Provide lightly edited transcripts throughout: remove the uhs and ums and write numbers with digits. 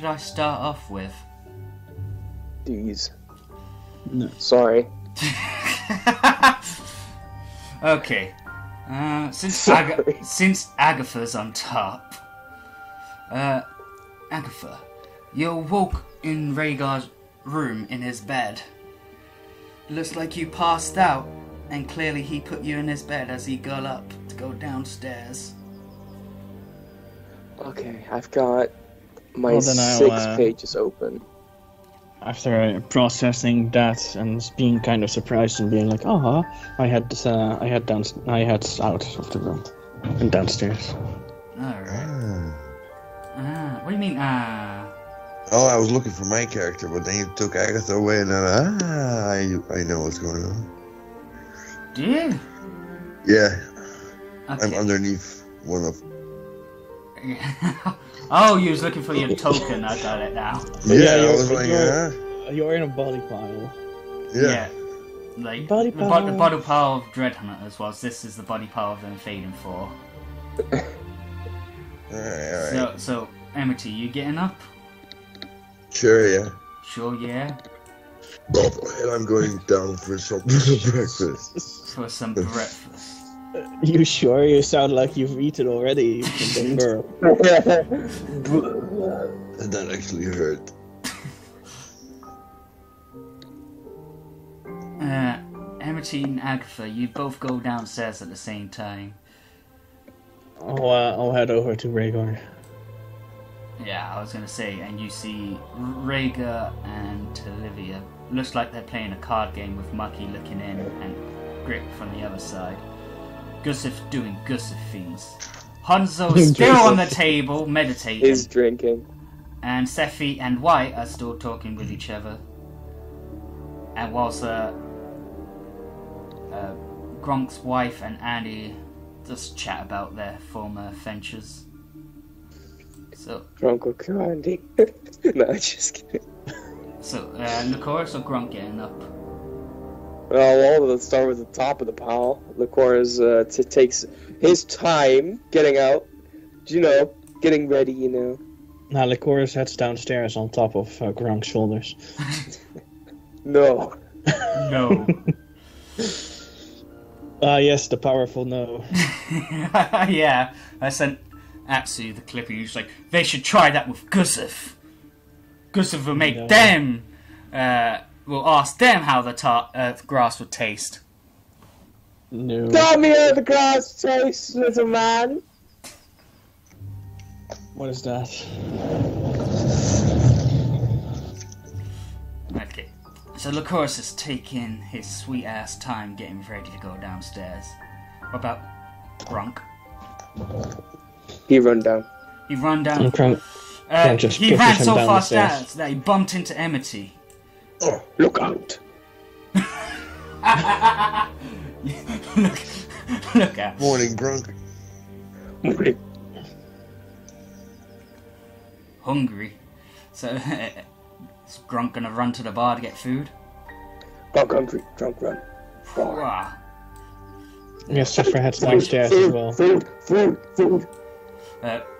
should I start off with? D's. No. Sorry. Okay. Since Agatha's on top. Agatha, you awoke in Rhaegar's room in his bed. Looks like you passed out, and clearly he put you in his bed as he got up to go downstairs. Okay, I've got my 6 pages open. After processing that and being kind of surprised and being like, I head out of the room and downstairs. Alright. What do you mean, Oh, I was looking for my character, but then you took Agatha away, and then I know what's going on. Do you? Yeah. Okay. I'm underneath one of. Oh, you was looking for your token. I got it now. Yeah, I was like, You're in a body pile. Yeah. Like Body the pile. body pile of Dread Hunters was. This is the body pile of Invading 4. Alright. So, Amity, you getting up? Sure, yeah. Sure, yeah. And I'm going down for some breakfast. For some breakfast. You sure? You sound like you've eaten already. That actually hurt. Amity and Agatha, you both go downstairs at the same time. I'll head over to Rhaegar. Yeah, I was gonna say, and you see Rhaegar and Olivia. Looks like they're playing a card game with MckG looking in and Grip from the other side. Gussif doing Gussif things. Hanzo is still on the table, meditating. Is drinking. And Sephi and White are still talking with each other. And whilst Gronk's wife and Andy just chat about their former adventures. So Gronk or Andy. No, just kidding. So, Lycoris or Gronk getting up? Well, let's start with the top of the pile. Lycoris takes his time getting out. Getting ready, Now, Lycoris heads downstairs on top of Gronk's shoulders. No. No. Yes, the powerful no. Yeah, I sent Atsu the clip and he was like, they should try that with Gussif. Gussif will make them, will ask them how the grass would taste. No. Tell me how the grass tastes, little man. What is that? Okay. So Lycoris is taking his sweet ass time getting ready to go downstairs. What about Gronk? He run down. He ran down. Just he pushes ran him so down fast the stairs. that he bumped into Amity. Oh, look out. Look out. Morning, Grunk. Hungry. So, is Gronk gonna run to the bar to get food? Gronk hungry. Gronk run. Wow. Yes, Sepher heads downstairs as well. Food.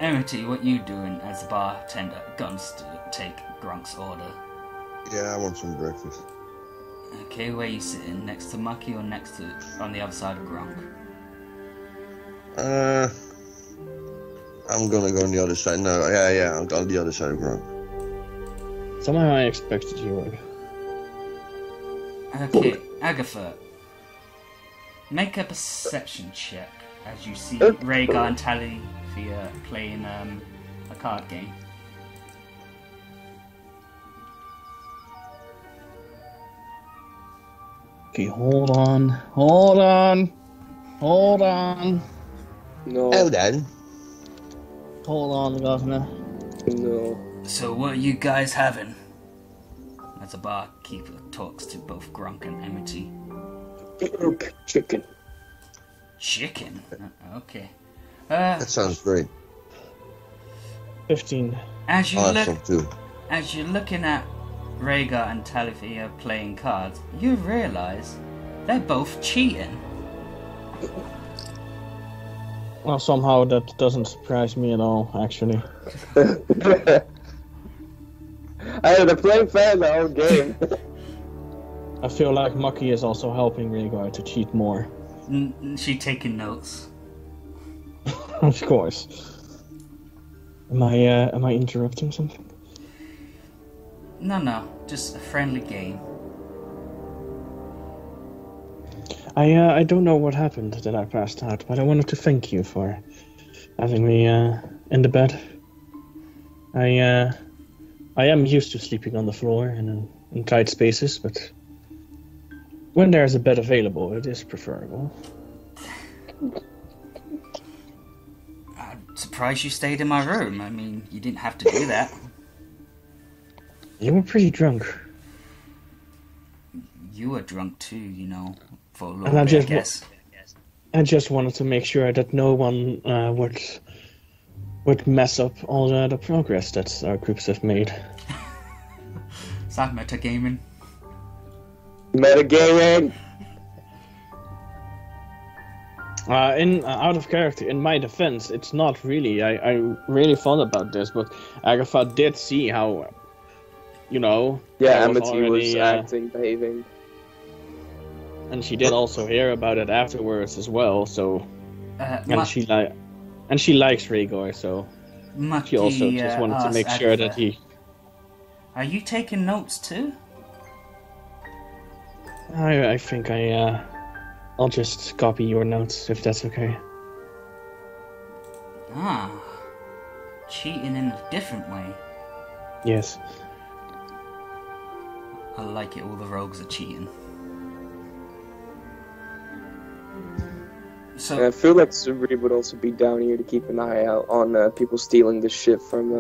Amity, what you doing as the bartender comes to take Gronk's order? Yeah, I want some breakfast. Okay, where you sitting? Next to MckG or next to on the other side of Gronk? I'm gonna go on the other side. No, yeah, I'm on the other side of Grunk. Somehow I expected you would. Okay, Agatha. Make a perception check as you see Rhaegar and Talithia playing a card game. Okay, hold on. No. Hold on. Hold on, Governor. No. So what are you guys having? As a barkeeper talks to both Gronk and Amity. Chicken. Chicken? Okay. That sounds great. 15. As you I'll look, have some too. as you're looking at Rhaegar and Talithia playing cards, you realise they're both cheating. Well, somehow that doesn't surprise me at all, actually. Hey, they're playing fair the whole game. I feel like MckG is also helping Rhaegar to cheat more. She taking notes. Of course. Am I interrupting something? No, just a friendly game. I don't know what happened that I passed out, but I wanted to thank you for having me in the bed. I am used to sleeping on the floor and in tight spaces, but when there's a bed available, it is preferable. I'm surprised you stayed in my room. I mean, you didn't have to do that. You were pretty drunk. You were drunk too, you know, for a little And bit, I guess. I just wanted to make sure that no one would mess up all the progress that our groups have made. Is that metagaming? Metagaming! Out of character, in my defense, it's not really. I really thought about this, but Agatha did see how, you know... Yeah, I was Amity was already, acting, behaving. And she did also hear about it afterwards as well, so... And she likes Rhaegar, so... She also just wanted to make sure that he... Are you taking notes too? I think I'll just copy your notes, if that's okay. Ah. Cheating in a different way. Yes. I like it, all the rogues are cheating. So I feel like Subri would also be down here to keep an eye out on people stealing the shit from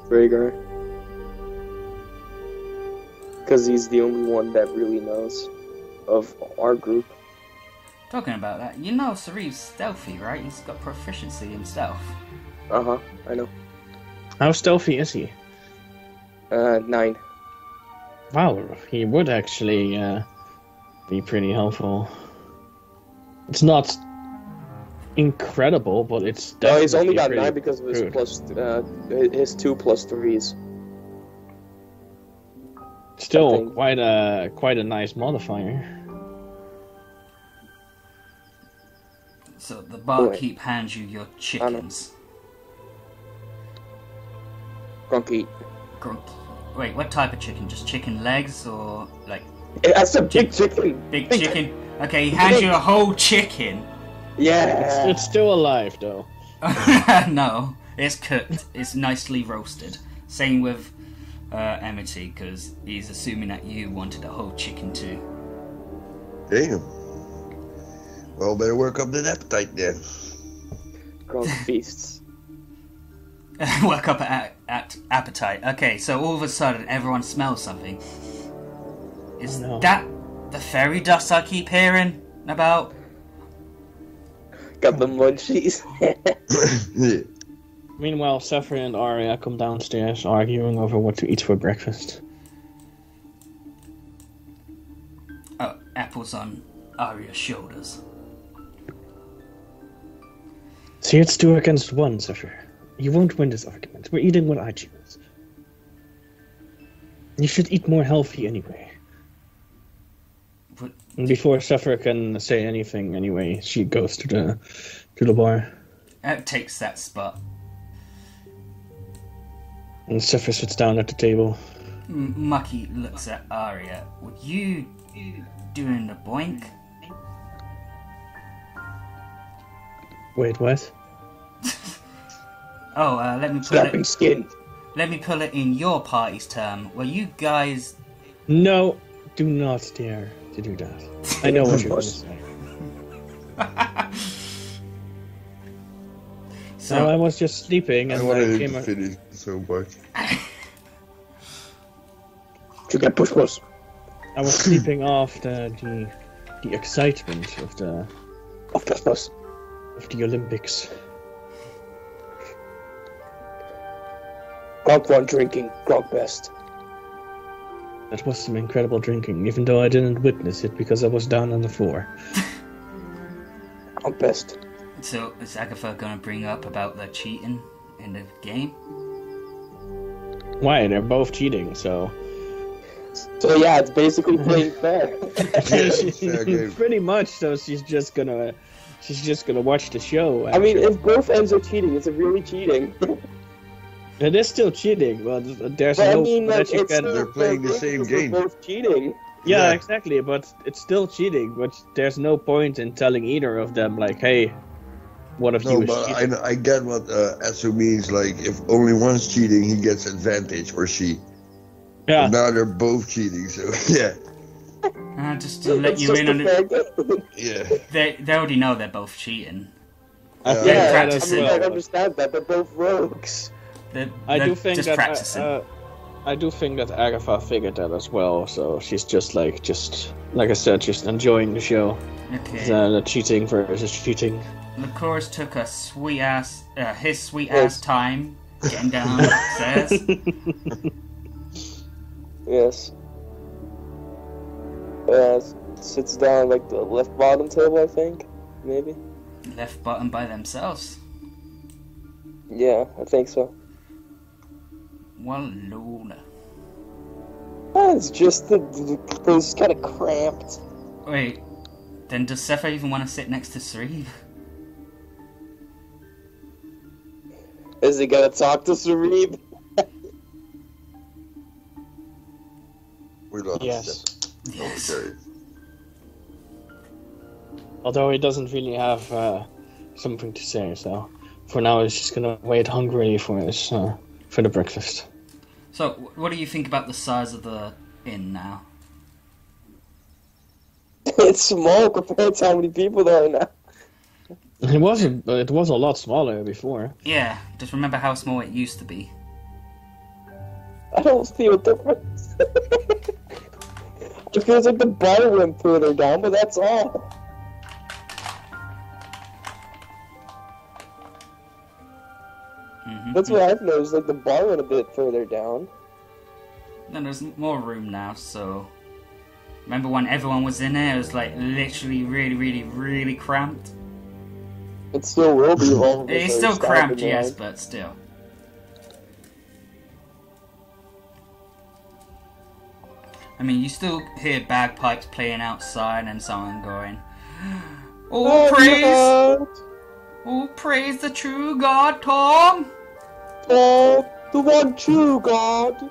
Rhaegar. Because he's the only one that really knows of our group. talking about that, you know Sarif's stealthy, right? He's got proficiency in stealth. Uh-huh, I know. How stealthy is he? 9. Wow, he would actually be pretty helpful. It's not incredible, but it's definitely No, he's only got pretty 9 because of his good. his 2 plus 3s. Still quite a nice modifier. So the barkeep hands you your chickens. Grunky. Wait, what type of chicken? Just chicken legs or like That's a big chicken! big chicken? Okay, he hands you a whole chicken. Yeah! It's still alive though. No, it's cooked. It's nicely roasted. Same with Amity, because he's assuming that you wanted a whole chicken too. Damn. Well, better work up that appetite then. Grunk feasts. Work up at appetite. Okay, so all of a sudden everyone smells something. Is Oh, no. that the fairy dust I keep hearing about? Got the munchies. Yeah. Meanwhile, Sapphire and Arya come downstairs arguing over what to eat for breakfast. Oh, apples on Arya's shoulders. See, it's 2 against 1, Sapphire. You won't win this argument. We're eating what I choose. You should eat more healthy anyway. But And before Sapphire can say anything anyway, she goes to the bar. takes that spot. And Sapphire sits down at the table. Mucky looks at Arya. Were you doing the boink? Wait, what? Oh, let me put Slapping it. skin. Let me put it in your party's term. Were you guys? No, do not dare to do that. I know what you're going to say. So No, I was just sleeping I and wanted I him came to out. finish so much. To get push. I was sleeping off the excitement of the Push. Olympics. Grunk one drinking. Grunk best. That was some incredible drinking, even though I didn't witness it because I was down on the floor. Grunk best. So is Agatha gonna bring up about the cheating in the game? Why? They're both cheating, so... So yeah, it's basically playing fair. Fair game. Pretty much, so she's just gonna watch the show. I mean, if both ends are cheating, is it really cheating? It is still cheating. Well, there's But no I mean, like, magic it's and... They're playing the same game. They're both cheating. Yeah, Yeah. exactly, but it's still cheating. But there's no point in telling either of them, like, hey, one of No, you is but cheating. I get what Etsu means. Like, if only one's cheating, he gets advantage, or she. Yeah. But now they're both cheating, so yeah. Just to let It's you just in a on it, fair game. Yeah. they already know they're both cheating. I Yeah, think Yeah, that I as mean, I well. understand that. They're both rogues. I They're do think just that practicing. I do think that Agatha figured that as well. So she's just like I said, just enjoying the show. Okay. The cheating versus cheating. Licorice took a his sweet Yes. ass time getting downstairs. Yes. Sits down like the left bottom table, I think. Maybe. Left button by themselves. Yeah, I think so. Well, Luna. It's just the place is kind of cramped. Wait, then does Sepha even want to sit next to Sri? Is he gonna talk to Sarib? We lost Yes. Yes. Okay. Although he doesn't really have something to say, so for now he's just gonna wait hungrily for the breakfast. So, what do you think about the size of the inn now? It's small compared to how many people there are now. It was a lot smaller before. Yeah, just remember how small it used to be. I don't see a difference. It feels like the bar went further down, but that's all. That's what I've noticed, like the bar went a bit further down. Then there's more room now, so... Remember when everyone was in there? It was like literally really, really, really cramped. It still will be all of us It's are still stacked cramped, in yes, line. but still. I mean, you still hear bagpipes playing outside and someone going, "Oh, praise the true God, Tom!" Oh, the one true God.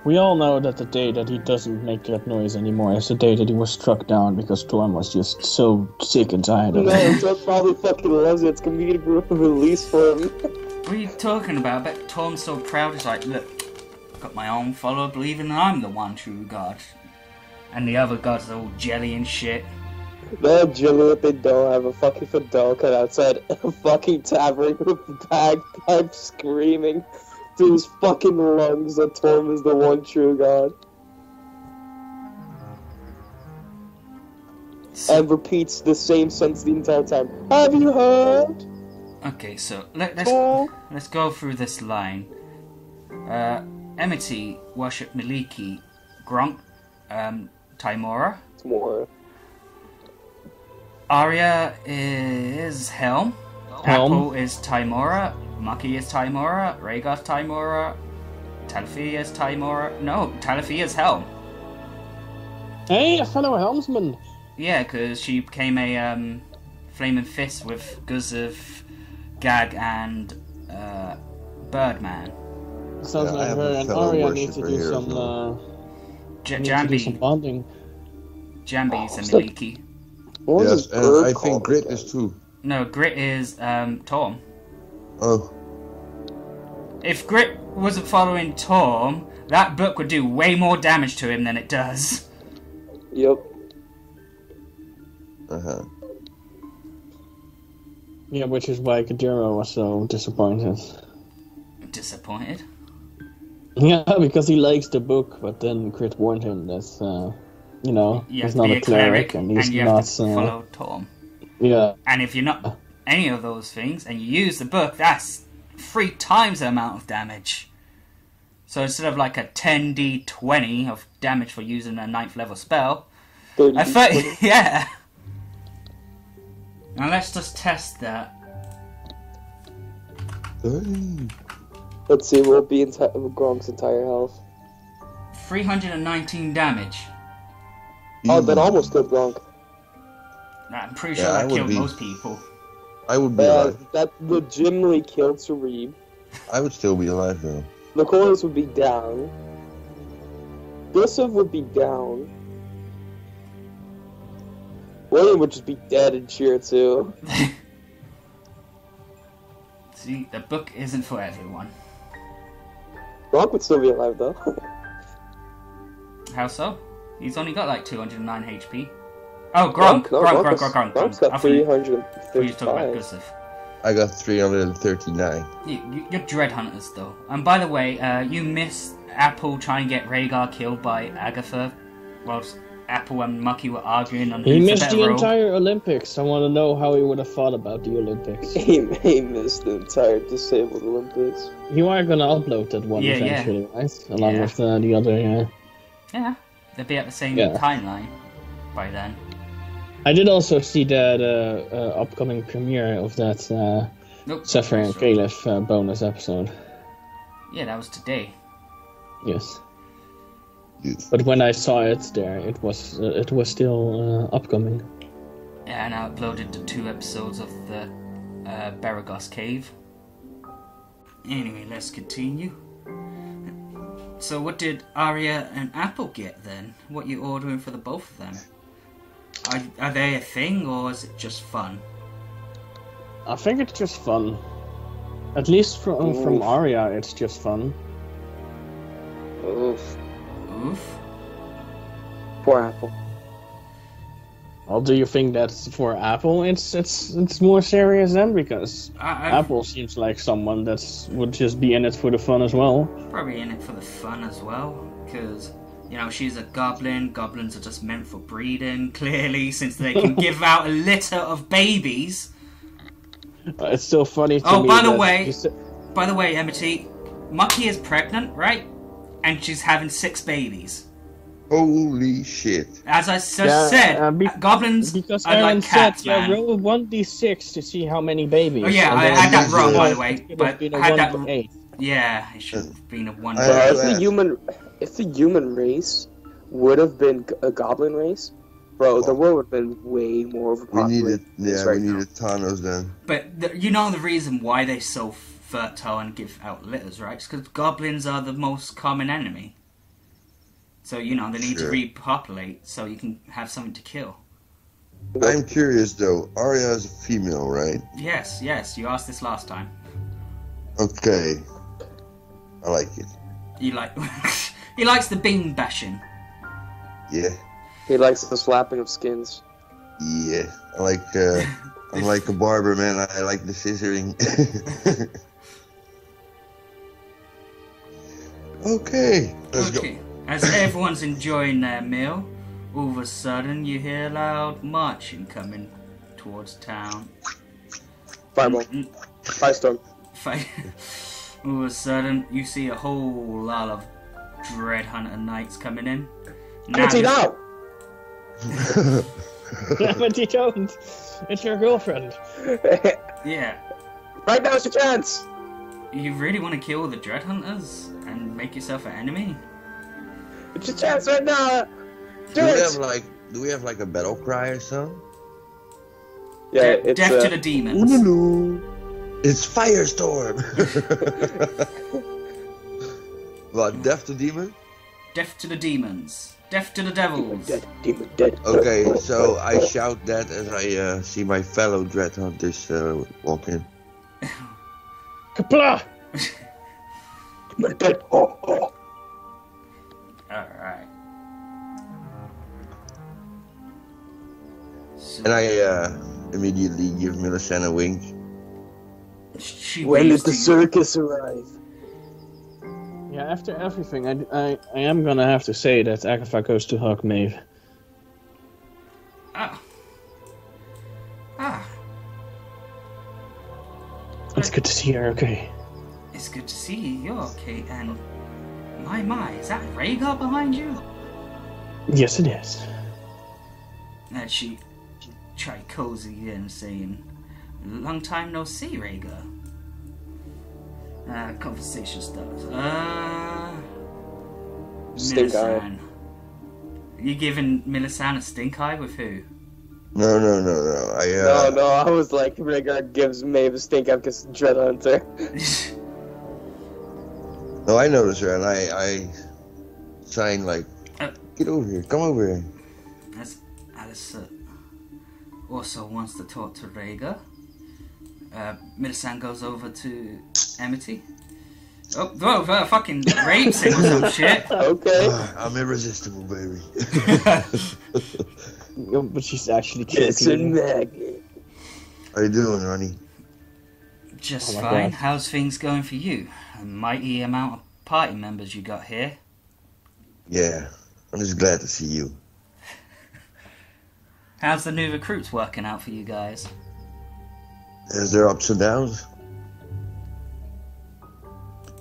We all know that the day that he doesn't make that noise anymore is the day that he was struck down because Torm was just so sick and tired of it. No, Joe probably fucking loves it. It's comedic release for him. What are you talking about? I bet Tom's so proud. He's like, "Look, got my own follower believing I'm the one true God." And the other gods are all jelly and shit. No, Jimmy, what they don't have a fucking Fidel cut outside a fucking tavern with bagpipes screaming through his fucking lungs that Torm is the one true God. And repeats the same sentence the entire time. Have you heard? Okay, so Oh. let's go through this line. Emity worship Miliki, Gronk, Timora. It's more. Arya is Helm. Apple is Timora. MckG is Timora. Rhaegar's Timora. Talifia is Timora. No, Talifia is Helm. Hey, a fellow helmsman! Yeah, because she became a flaming fist with Guzav, Gag, and Birdman. Sounds Yeah, I like have her a and fellow Arya need to worshipper do here some as well. Jambi, bonding. Jambi's a What's that? Miliki. What was Yes, his and bird I called think Grit again? is too. No, Grit is Tom. Oh, If Grit wasn't following Tom, that book would do way more damage to him than it does. Yep. uh-huh. Yeah, which is why Kadira was so disappointed. Disappointed. Yeah, because he likes the book, but then Crit warned him that, You have he's to not be a cleric and he's you not. have to follow Tom. Yeah, And if you're not any of those things and you use the book, that's 3 times the amount of damage. So instead of like a 10d20 of damage for using a 9th level spell, 30. a 30, yeah. Now let's just test that. Hey. Let's see, what will be Gronk's entire health? 319 damage. Oh, that almost killed Gronk. I'm pretty sure that killed most people. I would be alive. That legitimately killed Sareeb. I would still be alive though. Nicholas would be down. Joseph would be down. William would just be dead and cheer too. See, the book isn't for everyone. Gronk would still be alive though. How so? He's only got like 209 HP. Oh, Gronk! Gronk's got 335. We used to talk about Gustav. I got 339. You're Dread Hunters though. And by the way, you missed Apple trying to get Rhaegar killed by Agatha whilst Apple and MckG were arguing on He who's missed the the better entire Olympics. I want to know how he would have thought about the Olympics. He missed the entire disabled Olympics. You are going to upload that one eventually, right? Along with the other, Yeah, they'll be at the same timeline by then. I did also see that upcoming premiere of that Sapphire and Caliph bonus episode. Yeah, that was today. Yes. But when I saw it there, it was still upcoming. Yeah, and I uploaded the 2 episodes of the Baragos Cave. Anyway, let's continue. So what did Arya and Apple get then? What you ordering for the both of them? Are they a thing, or is it just fun? I think it's just fun. At least from Arya, it's just fun. Oof. Oof. Poor Apple. Well, do you think that's for Apple? It's more serious then, because Apple seems like someone that would just be in it for the fun as well. Probably in it for the fun as well, because you know she's a goblin. Goblins are just meant for breeding, clearly, since they can give out a litter of babies. It's so funny to me. Oh, by the way, MckG, MckG is pregnant, right? And she's having 6 babies. Holy shit. As I just said, goblins because are like cats, man. Roll 1d6 to see how many babies. Oh yeah, I had that wrong, by the way. But I had that 8. Yeah, it should have been a 1. If the human race would have been a goblin race, bro, the world would have been way more overpopulated. We needed Thanos then. But you know the reason why they're so fertile and give out litters, right? It's because goblins are the most common enemy. So, you know, they need to repopulate so you can have something to kill. I'm curious though, Arya is a female, right? Yes, you asked this last time. Okay. I like it. He likes the bean bashing. Yeah. He likes the slapping of skins. Yeah. I'm like a barber, man. I like the scissoring. Okay. Let's go. As everyone's enjoying their meal, all of a sudden you hear loud marching coming towards town. Fireball. Firestorm. All of a sudden you see a whole lot of Dread Hunter knights coming in. Now! Yeah, but you don't. It's your girlfriend. Yeah. Right now's your chance! You really want to kill the Dread Hunters and make yourself an enemy? It's your chance right now! Do we have like a battle cry or something? Yeah, it's death to the demons. It's Firestorm! What, death to demon? Death to the demons. Death to the devils. Demon dead. Okay, so I shout that as I see my fellow Dread Hunters walk in. Kapla! Demon dead. Alright. So, And I immediately give Millicent a wink. When did the circus arrive? Yeah, after everything, I am gonna have to say that Agatha goes to hug Maeve. It's good to see her okay. It's good to see you. You're okay. And my, is that Rhaegar behind you? Yes, it is. And she tried cozy in, saying, "Long time no see, Rhaegar." Conversation starts. Stink eye. Milisan. You giving Milisan a stink eye with who? No. No, I was like, Rhaegar gives Maeve a stink eye because Dread Hunter. No, I noticed her, and I signed like, get over here, come over here. As Alice also wants to talk to Rhaegar. Milisan goes over to Amity. Oh, fucking rapes him or some shit. Okay. I'm irresistible, baby. But she's actually Kissing choking. Maggie. How you doing, Ronnie? Just Oh my fine. God. How's things going for you? A mighty amount of party members you got here. Yeah, I'm just glad to see you. How's the new recruits working out for you guys? Is there ups and downs?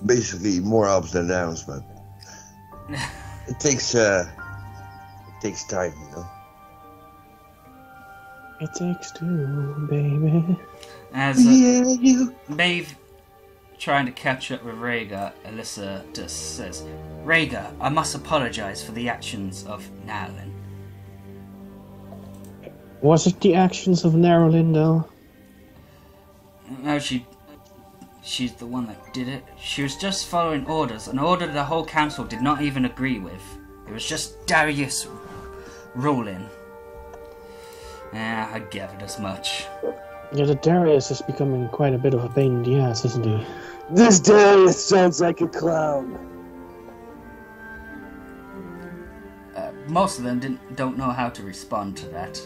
Basically, more ups than downs, but it takes time, you know. It takes two, baby. As you. Maeve trying to catch up with Rhaegar, Alyssa just says, Rhaegar, I must apologise for the actions of Nowlin. Was it the actions of Narrowlin, though? No, she's the one that did it. She was just following orders, an order the whole council did not even agree with. It was just Darius ruling. Yeah, I gathered as much. Yeah, the Darius is becoming quite a bit of a pain in the ass, isn't he? This Darius sounds like a clown. Most of them don't know how to respond to that.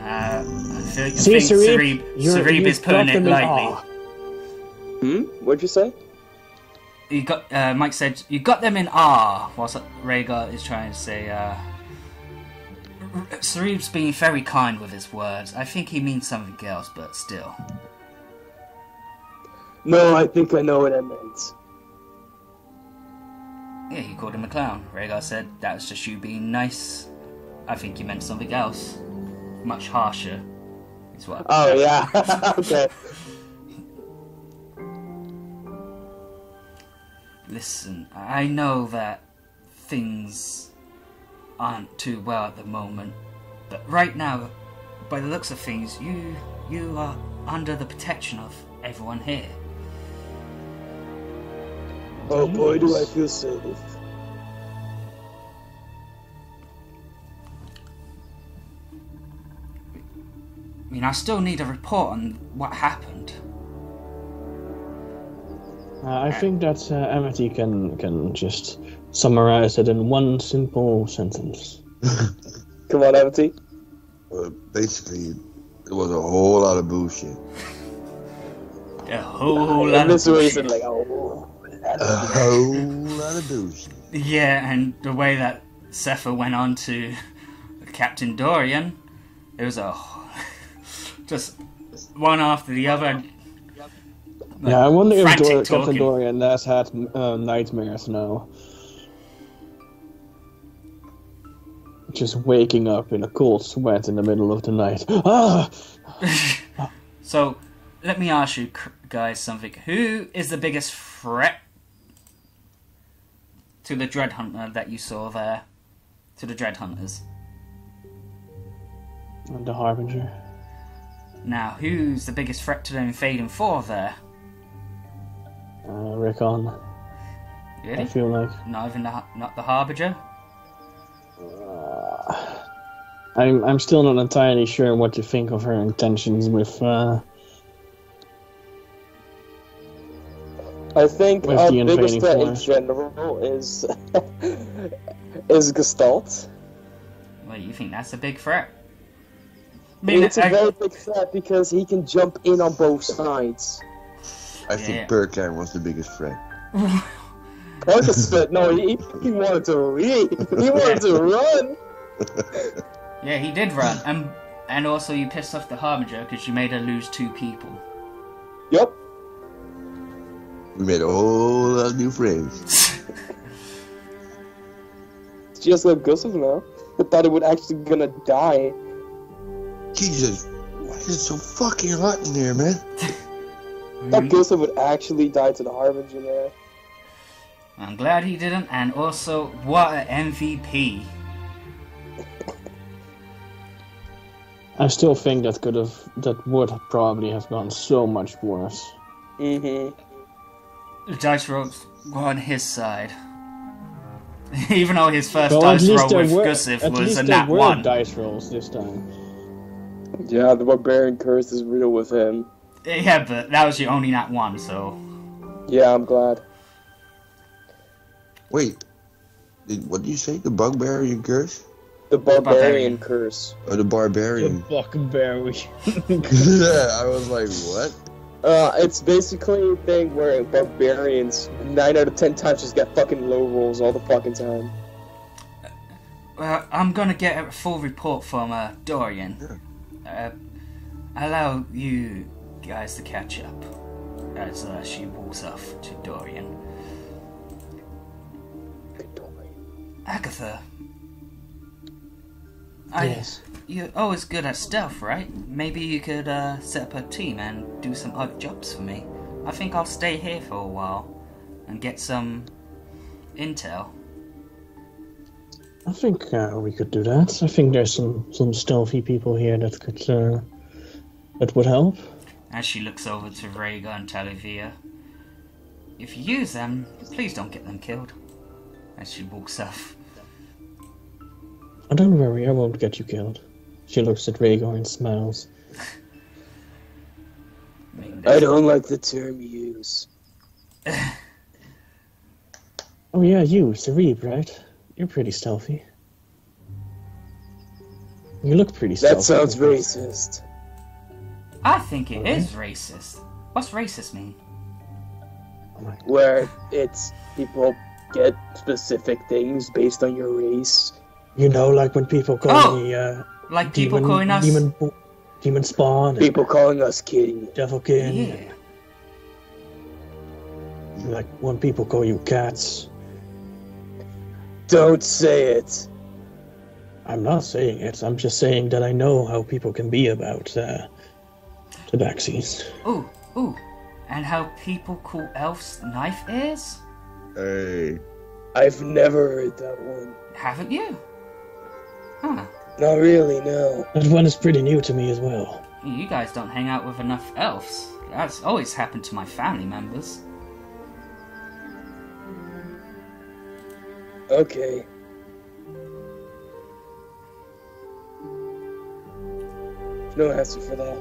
I think Sarib is putting it lightly. What'd you say? You got Mike said you got them in awe. Whilst Rhaegar is trying to say, Sarib's being very kind with his words. I think he means something else, but still. No, I think I know what that means. Yeah, you called him a clown. Rhaegar said that was just you being nice. I think you meant something else. Much harsher, is what. Oh, yeah. Okay. Listen, I know that things aren't too well at the moment, but right now, by the looks of things, you are under the protection of everyone here. Oh boy, do I feel safe. I mean, I still need a report on what happened. I think that Amity can just summarize it in one simple sentence. Come on, Amity. Basically, it was a whole lot of bullshit. A whole lot of This bullshit. reason, like, oh. A whole lot of bullshit. Yeah, and the way that Sepha went on to Captain Dorian, it was just one after the other. Yeah, I wonder if frantic Captain talking. Dorian has had nightmares now. Just waking up in a cold sweat in the middle of the night. Ah! So, let me ask you guys something. Who is the biggest threat to the Dread Hunter that you saw there? To the Dread Hunters? The Harbinger. Now, who's the biggest threat to them invading 4 there? Rickon. Really? I feel like. Not even not the Harbinger? I'm still not entirely sure what to think of her intentions with I think With our the biggest invading threat in force. general is is Gestalt. Well, you think that's a big threat? I I mean, mean, it's a very big threat because he can jump in on both sides. I Yeah. think Burkheim was the biggest threat. Marcus said, no, he wanted to leave. He wanted to run. yeah, he did run. And also you pissed off the Harbinger because you made her lose 2 people. Yep. We made a whole lot of new friends. She just got Gustav now. I thought it would actually gonna die. Jesus, why is it so fucking hot in there, man? That Gilson would actually die to the Harbinger there. I'm glad he didn't, and also, what an MVP. I still think that would probably have gone so much worse. Mm-hmm. The dice rolls were on his side. Even though his first Well, at dice least roll with there were- Gussif at was least a there nat were 1. dice rolls this time. Yeah, the Barbarian Curse is real with him. Yeah, but that was your only nat 1, so... Yeah, I'm glad. Wait, what did you say? The Barbarian Curse? The Barbarian. Barbarian Curse. Or the Barbarian? Buckberry. Yeah, I was like, what? It's basically a thing where barbarians 9 out of 10 times just get fucking low rolls all the fucking time. I'm gonna get a full report from Dorian. Allow you guys to catch up as she walks off to Dorian. Agatha. Yes. You're always good at stealth, right? Maybe you could set up a team and do some odd jobs for me. I think I'll stay here for a while and get some intel. I think we could do that. I think there's some stealthy people here that could that would help. As she looks over to Rhaegar and Talivia. If you use them, please don't get them killed. As she walks off. Oh, don't worry, I won't get you killed. She looks at Rhaegar and smiles. I don't like the term you use. Oh yeah, you, Sarib, right? You're pretty stealthy. You look pretty stealthy. That sounds racist. I think it is racist. What's racist mean? Where it's people get specific things based on your race. You know, like when people call me, like people demon, calling us... demon spawn, People calling us kitty. devilkin. Yeah. Like when people call you cats. Don't say it. I'm not saying it. I'm just saying that I know how people can be about tabaxis. Ooh. And how people call elves knife ears? Hey. I've never heard that one. Haven't you? Huh. Not really, no. That one is pretty new to me as well. You guys don't hang out with enough elves. That's always happened to my family members. Okay. No answer for that.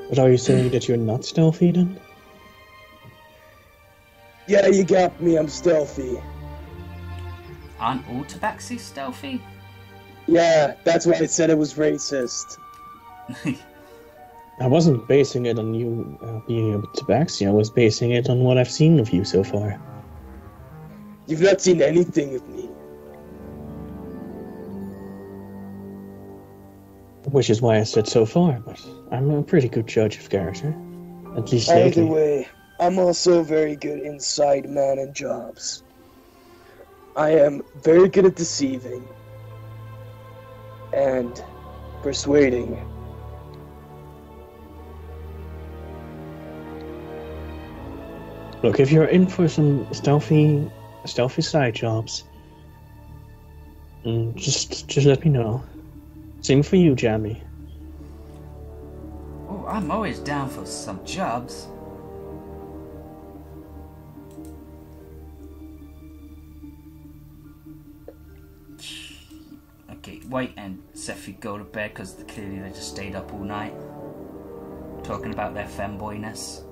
But are you saying that you're not stealthy then? Yeah, you got me, I'm stealthy. Aren't all tabaxis stealthy? Yeah, that's why I said it was racist. I wasn't basing it on you being a tabaxi. I was basing it on what I've seen of you so far. You've not seen anything of me. Which is why I said so far, but I'm a pretty good judge of character. At least Either lately. way, I'm also very good inside man and jobs. I am very good at deceiving and persuading. Look, if you're in for some stealthy side jobs, just let me know. Same for you, Jamie. Oh, I'm always down for some jobs. Okay, White and Sephi go to bed because clearly they just stayed up all night. Talking about their femboyness.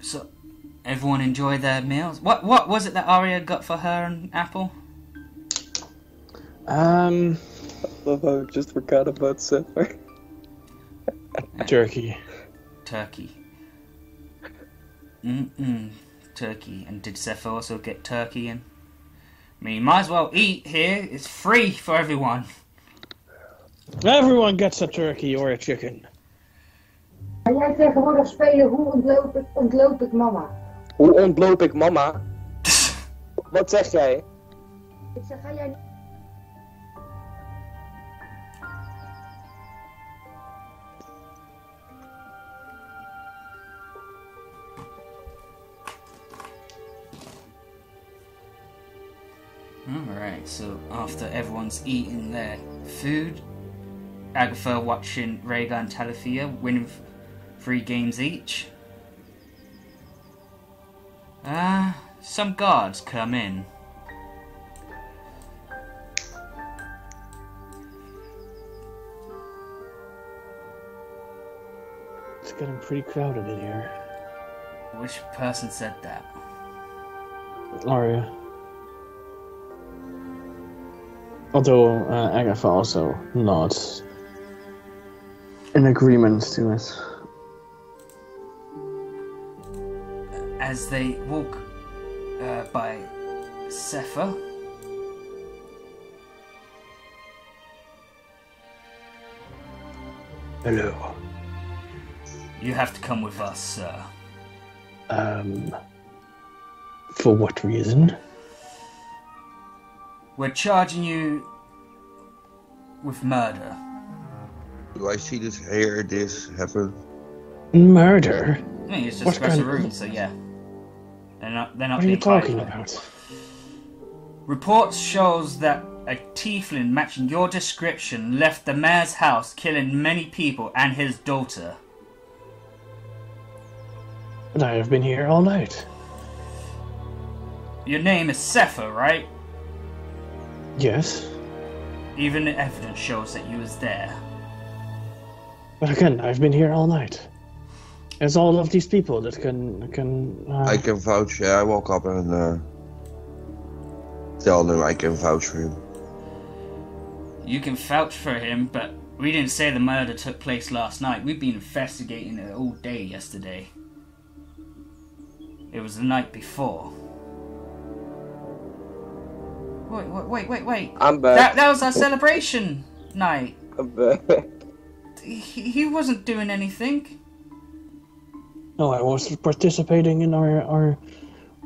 So, everyone enjoy their meals? What was it that Arya got for her and Apple? I just forgot about Zephyr. Turkey. Turkey. Turkey. And did Zephyr also get turkey in? I mean, you might as well eat here. It's free for everyone. Everyone gets a turkey or a chicken. Ga jij tegenwoordig spelen hoe ontloop ik mama? Hoe ontloop ik mama? Wat zeg jij? Ik zeg, ga jij... Alright, so after everyone's eaten their food, Agatha watching Rhaegar and Talithia win 3 games each. Some guards come in. It's getting pretty crowded in here. Which person said that? Arya. Although Agatha also nods in agreement to it. As they walk by Sepha, Hello. you have to come with us, sir. For what reason? We're charging you with murder. Do I see this happen? Murder? I mean, it's What just across the kind room, of- so yeah. They're not What are being you talking quiet. about? Reports shows that a tiefling matching your description left the mayor's house, killing many people and his daughter. And I have been here all night. Your name is Sepha, right? Yes. Even the evidence shows that you was there. But again, I've been here all night. There's all of these people that can I can vouch. I woke up and tell them I can vouch for him. You can vouch for him, but we didn't say the murder took place last night. We've been investigating it all day yesterday. It was the night before. Wait. I'm back. That was our celebration night. I'm back. He wasn't doing anything. No, I was participating in our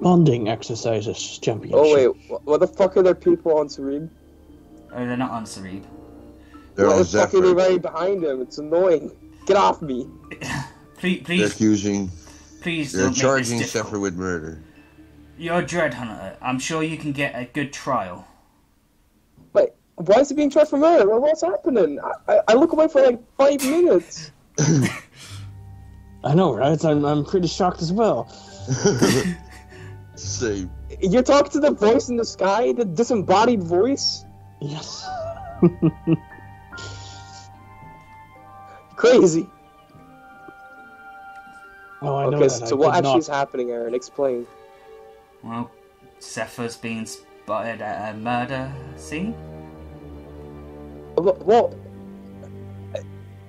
bonding exercises championship. Oh wait, what the fuck are there people on Sarib? Oh, they're not on Sarib. They're What on the fuck are they Zephyr. right behind him? It's annoying. Get off me. Please, They're please, accusing. please They're don't make this charging difficult. Zephyr with murder. You're a Dread Hunter. I'm sure you can get a good trial. Wait, why is he being tried for murder? Well, what's happening? I look away for like 5 minutes. I know, right? I'm pretty shocked as well. Same. You're talking to the voice in the sky, the disembodied voice? Yes. Crazy. Oh, I know Okay, that. so I what did actually not- is happening, Aaron? Explain. Well, Sepha's being spotted at a murder scene. Well,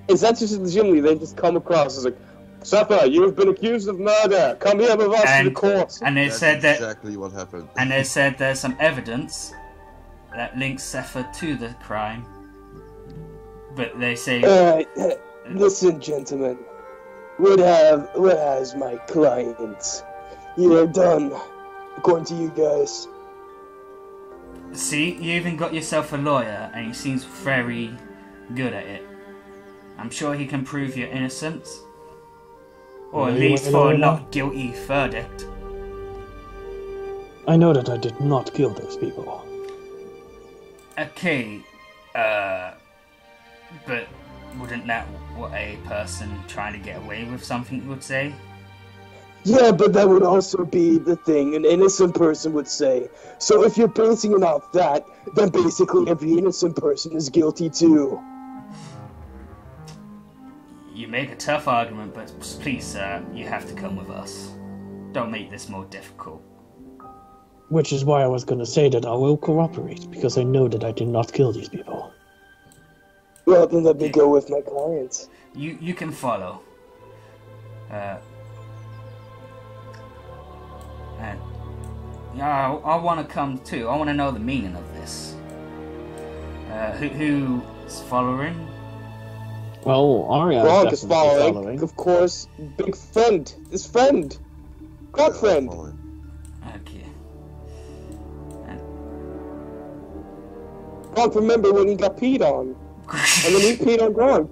is that just legitimately they just come across as like, Sepha, you have been accused of murder. Come here with us to the And- court. And they That's said that, exactly what happened. and they said there's some evidence that links Sepha to the crime. But they say Alright, listen, gentlemen. What has my client here done, according to you guys? See, you even got yourself a lawyer, and he seems very good at it. I'm sure he can prove your innocence. Or at Well, you least want a for a lawyer not now? guilty verdict. I know that I did not kill those people. Okay, but wouldn't that what a person trying to get away with something would say? Yeah, but that would also be the thing an innocent person would say. So if you're basing it off that, then basically every innocent person is guilty too. You make a tough argument, but please, sir, you have to come with us. Don't make this more difficult. Which is why I was gonna say that I will cooperate, because I know that I did not kill these people. Well, then let me go with my client. You can follow. And yeah, I want to come too. I want to know the meaning of this. Who's following? Well, Arya Gronk is is definitely following. Of course, big friend. His friend. God friend. Okay. Gronk, remember when he got peed on? And then he peed on Gronk.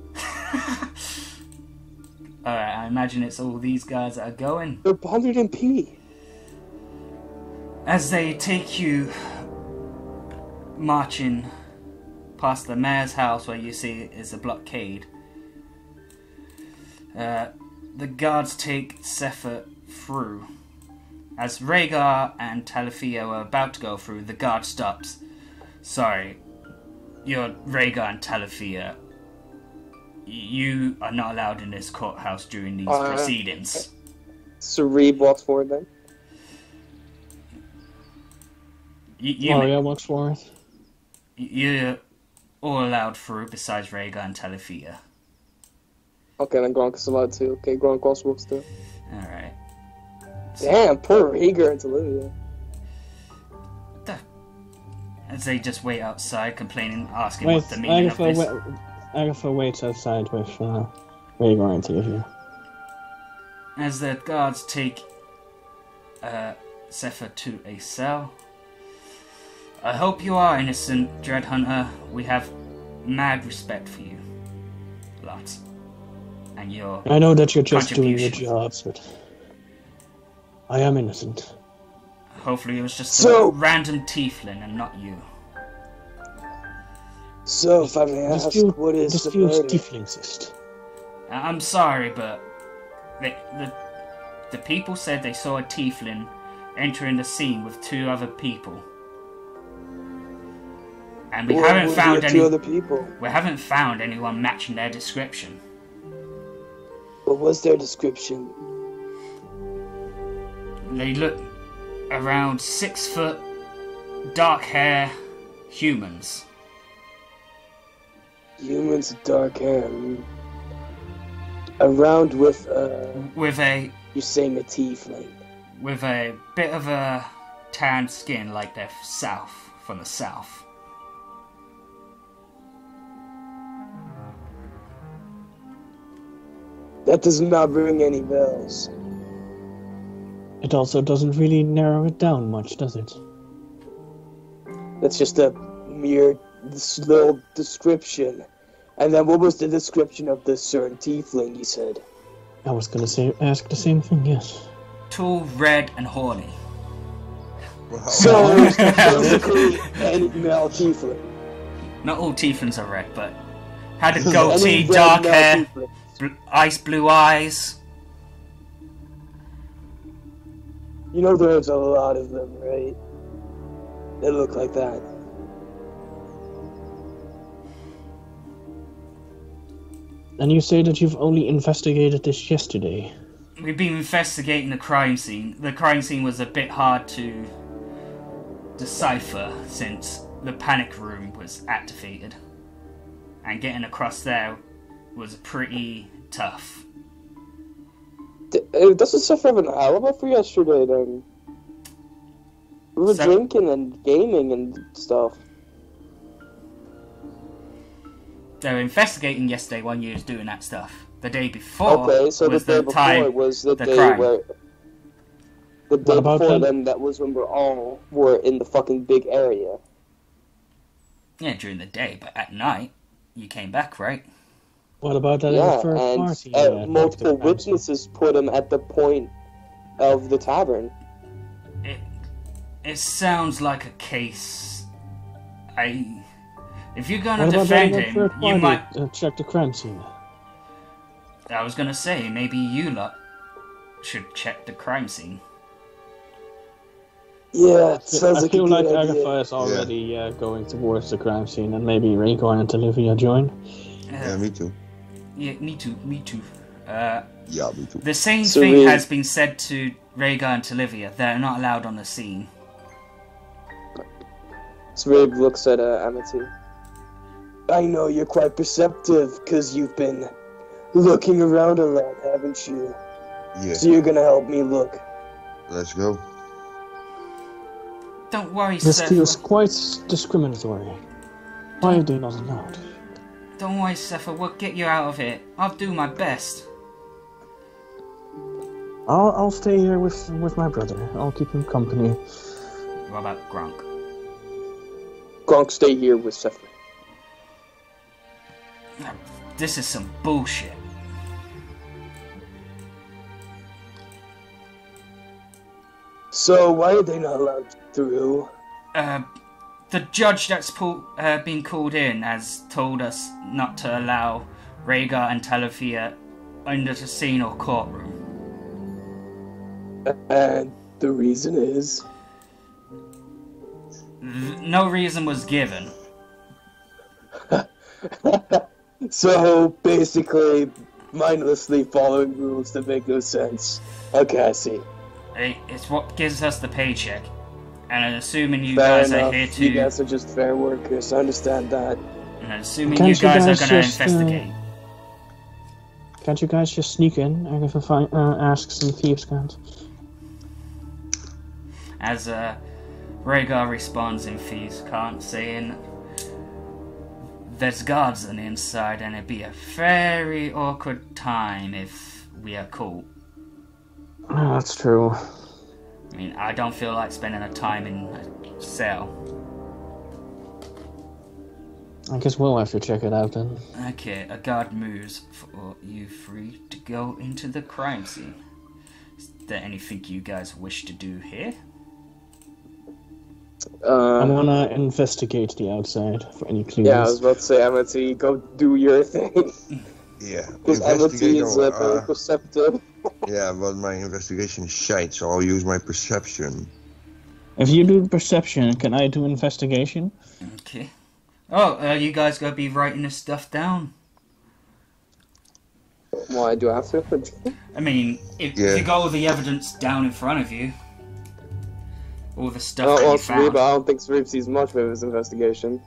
Alright, I imagine it's all these guys that are going. They're bothered in pee. As they take you marching past the mayor's house where you see is a blockade, the guards take Zephyr through. As Rhaegar and Talithia are about to go through, the guard stops. Sorry, you're Rhaegar and Talithia. You are not allowed in this courthouse during these proceedings. Sarib walks forward then. Maria walks forward. You're all allowed through besides Rhaegar and Talithia. Okay, then Gronk is allowed too. Okay, Gronk also walks through. Alright. Damn, poor Rhaegar and Olivia. As they just wait outside, complaining, asking what the meaning of this. Agatha waits outside with Rhaegar and Olivia. As the guards take Zephyr to a cell. I hope you are innocent, Dread Hunter. We have mad respect for you. Lots. And your I know that you're just doing your jobs, but I am innocent. Hopefully it was just a random tiefling and not you. So, if I may ask, what is the murder? Tieflingsist. I'm sorry, but the people said they saw a tiefling entering the scene with 2 other people. And we haven't found any other people. We haven't found anyone matching their description. What was their description? They look around 6 foot, dark hair, humans. Humans with dark hair. Around with a... You're saying a tiefling. With a bit of a tanned skin like they're from the south. That does not ring any bells. It also doesn't really narrow it down much, does it? That's just a mere little description. And then what was the description of the certain tiefling you said? I was gonna ask the same thing, yes. Tall, red, and horny. So, basically, any male tiefling. Not all tieflings are red, but had a goatee, dark hair, ice blue eyes. You know there's a lot of them, right? They look like that. And you say that you've only investigated this yesterday? We've been investigating the crime scene. The crime scene was a bit hard to decipher since the panic room was activated. And getting across there was pretty tough. Doesn't Seth have an alibi for yesterday then? We were drinking and gaming and stuff. They were investigating yesterday when you was doing that stuff. The day before was the day time was the day crime. where... The day before then, that was when we all were in the fucking big area. Yeah, during the day, but at night, you came back, right? What about that third party? Multiple witnesses put him at the point of the tavern. It sounds like a case. If you're gonna defend him, you might check the crime scene. I was gonna say maybe you lot should check the crime scene. Yeah, it sounds I like feel a like good idea. Agatha is already going towards the crime scene, and maybe Rhaegar and Olivia join. Yeah, me too. Yeah, me too. Yeah, me too. The same thing has been said to Rhaegar and Olivia. They're not allowed on the scene. Srabe looks at Amity. I know you're quite perceptive, because you've been looking around a lot, haven't you? Yeah. So you're gonna help me look. Let's go. Don't worry, This Seth. feels quite discriminatory. Why are they not allowed? Don't worry, Seth. We'll get you out of here. I'll do my best. I'll stay here with my brother. I'll keep him company. What about Gronk? Gronk stay here with Sephiroth. This is some bullshit. So why are they not allowed through? The judge that's been called in has told us not to allow Rhaegar and Talithia under the scene or courtroom. And the reason is? No reason was given. So basically, mindlessly following rules that make no sense. Okay, I see. It's what gives us the paycheck. And assuming you Fair guys enough. are here to... You guys are just fair workers, I understand that. And assuming Can't you guys you are guys going to just, investigate. Can't you guys just sneak in and ask some thieves' cant? As Rhaegar responds in Thieves' Cant, saying... There's guards on the inside and it'd be a very awkward time if we are caught. Oh, that's true. I mean, I don't feel like spending a time in a cell. I guess we'll have to check it out then. Okay, a guard moves for you three to go into the crime scene. Is there anything you guys wish to do here? I wanna investigate the outside for any clues. Yeah, I was about to say, Amity, go do your thing. Yeah. Because Amity is very perceptive. Yeah, but my investigation is shite, so I'll use my perception. If you do perception, can I do investigation? Okay. Oh, you guys gotta be writing this stuff down. Why do I have to? I mean, if you got all the evidence down in front of you, all the stuff that you found. Sarib, I don't think Sarib sees much of his investigation.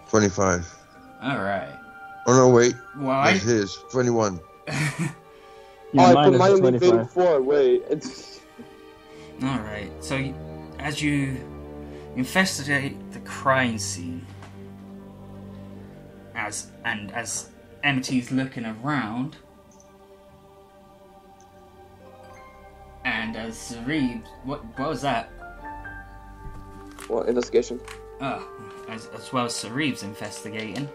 25. Alright. Oh no, wait. Why? That's his. 21. Yeah, I mine put is mine in 25. 4, wait. Alright, so as you investigate the crime scene, as Amity's looking around, and as Sarib, what was that? What, investigation? As well as Sarib's investigating,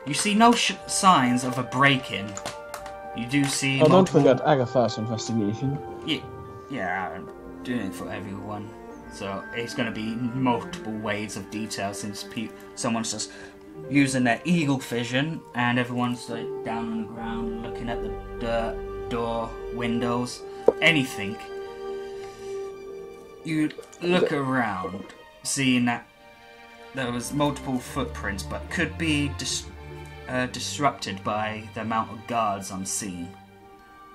you see no signs of a break-in. You do see Oh, don't multiple... forget Agatha's investigation. Yeah, I'm doing it for everyone. So it's going to be multiple waves of detail since someone's just using their eagle vision and everyone's like down on the ground looking at the dirt, door, windows, anything. You look around, seeing that there was multiple footprints, but could be disrupted by the amount of guards on scene,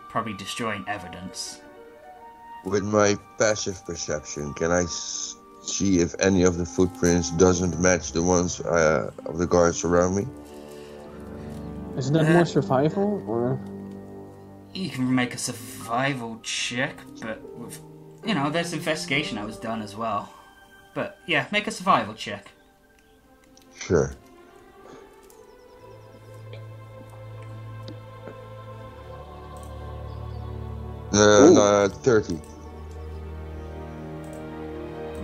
probably destroying evidence. With my passive perception, can I see if any of the footprints doesn't match the ones of the guards around me? Isn't that more survival, or...? You can make a survival check, but with, there's investigation that was done as well. But yeah, make a survival check. Sure. No, 30.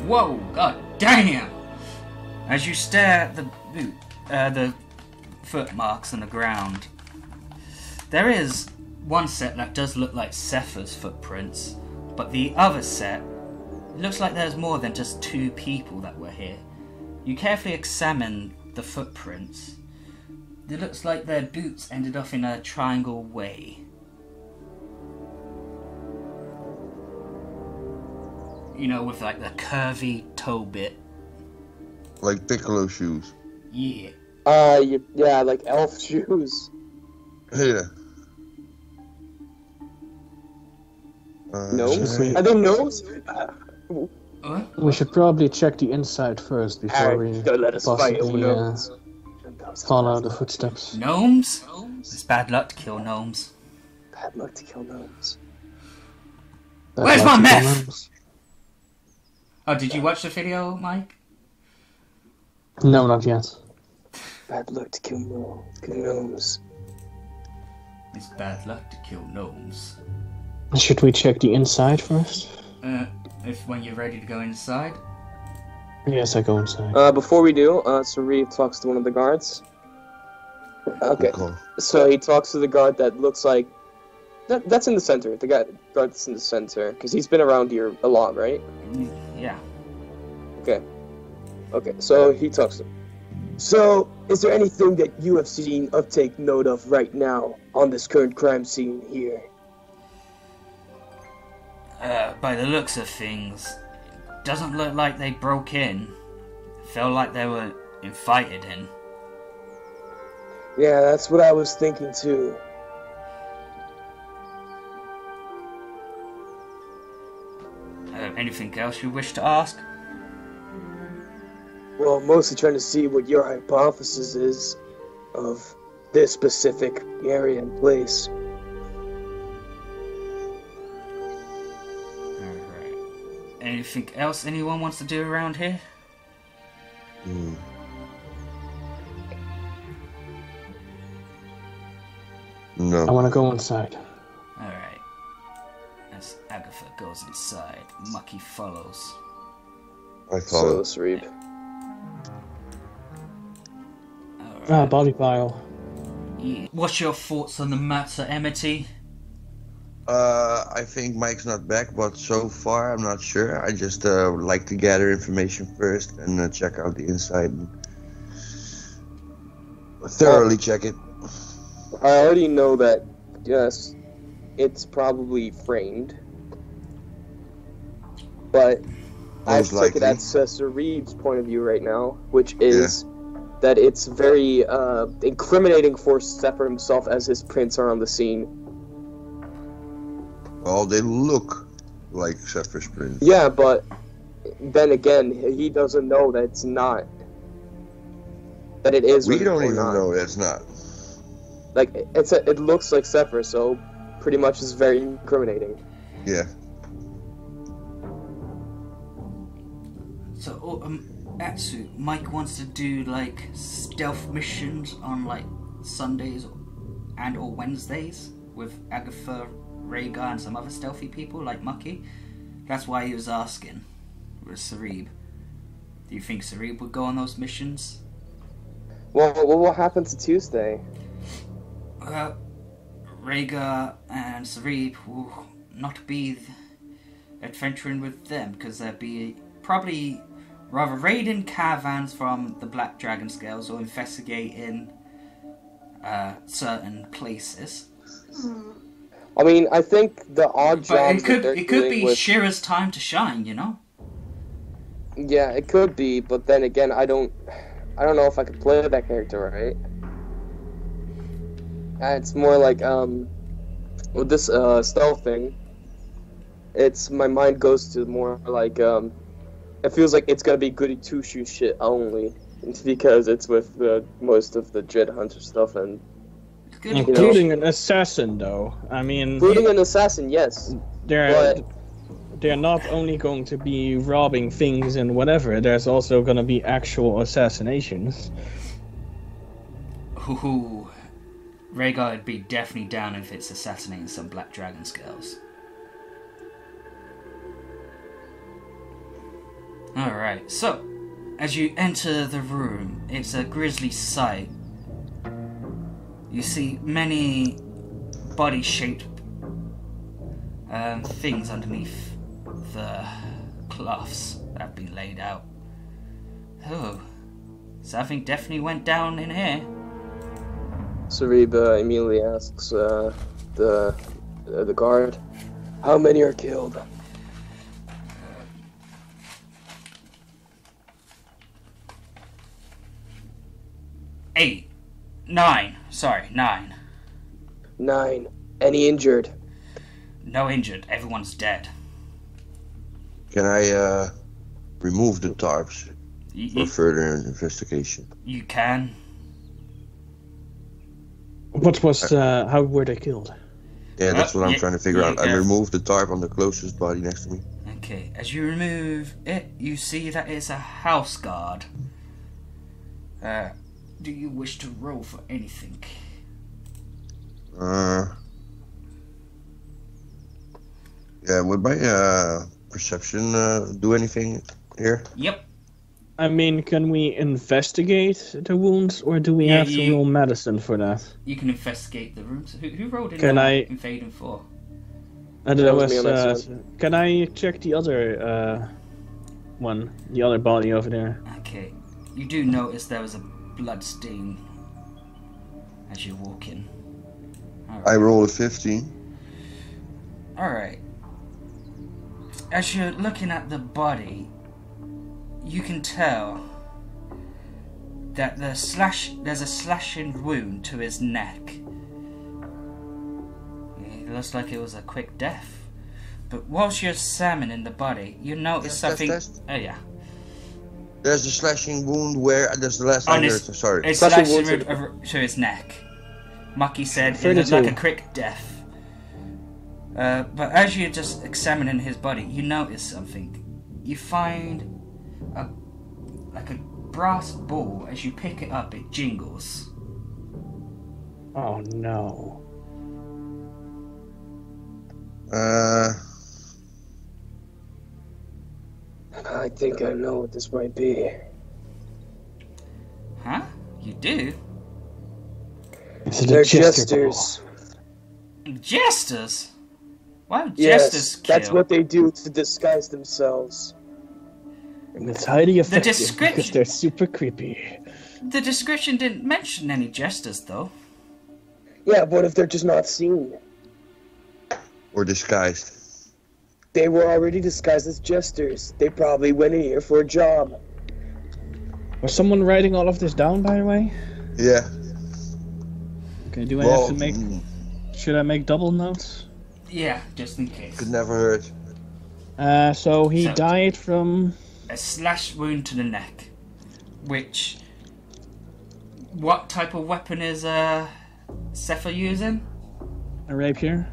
Whoa, god damn! As you stare at the footmarks on the ground, there is one set that does look like Sephiroth's footprints, but the other set looks like there's more than just 2 people that were here. You carefully examine the footprints. It looks like their boots ended up in a triangle way. With like the curvy toe bit. Like Piccolo shoes. Yeah. Yeah, like elf shoes. Yeah. Gnomes? Are they gnomes? What? We should probably check the inside first before we Don't let us fight over possibly gnomes. follow the footsteps. Gnomes? It's bad luck to kill gnomes. Bad luck to kill gnomes. Where's my meth? Oh, did you watch the video, Mike? No, not yet. Bad luck to kill gnomes. It's bad luck to kill gnomes. Should we check the inside first? if when you're ready to go inside. Yes, I go inside. Before we do, Sarif talks to one of the guards. Okay. Cool. So he talks to the guard that looks like... That's in the center. The guard that's in the center. Because he's been around here a lot, right? Yeah. Okay. Okay, so he talks to him. So, is there anything that you have seen of take note of right now on this current crime scene here? By the looks of things, doesn't look like they broke in. Felt like they were invited in. Yeah, that's what I was thinking too. Anything else you wish to ask? Well, I'm mostly trying to see what your hypothesis is of this specific area and place. Alright. Anything else anyone wants to do around here? No. I want to go inside. Alright. As Agatha goes inside, MckG follows. I follow. So, Sarif. Ah, body pile. Yeah. What's your thoughts on the matter, Amity? I think Mike's not back, but so far I'm not sure. I just would like to gather information first and check out the inside and thoroughly check it. I already know that, yes, it's probably framed. But I Most take it likely. at Sarif's point of view right now, which is that it's very incriminating for Sepher himself as his prints are on the scene. Well, they look like Zephyr's prints. Yeah, but then again, he doesn't know that it's not. That it is. We really don't even not. know it's not. Like it looks like Sepher, so pretty much is very incriminating. Yeah. So, Atsu, Mike wants to do like stealth missions on like Sundays and or Wednesdays with Agatha, Rhaegar, and some other stealthy people like MckG. That's why he was asking with Sarib. Do you think Sarib would go on those missions? Well, what will happen to Tuesday? Well, Rhaegar and Sarib will not be adventuring with them because they'll be probably rather raiding caravans from the Black Dragon Scales or investigating certain places. I mean, I think the odd But jobs that they're it could doing be with... Shira's time to shine, you know? Yeah, it could be, but then again, I don't know if I could play that character right. It's more like with this stealth thing. It's my mind goes to more like it feels like it's gonna be goody two shoes shit only because it's with most of the Dread Hunter stuff and Good. Including an assassin, though. I mean, including an assassin, yes. they're not only going to be robbing things and whatever. There's also going to be actual assassinations. Hoo-hoo. Rhaegar would be definitely down if it's assassinating some Black Dragon Scales. Alright, so, as you enter the room, it's a grisly sight. You see many body-shaped things underneath the cloths that have been laid out. Oh, something definitely went down in here. Sarib immediately asks the guard, "How many are killed?" Nine. 9. Any injured? No injured. Everyone's dead. Can I remove the tarps for You further investigation? can. What was how were they killed? Yeah, that's what I'm yeah, trying to figure out. I yeah. remove the tarp on the closest body next to me. Okay, as you remove it, you see that it's a house guard. Do you wish to roll for anything? Yeah, with my perception do anything here? Yep. I mean, can we investigate the wounds, or do we Yeah, have to roll medicine for that? You can investigate the rooms. Who rolled in Can I- invading for? And That there was me on that was. Can I check the other one, the other body over there? Okay. You do notice there was a blood stain as you walk in. I roll a 15. Alright. As you're looking at the body, you can tell that there's a slashing wound to his neck. It looks like it was a quick death. But whilst you're examining the body, you notice something... Oh yeah. There's a slashing wound where... That's the last I heard, sorry. It's Slashing slashing wound wound to his neck. MckG said it 32. looked like a quick death. But as you're just examining his body, you notice something. You find a brass ball. As you pick it up, it jingles. Oh no. I think I know what this might be. Huh? You do? They're jesters. Jesters? Why would jesters Yes, kill? that's what they do to disguise themselves. And it's highly effective because description- they're super creepy. The description didn't mention any jesters, though. Yeah, what if they're just not seen? Or disguised. They were already disguised as jesters. They probably went in here for a job. Was someone writing all of this down, by the way? Yeah. Okay, do I have to make... Should I make double notes? Yeah, just in case. Could never hurt. So he So- died from... A slash wound to the neck. Which... What type of weapon is Cepha using? a rapier?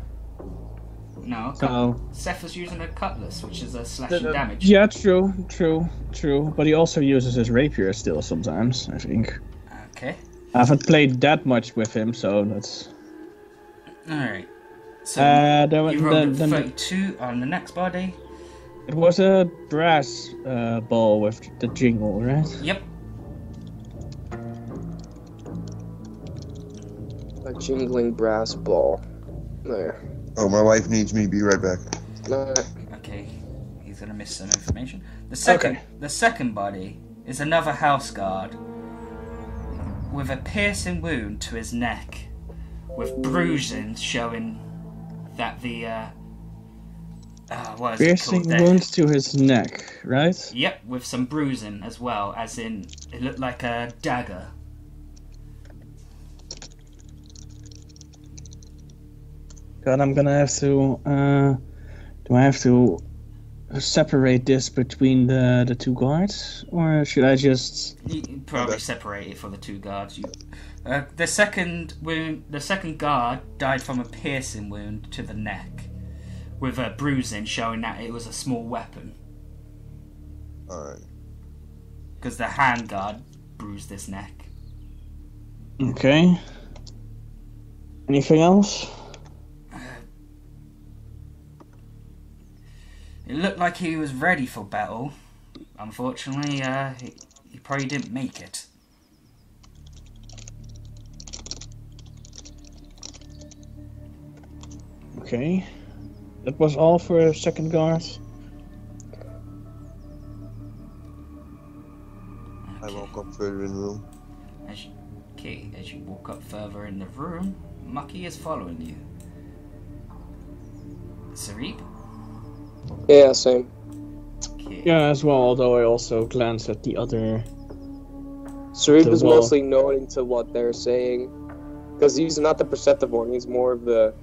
No, So... Cepha's using a cutlass, which is a slashing damage. Yeah, true. But he also uses his rapier still sometimes, I think. Okay. I haven't played that much with him, so that's... Alright. So you rolled a 32 on the next body. It was a brass ball with the jingle, right? Yep. A jingling brass ball. There. Oh, my wife needs me. Be right back. Okay. He's gonna miss some information. The second body is another house guard with a piercing wound to his neck, with bruising showing that the what is Piercing it called? wounds to his neck, right? Yep, with some bruising as well, as in it looked like a dagger. God, I'm gonna have to. Do I have to separate this between the two guards, or should I just? You can probably separate it for the two guards. The second guard died from a piercing wound to the neck, with a bruising showing that it was a small weapon. Alright. Because the hand guard bruised his neck. Okay. Anything else? It looked like he was ready for battle. Unfortunately, he probably didn't make it. Okay. That was all for second guard. I walk up further in the room. As you walk up further in the room, MckG is following you. Sarib? Yeah, same. Okay. Yeah, as well. Although I also glanced at the other. Sarib The is wall. mostly nodding to what they're saying. Because he's not the perceptive one, he's more of the...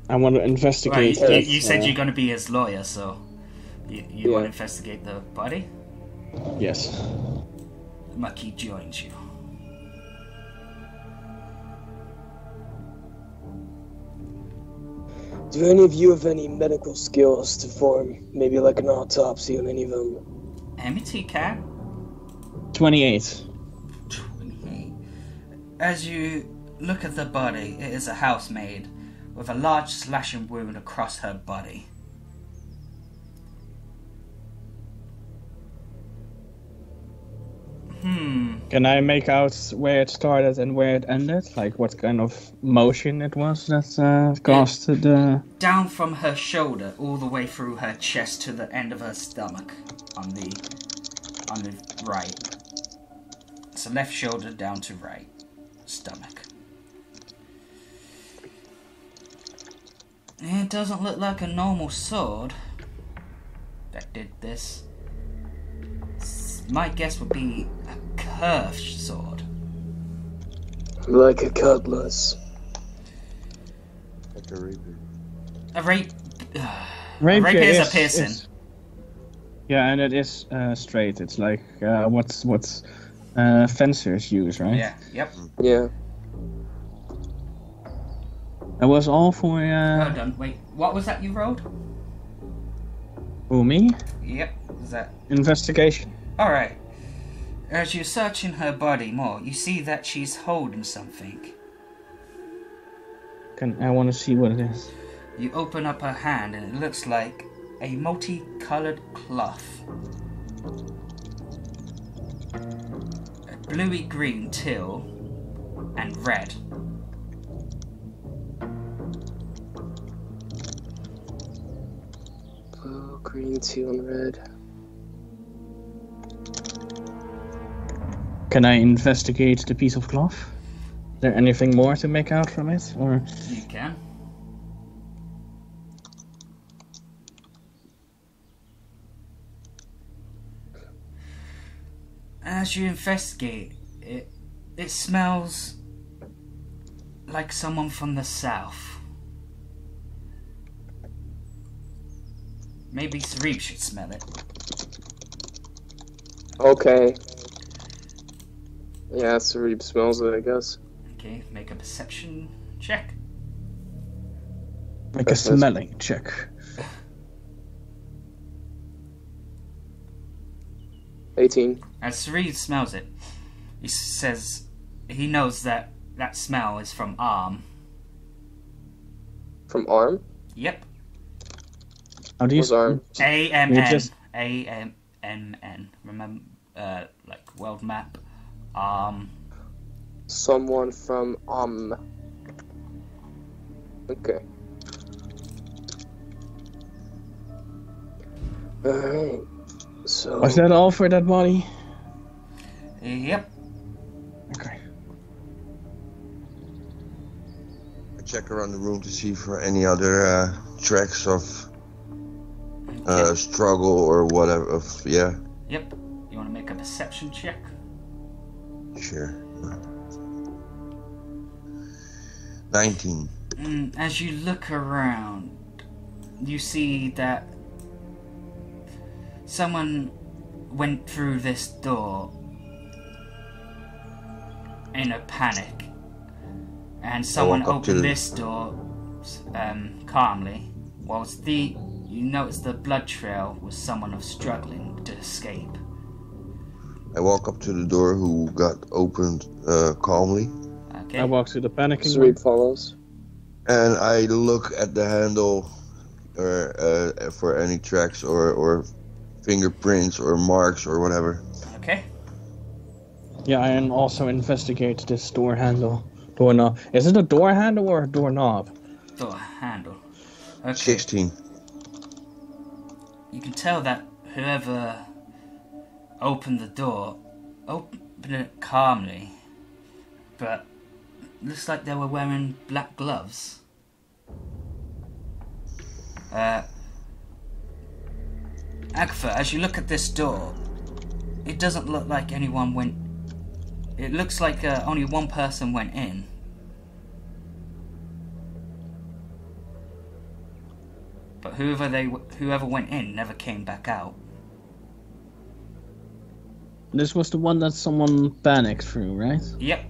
I want to investigate. Right, that, you said you're going to be his lawyer, so you want to investigate the body? Yes. MckG joins you. Do any of you have any medical skills to form maybe like an autopsy on any of them? Amity can. 28. As you look at the body, it is a housemaid with a large slashing wound across her body. Can I make out where it started and where it ended? Like what kind of motion it was that caused the... Down from her shoulder all the way through her chest to the end of her stomach on the right. So left shoulder down to right stomach. It doesn't look like a normal sword that did this. My guess would be a curved sword. Like a cutlass. Like a rapier. A rapier Rapier is a piercing. Yeah, and it is straight. It's like what's fencers use, right? Yeah, yep. Yeah. That was all for Hold on, wait. What was that you rolled? for me. Yep, is that... Investigation. Alright. As you're searching her body more, you see that she's holding something. I want to see what it is. You open up her hand and it looks like a multicolored cloth. A bluey green teal and red. Blue, green, teal, and red. Can I investigate the piece of cloth? Is there anything more to make out from it, or? You can. As you investigate, it smells like someone from the south. Maybe Sarib should smell it. Okay. Yeah, Sarib smells it, I guess. Okay, make a perception check. Make a smelling check. 18. As Sarib smells it, he says he knows that that smell is from Arm. From Arm? Yep. How do you What's Arm? A-M-N. just- A-M-N. Remember, like, world map. Someone from Okay. Alright. So. Was that all for that body? Yep. Okay. I check around the room to see for any other tracks of struggle or whatever. Yeah. Yep. You want to make a perception check? Sure. 19. As you look around, you see that someone went through this door in a panic, and someone opened this door calmly, whilst you notice the blood trail was someone who's struggling to escape. I walk up to the door who got opened calmly. Okay. I walk through the panicking one. Sarib follows. And I look at the handle for any tracks or fingerprints or marks or whatever. Okay. Yeah, I also investigate this doorknob. Is it a door handle or a doorknob? Door handle. Okay. 16. You can tell that whoever opened the door opened it calmly, but looks like they were wearing black gloves. Agatha, as you look at this door, it doesn't look like anyone went... It looks like only one person went in. But whoever went in never came back out. This was the one that someone panicked through, right? Yep.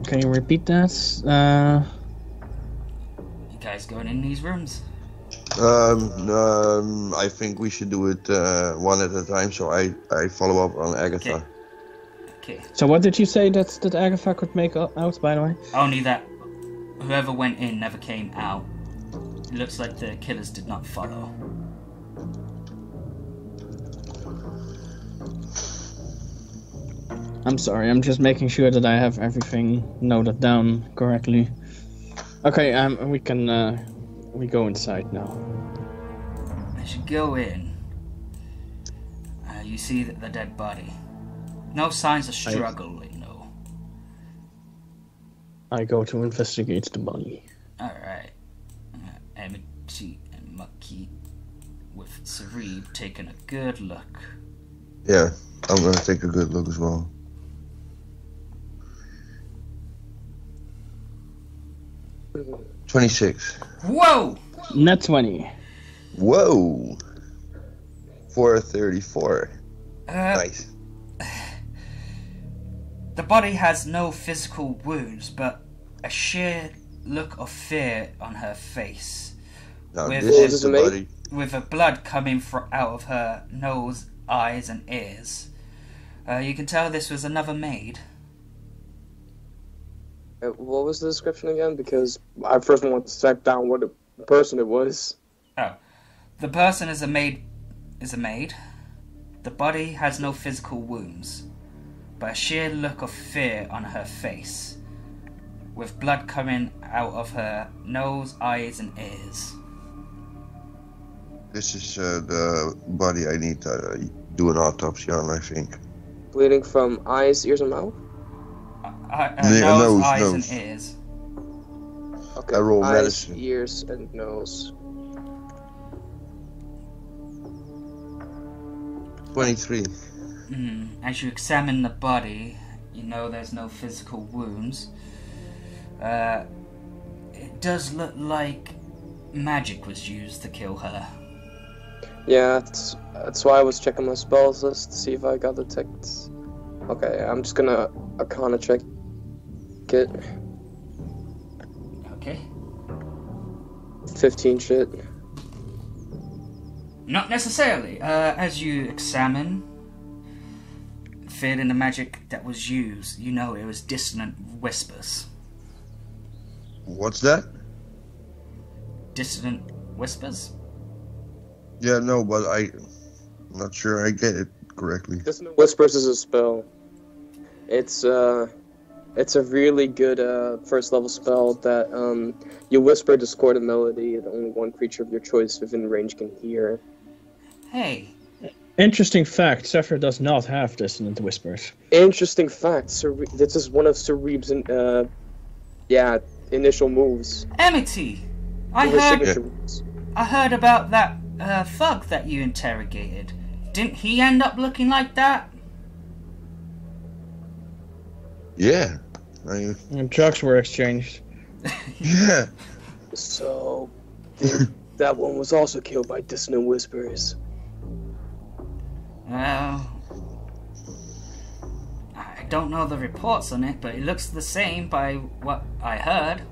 Can you repeat that? You guys going in these rooms? I think we should do it one at a time, so I follow up on Agatha. Okay. So what did you say that Agatha could make out, by the way? Only that whoever went in never came out. It looks like the killers did not follow. I'm sorry, I'm just making sure that I have everything noted down correctly. Okay, we go inside now. As you go in, you see the dead body. No signs of struggle, you know. I go to investigate the body. Alright. MckG and MckG with Sarib taking a good look. Yeah, I'm gonna take a good look as well. Mhm. 26. Whoa! Net 20. Whoa! 434. Nice. The body has no physical wounds, but a sheer look of fear on her face. Now With this is the me? body. With the blood coming out of her nose, eyes, and ears. You can tell this was another maid. What was the description again? Because I first want to track down what person it was. Oh. The person is a maid. The body has no physical wounds, but a sheer look of fear on her face, with blood coming out of her nose, eyes, and ears. This is the body I need to do an autopsy on, I think. Bleeding from eyes, ears, and mouth? Nose, eyes, nose. and ears. Okay, I roll eyes, medicine. ears, and nose. 23. As you examine the body, you know there's no physical wounds. It does look like magic was used to kill her. Yeah, that's why I was checking my spells list to see if I got the ticks. Okay, I'm just gonna Arcana check it. Okay. 15 shit. Not necessarily. As you examine, feeling the magic that was used, you know it was dissonant whispers. What's that? Dissonant whispers? Yeah, no, but I'm not sure I get it correctly. Dissonant Whispers is a spell. It's a really good first level spell that you whisper a discordant melody that only one creature of your choice within range can hear. Hey, Interesting fact, Zephyr does not have dissonant whispers. Interesting fact, this is one of Sarib's initial moves. Amity! His signature moves. I heard about that thug that you interrogated. Didn't he end up looking like that? Yeah. And drugs were exchanged. Yeah. So, that one was also killed by Dissonant Whispers. Well, I don't know the reports on it, but it looks the same by what I heard.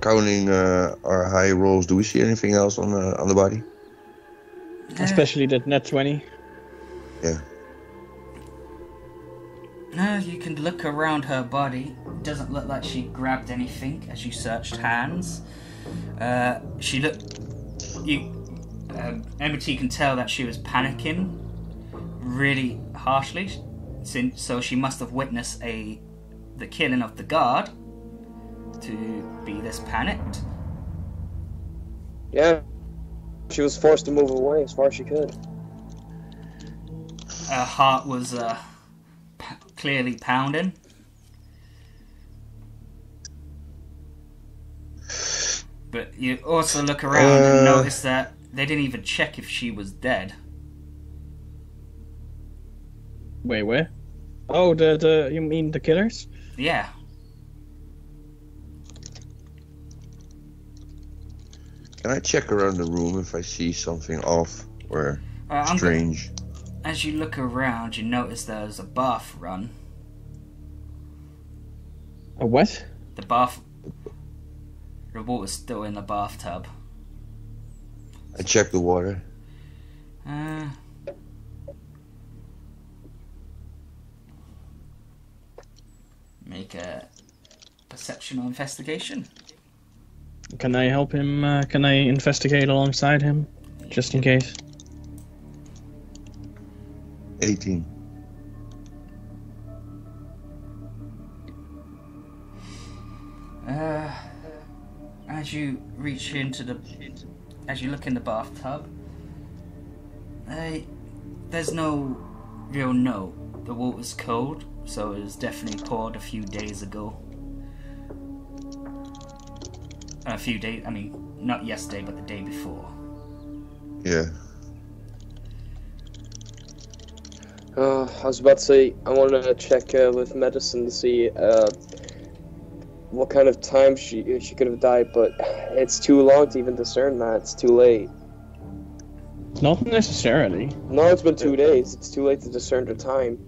Counting our high rolls, do we see anything else on the body? Especially that net 20. Yeah. No, you can look around her body. It doesn't look like she grabbed anything as you searched hands. She looked... Amity can tell that she was panicking really harshly, so she must have witnessed the killing of the guard to be this panicked. Yeah, she was forced to move away as far as she could. Her heart was clearly pounding. But you also look around and notice that they didn't even check if she was dead. Wait, where? Oh, you mean the killers? Yeah. Can I check around the room if I see something off or strange? As you look around, you notice there's a bath run. A what? The water's still in the bathtub. I check the water. Make a perception or investigation. Can I help him? Can I investigate alongside him? Just in case. 18. as you reach into as you look in the bathtub, there's no real note. The water's cold, so it was definitely poured a few days ago. A few days, I mean, not yesterday, but the day before. Yeah. I was about to say, I wanted to check with medicine to see what kind of time she could have died, but it's too long to even discern that. It's too late. Not necessarily. No, it's been 2 days. It's too late to discern the time.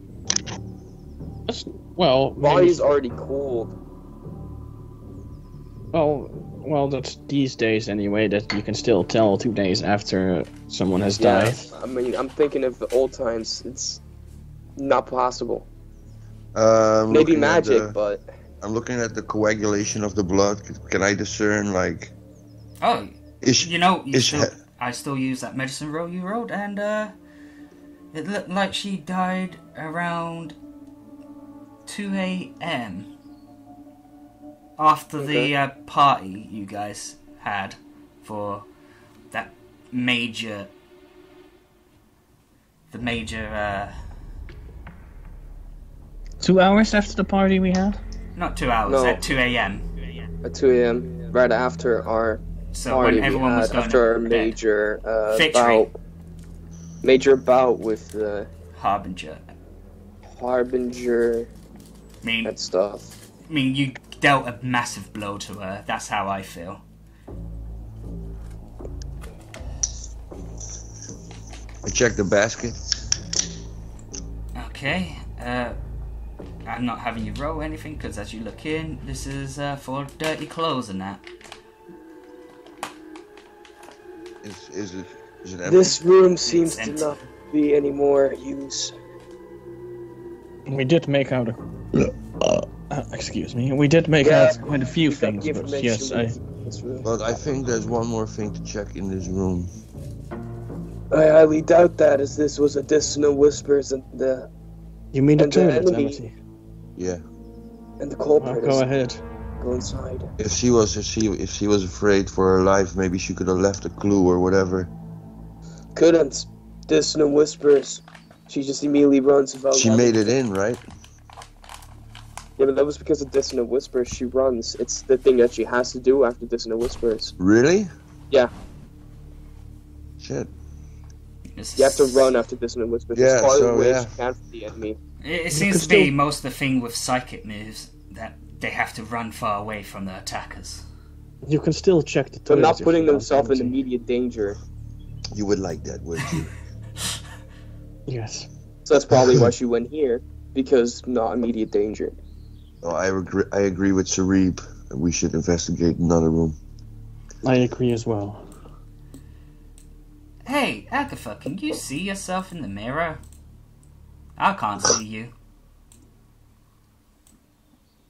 Well, Body's already cooled. Well, that's these days anyway, that you can still tell 2 days after someone has died. I mean, I'm thinking of the old times. It's not possible. Maybe magic, but... I'm looking at the coagulation of the blood. Can I discern, like... Oh, I still use that medicine roll you wrote, and it looked like she died around 2 a.m. after the party you guys had for that major... 2 hours after the party we had? Not 2 hours, No. at 2 a.m. At 2 a.m., right after our So party when everyone was going after our to bed. major bout with the Harbinger. Harbinger I and stuff. mean, you dealt a massive blow to her. That's how I feel. I check the basket. Okay. I'm not having you roll anything because as you look in, this is for dirty clothes and that. Is it empty? This room seems to empty. not be any more use. We did make out excuse me. We did make out quite a few We got things, the but information yes, we need in this room. But I think there's one more thing to check in this room. I highly doubt that, as this was a dissonant whispers and the You mean the And the toilet, enemy. Amity? Yeah. culprit Well, is go ahead. go inside. If she was afraid for her life, maybe she could have left a clue or whatever. Couldn't. Dissonant whispers. She just immediately runs without. She made it in, right? Yeah, but that was because of dissonant whispers. She runs. It's the thing that she has to do after dissonant whispers. Really? Yeah. Shit. You have to run after dissonant whispers. Yeah, as far so, away yeah. as you can from the enemy. It seems to be most of the thing with psychic moves that they have to run far away from the attackers. You can still check the But toilet. not if putting you want, themselves in Amity. immediate danger. You would like that, wouldn't you? Yes. So that's probably why she went here, because not immediate danger. Oh, I agree with Sarib. We should investigate another room. I agree as well. Hey, Agatha, can you see yourself in the mirror? I can't see you.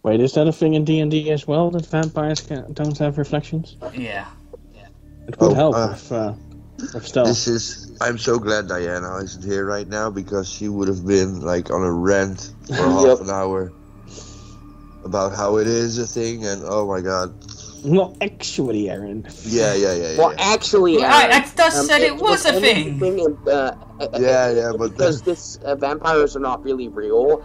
Wait, is that a thing in D&D as well, that vampires don't have reflections? Yeah. It would Oh, help with stealth. I'm so glad Diana isn't here right now, because she would have been like on a rant for Yep. half an hour about how it is a thing, and oh my god. Well, actually, Aaron. Yeah. Well, actually, Well, I just said it was a thing. Yeah, but because this vampires are not really real.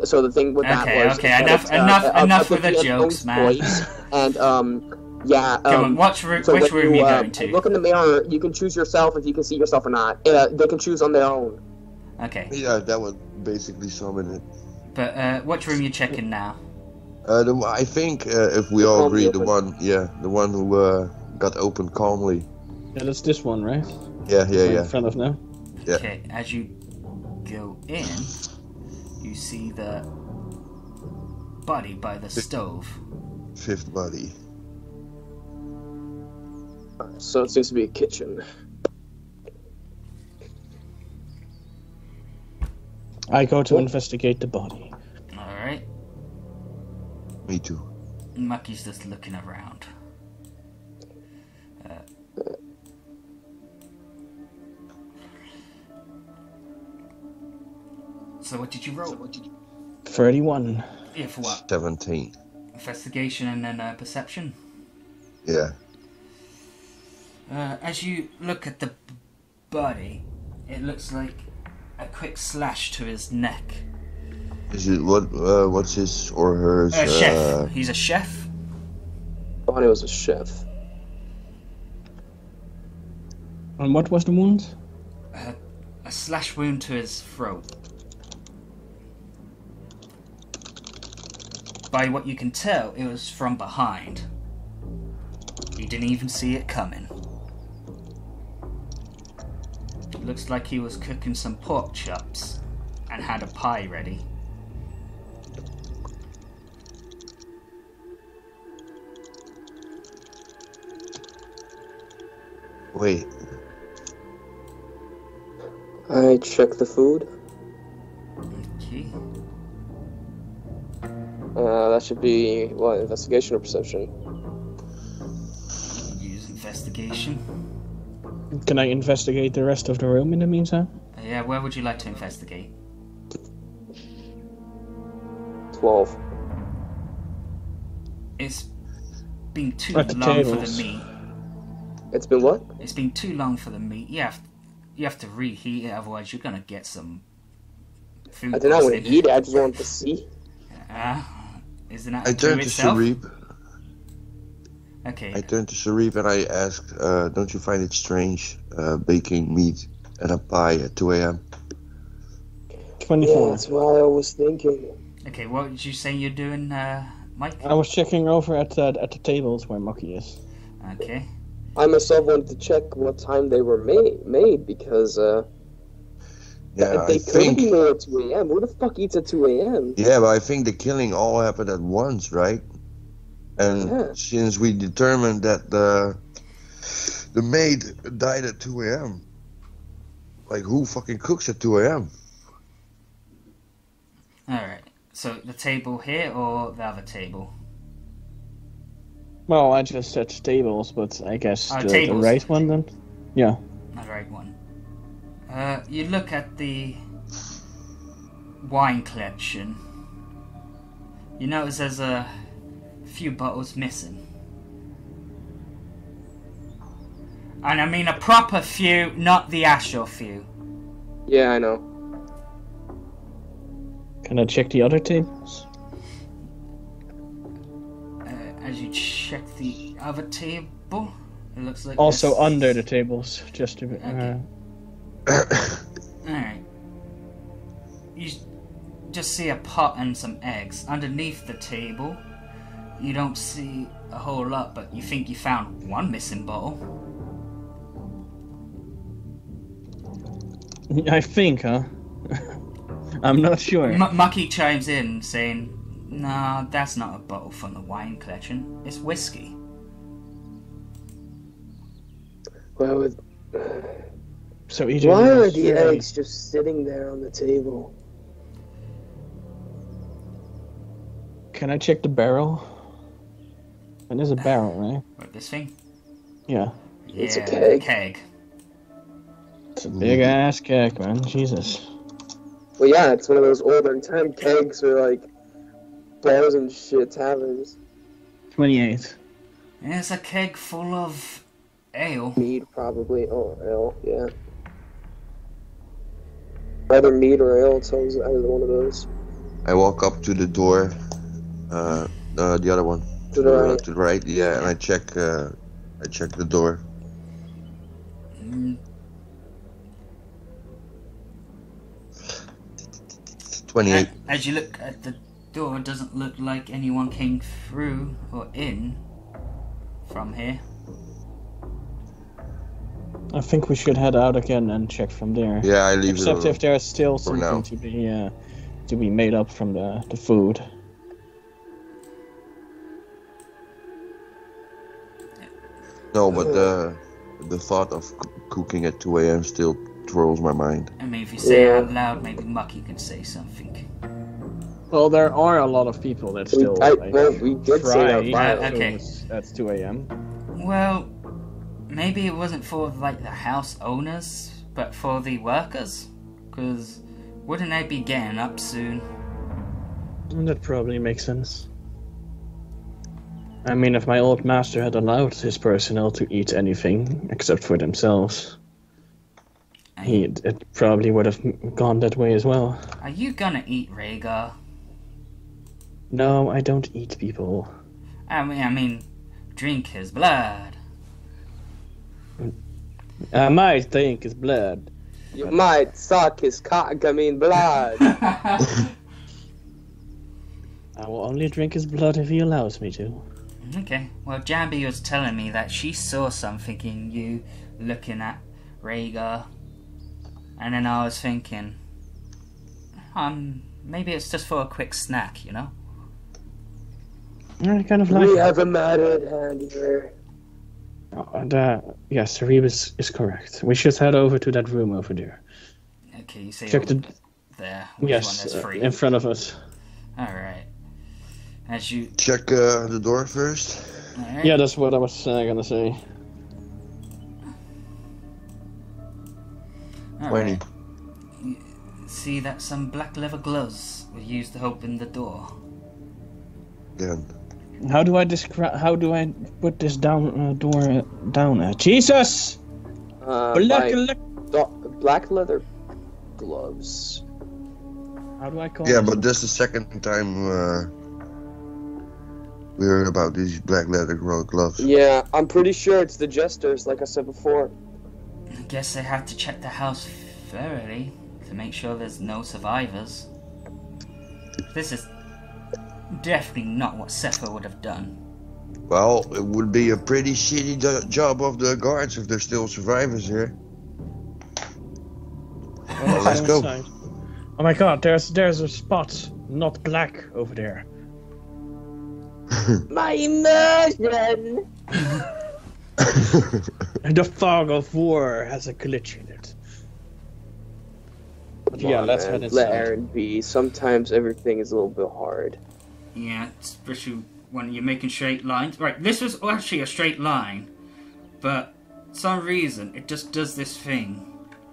So the thing with that was Okay, that enough with the Vivian jokes, owns man. voice, and yeah. Come on, which So room when are you going to? Look in the mirror. You can choose yourself if you can see yourself or not. They can choose on their own. Okay, yeah, that would basically summon it. but which room you checking now? I think if we all Calmly agree, the open. one who got opened calmly. Yeah, that's this one, right? Yeah. In front of now. Yeah. Okay, as you go in, you see the body by the stove. Fifth body. So it seems to be a kitchen. I go to investigate the body. Alright, Me too. MckG's just looking around. So what did you roll? 31. Yeah, for what? 17. Investigation and then perception? Yeah. As you look at the body, it looks like a quick slash to his neck. Is it what's his or hers? Chef. He's a chef. Bonnie was a chef. And what was the wound? A slash wound to his throat. By what you can tell, it was from behind. He didn't even see it coming. It looks like he was cooking some pork chops and had a pie ready. Wait. I check the food. Okay. That should be, what, investigation or perception? Use investigation. Can I investigate the rest of the room in the meantime? Yeah, where would you like to investigate? 12. It's been too At the long for tables. the meat. It's been what? It's been too long for the meat. You have to reheat it, otherwise you're gonna get some food I did not want to poisoning. eat it, I just wanted to see. Isn't that I a turned clue to itself? Sharib. Okay. I turned to Sharib and I asked, don't you find it strange baking meat and a pie at 2 a.m.? 24. Yeah, that's what I was thinking. Okay, what did you say you're doing, Mike? I was checking over at the tables where MckG is. Okay. I myself wanted to check what time they were made because, Yeah, they I couldn't be think. made at 2 a.m. Who the fuck eats at 2 a.m.? Yeah, but I think the killing all happened at once, right? And Yeah. since we determined that the maid died at 2 a.m., like who fucking cooks at 2 a.m.? Alright. So the table here or the other table? Well, I just said tables, but I guess the tables. right one then? Yeah. The right one. You look at the wine collection. You notice there's a few bottles missing. And I mean a proper few, not the actual few. Yeah, I know. Can I check the other tables? As you check the other table, it looks like Also there's- under the tables, just to be... Okay. Alright. You just see a pot and some eggs. Underneath the table, you don't see a whole lot, but you think you found one missing bottle. I think, huh? I'm not sure. MckG chimes in saying, "No, that's not a bottle from the wine collection. It's whiskey." Well, So either why you're are the sure- eggs just sitting there on the table? Can I check the barrel? And there's a barrel, right? What, this thing? Yeah. Yeah, It's a keg. keg. It's a big ass keg, man. Jesus. Well, yeah, it's one of those older time kegs for like bars and shit taverns. 28. Yeah, it's a keg full of ale. Mead, probably. Oh, ale, yeah. Either mead or ale, it's always either one of those. I walk up to the door, the other one. To the right. To the right, yeah, and I check the door. Mm, 28. As you look at the door, it doesn't look like anyone came through or in from here. I think we should head out again and check from there. Yeah, I leave Except it if there's still for now. something to be made up from the food. No, but the thought of cooking at 2 a.m. still twirls my mind. I mean, if you say Yeah. it out loud, maybe MckG can say something. Well, there are a lot of people that still we did say that fry loud. Okay. at 2 a.m. Well, maybe it wasn't for like the house owners, but for the workers. Because wouldn't they be getting up soon? That probably makes sense. I mean, if my old master had allowed his personnel to eat anything except for themselves, it probably would have gone that way as well. Are you gonna eat Rhaegar? No, I don't eat people. I mean, drink his blood. I might think it's blood. You might suck his cock, I mean blood. I will only drink his blood if he allows me to. Okay, well, Jambi was telling me that she saw something in you looking at Rhaegar. And then I was thinking, maybe it's just for a quick snack, you know? I kind of like We it. have a matter at hand here. Yes, Rebus is correct. We should head over to that room over there. Okay, you say Check over the... there. Which Yes, one is free? in front of us. Alright. As you... Check the door first. Alright. Yeah, that's what I was gonna say. 20. You see that some black leather gloves were used to open the door. Again. How do I describe? How do I put this down door down? Jesus! Black leather gloves. How do I call? Yeah, this? but that's the second time we heard about these black leather gloves. Yeah, I'm pretty sure it's the jesters, like I said before. I guess they have to check the house thoroughly to make sure there's no survivors. This is definitely not what Sepho would have done. Well, it would be a pretty shitty job of the guards if there's still survivors here. Well, let's go. Outside. Oh my god, there's a spot, not black, over there. My immersion! The fog of war has a glitch in it. But yeah, let's head inside. Let Aaron be. Sometimes everything is a little bit hard. Yeah, especially when you're making straight lines. Right, this was actually a straight line, but for some reason it just does this thing.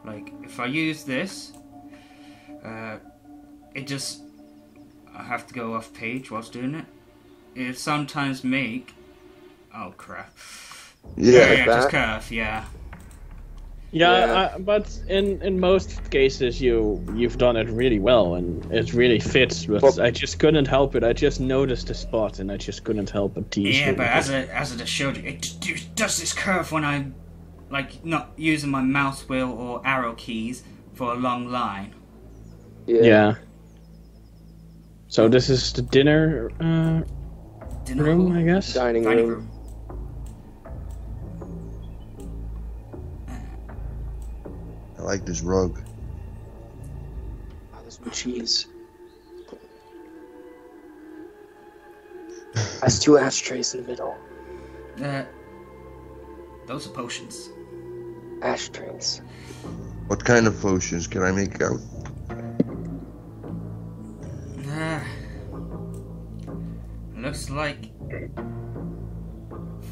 Like, if I use this, it just... I have to go off page whilst doing it. It sometimes make... Oh, crap. Yeah, just curve, yeah. Yeah, but in most cases you've done it really well and it really fits. But I just couldn't help it. I just noticed the spot and I just couldn't help but tease. Yeah, but as I just showed you, it does this curve when I'm like not using my mouse wheel or arrow keys for a long line. Yeah. So this is the dinner room, I guess. Dining room. I like this rug. Oh, there's some cheese. Has 2 ashtrays in the middle. Those are potions. Ashtrays. What kind of potions can I make out? Looks like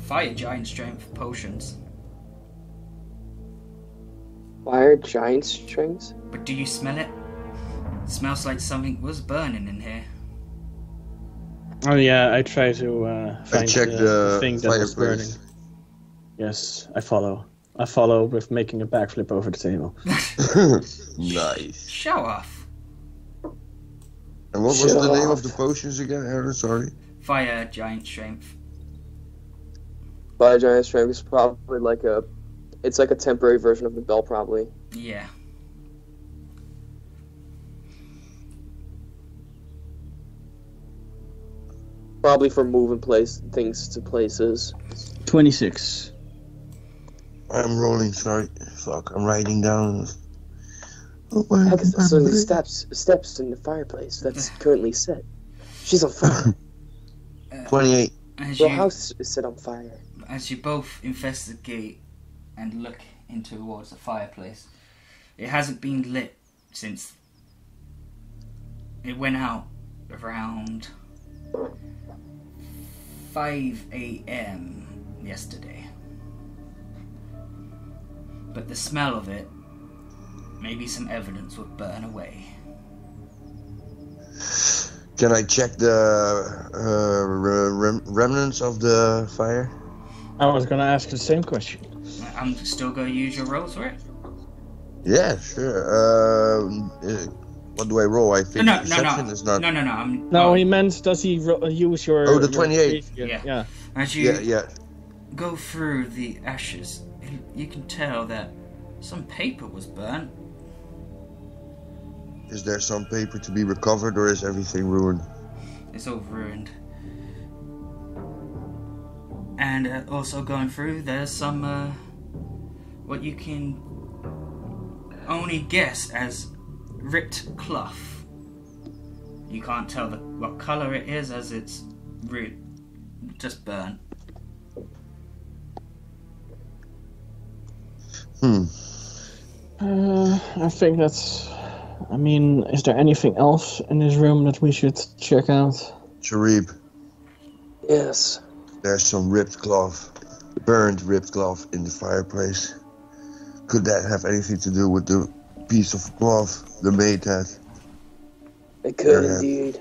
fire giant strength potions. Fire giant strings? But do you smell it? Smells like something was burning in here. Oh yeah, I try to find the thing that was burning. fireplace. Yes, I follow. I follow with making a backflip over the table. Nice. Show off. And what was the name of the potions again, Aaron? Sorry. Fire giant strength. Fire giant strength is probably like a... It's like a temporary version of the bell, probably. Yeah. Probably for moving things to places. 26. I'm rolling, sorry. Fuck, I'm writing down. Heck, so the steps in the fireplace that's currently set. She's on fire. 28. The house is set on fire. As you both investigate and look towards the fireplace, it hasn't been lit since it went out around 5 a.m. yesterday. But the smell of it, maybe some evidence would burn away. Can I check the remnants of the fire? I was gonna ask the same question. I'm still going to use your rolls for it. Yeah, sure. What do I roll? I think perception is not. No, he meant does he use your... Oh, the your 28. Yeah. As you Yeah. go through the ashes, you can tell that some paper was burnt. Is there some paper to be recovered, or is everything ruined? It's all ruined. And also going through, there's some, what you can only guess as ripped cloth. You can't tell what colour it is, as it's just burnt. I think that's... I mean, is there anything else in this room that we should check out? Sharib, Yes. there's some ripped cloth, burned ripped cloth in the fireplace. Could that have anything to do with the piece of cloth the maid had? It could Yeah. indeed.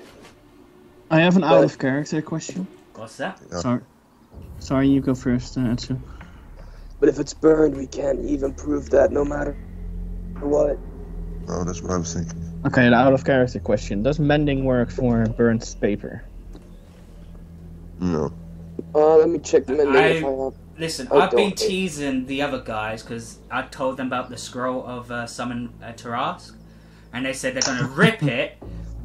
I have an out-of-character question. What's that? Yeah. Sorry, you go first, Atsu. But if it's burned, we can't even prove that no matter what. Oh, that's what I was thinking. Okay, the out-of-character question. Does mending work for burnt paper? No. Let me check the menu if I have. Listen, Oh, I've been don't. teasing the other guys because I told them about the scroll of Summon Tarask, and they said they're going to rip it,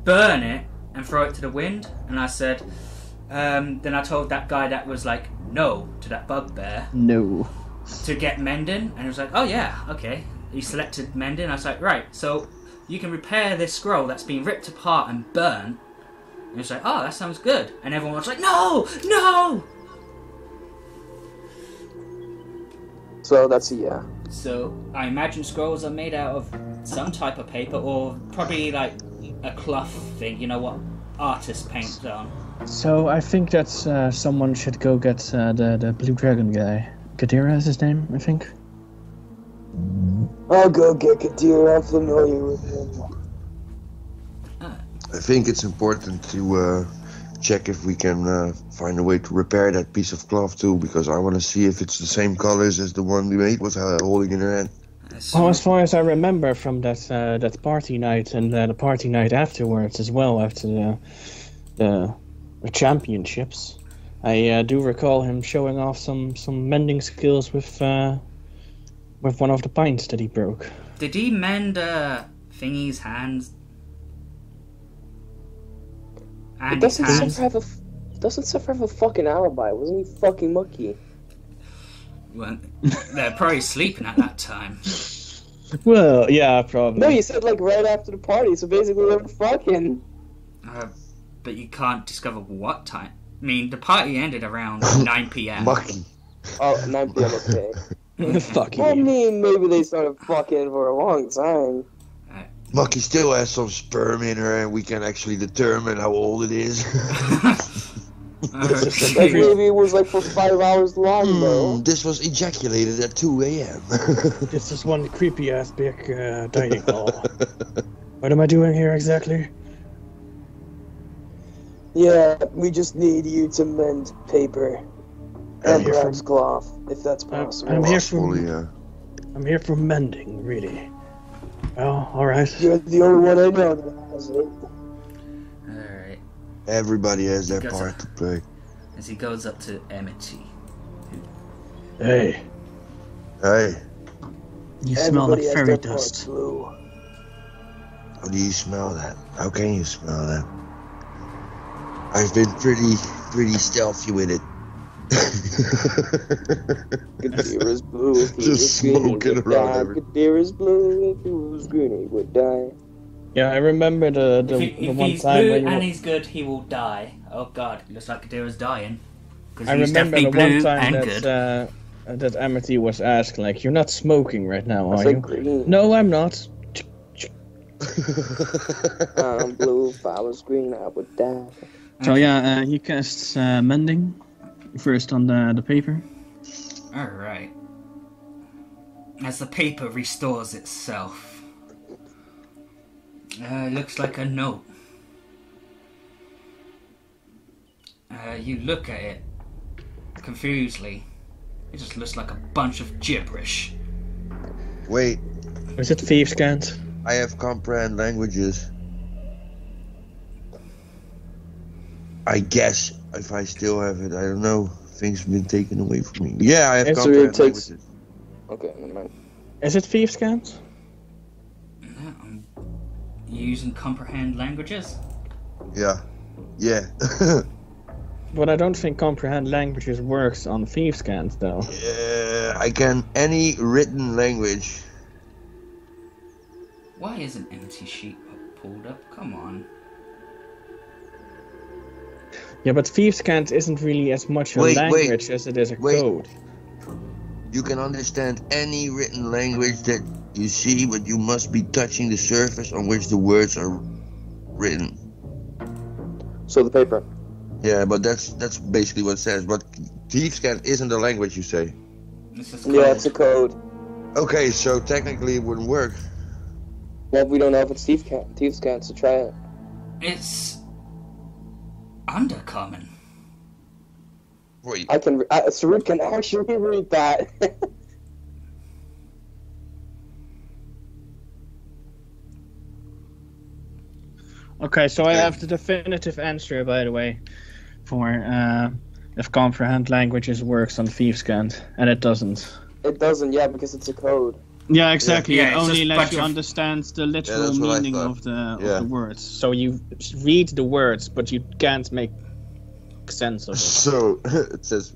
burn it, and throw it to the wind. And I said, then I told that guy that was like, no, to that bugbear, No. to get mending, and he was like, oh yeah, okay. He selected mending. I was like, right, so you can repair this scroll that's been ripped apart and burnt. And he was like, oh, that sounds good. And everyone was like, no, no. So that's a yeah. So I imagine scrolls are made out of some type of paper, or probably like a cloth thing. You know what artists paint on. So I think that someone should go get the Blue Dragon guy. Kadira is his name, I think. I'll go get Kadir. I'm familiar with him. I think it's important to check if we can find a way to repair that piece of cloth too, because I want to see if it's the same colors as the one the maid was holding in her hand. Oh, as far as I remember from that party night and the party night afterwards as well, after the championships, I do recall him showing off some mending skills with one of the pints that he broke. Did he mend Thingy's hands? It Andy's doesn't hands? Suffer have a fucking alibi. Wasn't he fucking mucky? Well, they're probably sleeping at that time. Well, yeah, probably. No, you said like right after the party, so basically they were fucking. But you can't discover what time. I mean, the party ended around 9 p.m. Mucky. Oh, 9 p.m. Okay. Fuck I you. mean, maybe they started fucking for a long time. Mucky still has some sperm in her, and we can actually determine how old it is. Like maybe it was like for 5 hours long though. This was ejaculated at 2 a.m. This is one creepy ass big dining hall. What am I doing here exactly? Yeah, we just need you to mend paper and here perhaps cloth, if that's possible. I'm here Possibly, for I'm here for mending, really. Well, all right. You're the only one I know that has it. Alright. Everybody has their Guess part to play. As he goes up to Amity. Hey, Hey, you smell like Everybody has fairy their dust. part, Blue. how do you smell that? How can you smell that? I've been pretty stealthy with it. Kadir is blue. If he Just was green, he smoking would around die. everything. Kadir is blue. If he was green, he would die. Yeah, I remember the If one he's time blue when you. and he's good, he will die. Oh god, looks like Kadira's dying. Because I he's remember definitely the one blue time and that good. that Amity was asked, like, "You're not smoking right now, I are said you?" green. No, I'm not. I'm blue. If I was green, I would die. So yeah, he casts mending first on the paper. Alright. As the paper restores itself. It looks like a note. You look at it confusedly. It just looks like a bunch of gibberish. Wait, Is it thieves' cant? I have comprehend languages. I guess if I still have it, I don't know. Things have been taken away from me. Yeah, I have Answer comprehend takes- languages. Okay, never mind. Is it thieves' cant? I'm using comprehend languages. Yeah. Yeah. But I don't think comprehend languages works on thieves' cant, though. Yeah, I can any written language. Why is an empty sheet pulled up? Come on. Yeah, but thieves' cant isn't really as much a Wait, language as it is a wait. code. You can understand any written language that you see, but you must be touching the surface on which the words are written. So the paper. Yeah, but that's basically what it says. But thieves' cant isn't a language, you say? This is Yeah, it's a code. Okay, so technically it wouldn't work. Well, we don't know if it's thieves' cant, so try it. It's undercommon. Wait, Sarut can actually read that. Okay, so I have the definitive answer, by the way, for if comprehend languages works on thieves' cant, and it doesn't. It doesn't, yeah, because it's a code. Yeah, exactly. Yeah, it it's only just lets bunch you of- understand the literal that's what I meaning thought. of the Yeah. words. So you read the words, but you can't make sense of it. so it says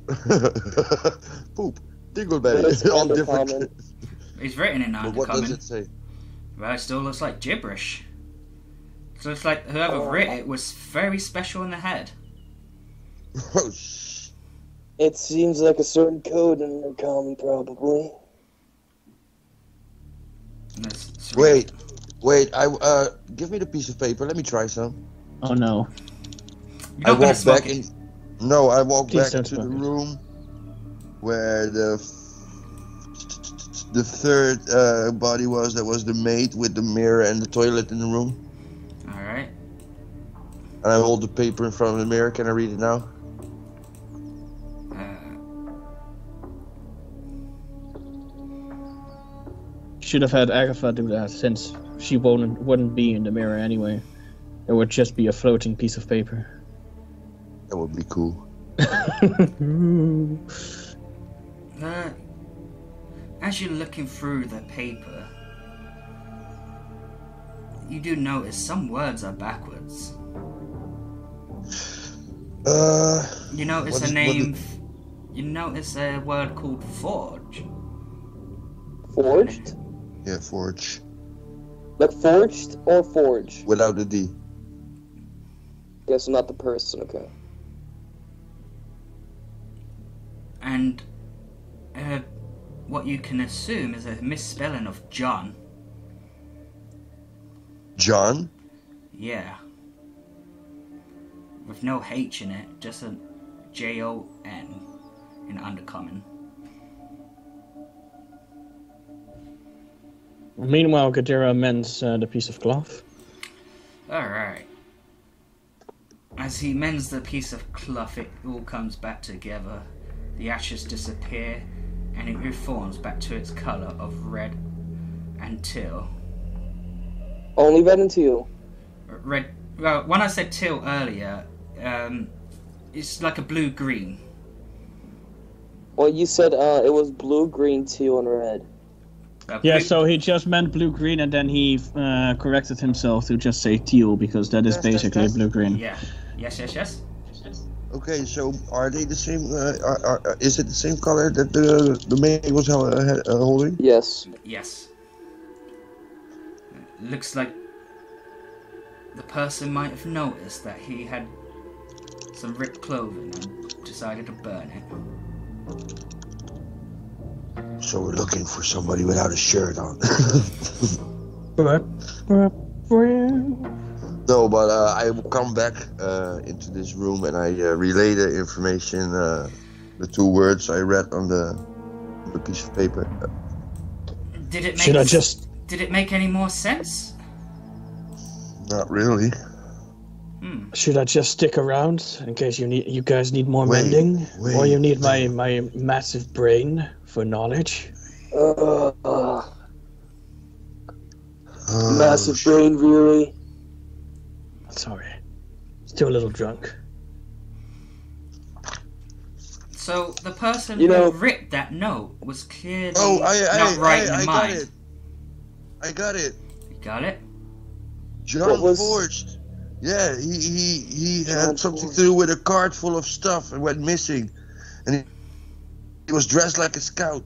poop, But it's dingleberry on different. undercommon. It's written in But what does undercommon, it say? but it still looks like gibberish. So it's like whoever wrote it was very special in the head. Oh sh! It seems like a certain code in undercommon, probably. Wait, I give me the piece of paper. Let me try some. Oh no. You're not gonna walk smoke back it. in. No, I walk Please back don't into the smoke it. room where the third body was. That was the maid with the mirror and the toilet in the room. Alright. And I hold the paper in front of the mirror. Can I read it now? Should have had Agatha do that, since she wouldn't be in the mirror anyway. It would just be a floating piece of paper. That would be cool. As you're looking through the paper, you do notice some words are backwards. You notice what a is- name. You notice a word called forge. Forged? Yeah, forge Like forged or forge? without the D. Guess not the person, okay. And what you can assume is a misspelling of John. John. Yeah. With no H in it, just a J-O-N in undercommon. Meanwhile, Gadira mends the piece of cloth. Alright. As he mends the piece of cloth, it all comes back together. The ashes disappear, and it reforms back to its colour of red and teal. Only red and teal. Red. Well, when I said teal earlier, it's like a blue-green. Well, you said it was blue, green, teal, and red. Yeah, so he just meant blue-green, and then he corrected himself to just say teal, because that is Yes, yes, basically yes. blue-green. Yeah. Yes. Okay, so are they the same? Is it the same color that the maid was holding? Yes. Yes. Looks like the person might have noticed that he had some ripped clothing and decided to burn it. So we're looking for somebody without a shirt on. No, but I will come back into this room and I relay the information, the two words I read on the piece of paper. Did it make Should I just... Did it make any more sense? Not really. Should I just stick around in case you guys need more Wait, mending, wait, or you need wait. my massive brain for knowledge? Massive brain, really? Sorry, still a little drunk. So the person You know- who ripped that note was clearly Oh, not right in the I got mind. it. I got it. You got it? John What was- Forged. Yeah, he John had something Forged. to do with a cart full of stuff and went missing. And he was dressed like a scout.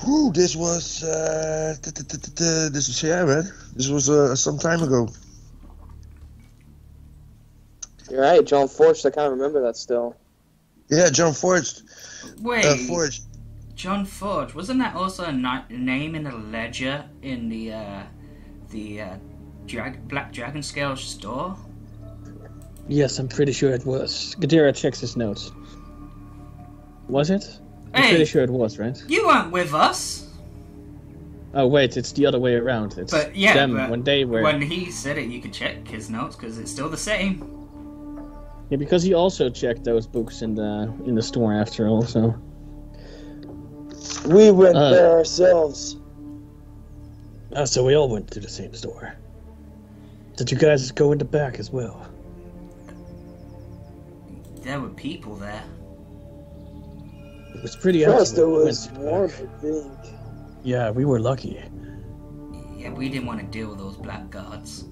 Whew, this was this was man. This was some time ago. You're right, John Forged. I can't remember that still. Yeah, John Forged. Wait, Forged. John Forge, wasn't that also a name in the ledger in the Black Dragon Scale store? Yes, I'm pretty sure it was. Gadira checks his notes. Was it? I'm Hey! pretty sure it was, right? You weren't with us. Oh wait, it's the other way around. It's But yeah, them but when they were. when he said it, you could check his notes because it's still the same. Yeah, because he also checked those books in the store after all. So We went there ourselves. so we all went to the same store. Did you guys go in the back as well? There were people there. It was pretty Plus, empty there when we was went to the one, back. I think. Yeah, we were lucky. Yeah, we didn't want to deal with those black guards.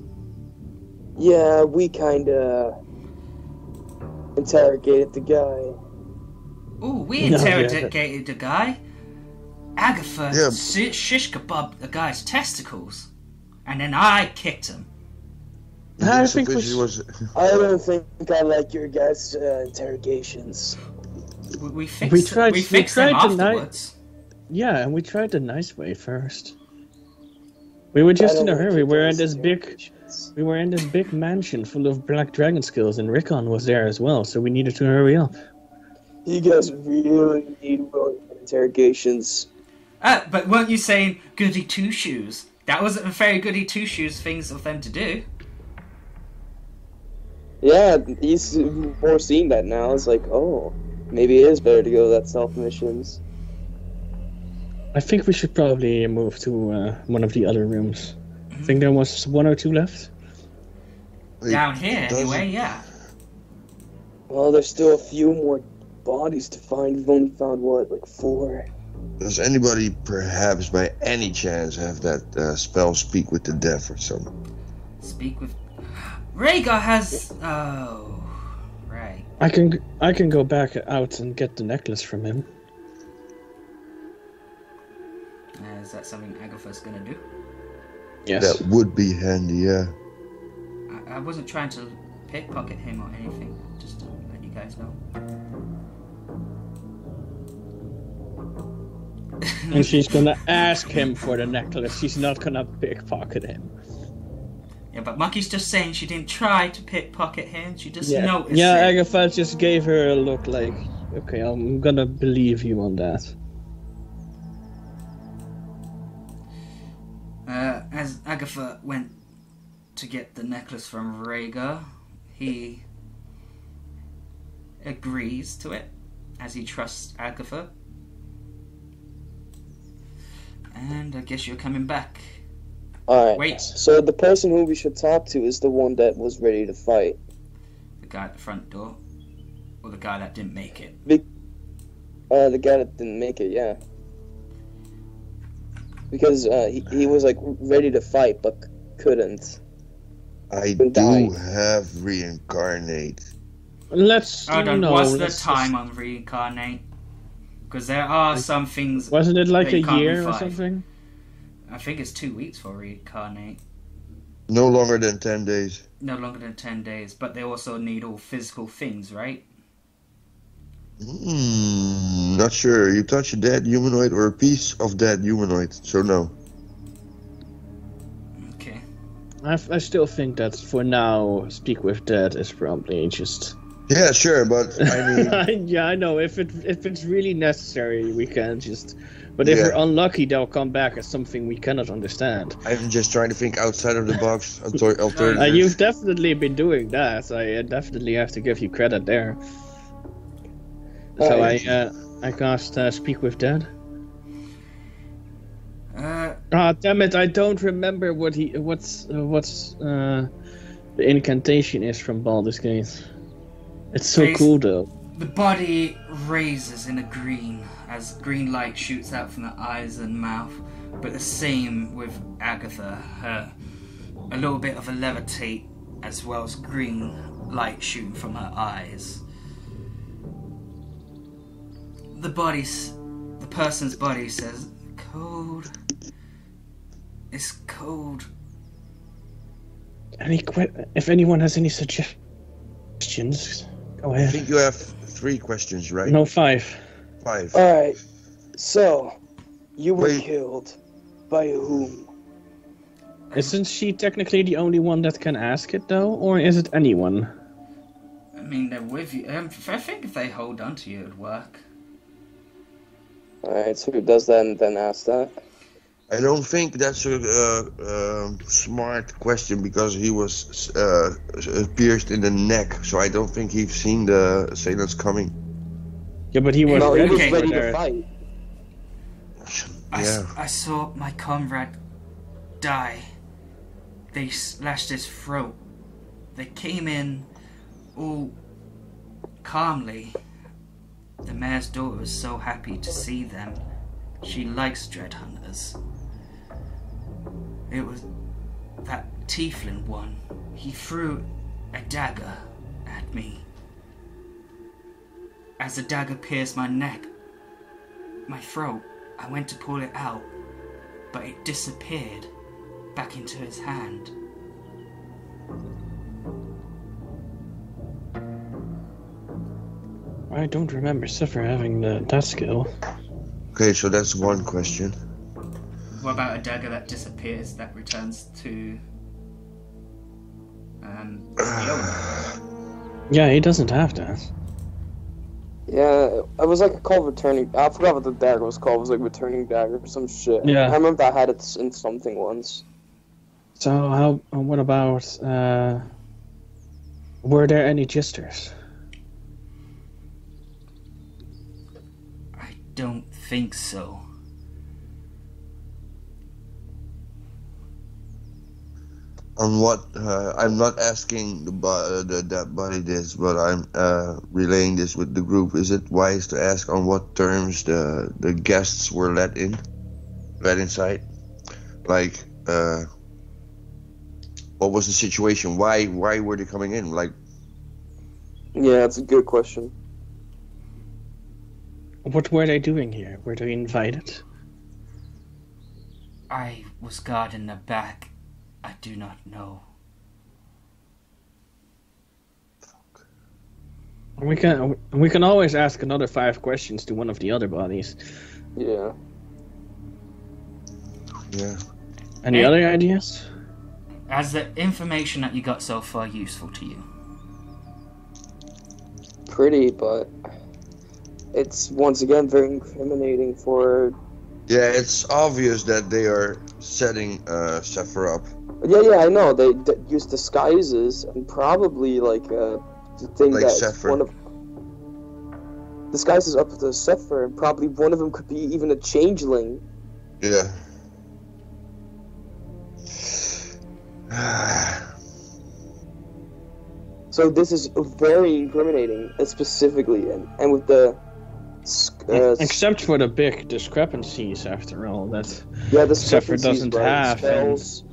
Yeah, we kinda interrogated the guy. Ooh, we No, interrogated the guy. Agatha Yeah. shish kebabbed the guy's testicles, and then I kicked him. I think we He was. I don't think I like your guys' interrogations. We fixed We tried- we we fixed tried them to afterwards. Yeah, and we tried the nice way first. We were just I in a don't like hurry. your We were in guys' this big, interrogations. we were in this big mansion full of black dragon skills, and Rickon was there as well. So we needed to hurry up. You guys really need well interrogations. But weren't you saying goody two shoes? That wasn't a very goody two shoes things of them to do. Yeah, he's foreseeing that now. It's like, oh, maybe it is better to go that stealth missions. I think we should probably move to one of the other rooms. I think there was one or two left. Wait, Down here, does anyway, it- yeah. Well, there's still a few more bodies to find. We've only found, what, like 4? Does anybody perhaps by any chance have that spell Speak with the Deaf or something? Speak with... Rhaegar has... Oh... Right. I can go back out and get the necklace from him. Is that something Agatha's gonna do? Yes. That would be handy, yeah. I wasn't trying to pickpocket him or anything, just to let you guys know. And she's gonna ask him for the necklace. She's not gonna pickpocket him. Yeah, but Monkey's just saying she didn't try to pickpocket him, she just noticed Yeah, it. Agatha just gave her a look like, okay, I'm gonna believe you on that. As Agatha went to get the necklace from Rhaegar, he agrees to it, as he trusts Agatha. And I guess you're coming back. Alright. Wait. So the person who we should talk to is the one that was ready to fight. The guy at the front door. Or the guy that didn't make it. The guy that didn't make it, yeah. Because he was like ready to fight but couldn't. I Died. do have reincarnate. Let's Hold on, no, what's the let's time on reincarnate? Because there are some things... Wasn't it like that a you can't year or revive. something? I think it's 2 weeks for reincarnate. No longer than 10 days. No longer than 10 days. But they also need all physical things, right? Not sure. You touch a dead humanoid or a piece of dead humanoid, so no. Okay. I still think that for now, Speak with Dead is probably just Yeah, sure, but I mean, Yeah, I know. If it's really necessary, we can just. But if Yeah. we're unlucky, they'll come back as something we cannot understand. I'm just trying to think outside of the box. Alternatives. You've definitely been doing that. I definitely have to give you credit there. So I cast Speak with Dead. Damn it! I don't remember what's the incantation is from Baldur's Gate. It's so cool though. The body raises in a green as green light shoots out from the eyes and mouth, but the same with Agatha. A little bit of a levitate as well as green light shooting from her eyes. The person's body says, "Cold. It's cold." If anyone has any suggestions, go I ahead. think you have 3 questions, right? No, 5. 5. Alright, so, you were Wait. killed. By whom? Isn't she technically the only one that can ask it though, or is it anyone? I mean, they're with you. I think if they hold on to you, it'd work. Alright, so who does that and then ask that? I don't think that's a smart question because he was pierced in the neck, so I don't think he's seen the assailants coming. Yeah, but he was No, he was Okay. ready for to their- fight. Yeah. I saw my comrade die. They slashed his throat. They came in all calmly. The mayor's daughter was so happy to see them. She likes Dread Hunters. It was that tiefling one. He threw a dagger at me. As the dagger pierced my neck, my throat, I went to pull it out, but it disappeared back into his hand. I don't remember Siffer having that skill. Okay, so that's one question. What about a dagger that disappears, that returns to the owner? Yeah, he doesn't have that. Yeah, it was like a called returning. I forgot what the dagger was called. It was like returning dagger or some shit. Yeah. I remember I had it in something once. So what about were there any gisters? I don't think so. On what I'm not asking that body this, but I'm relaying this with the group. Is it wise to ask on what terms the guests were let inside? Like, what was the situation? Why were they coming in? Like, Yeah, that's a good question. What were they doing here? Were they invited? I was guarding the back. I do not know. We can always ask another 5 questions to one of the other bodies. Yeah. yeah. Any Hey. other ideas? Has the information that you got so far useful to you? Pretty, but it's once again very incriminating for. Yeah, it's obvious that they are setting Sephiroth up. Yeah, I know. They use disguises and probably like the thing Like that Sephiroth. one of disguises up to Sephiroth, and probably one of them could be even a changeling. Yeah. So this is very incriminating, specifically, and with the. Except for the big discrepancies, after all. That Yeah, the Sephiroth discrepancies, doesn't right? have Spells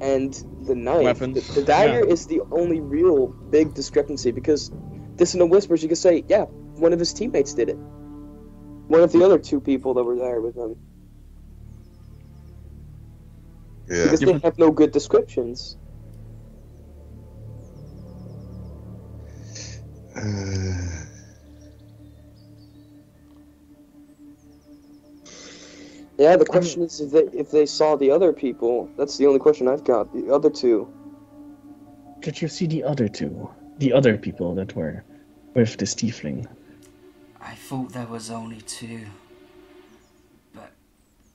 and the knife. weapons, The dagger yeah. is the only real big discrepancy because this in the whispers you could say, yeah, one of his teammates did it. One of the other 2 people that were there with him. Yeah. Because they have no good descriptions. Yeah, the question is if they saw the other people. That's the only question I've got. The other 2. Did you see the other 2? The other people that were with this tiefling? I thought there was only two, but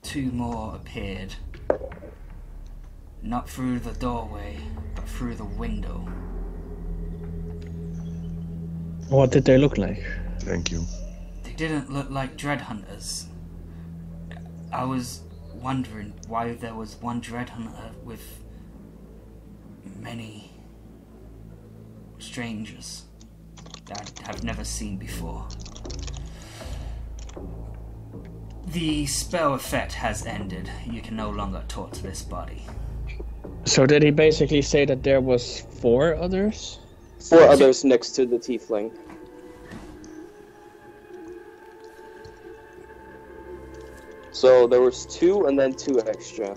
two more appeared. Not through the doorway, but through the window. What did they look like? Thank you. They didn't look like Dread Hunters. I was wondering why there was one Dread Hunter with many strangers that I have never seen before. The spell effect has ended. You can no longer talk to this body. So did he basically say that there was 4 others? 4 others next to the tiefling. So there was 2 and then 2 extra.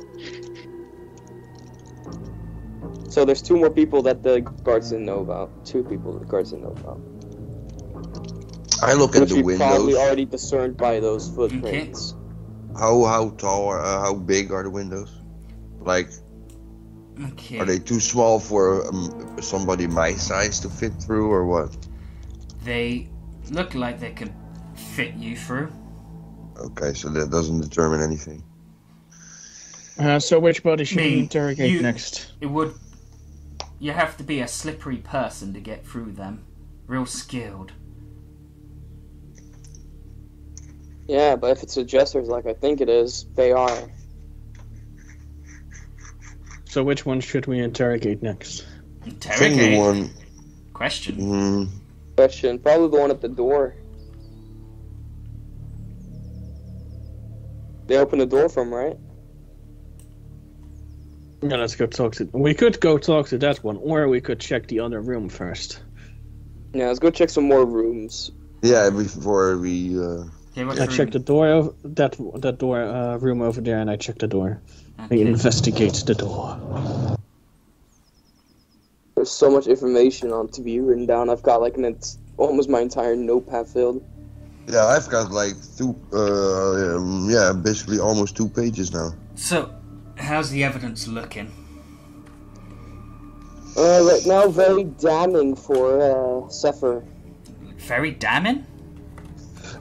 So there's 2 more people that the guards didn't know about. 2 people that the guards didn't know about. I look at Which the we probably windows. already discerned by those footprints. How tall, how big are the windows? Like, Okay. are they too small for somebody my size to fit through, or what? They look like they could fit you through. Okay, so that doesn't determine anything. So which body should we Me, interrogate you- next? It would... You have to be a slippery person to get through them. Real skilled. Yeah, but if it's a jesters like I think it is, they are. So which one should we interrogate next? I think the Interrogate. one. Question. Question. Probably the one at the door. They opened the door from, right? Yeah, let's go talk to... We could go talk to that one, or we could check the other room first. Yeah, let's go check some more rooms. Yeah, before we. Okay, what I room? checked the door over that door room over there, and I checked the door. I Okay. investigate the door. There's so much information on to be written down. I've got like almost my entire notepad filled. Yeah, I've got like basically almost 2 pages now. So, how's the evidence looking? Right now, very damning for Sepher. Very damning?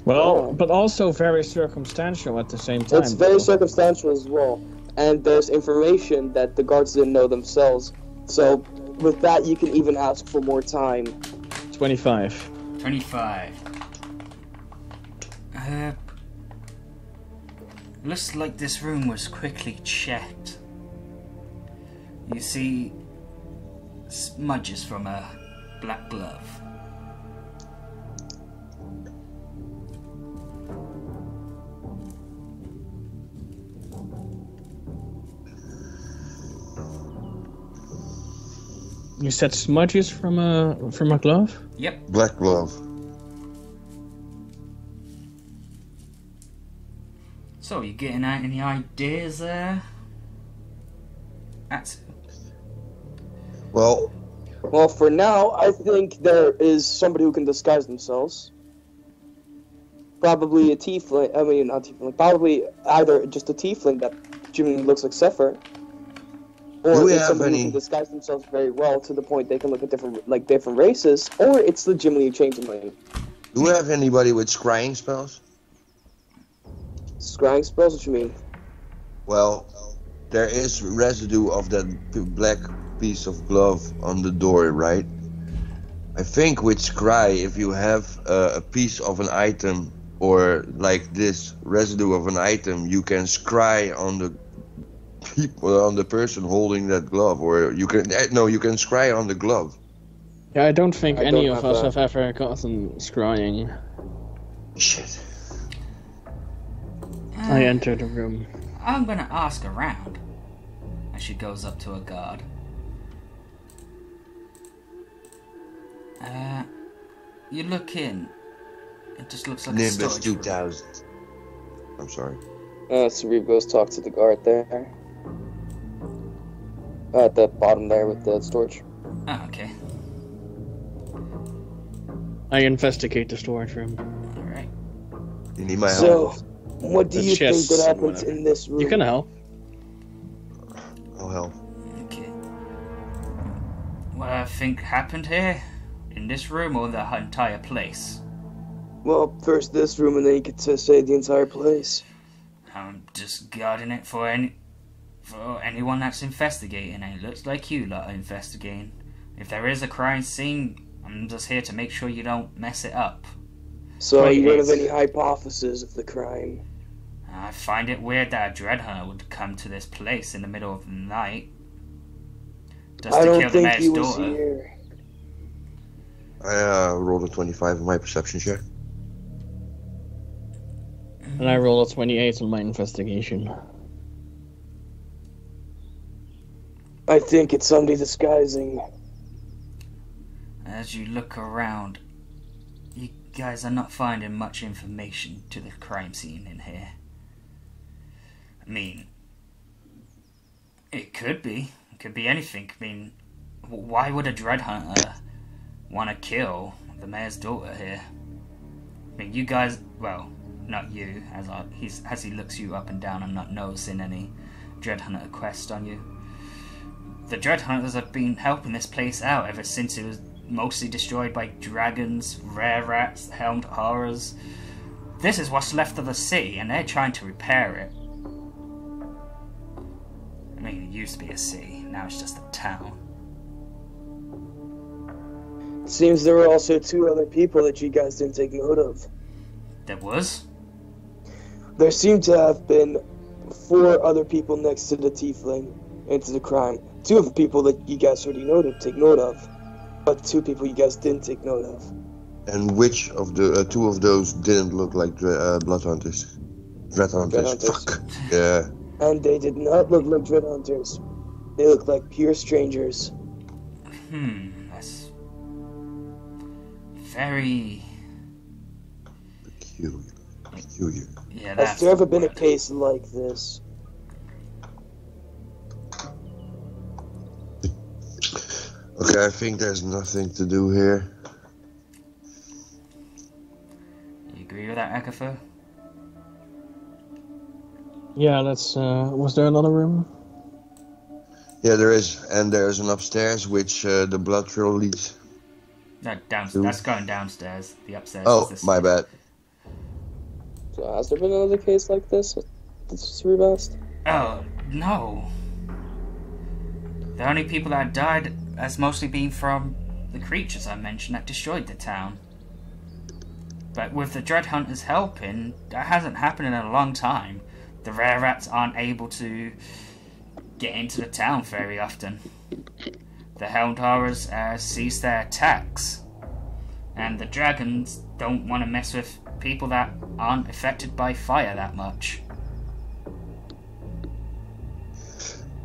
Well, Oh. but also very circumstantial at the same time. It's very circumstantial as well. And there's information that the guards didn't know themselves. So, with that, you can even ask for more time. 25. 25. Looks like this room was quickly checked. You see smudges from a black glove. You said smudges from a glove? Yep. Black glove. So, you getting out any ideas there? Well, Well, for now, I think there is somebody who can disguise themselves. Probably a tiefling. I mean, not tiefling. Probably either just a tiefling that genuinely looks like Sepher, Do or we it's have somebody any- who can disguise themselves very well to the point they can look at different races, or it's legitimately a changeling. do we have anybody with scrying spells? Scrying spells? What you mean? Well, there is residue of that black piece of glove on the door, right? I think with scry, if you have a piece of an item or like this residue of an item, you can scry on the people, on the person holding that glove, or you can you can scry on the glove. Yeah, I don't think I any don't of have us that. have ever gotten scrying. Shit. I enter the room. I'm gonna ask around. As she goes up to a guard. You look in. It just looks like a Nimbus storage room. 2000. I'm sorry. Cerebro goes talk to the guard there. At the bottom there with the storage. Oh, okay. I investigate the storage room. Alright. You need my So, help? what do The you think chests that and happens whatever. in this room? You can help. I'll help. Okay. What I think happened here In this room or the entire place? Well, first this room, and then you could say the entire place. I'm just guarding it for anyone that's investigating, and it looks like you lot are investigating. If there is a crime scene, I'm just here to make sure you don't mess it up. So you don't have any hypothesis of the crime? I find it weird that a dread hunter would come to this place in the middle of the night just I to don't kill the think mayor's he was daughter. here. I rolled a 25 on my perception check. And I rolled a 28 on my investigation. I think it's somebody disguising. As you look around, you guys are not finding much information to the crime scene in here. I mean, it could be anything. I mean, why would a dread hunter want to kill the mayor's daughter here? I mean, you guys, well, not you, as he looks you up and down. I'm not noticing any dread hunter quest on you. The dread hunters have been helping this place out ever since it was mostly destroyed by dragons, rare rats, helmed horrors. This is what's left of the city, and they're trying to repair it. I mean, it used to be a city, now it's just a town. It seems there were also 2 other people that you guys didn't take note of. There was? There seemed to have been 4 other people next to the tiefling into the crime. 2 of the people that you guys already take note of, but 2 people you guys didn't take note of. And which of the 2 of those didn't look like blood hunters? Dread hunters. Fuck. Yeah. And they did not look like dread hunters. They looked like pure strangers. That's very Peculiar. Yeah, that's Has there ever been a case like this? Okay, I think there's nothing to do here. You agree with that, Agatha? Yeah, that's, was there another room? Yeah, there is, and there's an upstairs which the blood trail leads. No, downstairs. That's going downstairs. The upstairs. Oh, is my bad. So has there been another case like this? This is Rebast? Oh, no. The only people that died has mostly been from the creatures I mentioned that destroyed the town. But with the Dread Hunters helping, that hasn't happened in a long time. The rare rats aren't able to get into the town very often. The helmed horrors cease their attacks. And the dragons don't want to mess with people that aren't affected by fire that much.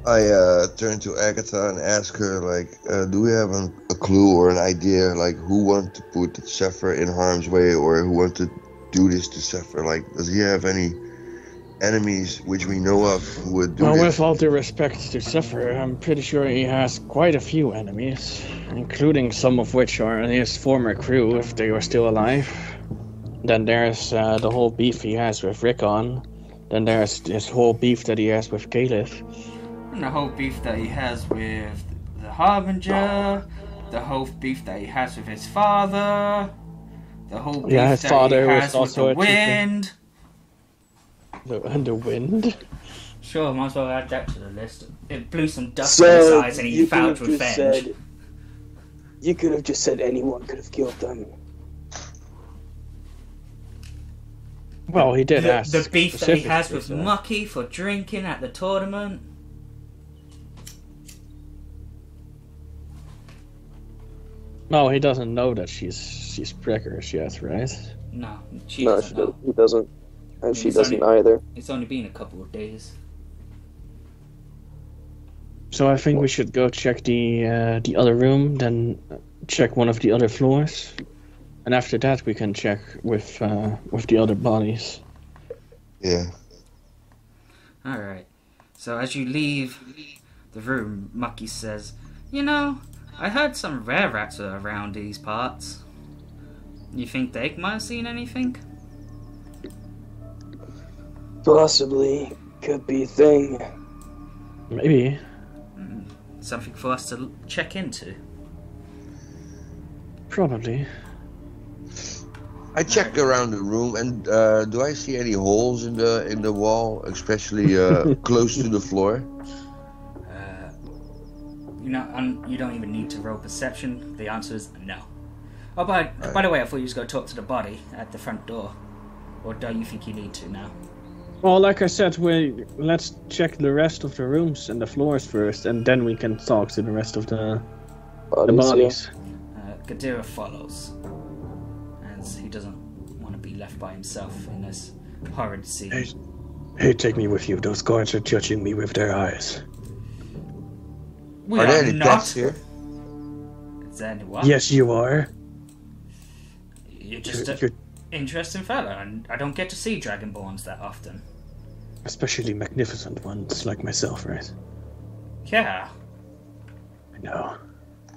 I turn to Agatha and ask her, like, do we have a clue or an idea, like, who wants to put Zephyr in harm's way, or who wants to do this to Zephyr? Like, does he have any enemies which we know of who would do Well, this? with all due respect to Zephyr, I'm pretty sure he has quite a few enemies, including some of which are his former crew, if they were still alive. Then there's the whole beef he has with Rickon. Then there's this whole beef that he has with Caleb. And the whole beef that he has with the Harbinger, the whole beef that he has with his father, the whole beef his that father he was has with also the a chieftain. wind. The wind? Sure, might as well add that to the list. It blew some dust So, from his eyes and he you vowed could have just revenge. said... You could have just said anyone could have killed them. Well, he did ask. The beef that he has with specifically, so- MckG for drinking at the tournament. No, he doesn't know that she's preggers yet, right? No, she No, doesn't know. he doesn't. And she It's doesn't only- either. It's only been a couple of days. So I think we should go check the other room, then check one of the other floors, and after that we can check with the other bodies. Yeah. Alright. So as you leave the room, MckG says, "You know, I heard some rare rats are around these parts. You think they might have seen anything?" Possibly. Could be a thing. Maybe. Something for us to check into. probably. I check around the room, and do I see any holes in the wall, especially close to the floor? You don't even need to roll perception. The answer is no. Oh, by the way, I thought you was going to talk to the body at the front door. Or don't you think you need to now? Well, like I said, let's check the rest of the rooms and the floors first, and then we can talk to the rest of the bodies. Gadira follows, as he doesn't want to be left by himself in this horrid scene. Hey, take me with you. Those guards are judging me with their eyes. We are there any not. pets here? Is there any what? Yes, you are. You're just an interesting fella, and I don't get to see dragonborns that often. Especially magnificent ones like myself, right? Yeah. I know.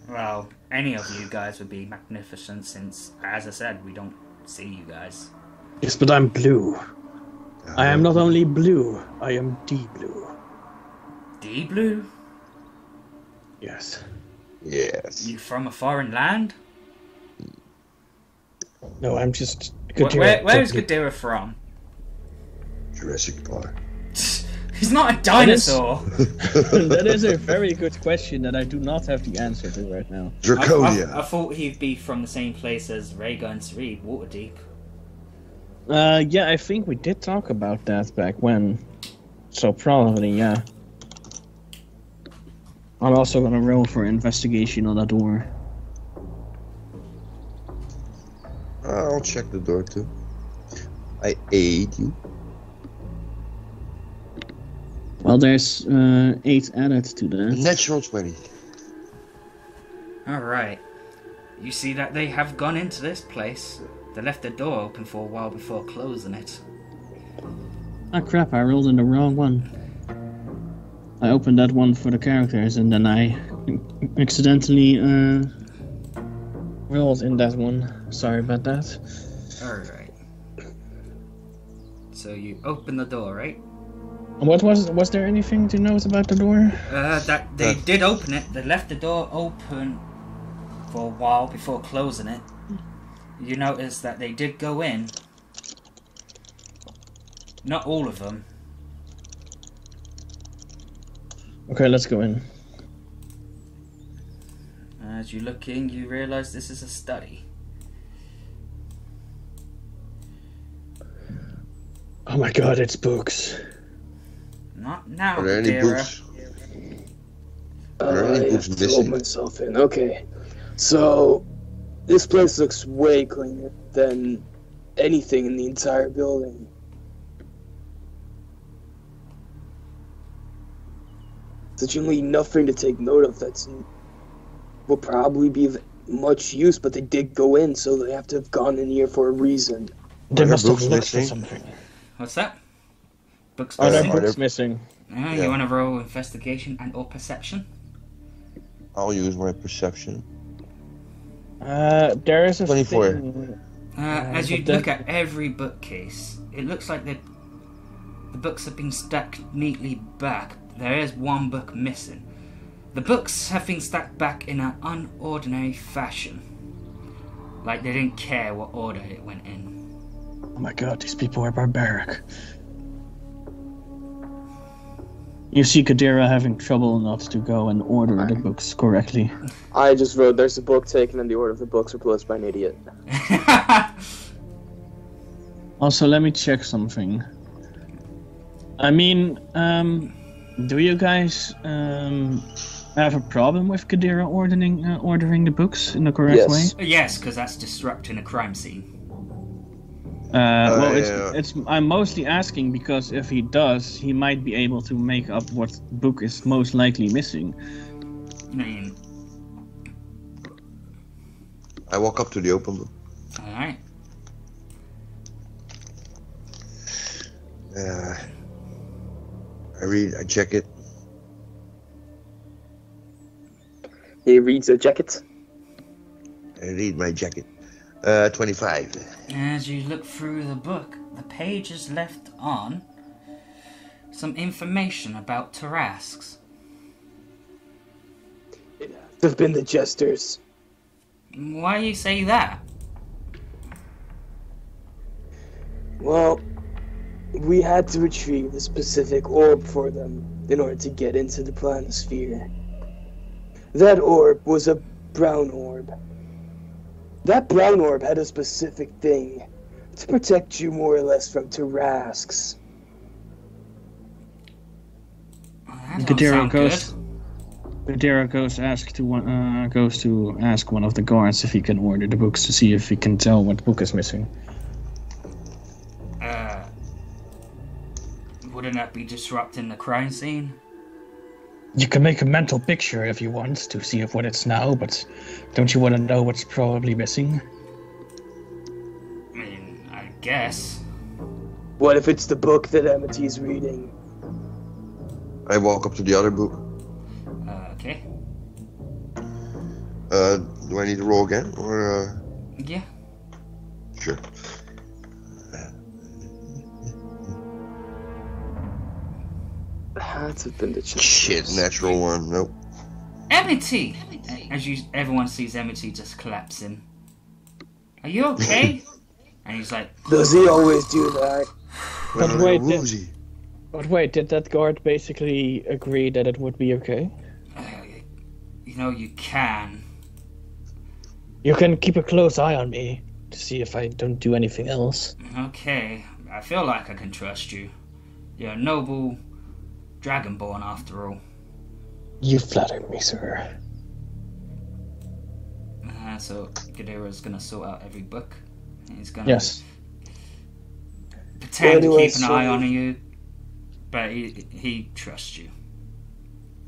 Well, any of you guys would be magnificent since, as I said, we don't see you guys. Yes, but I'm blue. I am not only blue, I am D-blue. D-blue? Yes. Yes. You from a foreign land? No, I'm just... Where is Gadira from? Jurassic Park. He's not a dinosaur! That is a very good question that I do not have the answer to right now. Draconia. I thought he'd be from the same place as Rhaegar and Ciri, Waterdeep. Yeah, I think we did talk about that back when. So probably, yeah. I'm also gonna roll for investigation on that door. I'll check the door too. I aid you. Well, there's 8 added to that. Natural 20. Alright. You see that they have gone into this place. They left the door open for a while before closing it. Ah crap, I rolled in the wrong one. I opened that one for the characters and then I accidentally rolled in that one. Sorry about that. Alright. So you open the door, right? What was there anything to note about the door? That they did open it. They left the door open for a while before closing it. You notice that they did go in. Not all of them. Okay, let's go in. As you look in, you realize this is a study. Oh my god, it's books. Not now, Are there any Gadira. books? Are there any I books have to hold missing? myself in. Okay. So, this place looks way cleaner than anything in the entire building. There's generally nothing to take note of that's will probably be of much use, but they did go in, so they have to have gone in here for a reason. They Are must there have books looked for missing? something. What's that? Books Are there missing? books missing? You Yeah. want to roll investigation and or perception? I'll use my perception. There is a 24. thing. As you but look at every bookcase, it looks like the books have been stacked neatly back. There is one book missing. The books have been stacked back in an unordinary fashion. Like they didn't care what order it went in. Oh my god, these people are barbaric. You see Kadira having trouble not to go and order the books correctly. I just wrote, there's a book taken in the order of the books replaced by an idiot. Also, let me check something. I mean, do you guys have a problem with Kadira ordering the books in the correct Yes. way? Yes, because that's disrupting a crime scene. Well, yeah. I'm mostly asking because if he does, he might be able to make up what book is most likely missing. I mean, I walk up to the open book. alright. I read, I check it. He reads a jacket. I read my jacket. 25. As you look through the book, the page is left on some information about Tarasques. It has to have been the jesters. Why you say that? Well, we had to retrieve the specific orb for them in order to get into the planisphere. That orb was a brown orb. That brown orb had a specific thing to protect you more or less from Tarrasques. Gadara goes to ask one of the guards if he can order the books to see if he can tell what book is missing. Wouldn't that be disrupting the crime scene? You can make a mental picture if you want to see what it's now, but don't you want to know what's probably missing? I mean, I guess. What if it's the book that Amity's reading? I walk up to the other book. Okay. Do I need to roll again, or? Yeah. Sure. That's been the Shit, natural one. Nope. Amity! Everyone sees Amity just collapsing. Are you okay? And he's like, Does he always do that? But wait, did that guard basically agree that it would be okay? you know, you can. You can keep a close eye on me to see if I don't do anything else. Okay, I feel like I can trust you. You're a noble dragonborn after all. You flatter me, sir. So Gadara's gonna sort out every book. He's gonna pretend to keep an eye on you, but he trusts you.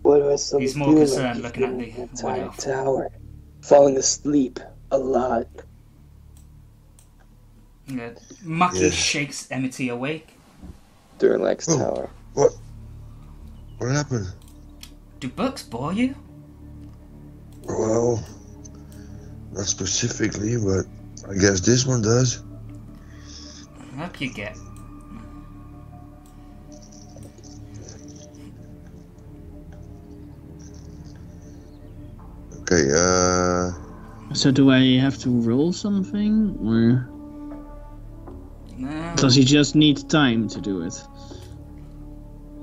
What do I still He's more do concerned like looking at the entire tower, falling asleep a lot. Yeah, MckG shakes Amity awake. During Lex Tower. What happened? Do books bore you? Well, not specifically, but I guess this one does. Up you get. Okay, So do I have to roll something, or No. does he just need time to do it?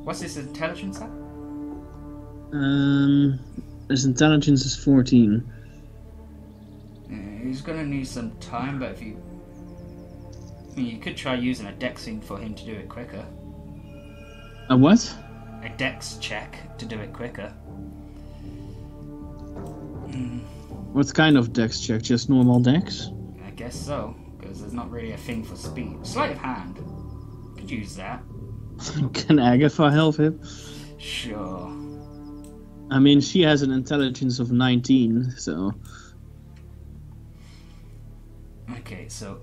What's his intelligence at? His intelligence is 14. He's gonna need some time, but if you... I mean, you could try using a dex thing for him to do it quicker. A what? A dex check to do it quicker. What kind of dex check? Just normal dex? I guess so, because there's not really a thing for speed. Sleight of hand. Could use that. Can Agatha help him? Sure. I mean, she has an intelligence of 19, so... Okay, so...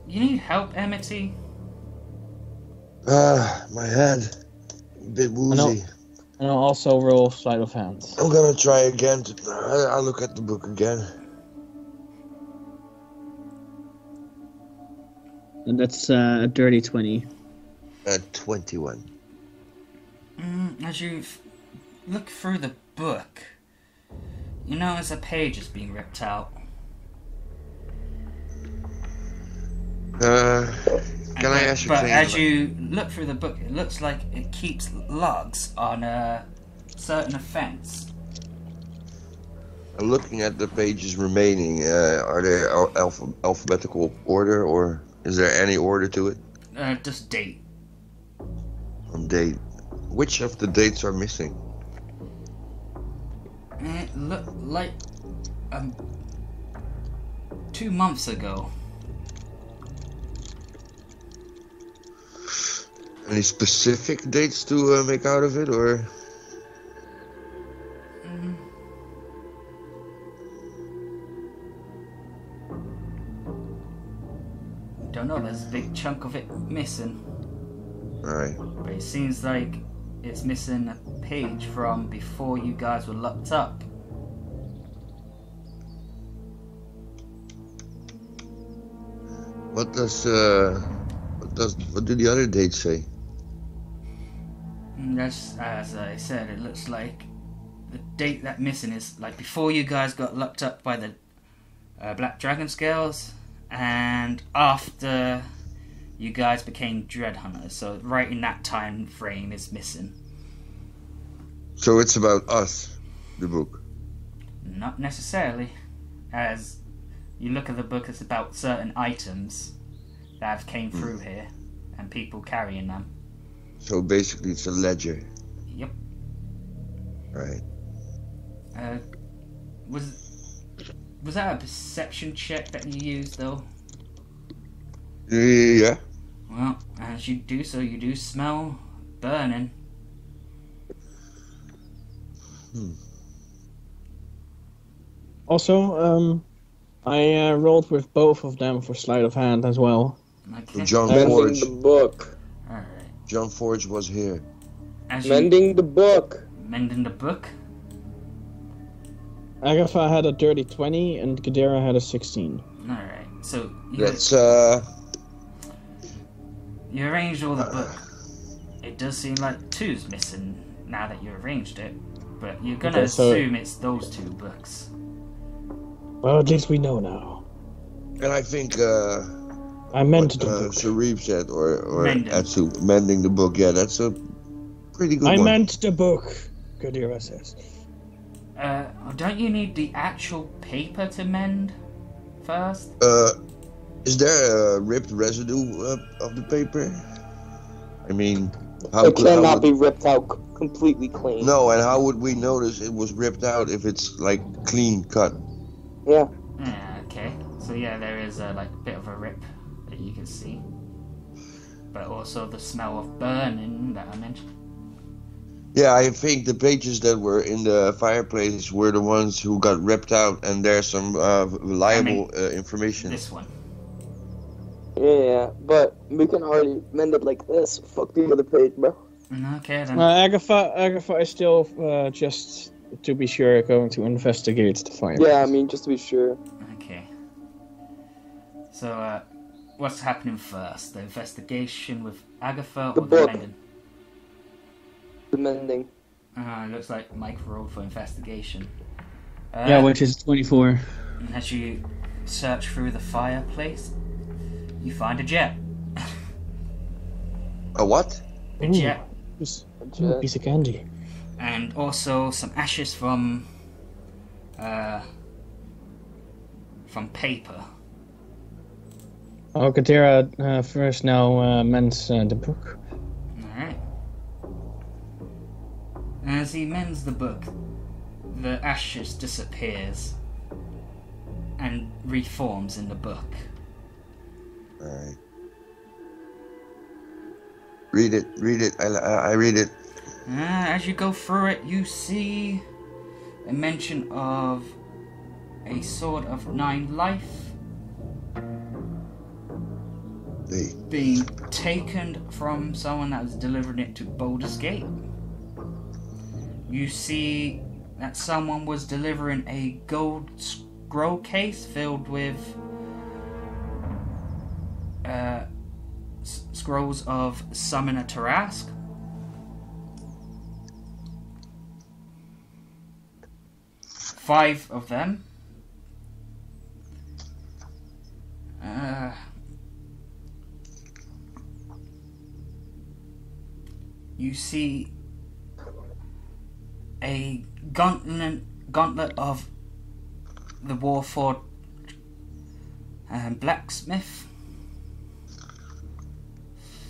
You need help, Amity? my head. A bit woozy. And I'll also roll sleight of hand. I'm gonna try again. I'll look at the book again. And that's a dirty 20. 21. As you look through the book, you notice a page is being ripped out. Can I ask you But as you look through the book, it looks like it keeps logs on a certain offense. I'm looking at the pages remaining. Are they alphabetical order, or is there any order to it? Just date. On date. Which of the dates are missing? It looked like 2 months ago. Any specific dates to make out of it, or? Don't know, there's a big chunk of it missing. Alright. But it seems like it's missing a page from before you guys were locked up. What do the other dates say? That's, as I said, it looks like the date that missing is like before you guys got locked up by the Black Dragon Scales, and after you guys became Dread Hunters. So right in that time frame is missing. So it's about us, the book. Not necessarily. As you look at the book, it's about certain items that have came through here and people carrying them. So basically it's a ledger. Yep. Right. Was that a perception check that you used though? Yeah. Well, as you do so, you do smell burning. Also, I rolled with both of them for sleight of hand as well. Okay. John Mending Forge. the book. Alright. John Forge was here. As Mending the book. mending the book. Agatha had a dirty 20 and Gadara had a 16. Alright. So That's you arranged all the book. It does seem like two's missing now that you arranged it, but you're gonna Okay, so- assume it's those two books. Well, at least we know now. and I think I meant the what book. Sharif said or Mending. Atsu, mending the book. Yeah, that's a pretty good I one. meant the book, Gadara says. Don't you need the actual paper to mend first? Is there a ripped residue of the paper? I mean, how It could how cannot would- be ripped out completely clean. No, and how would we notice it was ripped out if it's like clean cut? Yeah. Yeah, okay. So yeah, there is like a bit of a rip that you can see. But also the smell of burning that I mentioned. Yeah, I think the pages that were in the fireplace were the ones who got ripped out, and there's some reliable information. This one. Yeah, but we can already mend it like this. Fuck the other page, bro. Okay then. Agatha is still just to be sure going to investigate the fire. Yeah, I mean, just to be sure. Okay. So what's happening first? The investigation with Agatha The or the book. mending? The mending. It looks like Mike rolled for investigation. Yeah, which is 24. As you search through the fireplace, you find a jet. A what? A jet. A piece of candy. And also some ashes from paper. Oh, Gadara first now mends the book. Alright. As he mends the book, the ashes disappears and reforms in the book. Alright. Read it. I read it. As you go through it, you see a mention of a sword of 9 life Hey. being taken from someone that was delivering it to Baldur's Gate. You see that someone was delivering a gold scroll case filled with scrolls of Summon a Tarask. Five of them. You see a gauntlet of the Warforged blacksmith.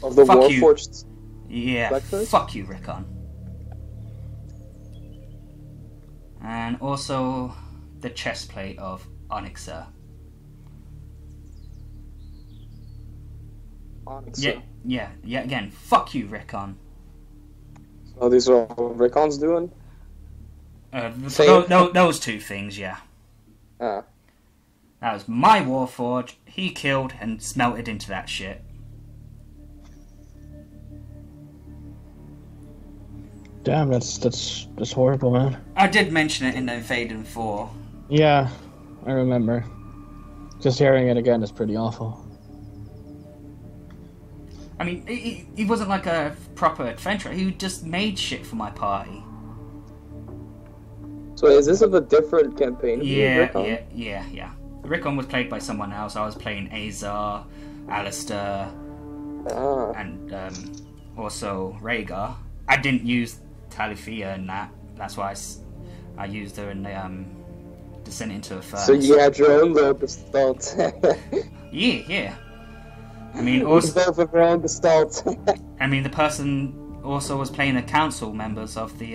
Of the Fuck you. Warforged. Yeah, Blacksmith? fuck you, Rickon. And also the chest plate of Onyxa. Onyx. Yeah, again, fuck you, Rickon. Oh, these are all Rickon's doing? So those two things, yeah. Ah. That was my Warforged, he killed and smelted into that shit. Damn, that's horrible, man. I did mention it in the Invaden 4. Yeah, I remember. Just hearing it again is pretty awful. I mean, he wasn't like a proper adventurer, he just made shit for my party. So is this of a different campaign? Yeah. Rickon was played by someone else. I was playing Azar, Alistair, and also Rhaegar. I didn't use Talithia in that. That's why I used her in the Descent into a Furnace. So you had your own little gestalt. Yeah. I mean, also, both of your own gestalt. I mean, the person also was playing the council members of the.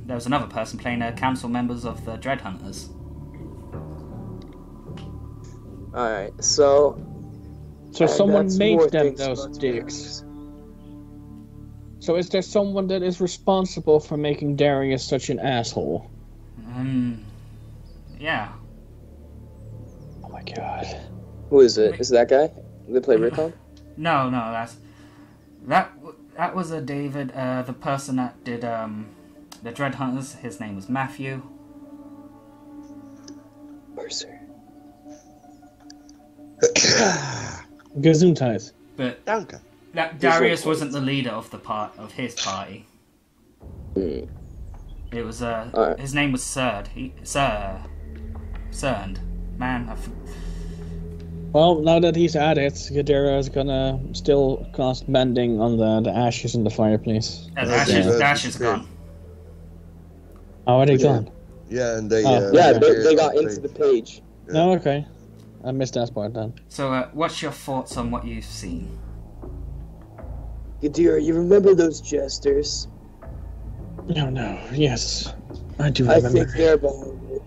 There was another person playing the council members of the Dread Hunters. Alright, so someone made more them things those about dicks. So is there someone that is responsible for making Darius such an asshole? Yeah. Oh my god. Who is it? Is it that guy? They play Rickon? No, that was a David. The person that did the Dread Hunters. His name was Matthew. Mercer. Gesundheit. But Danke. Darius wasn't the leader of his party. Hmm. It was Alright. his name was Cerd. Cerned. Man, Well, now that he's at it, Gadara is gonna still cast mending on the ashes in the fireplace. the Okay. ashes gone. Oh, are they gone? Yeah, and they. Oh. Yeah, Okay. they got into the page. No, okay. I missed that part then. So, what's your thoughts on what you've seen? Gadira, you remember those jesters? No, yes. I do I remember. think they're behind it.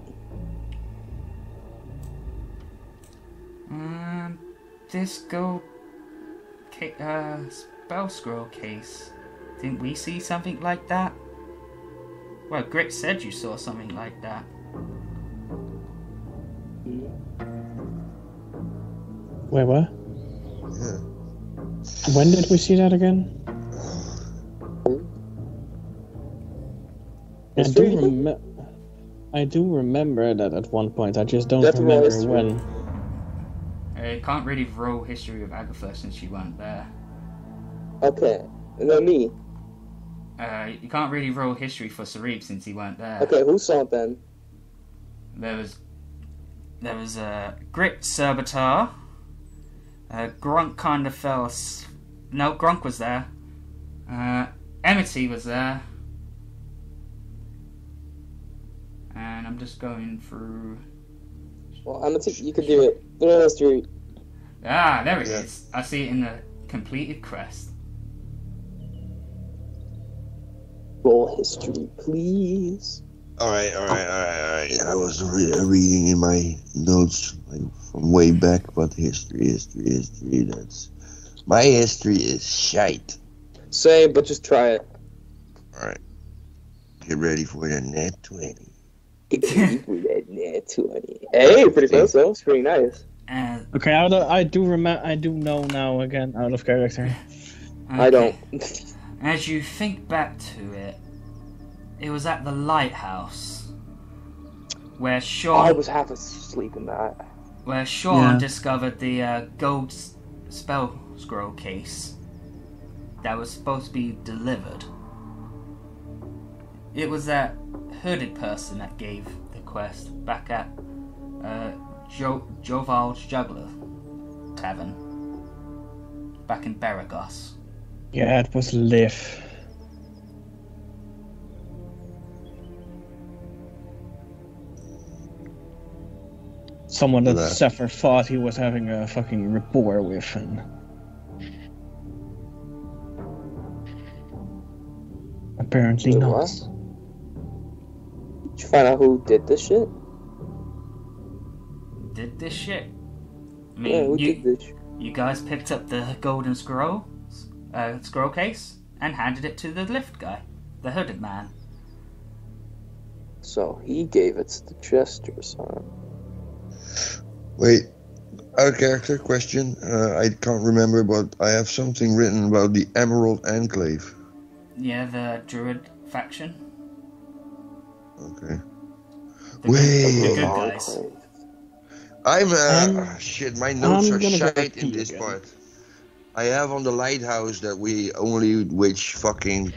This gold spell scroll case. Didn't we see something like that? Well, Grit said you saw something like that. Wait, what? Yeah. When did we see that again? I do remember that at one point. I just don't That's remember history. when. You can't really roll history of Agatha since you weren't there. Okay, and then me. You can't really roll history for Sarib since he weren't there. Okay, who saw it then? There was Grit Serbatar. Grunk kind of fell. No, Grunk was there. Emity was there. And I'm just going through. Well, I'm gonna you could do it. Throw history. Ah, there it Yeah. is. I see it in the completed quest. Roll history, please. Alright. I was reading in my notes from way back, but history. That's my history is shite. Same, but just try it. Alright. Get ready for the net 20. Net 20. Hey, pretty close though. It's pretty nice. Okay, I do know now again, out of character. I don't. As you think back to it, it was at the lighthouse where I Sean was half asleep in that. Yeah. discovered the gold spell scroll case that was supposed to be delivered. It was that hooded person that gave the quest back at Joval's Juggler Tavern back in Beragos. Yeah, it was Liv. Someone that Yeah. Zephyr thought he was having a fucking rapport with, and apparently Wait, not. what? Did you find out who did this shit? Did this shit? I Yeah, mean, who did this? you guys picked up the golden scroll case and handed it to the lift guy, the hooded man. So he gave it to the jesters, huh? Wait, out of character question. I can't remember, but I have something written about the Emerald Enclave. Yeah, the druid faction. Okay. The Wait. good guys. I'm shit. My notes I'm are gonna go shite to in you this again. part. I have on the lighthouse that we only which fucking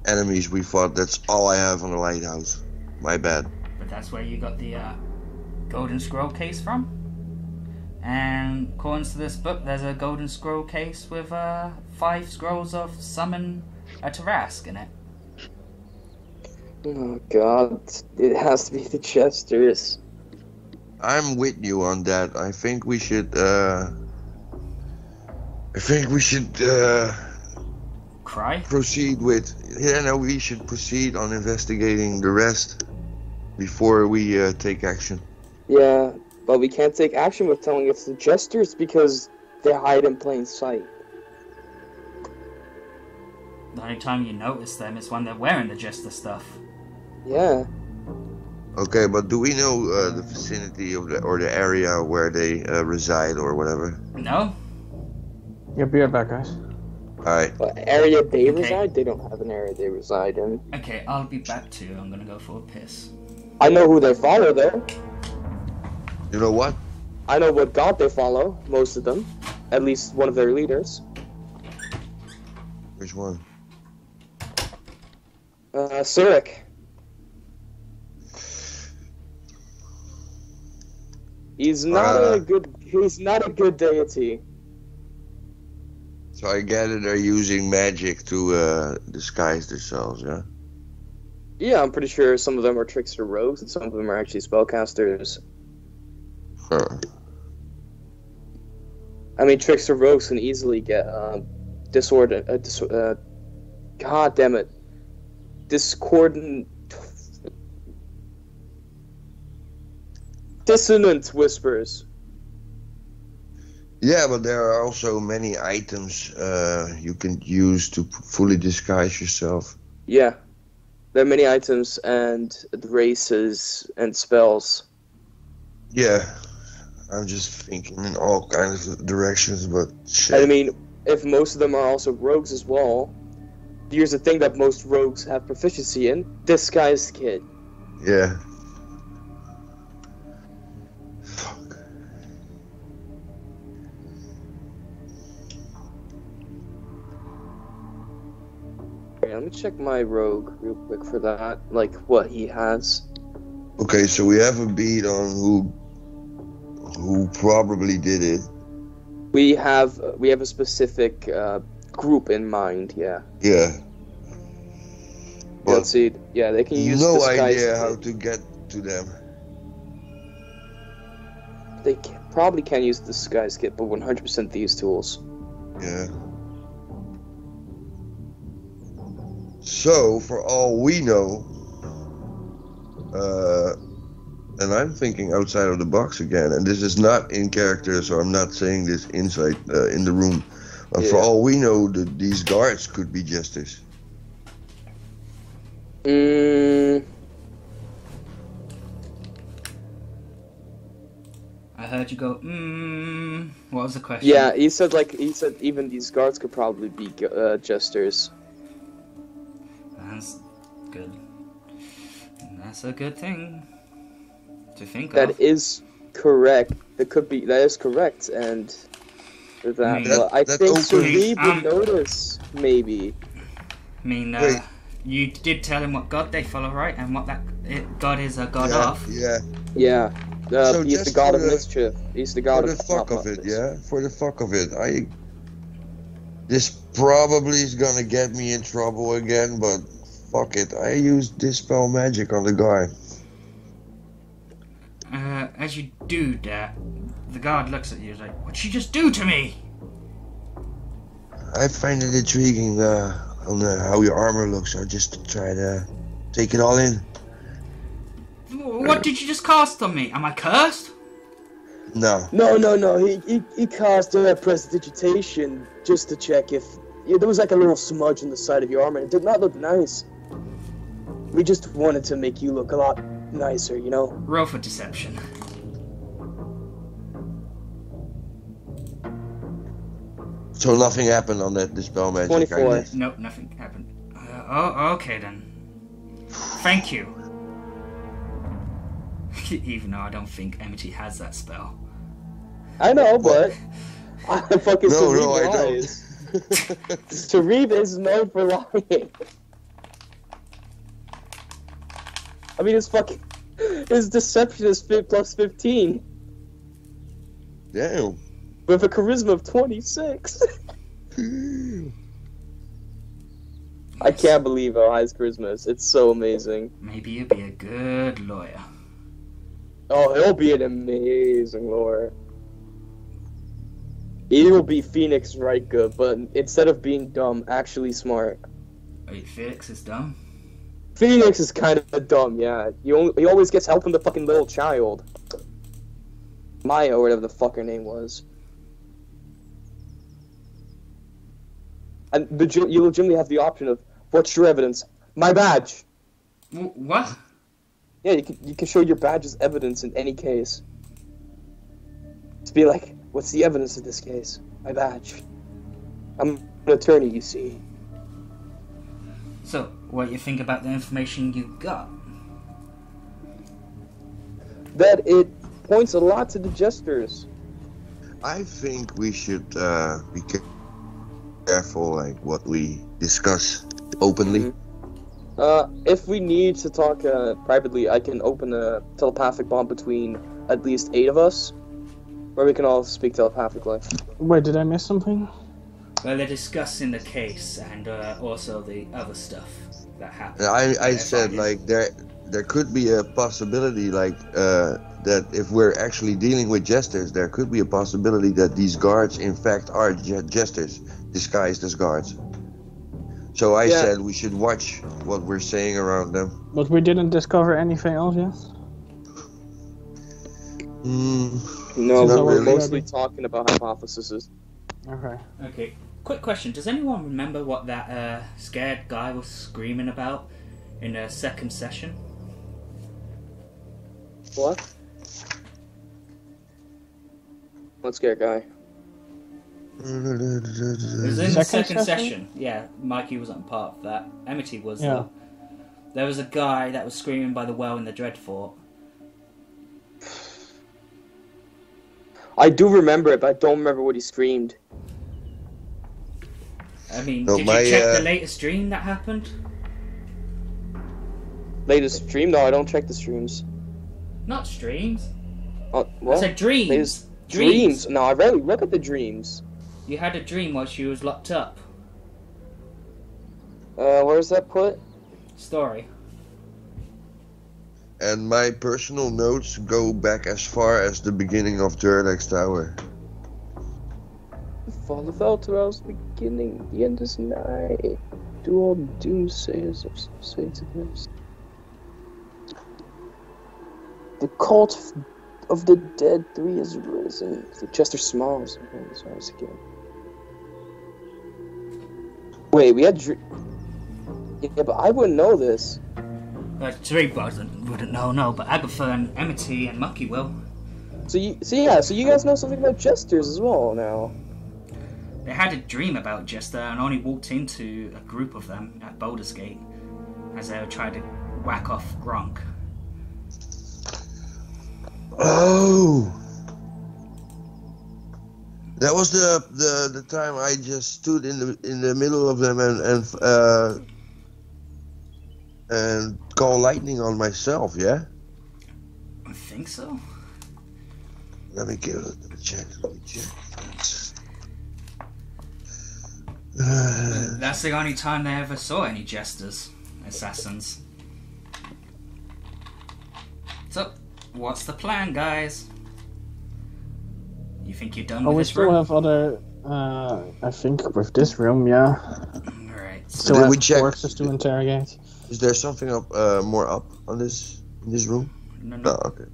enemies we fought. That's all I have on the lighthouse. My bad. but that's where you got the golden scroll case from. And according to this book, there's a golden scroll case with 5 scrolls of summon a Tarask in it. Oh god, it has to be the Chesters. I'm with you on that. I think we should. Cry? Proceed with. Yeah, no, we should proceed on investigating the rest before we take action. Yeah, but we can't take action with telling it's the Jesters because they hide in plain sight. The only time you notice them is when they're wearing the Jester stuff. Yeah. Okay, but do we know the vicinity of the area where they reside or whatever? No? Yeah, be right back, guys. Alright. But area they Okay. reside? They don't have an area they reside in. Okay, I'll be back too. I'm gonna go for a piss. I know who they follow there. You know what? I know what god they follow, most of them. At least one of their leaders. Which one? Surik. He's not a good deity. So I gather they're using magic to disguise themselves, yeah? Yeah, I'm pretty sure some of them are trickster rogues and some of them are actually spellcasters. Huh. I mean, trickster rogues can easily get god damn it, discordant, dissonant whispers. Yeah, but there are also many items you can use to fully disguise yourself. Yeah, there are many items and races and spells. Yeah, I'm just thinking in all kinds of directions, but shit. I mean, if most of them are also rogues as well, here's the thing that most rogues have proficiency in: disguise kit. Yeah. Fuck. Okay, let me check my rogue real quick for that, like what he has. Okay, so we have a beat on who probably did it. We have a specific group in mind. Yeah. Yeah. But Let's see. Yeah, they can use no disguise idea kit. how to get to them. They probably can use the disguise kit, but 100% these tools. Yeah. So, for all we know, and I'm thinking outside of the box again, and this is not in character, so I'm not saying this inside in the room. For all we know, these guards could be jesters. I heard you go, What was the question? Yeah, he said even these guards could probably be jesters. That's good. That's a good thing to think of. That is correct. That is correct, and I think Sarib would notice, maybe. I mean, you did tell him what god they follow, right? And what god is a god of. Yeah. Yeah. So he's the just god for of mischief. He's the god For the fuck of it, yeah? For the fuck of it. This probably is gonna get me in trouble again, but fuck it. I used Dispel Magic on the guy. As you do that, the guard looks at you like, what'd you just do to me? I find it intriguing on how your armor looks. I just try to take it all in. What did you just cast on me? Am I cursed? No. No. He cast a prestidigitation just to check if there was like a little smudge on the side of your armor. It did not look nice. We just wanted to make you look a lot nicer, you know? Roll for deception. So nothing happened on that Dispel Magic. 24. Nope, nothing happened. Okay then. Thank you. Even though I don't think MckG has that spell. I know, but I fucking No, Sarib I lies. Sarib is known for lying. I mean, His deception is plus 15. Damn. With a charisma of 26. I can't believe how high his charisma is. It's so amazing. Maybe you'd be a good lawyer. Oh, he'll be an amazing lawyer. He will be Phoenix right good, but instead of being dumb, actually smart. Wait, Felix is dumb? Phoenix is kind of dumb, yeah. He always gets help from the fucking little child. Maya, or whatever the fuck her name was. And you legitimately have the option of, what's your evidence? My badge! What? Yeah, you can show your badge as evidence in any case. To be like, what's the evidence of this case? My badge. I'm an attorney, you see. So, what you think about the information you got? That it points a lot to the jesters. I think we should be careful, like what we discuss openly. If we need to talk privately, I can open a telepathic bond between at least 8 of us, where we can all speak telepathically. Wait, did I miss something? Well, they're discussing the case and also the other stuff that happened. I said like there could be a possibility like that if we're actually dealing with jesters, there could be a possibility that these guards in fact are jesters disguised as guards. So I said we should watch what we're saying around them. But we didn't discover anything else yet? No, Not we're really. mostly talking about hypotheses. Okay. Okay, quick question. Does anyone remember what that scared guy was screaming about in the second session? What? What scare guy? It was in the second session. Yeah, Mikey wasn't part of that. Amity was, though. There was a guy that was screaming by the well in the Dread Fort. I do remember it, but I don't remember what he screamed. I mean, No, did my, you check the latest stream that happened? Latest stream? No, I don't check the streams. Not streams. What? I said dreams. Latest dreams? No, I rarely look at the dreams. You had a dream while she was locked up. Where's that put? Story. And my personal notes go back as far as the beginning of Durlex Tower. The fall of Elturel's beginning, the end is nigh. Do all doomsayers say to him. The cult of the dead 3 is risen. The Chester smiles and opens his eyes again. Wait, we had yeah, but I wouldn't know this. Three wouldn't know, no, but Agatha and Amity and MckG will. So you guys know something about jesters as well now. They had a dream about Jester and only walked into a group of them at Baldur's Gate as they were trying to whack off Gronk. Oh, that was the time I just stood in the middle of them and call lightning on myself. Yeah. I think so. Let me check. That's the only time they ever saw any Jesters, assassins. So, what's the plan, guys? You think you're done with We this still room? have other, I think with this room, yeah. Alright. Still Did have we check- corpses to interrogate. Is there something up more up on in this room? No. No. Okay.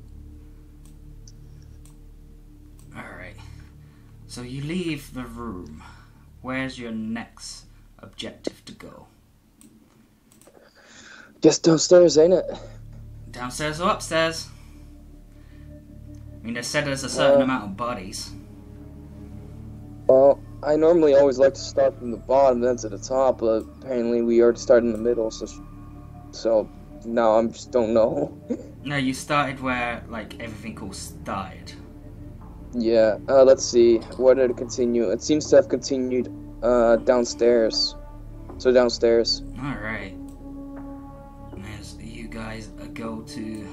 Alright. So you leave the room. Where's your next objective to go? Guess downstairs, ain't it? Downstairs or upstairs? I mean, they said there's a certain amount of bodies. Well, I normally always like to start from the bottom, then to the top, but apparently we already started in the middle, so now I just don't know. No, you started where, like, everything all started. Yeah, let's see. Where did it continue? It seems to have continued downstairs. So downstairs. Alright. As you guys go to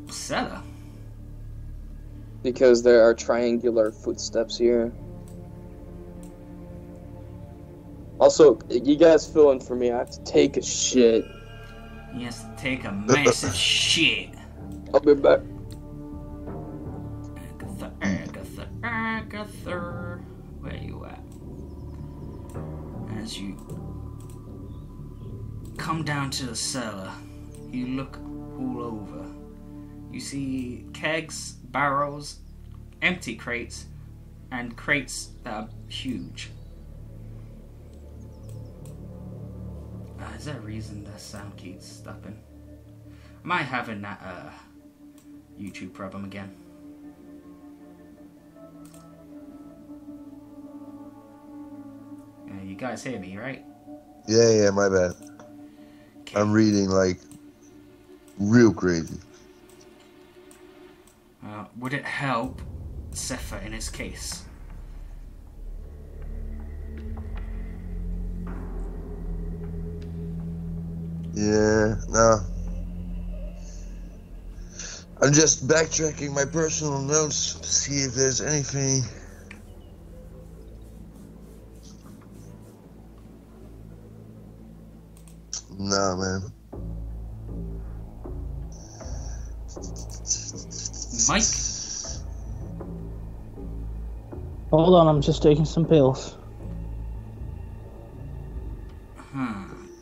Cellar? Because there are triangular footsteps here. Also, you guys fill in for me. I have to take a shit. He has to take a massive shit. I'll be back. Agatha. Where you at? As you come down to the cellar, you look all over. You see kegs, barrels, empty crates, and crates that are huge. Is there a reason the sound keeps stopping? Am I having that YouTube problem again? You guys hear me, right? Yeah, my bad. Okay. I'm reading like real crazy. Would it help Sepha in his case? Yeah, no. I'm just backtracking my personal notes to see if there's anything. No, man. Mike? Hold on, I'm just taking some pills.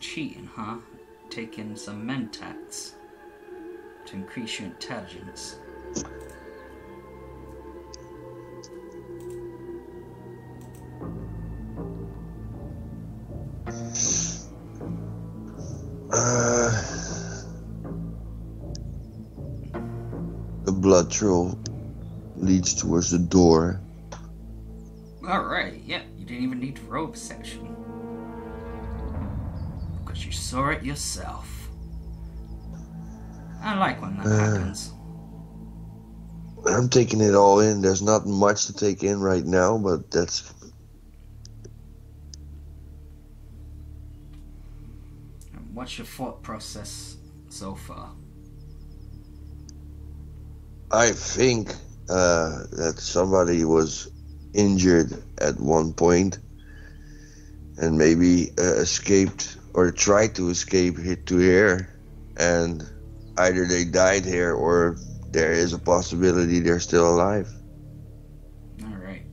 Cheating, huh? Taking some Mentax to increase your intelligence. The blood trail leads towards the door. Alright, yeah, you didn't even need to roll perception. Because you saw it yourself. I like when that happens. I'm taking it all in. There's not much to take in right now, but that's... What's your thought process so far? I think that somebody was injured at one point and maybe escaped or tried to escape to here, and either they died here or there is a possibility they're still alive. Alright.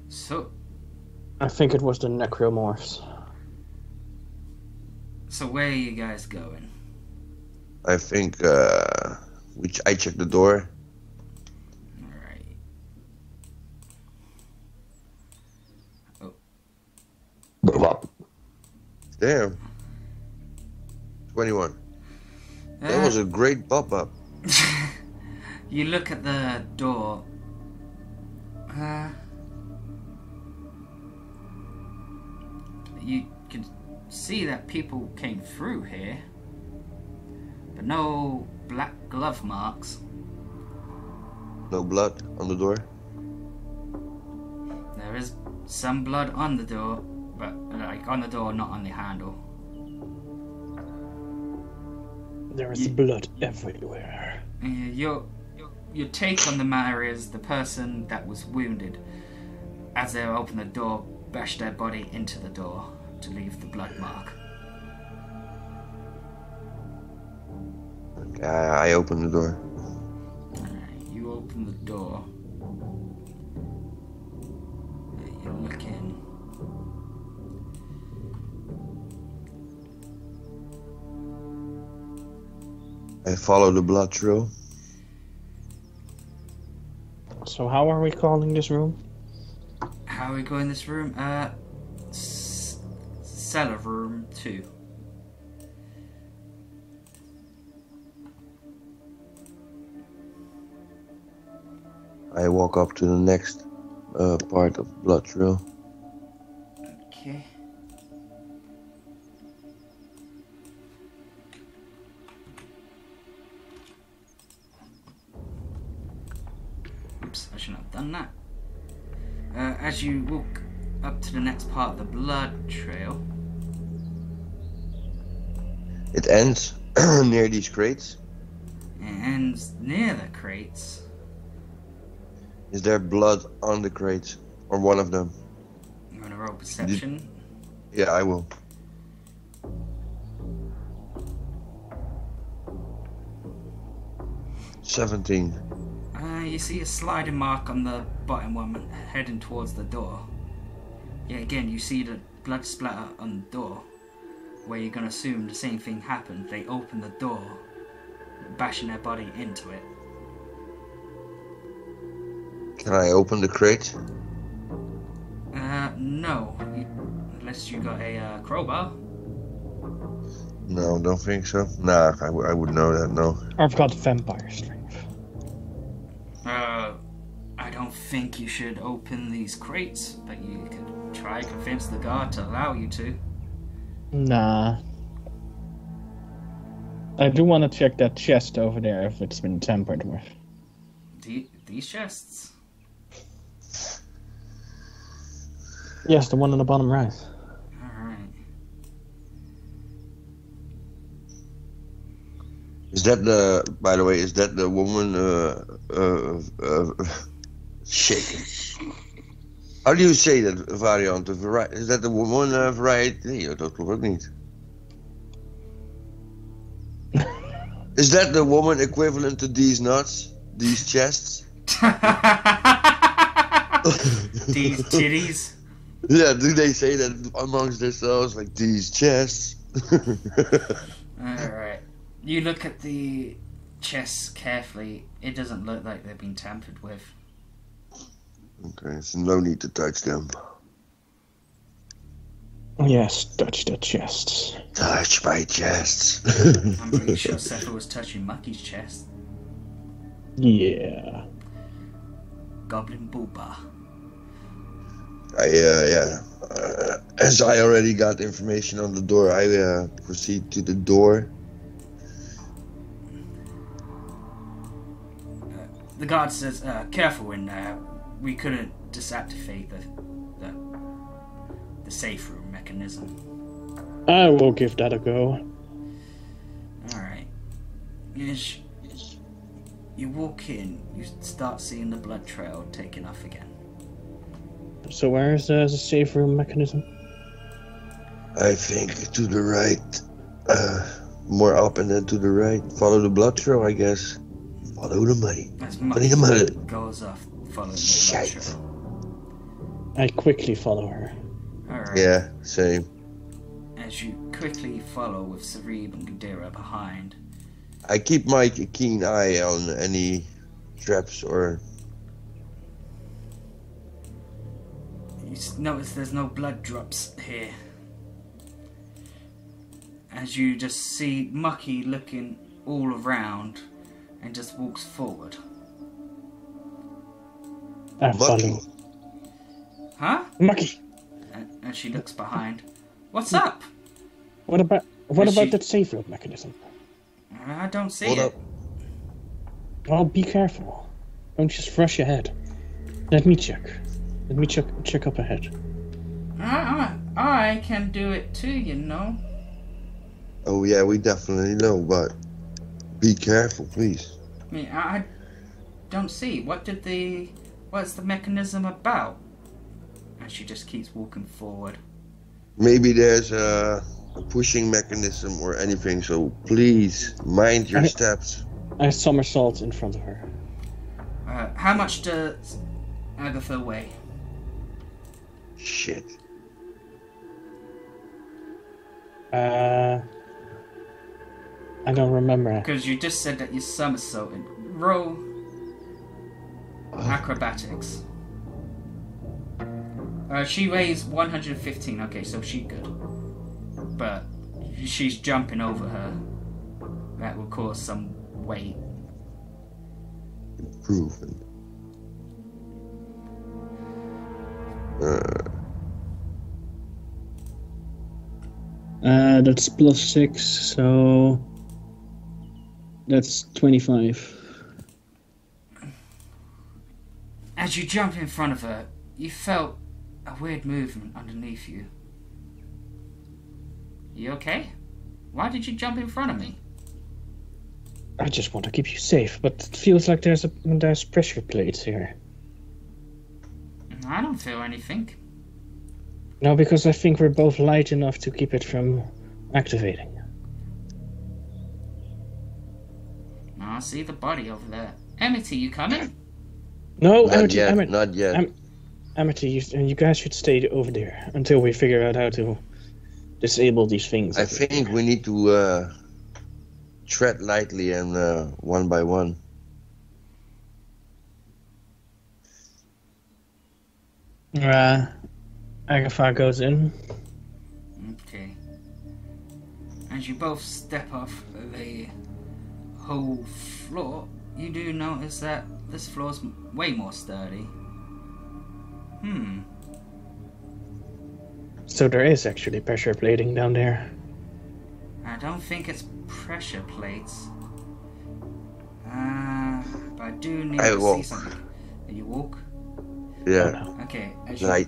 So I think it was the necromorphs. So where are you guys going? I think I checked the door. Alright. Oh. Damn. 21. That was a great pop-up. You look at the door. You can see that people came through here, but no black glove marks. No blood on the door? There is some blood on the door, but like on the door, not on the handle. There is blood everywhere. Your take on the matter is the person that was wounded, as they opened the door, bashed their body into the door to leave the blood mark. Okay, I opened the door. Alright, you open the door. You look in. I follow the blood trail. So how are we calling this room? How are we going in this room? Cellar room 2. I walk up to the next part of blood trail. Okay. Oops, I shouldn't have done that. As you walk up to the next part of the blood trail. It ends near these crates. Yeah. And near the crates. Is there blood on the crates? Or one of them? I'm gonna roll perception. Yeah, I will. $17. You see a sliding mark on the bottom one heading towards the door. Yeah, again, you see the blood splatter on the door. Where you're gonna assume the same thing happened. They opened the door, bashing their body into it. Can I open the crate? No. Unless you got a crowbar. No, don't think so. Nah, I would know that, no. I've got vampire strength. I don't think you should open these crates, but you could try to convince the guard to allow you to. Nah. I do want to check that chest over there if it's been tampered with. These chests? Yes, the one on the bottom right. Alright. Is that the, by the way, is that the woman, shaking? How do you say that variant of variety? Is that the woman variety? Nee, dat klopt ook niet. Is that the woman equivalent to these nuts? These chests? These titties? Yeah, do they say that amongst themselves, like, these chests? Alright. You look at the chests carefully. It doesn't look like they've been tampered with. Okay, so no need to touch them. Yes, touch the chests. Touch my chests. I'm pretty sure Sepha was touching MckG's chest. Yeah. Goblin Booba. As I already got information on the door, I proceed to the door. The guard says, careful in there. We couldn't disactivate the safe room mechanism. I will give that a go. Alright. Yes. You walk in, you start seeing the blood trail taking off again. So where is the safe room mechanism? I think to the right. More up and then to the right. Follow the blood trail, I guess. Follow the money. As Money the money. goes off following the blood trail. I quickly follow her. Alright. Yeah, same. As you quickly follow with Sarib and Gadira behind. I keep my keen eye on any traps or... You notice there's no blood drops here. As you just see MckG looking all around and just walks forward. I follow. Huh? MckG! And she looks behind. What's up? What about that safe room mechanism? I don't see Hold it. up. Oh, be careful. Don't just rush ahead. Let me check. Let me check up ahead. I can do it too, you know. Oh yeah, we definitely know, but be careful, please. I mean, I don't see. What's the mechanism about? And she just keeps walking forward. Maybe there's a pushing mechanism or anything, so please mind your steps. I somersault in front of her. How much does Agatha weigh? Shit. I don't remember. Because you just said that you somersaulted. Roll acrobatics. She weighs 115. Okay, so she good. But she's jumping over her. That will cause some weight. Improvement. That's +6, so that's 25. As you jump in front of her, you felt a weird movement underneath you. You okay? Why did you jump in front of me? I just want to keep you safe, but it feels like there's pressure plates here. I don't feel anything. No, because I think we're both light enough to keep it from activating. I see the body over there. Amity, you coming? No, Not Amity, yet. Amity, Not yet. Amity, you guys should stay over there until we figure out how to disable these things. I think we need to tread lightly and one by one. Agatha goes in. Okay. As you both step off the whole floor, you do notice that this floor's way more sturdy. So there is actually pressure plating down there. I don't think it's pressure plates. But I do need I to walk. see something. You walk? Yeah. Oh, Okay. As you, Right.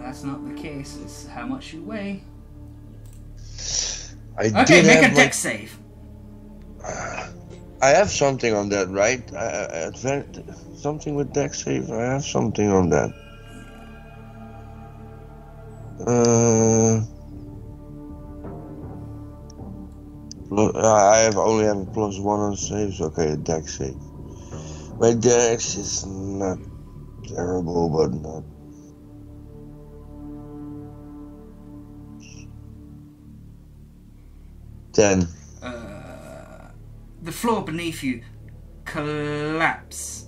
that's not the case. It's how much you weigh. I Okay, did make have a my- dex save. I have something on that, right? Something with dex save. I have something on that. I only have a +1 on saves. Okay, a dex save. My dex is not terrible, but not. Ten. The floor beneath you collapse,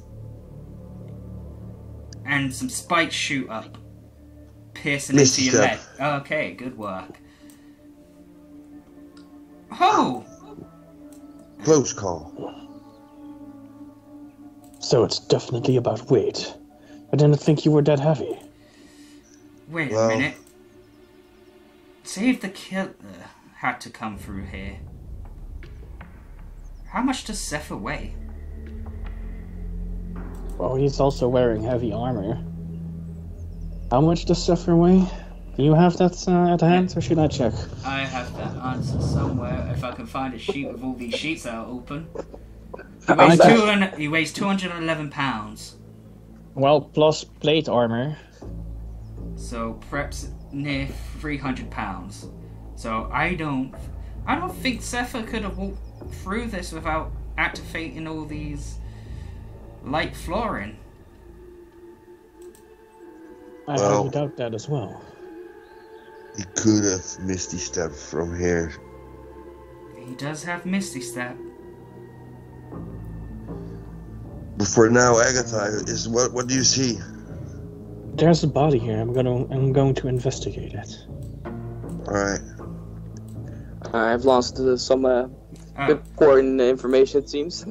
and some spikes shoot up, piercing into your leg. Misstep. Okay, good work. Oh! Close call. So it's definitely about weight. I didn't think you were that heavy. Wait a Well- minute. Say if the killer had to come through here. How much does Zephyr weigh? Well, he's also wearing heavy armor. How much does Zephyr weigh? Do you have that at hand, or should I check? I have that answer somewhere. If I can find a sheet with all these sheets that are open. He weighs 211 pounds. Well, plus plate armor. So perhaps near 300 pounds. So I don't think Zephyr could have walked through this without activating all these light flooring. I Well- highly doubt that as well. He could have Misty Step from here. He does have Misty Step. But for now, Agatha, is what do you see? There's a body here. I'm going to investigate it. Alright. I've lost some Oh, important information, it seems.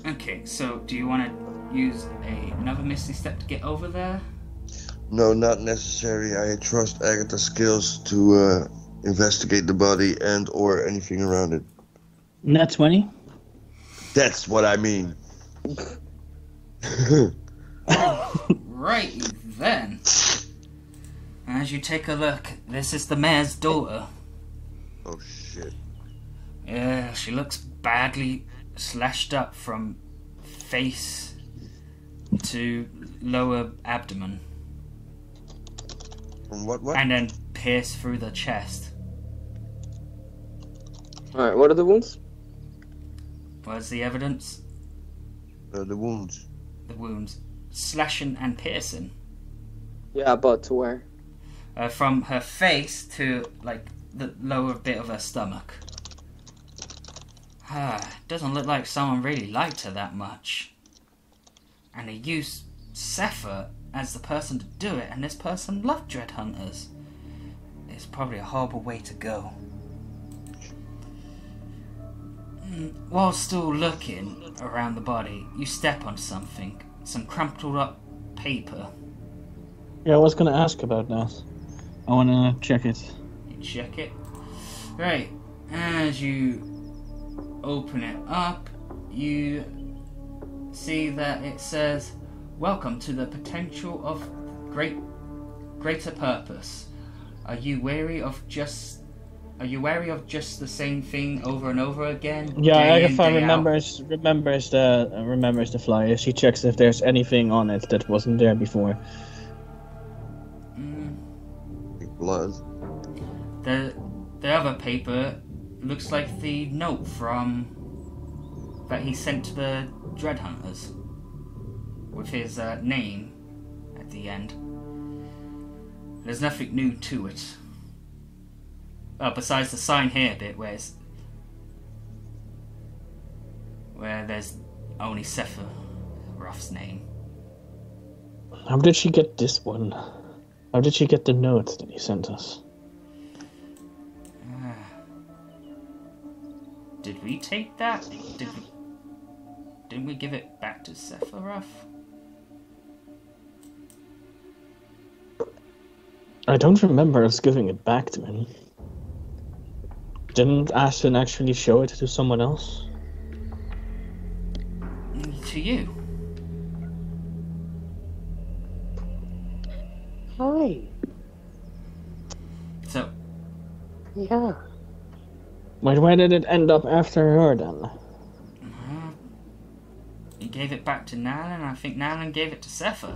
okay, so do you want to use another Misty Step to get over there? No, not necessary. I trust Agatha's skills to investigate the body and or anything around it. Nat 20? That's what I mean. Right then. As you take a look, this is the mayor's daughter. Oh shit. Yeah, she looks badly slashed up from face to lower abdomen. From what? And then pierced through the chest. Alright, what are the wounds? Where's the evidence? The wounds. The wounds. Slashing and piercing. Yeah, but to where? From her face to, like, the lower bit of her stomach. Doesn't look like someone really liked her that much. And they used Zephyr as the person to do it, and this person loved Dread Hunters. It's probably a horrible way to go. While still looking around the body, you step on something. Some crumpled up paper. Yeah, I was gonna ask about that. I wanna check it. You check it. Right. As you open it up, you see that it says, "Welcome to the potential of greater purpose. Are you weary of just Are you wary of just the same thing over and over again? Yeah, day in, Agatha day out? remembers the flyer. She checks if there's anything on it that wasn't there before. Blood. The other paper looks like the note from that he sent to the Dread Hunters with his name at the end. There's nothing new to it. Besides the sign here bit where there's only Sephiroth's name. How did she get this one? How did she get the note that he sent us? Did we take that? Didn't we give it back to Sephiroth? I don't remember us giving it back to him. Didn't Ashton actually show it to someone else? To you. Hi. So, Yeah. Wait, where did it end up after her then? he gave it back to Nalan, and I think Nalan gave it to Sepha.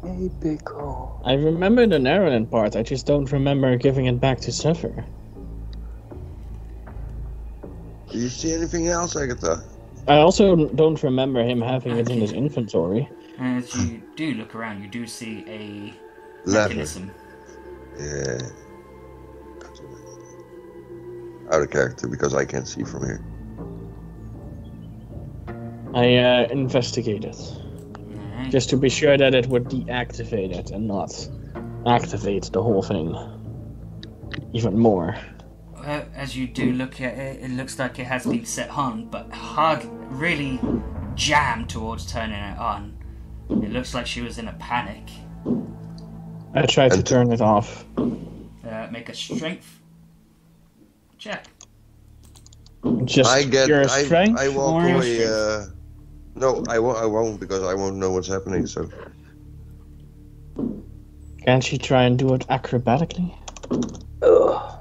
Hey, Pickle. I remember the Narrowland part, I just don't remember giving it back to Sepher. Do you see anything else, Agatha? I also don't remember him having it in his inventory. And as you do look around, you do see a Lever. mechanism. Yeah. Out of character because I can't see from here. I investigated. Alright. Just to be sure that it would deactivate it and not activate the whole thing. Even more. As you do look at it, it looks like it has been set on, but hard, really jammed towards turning it on. It looks like she was in a panic. I tried to turn it off. Make a strength check. Just pure strength? I walk or- away. No, I won't because I won't know what's happening. So Can't she try and do it acrobatically? Ugh.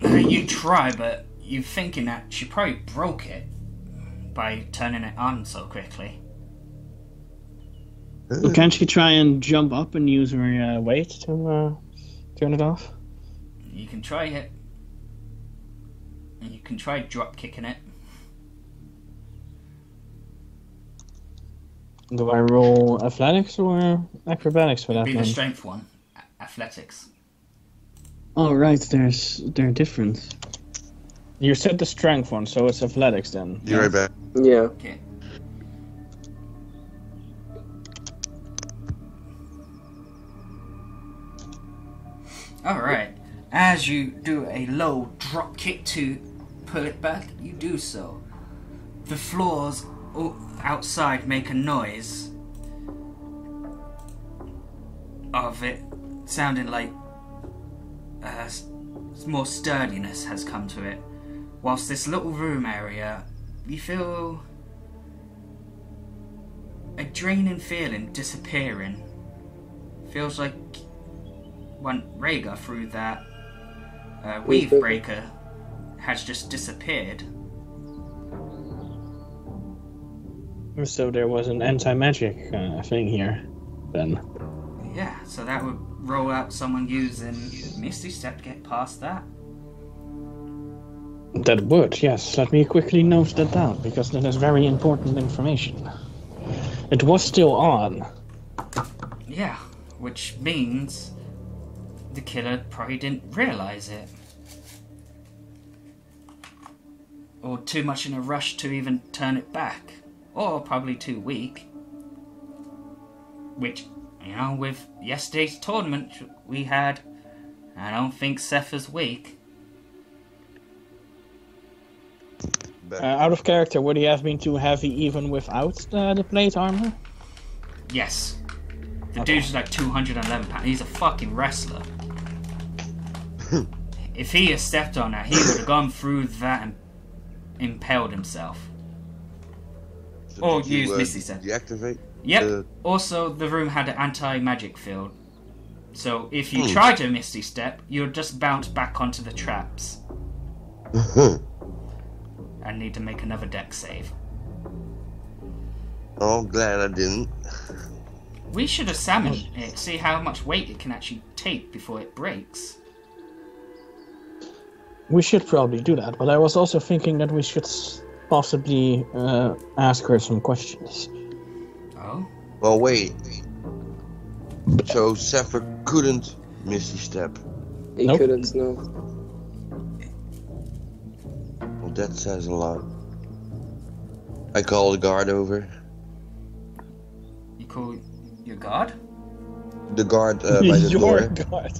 You try, but you're thinking that she probably broke it by turning it on so quickly. Can't she try and jump up and use her weight to turn it off? You can try it. And you can try drop kicking it. Do I roll athletics or acrobatics for that Be the one? strength one. Athletics. Oh right, they're different. You said the strength one, so it's athletics then. be right back. Yeah. Okay. Alright. As you do a low drop kick to pull it back, you do so. The floors outside make a noise of it sounding like more sturdiness has come to it. Whilst this little room area, you feel a draining feeling disappearing. Feels like when Rhaegar through that weave breaker has just disappeared. So there was an anti-magic thing here, then. Yeah, so that would roll out someone using Misty Step to get past that. That would, yes. Let me quickly note that down, because that is very important information. It was still on. Yeah, which means the killer probably didn't realise it. Or too much in a rush to even turn it back. Or probably too weak. Which, you know, with yesterday's tournament we had, I don't think Seth is weak. Out of character, would he have been too heavy even without the plate armor? Yes. The dude's like 211 pounds. He's a fucking wrestler. If he had stepped on that, he would have gone through that and impaled himself. So Or did you, use Misty Step. deactivate? Yep. Also, the room had an anti-magic field. So if you try to Misty Step, you'll just bounce back onto the traps. And need to make another deck save. Oh, glad I didn't. We should examine it, see how much weight it can actually take before it breaks. We should probably do that, but I was also thinking that we should possibly ask her some questions. Oh? Well, wait. So Zephyr couldn't Misty Step. He Nope. couldn't, no. Well, that says a lot. I call the guard over. You call your guard? The guard by the Your door. guard.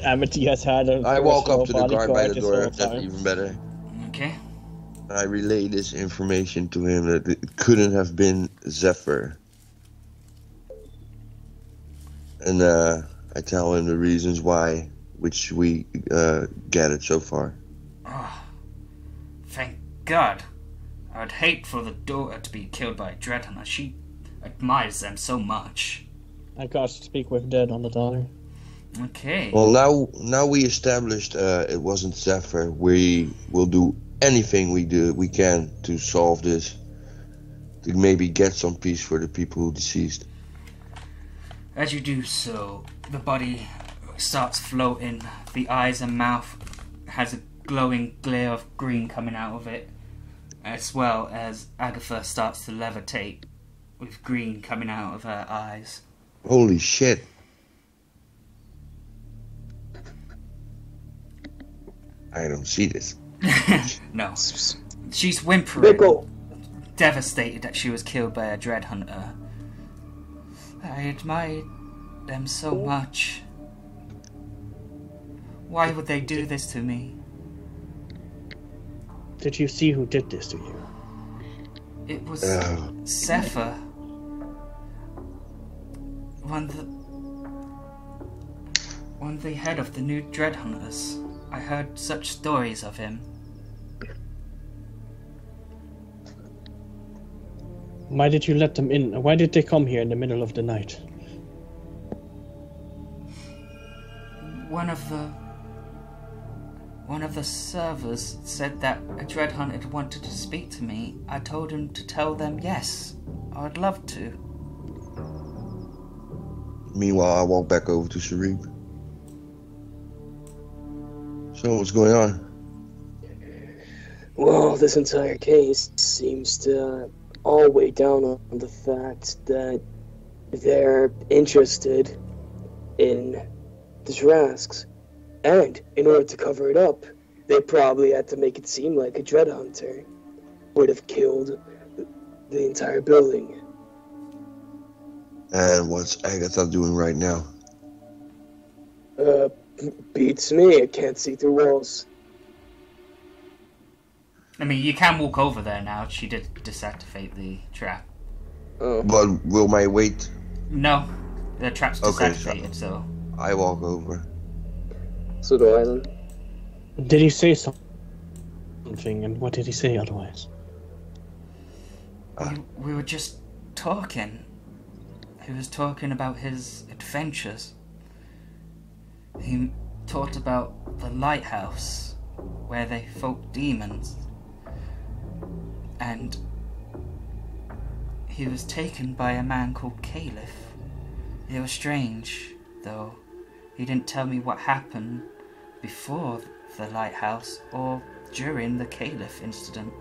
Amity has had a I walk up to the personal guard by bodyguard the this door. whole If that's time. even better. Okay. I relay this information to him that it couldn't have been Zephyr. And I tell him the reasons why, which we gathered so far. Oh, thank God. I would hate for the daughter to be killed by a Dread Hunter. She admires them so much. I got to speak with Dead on the daughter. Okay. Well, now we established it wasn't Zephyr. We will do anything we can to solve this. To maybe get some peace for the people who deceased. As you do so, the body starts floating. The eyes and mouth has a glowing glare of green coming out of it, as well as Agatha starts to levitate with green coming out of her eyes. Holy shit. I don't see this. No. She's whimpering, Bickle! devastated that she was killed by a Dread Hunter. I admired them so much. Why would they do this to me? Did you see who did this to you? It was Zephyr. One the head of the new Dread Hunters. I heard such stories of him. Why did you let them in? Why did they come here in the middle of the night? One of the servers said that a Dread Hunter wanted to speak to me. I told him to tell them yes. I would love to. Meanwhile, I walk back over to Sharif. So, what's going on? Well, this entire case seems to all weigh down on the fact that they're interested in the Drasks. And in order to cover it up, they probably had to make it seem like a Dread Hunter would have killed the entire building. And what's Agatha doing right now? Beats me. I can't see through walls. I mean, you can walk over there now. She did disactivate the trap. Oh. But will my weight... No, the trap's Okay, disactivated, so... I walk over. So do I then. Did he say something? And what did he say otherwise? We were just talking. He was talking about his adventures. He talked about the lighthouse, where they fought demons. And he was taken by a man called Caliph. It was strange, though. He didn't tell me what happened before the lighthouse or during the Caliph incident.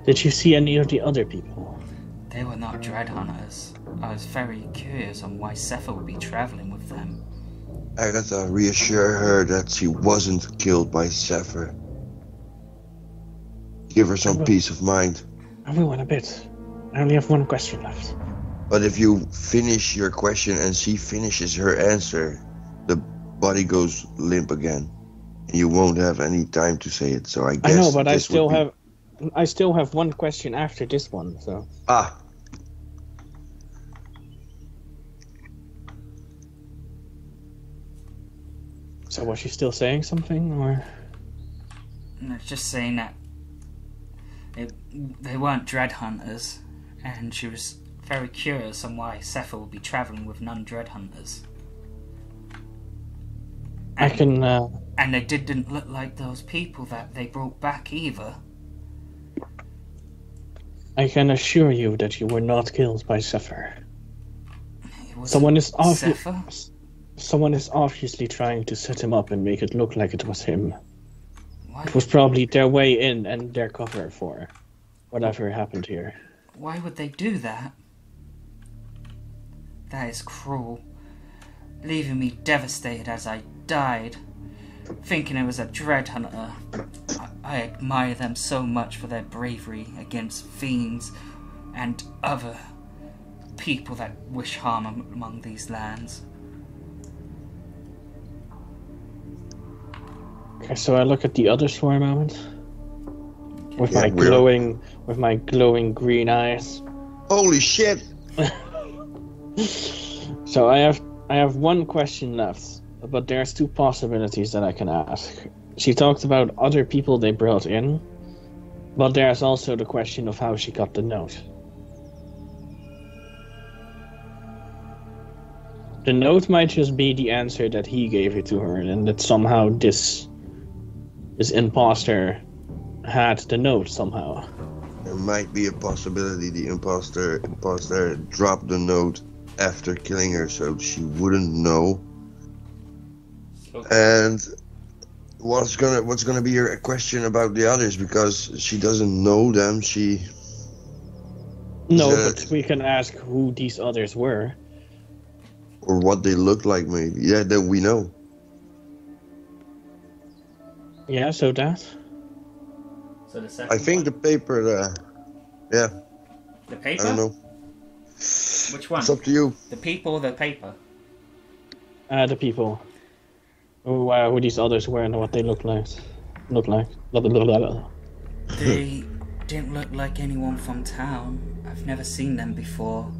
Did you see any of the other people? They were not Dread Hunters. I was very curious on why Zephyr would be traveling with them. Agatha, reassure her that she wasn't killed by Zephyr. Give her some peace of mind. I will in a bit. I only have one question left. But if you finish your question and she finishes her answer, the body goes limp again. And you won't have any time to say it, so I guess... I know, but I this still would be- have one question after this one, so... Ah! So was she still saying something, or...? And it's just saying that They weren't Dread Hunters, and she was very curious on why Sepha would be travelling with non-Dread Hunters. And they didn't look like those people that they brought back either. I can assure you that you were not killed by Sepha. Someone is obviously trying to set him up and make it look like it was him. It was probably their way in and their cover for whatever happened here. Why would they do that? That is cruel. Leaving me devastated as I died, thinking it was a Dread Hunter. I admire them so much for their bravery against fiends and other people that wish harm among these lands. Okay, so I look at the others for a moment. With my glowing green eyes. Holy shit! So I have one question left, but there's two possibilities that I can ask. She talked about other people they brought in, but there's also the question of how she got the note. The note might just be the answer that he gave it to her, and that somehow this imposter had the note somehow. There might be a possibility the imposter dropped the note after killing her, so she wouldn't know. And what's gonna be your question about the others, because she doesn't know them. But we can ask who these others were. Or what they look like, maybe. Yeah, that we know. Yeah, so that. So the second I think the paper, yeah. The paper? I don't know. Which one? It's up to you. The people or the paper? The people. Who these others were and what they look like. They didn't look like anyone from town. I've never seen them before.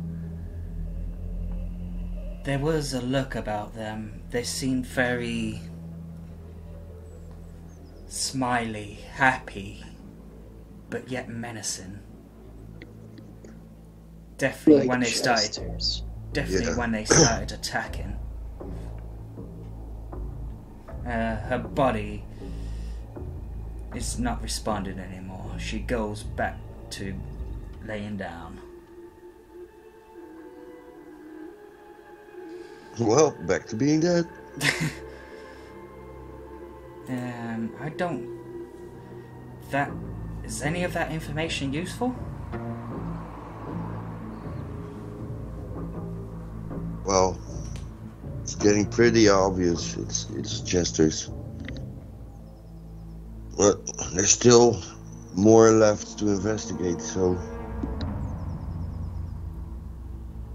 There was a look about them. They seemed very smiley, happy, but yet menacing. Definitely when they started attacking. Her body is not responding anymore. She goes back to laying down. Well, back to being dead. I don't... Is any of that information useful? Well, it's getting pretty obvious. It's jesters. But there's still more left to investigate, so...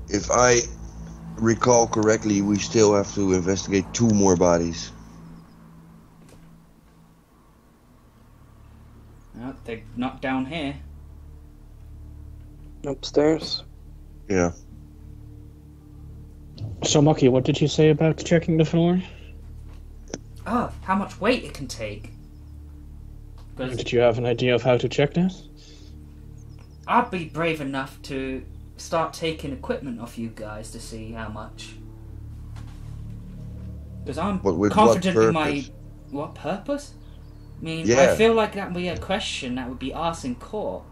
If I recall correctly, we still have to investigate 2 more bodies. No, they're not down here. Upstairs. Yeah. So, MckG, what did you say about checking the floor? Oh, how much weight it can take. Did you have an idea of how to check that? I'd be brave enough to start taking equipment off you guys to see how much. Because I'm confident in my... What purpose? I mean, yeah. I feel like that would be a question that would be asked in court.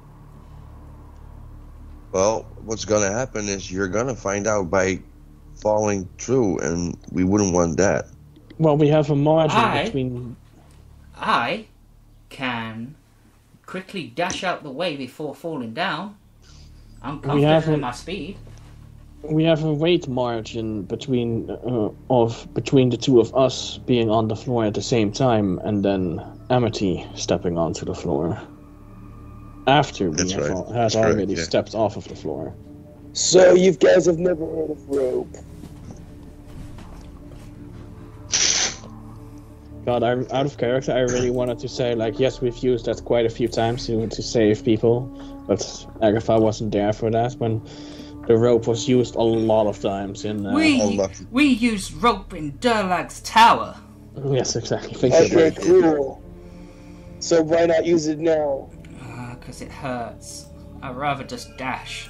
Well, what's gonna happen is you're gonna find out by falling through, and we wouldn't want that. Well, we have a margin between... I can quickly dash out the way before falling down. I'm confident in my speed. We have a weight margin between the two of us being on the floor at the same time, and then Amity stepping onto the floor after we had already stepped off of the floor. So you guys have never heard of rope? God, I'm out of character. I really wanted to say, like, yes, we've used that quite a few times to save people, but Agatha wasn't there for that when the rope was used a lot of times in... we used rope in Durlag's tower. Yes, exactly. Okay, cool. So why not use it now? because it hurts. I'd rather just dash.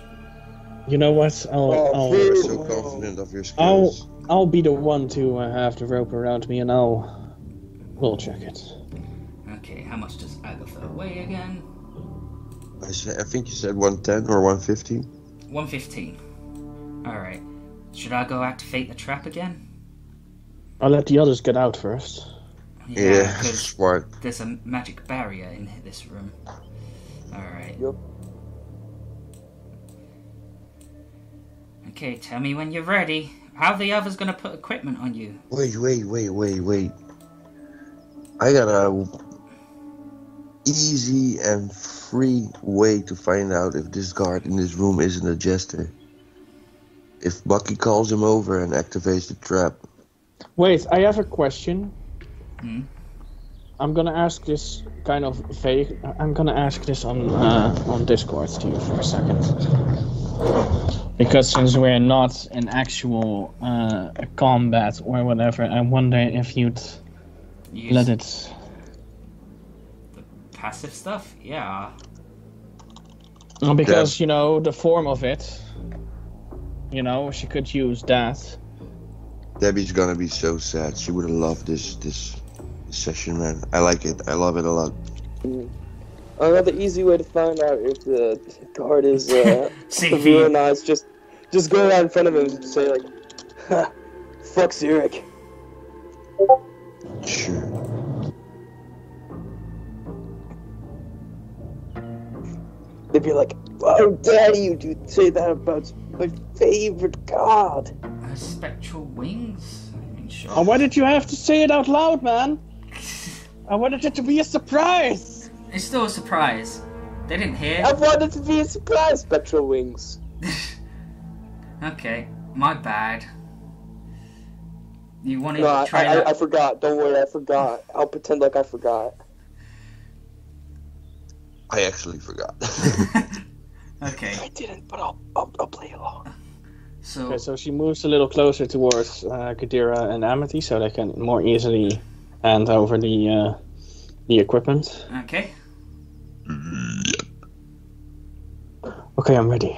You know what? You're so confident of your skills. I'll be the one to have the rope around me, and we'll check it. Okay, how much does Agatha weigh again? I think you said 110 or 115. 115. Alright. Should I go activate the trap again? I'll let the others get out first. Yeah, 'cause smart. there's a magic barrier in this room. Alright. Yep. Okay, tell me when you're ready. How are the others gonna put equipment on you? Wait. I got a easy and free way to find out if this guard in this room isn't a jester. If Bucky calls him over and activates the trap. Wait, I have a question. Hmm? I'm gonna ask this kind of vague. I'm gonna ask this on Discord to you for a second. Because since we're not in actual combat or whatever, I wonder if you'd let it... Passive stuff? Yeah. Because, you know, the form of it, you know, she could use that. Debbie's gonna be so sad. She would have loved this session, man. I like it. I love it a lot. Another easy way to find out if the guard is CV. real nice, just go right in front of him and say like, ha, fuck Zurich. Sure. They'd be like, how dare you say that about my favorite god? Spectral wings? I mean, sure. Oh, why did you have to say it out loud, man? I wanted it to be a surprise! It's still a surprise. They didn't hear. I wanted to be a surprise, Spectral Wings. Okay, my bad. You wanted No, to try that? I forgot. Don't worry, I forgot. I'll pretend like I forgot. I actually forgot. Okay. I didn't, but I'll play along. So, Okay, so she moves a little closer towards Kadira and Amity so they can more easily hand over the equipment. okay. Okay, I'm ready.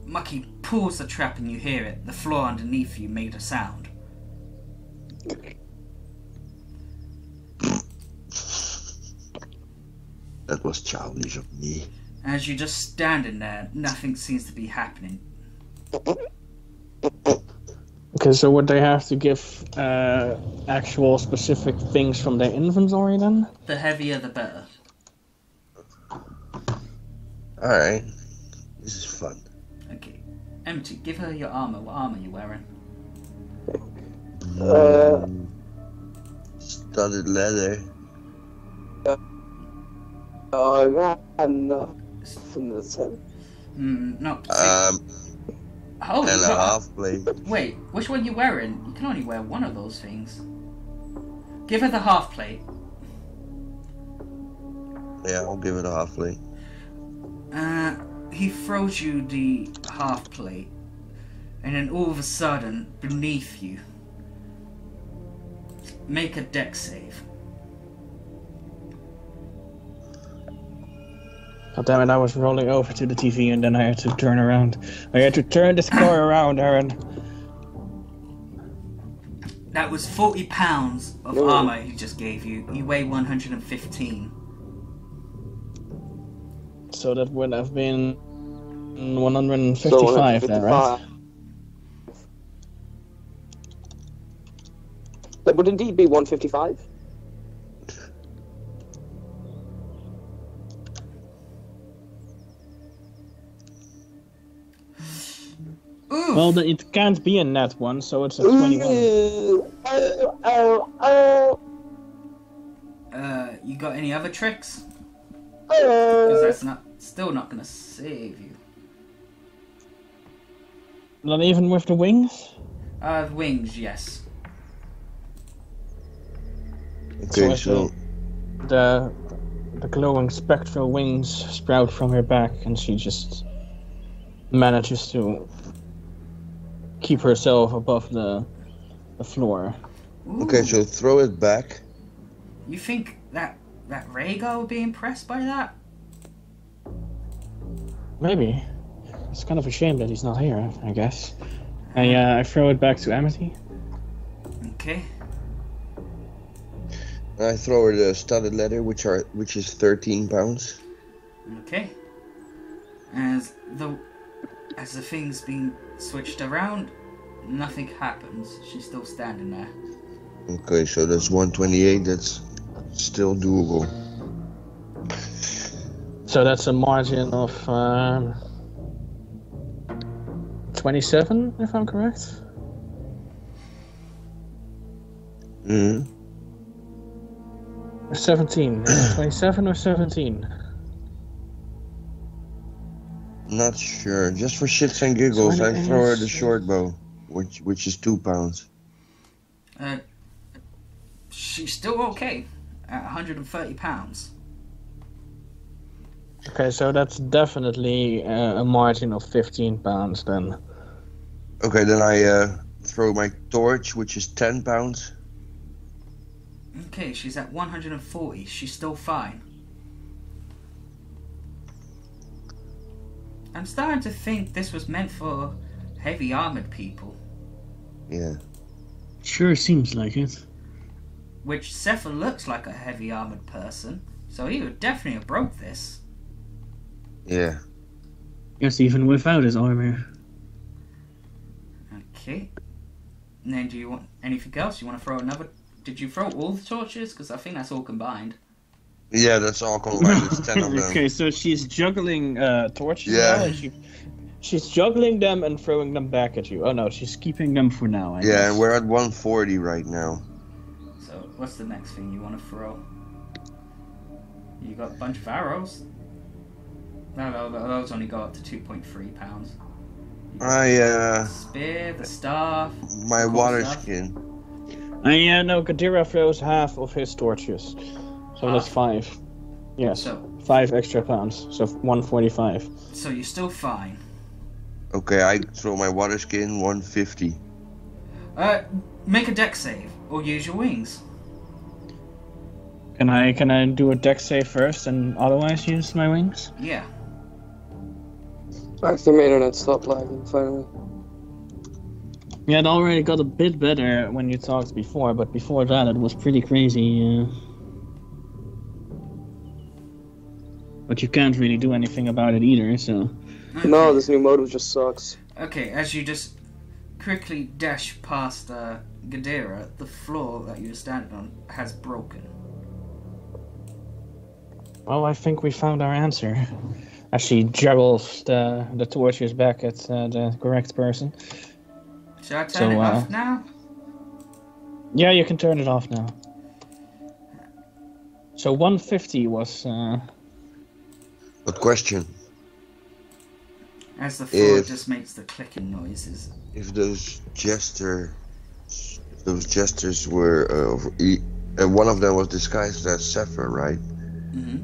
MckG pulls the trap and you hear it. The floor underneath you made a sound. That was childish of me. As you're just standing there, nothing seems to be happening. Okay, so would they have to give actual specific things from their inventory then? The heavier the better. Alright. This is fun. Okay. Empty, give her your armor. What armor are you wearing? Studded leather. Oh, no. No. And a half plate. Wait, which one are you wearing? You can only wear one of those things. Give her the half plate. Yeah, I'll give it a half plate. He throws you the half plate, and then all of a sudden, beneath you, make a dex save. God damn it, I was rolling over to the TV and then I had to turn around. I had to turn this car around, Aaron. That was 40 pounds of armor he just gave you. You weigh 115. So that would have been 155 then, right? That would indeed be 155. Oof. Well, it can't be a net one, so it's a 21. You got any other tricks? Because that's still not gonna save you. Not even with the wings? Wings, yes. Okay, so the glowing spectral wings sprout from her back, and she just manages to keep herself above the floor. Ooh. okay, so throw it back. You think that Rhaegar would be impressed by that? Maybe. It's kind of a shame that he's not here, I guess. I throw it back to Amity. Okay. I throw her the studded leather, which is 13 pounds. Okay. As the thing's being switched around, nothing happens. She's still standing there. Okay, so that's 128. That's still doable. So that's a margin of 27, if I'm correct. 17. 27 or 17? Not sure. Just for shits and giggles, I throw her the short bow, which is 2 pounds. She's still okay at 130 pounds. Okay, so that's definitely a margin of 15 pounds then. Okay, then I throw my torch, which is 10 pounds. Okay, she's at 140. She's still fine. I'm starting to think this was meant for heavy armored people. Yeah. Sure seems like it. Which Zephyr looks like a heavy armored person, so he would definitely have broke this. Yeah. Yes, even without his armor. Okay. And then do you want anything else? You want to throw another... Did you throw all the torches? Because I think that's all combined. Yeah, that's all combined. It's 10 of them. Okay, so she's juggling torches Yeah. now, and she's juggling them and throwing them back at you. Oh no, she's keeping them for now, I guess. Yeah, and we're at 140 right now. So, what's the next thing you want to throw? You got a bunch of arrows. No, those only go up to 2.3 pounds. Spear, the staff. My cool water stuff. skin. No, Gadira throws half of his torches. So that's 5. Yes, So, 5 extra pounds, so 145. so you're still fine. Okay, I throw my water skin, 150. Make a deck save, or use your wings. Can I do a deck save first and otherwise use my wings? Yeah. I think my internet stopped lagging finally. Yeah, it already got a bit better when you talked before, but before that it was pretty crazy. But you can't really do anything about it either, so... Okay. No, this new mode just sucks. Okay, as you just quickly dash past Gadira, the floor that you were standing on has broken. Well, I think we found our answer. As she juggles the torches back at the correct person. Should I turn it off now? Yeah, you can turn it off now. So 150 was... But question, As the floor just makes the clicking noises. if those jesters were, one of them was disguised as Zephyr, right? Mm-hmm.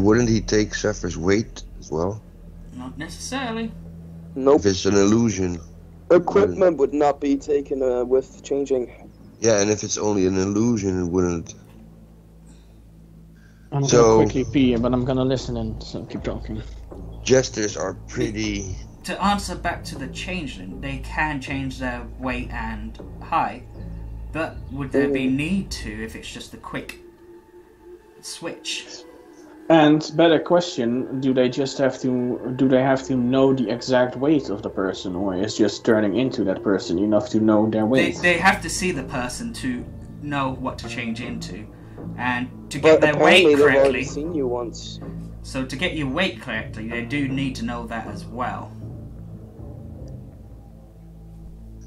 Wouldn't he take Zephyr's weight as well? Not necessarily. Nope. If it's an illusion. Equipment would not be taken with changing. Yeah, and if it's only an illusion, it wouldn't. I'm So- gonna quickly pee, but I'm gonna listen and so keep talking. Jesters are pretty. To answer back to the changeling, they can change their weight and height, but would there be need to if it's just a quick switch? And better question, do they have to know the exact weight of the person, or is just turning into that person enough to know their weight? They have to see the person to know what to change into, and to get their weight They've already correctly. seen you once. So to get your weight correctly, they do need to know that as well.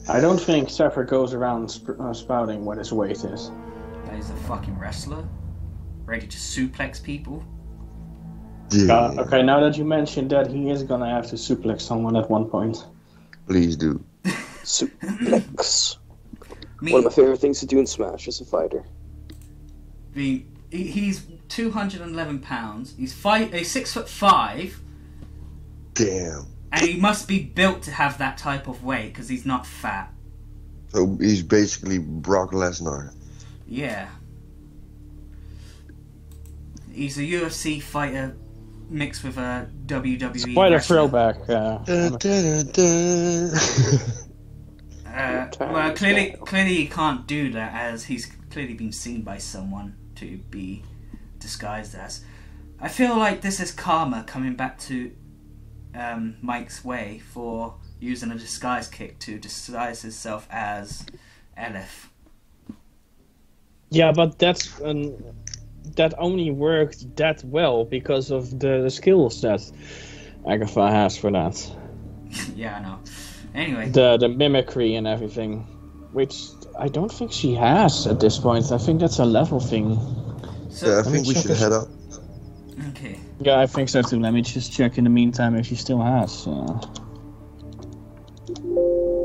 I don't think Zephyr goes around spouting what his weight is. That is a fucking wrestler, ready to suplex people. Yeah, Okay, now that you mentioned that, he is gonna have to suplex someone at one point. please do. Suplex. One of my favorite things to do in Smash as a fighter. He's 211 pounds. He's 6'5", Damn. and he must be built to have that type of weight because he's not fat. So he's basically Brock Lesnar. Yeah. He's a UFC fighter mixed with a WWE. Quite a wrestler. throwback. Well, clearly he can't do that, as he's clearly been seen by someone to be disguised as. I feel like this is karma coming back to Mike's way for using a disguise kick to disguise himself as Elif. Yeah, but that only worked that well because of the skills that Agatha has for that. Yeah, I know. Anyway. The mimicry and everything, which I don't think she has at this point. I think that's a level thing. So, Yeah, I think we should head up. Okay. Yeah, I think so too. Let me just check in the meantime if she still has.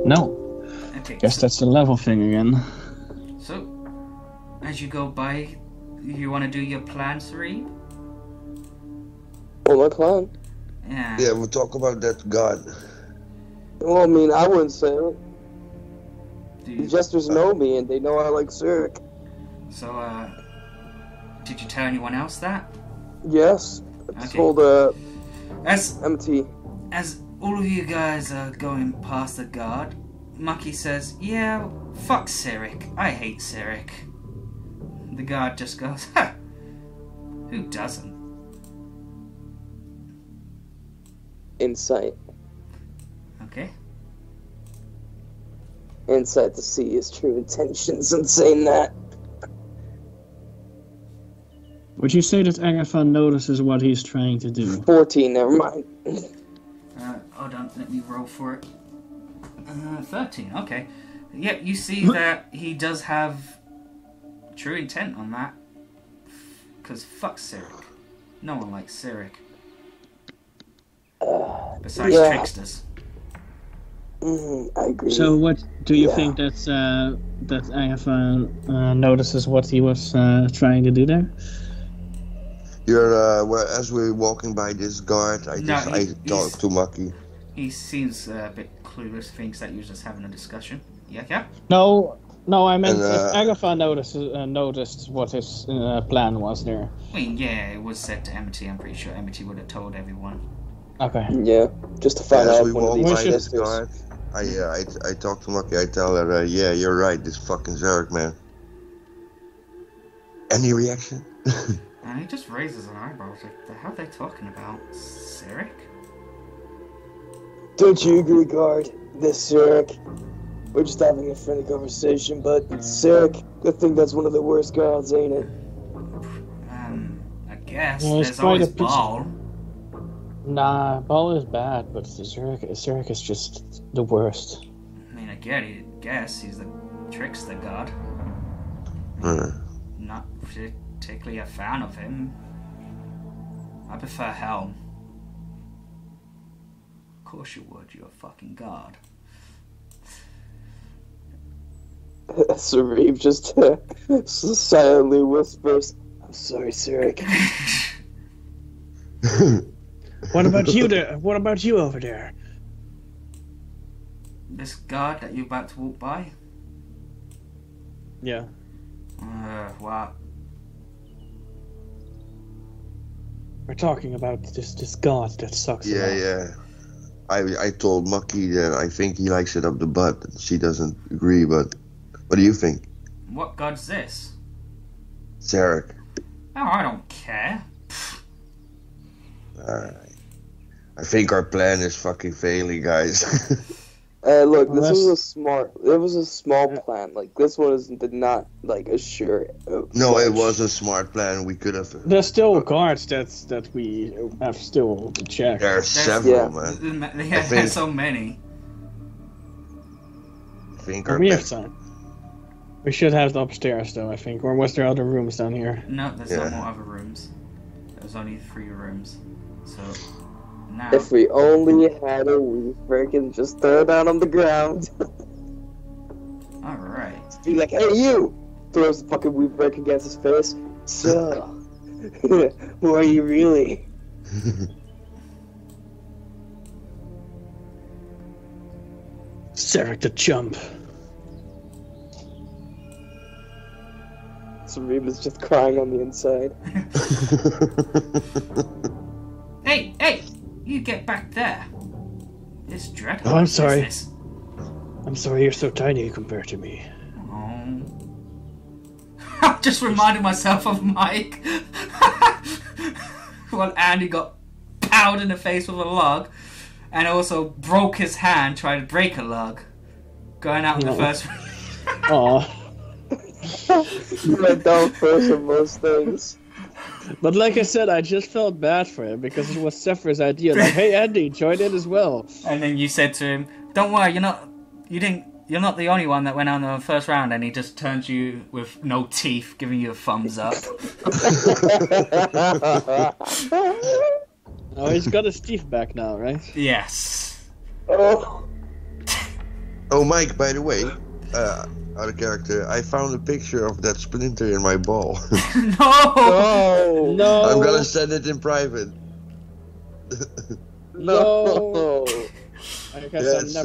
No. Okay. Guess that's the level thing again. So, as you go by, you want to do your plan, Sari? Well, my plan. Yeah. Yeah, we'll talk about that god. Well, I mean, I wouldn't say it. Do The you- jesters know me, and they know I like Zurich. So, did you tell anyone else that? Yes. I Okay. told As MT. all of you guys are going past the guard, MckG says, "Yeah, fuck Cyric. I hate Cyric." The guard just goes, "Ha! Who doesn't?" Insight. Okay. Insight to see his true intentions and saying that. Would you say that Agatha notices what he's trying to do? 14, never mind. Hold on, let me roll for it. 13, okay. Yeah, you see that he does have true intent on that. Because fuck Cyric. No one likes Cyric. Besides yeah. tricksters. I agree. So what do you Yeah. think that Agatha notices what he was trying to do there? You're well, as we're walking by this guard, I No, I talk to MckG. He seems a bit clueless, thinks that you're just having a discussion. Yeah? No, I meant And, if Agatha noticed what his plan was there. I mean, yeah, it was said to Amity. I'm pretty sure Amity would have told everyone. Okay. Yeah, just to find As out we one of walk these by this sisters. guard, I talk to MckG. I tell her, yeah, you're right. This fucking Zerg, man. Any reaction? And he just raises an eyebrow. Like, the hell are they talking about? Cyric? Don't you agree, guard? This Zurich. We're just having a friendly conversation, but Zurich, I think that's one of the worst guards, ain't it? I guess. Yeah, it's There's quite always a piece- Ball. Nah, Ball is bad, but Zurich is just the worst. I mean, I guess he's the trickster god. Not particularly a fan of him. I prefer Helm. Of course you would, you're a fucking god. Sareeb just silently whispers, I'm sorry, Zurich. What about you there? What about you over there? This god that you're about to walk by? Yeah. Well, We're talking about this god that sucks. a Yeah, lot. yeah. I told MckG that I think he likes it up the butt. She doesn't agree, but what do you think? what god's this? Zarek. Oh, I don't care. Alright. I think our plan is fucking failing, guys. Look, Well, this was a small plan. Like, this one did not, like, assure. No, it much. was a smart plan. We could have. There's still guards that we have still to check. There are several, man. There's think- so many. I think our We have best. time. We should have the upstairs though, I think. Or was there other rooms down here? No, there's Yeah. no more other rooms. There's only 3 rooms. So, now... If we only had a weed break and just throw it out on the ground. Alright. Be like, hey, you! Throws the fucking weed break against his face. So, who are you really? Sarek the chump. Sareeb is just crying on the inside. Hey! You get back there. This dread. Oh, I'm What is sorry. this? I'm sorry you're so tiny compared to me. Oh. I'm just reminding myself of Mike. When Andy got pounded in the face with a log and also broke his hand trying to break a log. Going out in the first Aw. I don't first of most things. But like I said, I just felt bad for him because it was Zephyr's idea. Like, hey Andy, join in as well. And then you said to him, "Don't worry, you're not the only one that went on the first round." And he just turns to you with no teeth, giving you a thumbs up. Oh, he's got his teeth back now, right? Yes. Oh, Oh, Mike, by the way, out of character, I found a picture of that splinter in my ball. No. No. I'm gonna send it in private. No. I guess Yes,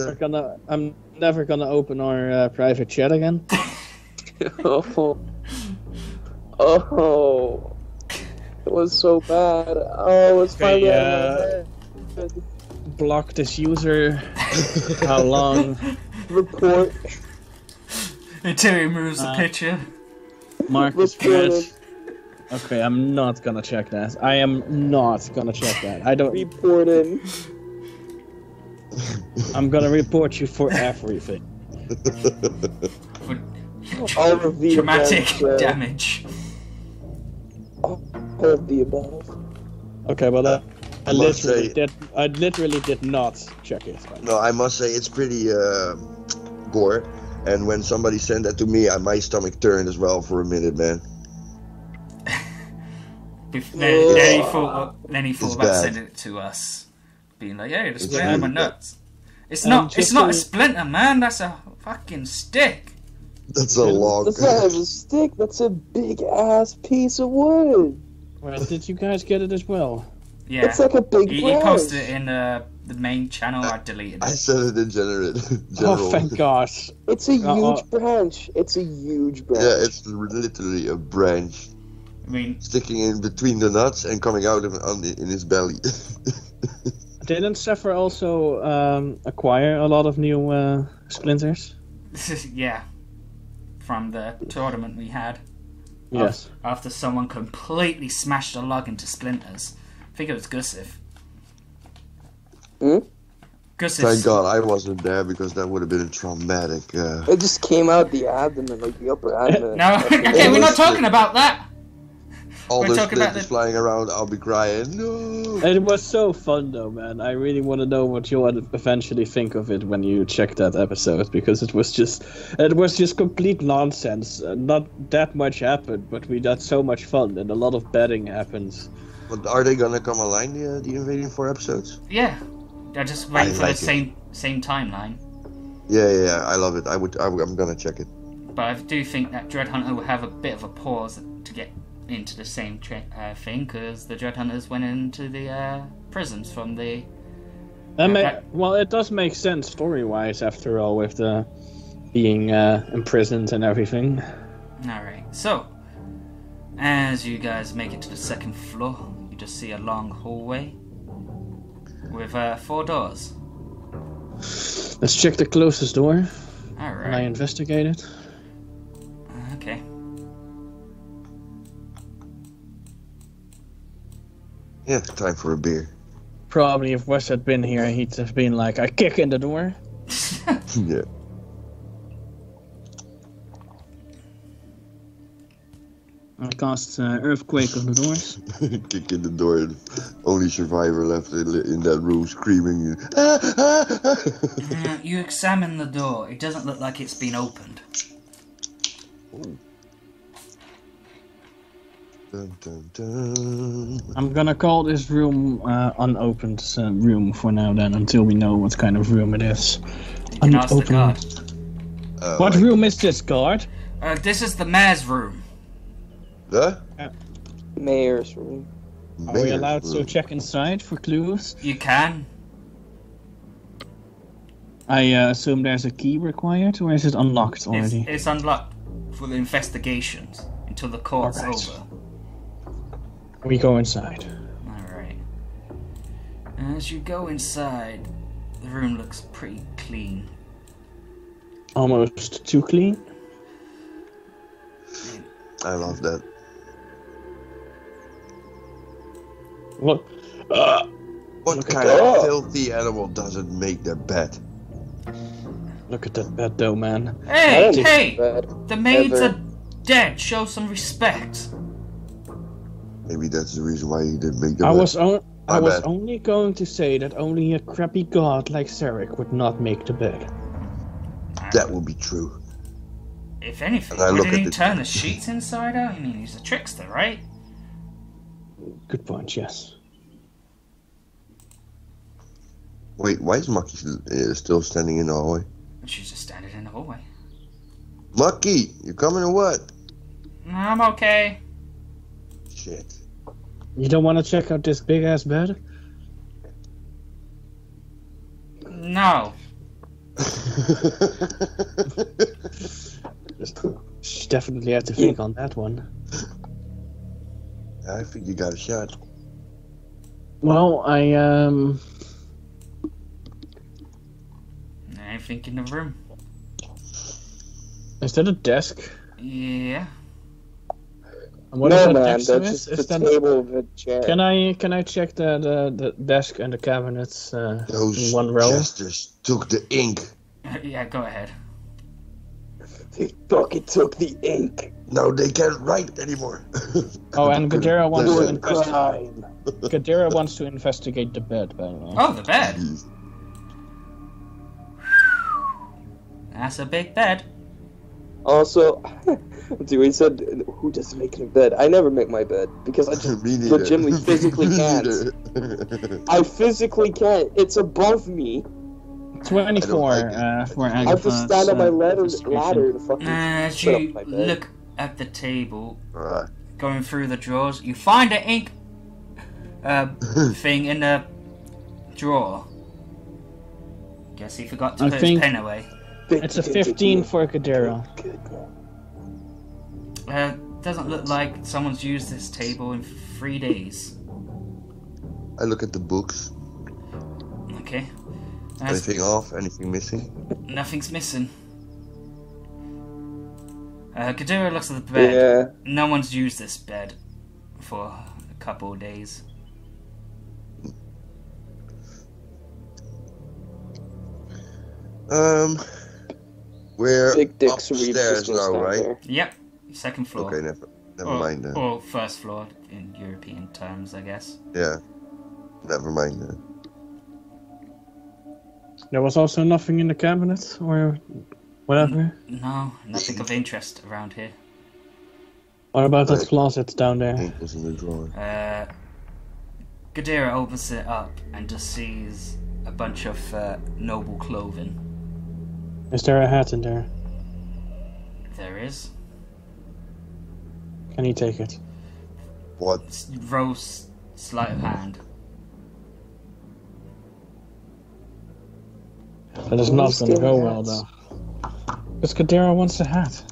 I'm never gonna open our private chat again. oh, oh, it was so bad. Oh, it's finally out of my head. Block this user. How long? Report. Until he removes the picture. Mark this Report. thread. Okay, I'm not gonna check that. I am not gonna check that. I don't. Report him. I'm gonna report you for everything. For All of the dramatic above, damage. All of the above. Okay, well I must literally did not check it. No, I must say it's pretty gore. And when somebody sent that to me, my stomach turned as well for a minute, man. Then he thought It's about bad. sending it to us, being like, "Hey, the It's splinter in my really nuts." It's not just a so- splinter, man. That's a fucking stick. That's a long. That's not a stick. That's a big ass piece of wood. Well, did you guys get it as well? Yeah, It's like a big he branch. posted it in the main channel. I deleted I it. said it in general. Oh, thank God. It's a huge branch. It's a huge branch. Yeah, it's literally a branch I mean, sticking in between the nuts and coming out in his belly. Didn't Zephyr also acquire a lot of new splinters? yeah, from the tournament we had. Yes. After someone completely smashed a log into splinters. I think it was Gussif. Hmm? Thank God I wasn't there because that would have been a traumatic. It just came out the abdomen, like the upper abdomen. No, okay, we're not talking about that. All We're the talking about splinters flying around, I'll be crying. No. It was so fun though, man. I really want to know what you'll eventually think of it when you check that episode, because it was just complete nonsense. Not that much happened, but we had so much fun and a lot of betting happens. But are they gonna come online, the Invading 4 episodes? Yeah, they're just waiting for like the it. same timeline. Yeah, I love it. I'm gonna check it. But I do think that Dread Hunter will have a bit of a pause to get into the same thing, because the Dread Hunters went into the prisons from the... Well, it does make sense story-wise after all, with the being imprisoned and everything. Alright, so, as you guys make it to the second floor, you just see a long hallway with 4 doors. Let's check the closest door, and I Alright, investigate it. okay. Yeah, time for a beer. Probably if Wes had been here, he'd have been like, I kick in the door. Yeah. I cast Earthquake on the doors. Kick in the door and only survivor left in that room screaming. "Ah, ah, ah." You examine the door. It doesn't look like it's been opened. Dun, dun, dun. I'm gonna call this room unopened room for now then, until we know what kind of room it is. You can ask the guard. What room is this, guard? This is the mayor's room. The? Mayor's room. Are we Mayor's allowed to room. check inside for clues? You can. I assume there's a key required, or is it unlocked already? It's unlocked for the investigations until the court's Alright. over. We go inside. Alright. As you go inside, the room looks pretty clean. Almost too clean. I love that. Look. What Look at kind that. of filthy animal doesn't make their bed? Look at that bed, though, man. Hey, don't hey! bed. The maids Ever. are dead. Show some respect. Maybe that's the reason why he didn't make the I bed. was My bad. only going to say that only a crappy god like Sarek would not make the bed. That would be true. If anything, And I look didn't at he the- turn the sheets inside out? I mean, he's a trickster, right? Good point, yes. Wait, why is Mucky still standing in the hallway? And she's just standing in the hallway. Mucky, you coming or what? I'm okay. Shit. You don't want to check out this big ass bed? No. She definitely had to think on that one. I think you got a shot. Well, I Anything in the room? is that a desk? Yeah. And what no, is that man, next to that's it? just Is the that- table of a chair. Can I check the desk and the cabinets in Those one row? jesters took the ink. Yeah, go ahead. They fucking took the ink. Now they can't write anymore. Oh, and Gadara wants to Listen. investigate. Gadara wants to investigate the bed, by the way. Oh, the bed. That's a big bed. Also, Dewey said, "Who doesn't make a bed?" I never make my bed because I just Me neither. legitimately physically Me can't. neither. I physically can't. It's above me. 24 I don't like for I have to Agatha's, stand on my investigation. ladder to fucking As sit you up my bed. look at the table, Alright. going through the drawers, you find an ink thing in the drawer. Guess he forgot to I put think- his pen away. It's a 15 for Gadara. Doesn't look like someone's used this table in 3 days. I look at the books. Okay. Anything off? Anything missing? Nothing's missing. Gadara looks at the bed. Yeah. No one's used this bed for a couple of days. We're Big Dick's upstairs now, right? Yep. Second floor. Okay, never mind then. Or first floor in European terms, I guess. Yeah, never mind then. There was also nothing in the cabinet or whatever. No, nothing of interest around here. What about that Right. closet down there? Ink was in the drawer. Gadara opens it up and just sees a bunch of noble clothing. Is there a hat in there? There is. Can you take it? What? Rose sleight of hand. That is not going to go Still well, hats. though. Because Gadara wants the hat.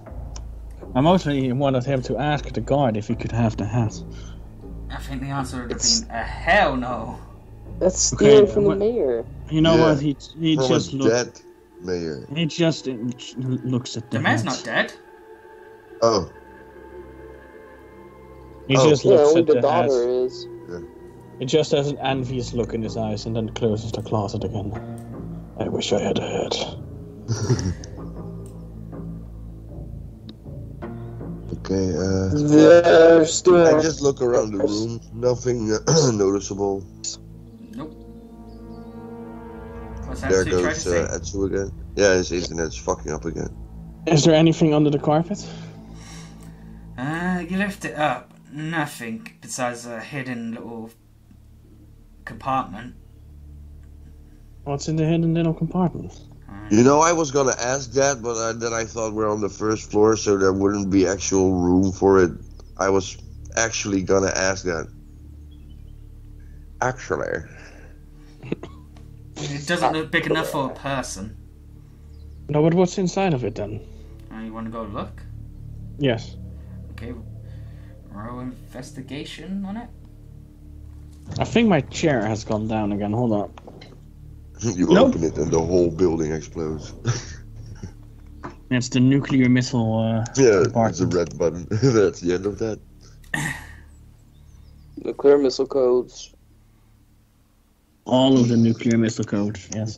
I mostly wanted him to ask the guard if he could have the hat. I think the answer would have It's- been a hell no. That's stealing Okay, from the what- mayor. You know Yeah. what? He From just a looks. dead mayor. He just looks at the The man's hat. not dead. Oh, He Oh. just Yeah, looks only at the the hat. daughter is. He just has an envious look in his eyes and then closes the closet again. I wish I had a hat. okay. There's still. I just look around the room. Nothing noticeable. Nope. What's that? There So you tried to goes say? Atsu again. Yeah, his internet's fucking up again. Is there anything under the carpet? You lift it up. Nothing besides a hidden little compartment. What's in the hidden little compartment? You know, I was gonna ask that, but then I thought we're on the first floor, so there wouldn't be actual room for it. I was actually gonna ask that. Actually. It doesn't look big enough for a person. No, but what's inside of it then? You want to go look? Yes. Okay. Roll investigation on it. I think my chair has gone down again. Hold on. You Nope. open it and the whole building explodes. It's the nuclear missile. Yeah, it's a department. red button. That's the end of that. Nuclear missile codes. All of the nuclear missile codes. Yes.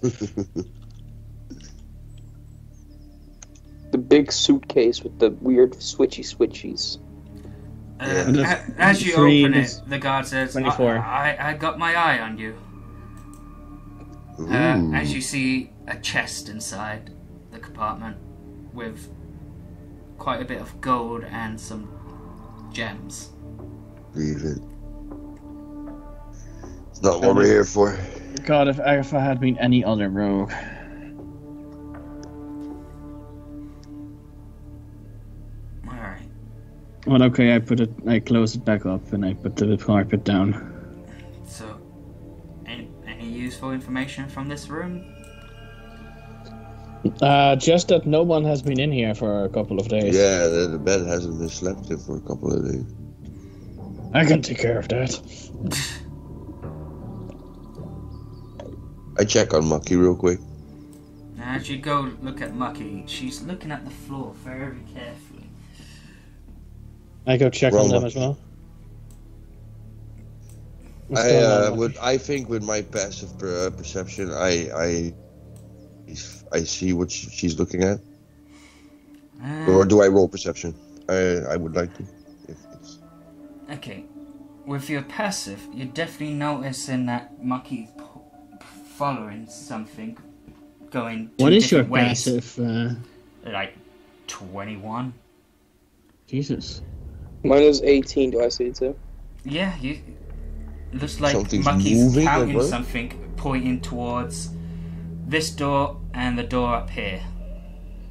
The big suitcase with the weird switchies. As you Three open is it, the guard says, 24. I got my eye on you. As you see a chest inside the compartment with quite a bit of gold and some gems. Leave it. It's not what we're here for. God, if I had been any other rogue. Alright. Well, okay, I close it back up and I put the carpet down. So, any useful information from this room? Just that no one has been in here for a couple of days. Yeah, the bed hasn't been slept in for a couple of days. I can take care of that. I check on MckG real quick. Now, as you go look at MckG, she's looking at the floor very carefully. I go check Wrong on them one. as well. What's going on, I think with my passive perception, I see what she's looking at. Or do I roll perception? I would like to. If it's... Okay, with your passive, you're definitely noticing that MckG's following something, going two What is your different ways. passive? Like 21. Jesus. Mine is 18. Do I see it too? Yeah, you. It looks like Something's MckG's moving, counting like what? something, pointing towards this door and the door up here.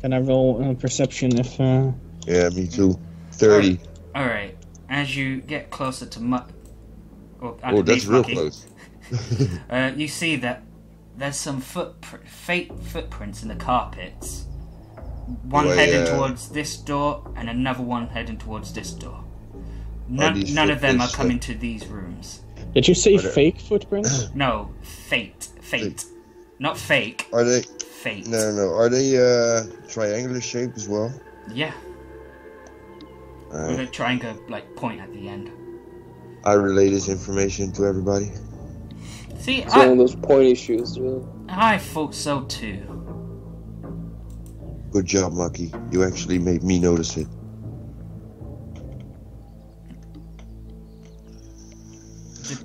Can I roll perception if? Yeah, me too. 30. All right. As you get closer to Oh, that's real MckG, close. you see that there's some fake footprints in the carpets. One Well, heading yeah. towards this door and another one heading towards this door. these None of them are footprints, coming to these rooms. Did you say Are they- fake footprints? No, fate. Not fake, Are they? fate. No. Are they triangular shaped as well? Yeah, with a triangle like point at the end. I relay this information to everybody. See, It's one of those pointy shoes. Really. I thought so too. Good job, MckG. You actually made me notice it.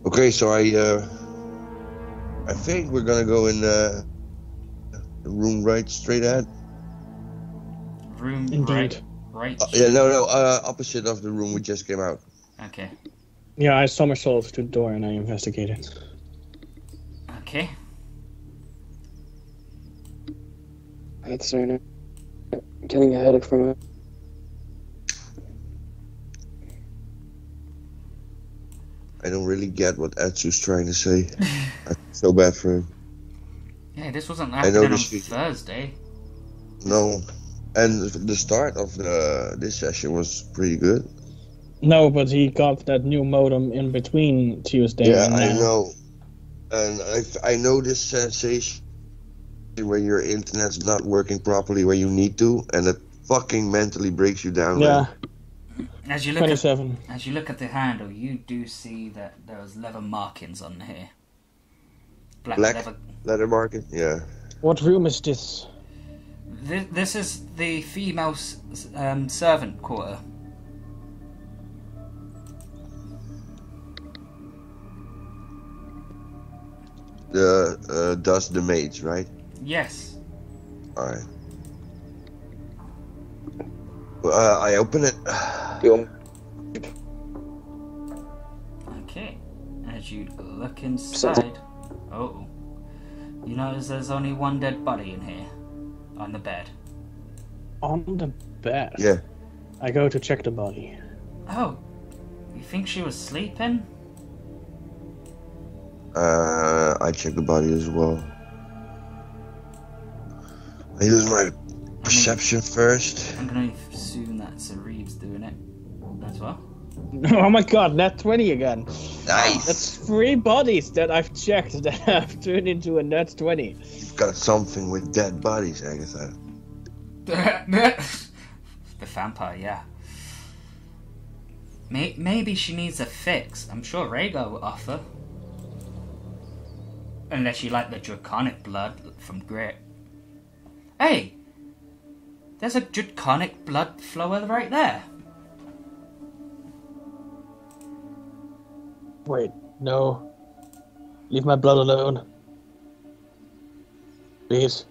Okay, so I think we're gonna go in the room right straight ahead. Room Indeed. right. Yeah, no, opposite of the room we just came out. Okay. Yeah, I somersault to the door and I investigate it. Okay. It's starting getting a headache from it. I don't really get what Atsu's trying to say. I feel so bad for him. Yeah, this wasn't I happening on noticed you- Thursday. No, and the start of this session was pretty good. No, but he got that new modem in between Tuesday Yeah, and I know, and I know this sensation where your internet's not working properly where you need to, and it fucking mentally breaks you down. Yeah, Man. As you look 27. as you look at the handle, you do see that there was leather markings on here. Black Black? leather. Letter market, yeah. What room is this? This is the female servant quarter. Dust the maids, right? Yes. Alright. I open it. You Okay. As you look inside, you notice there's only one dead body in here, on the bed. On the bed. Yeah. I go to check the body. Oh, you think she was sleeping? I check the body as well. I use my perception first. I'm gonna assume that Sir Reeves doing it as well. Oh my god, net 20 again. Nice. That's 3 bodies that I've checked that have turned into a net 20. You've got something with dead bodies, Agatha. The vampire, yeah. Maybe she needs a fix. I'm sure Rhaegar will offer. Unless you like the draconic blood from Grit. Hey! There's a draconic blood flower right there. Wait, no. Leave my blood alone. Please.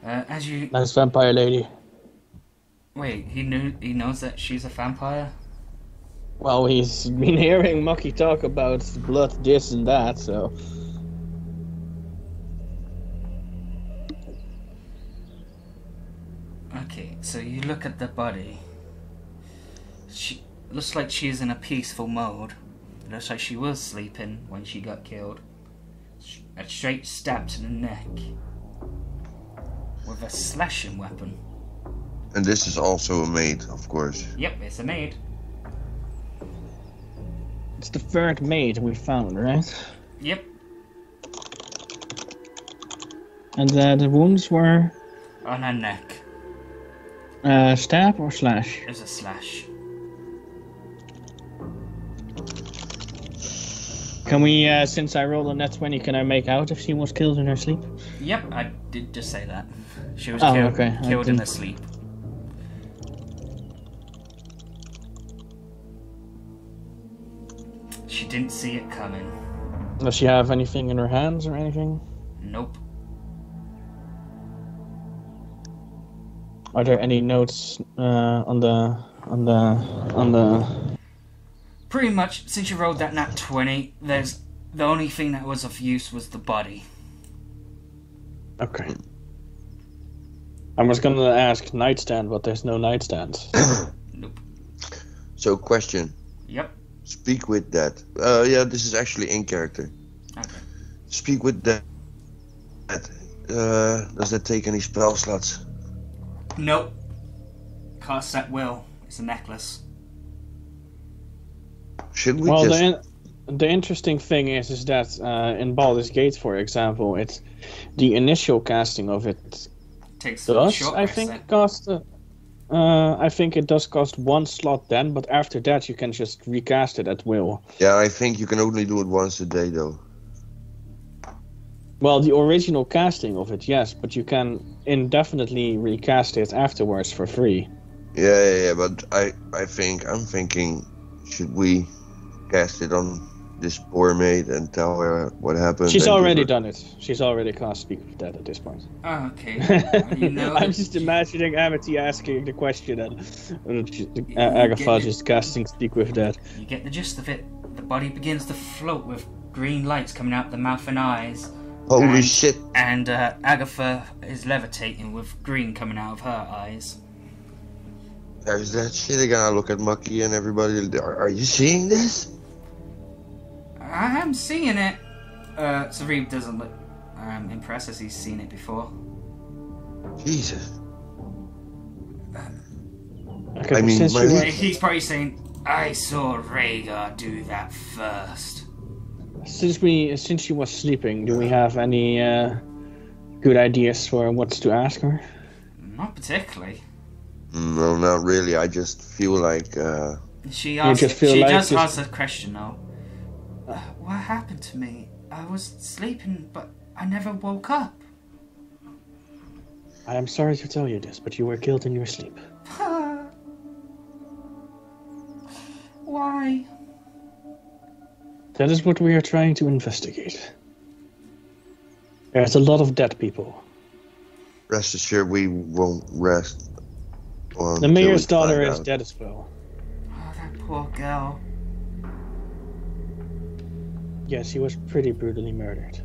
As you... Nice vampire lady. Wait, he knows that she's a vampire? Well, he's been hearing MckG talk about blood, this and that, so... Okay, so you look at the body. She looks like she's in a peaceful mode. It looks like she was sleeping when she got killed. A straight stab to the neck. With a slashing weapon. And this is also a maid, of course. Yep, it's a maid. It's the 3rd maid we found, right? Yep. And the wounds were... On her neck. Stab or slash? There's a slash. Can we, since I rolled a net 20, can I make out if she was killed in her sleep? Yep, I did just say that. She was okay. killed in her sleep. She didn't see it coming. Does she have anything in her hands or anything? Nope. Are there any notes on the? Pretty much, since you rolled that nat 20, the only thing that was of use was the body. Okay. I was gonna ask nightstand, but there's no nightstands. Nope. So, question. Yep. Speak with that. Yeah, this is actually in character. Okay. Speak with that. Does that take any spell slots? Nope. Cast at will. It's a necklace. Should we Well, just... the interesting thing is that in Baldur's Gate, for example, it's the initial casting of it Takes does, short I rest think, then. cost. I think it does cost 1 slot then, but after that you can just recast it at will. Yeah, I think you can only do it once a day, though. Well, the original casting of it, yes, but you can indefinitely recast it afterwards for free. Yeah, but I'm thinking, should we cast it on this poor maid and tell her what happened? She's and give already her- she's already done it. She's already cast Speak with Dead at this point. Oh, okay. You know I'm that just she- imagining Amity asking the question and get Agatha it. just casting Speak with Dead. You get the gist of it. The body begins to float with green lights coming out the mouth and eyes. Holy and- shit! And Agatha is levitating with green coming out of her eyes. There's that shit again. I look at MckG and everybody. Are you seeing this? I am seeing it. Sarib doesn't look impressed as he's seen it before. Jesus. Okay, I mean, since my- you were, He's probably saying, I saw Rhaegar do that first. since she was sleeping, do we have any good ideas for what to ask her? Not particularly. No, not really. I just feel like. She just feel like does just- ask a question though. What happened to me? I was sleeping, but I never woke up. I am sorry to tell you this, but you were killed in your sleep. Why? That is what we are trying to investigate. There's a lot of dead people. Rest assured, we won't rest. The mayor's daughter is dead as well. Oh, that poor girl. Yes, she was pretty brutally murdered.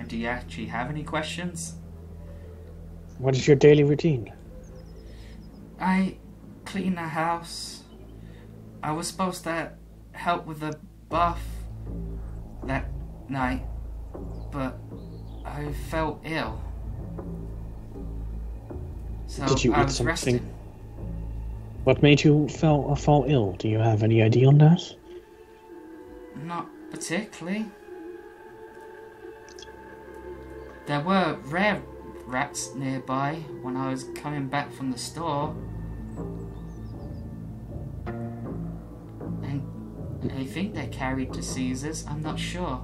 Do you actually have any questions? What is your daily routine? I clean the house. I was supposed to help with the buff that night, but I felt ill. So Did you I eat was something? resting. What made you fall ill? Do you have any idea on that? Not particularly. There were rare rats nearby when I was coming back from the store. And I think they carried diseases, I'm not sure.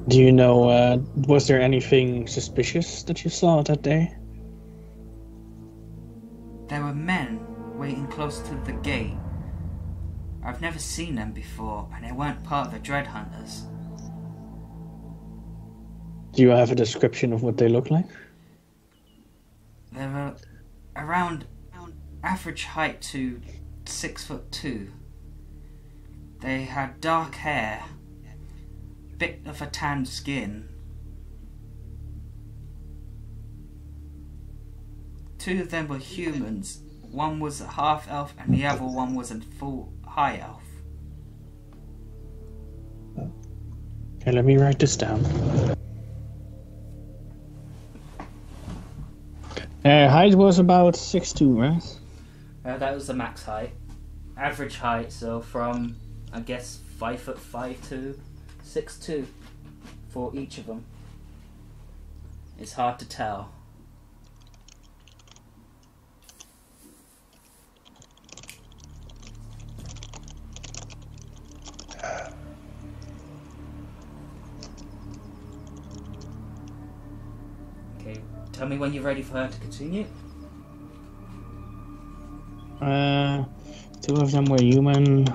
Do you know, was there anything suspicious that you saw that day? There were men waiting close to the gate. I've never seen them before, and they weren't part of the Dread Hunters. Do you have a description of what they look like? They were around average height to 6'2". They had dark hair, bit of a tanned skin. Two of them were humans. One was a half elf and the other one was a full high elf. Okay, let me write this down. Height was about 6'2", right? That was the max height. Average height, so from, I guess, 5'5" to 6'2" for each of them. It's hard to tell. Okay, tell me when you're ready for her to continue. Two of them were human.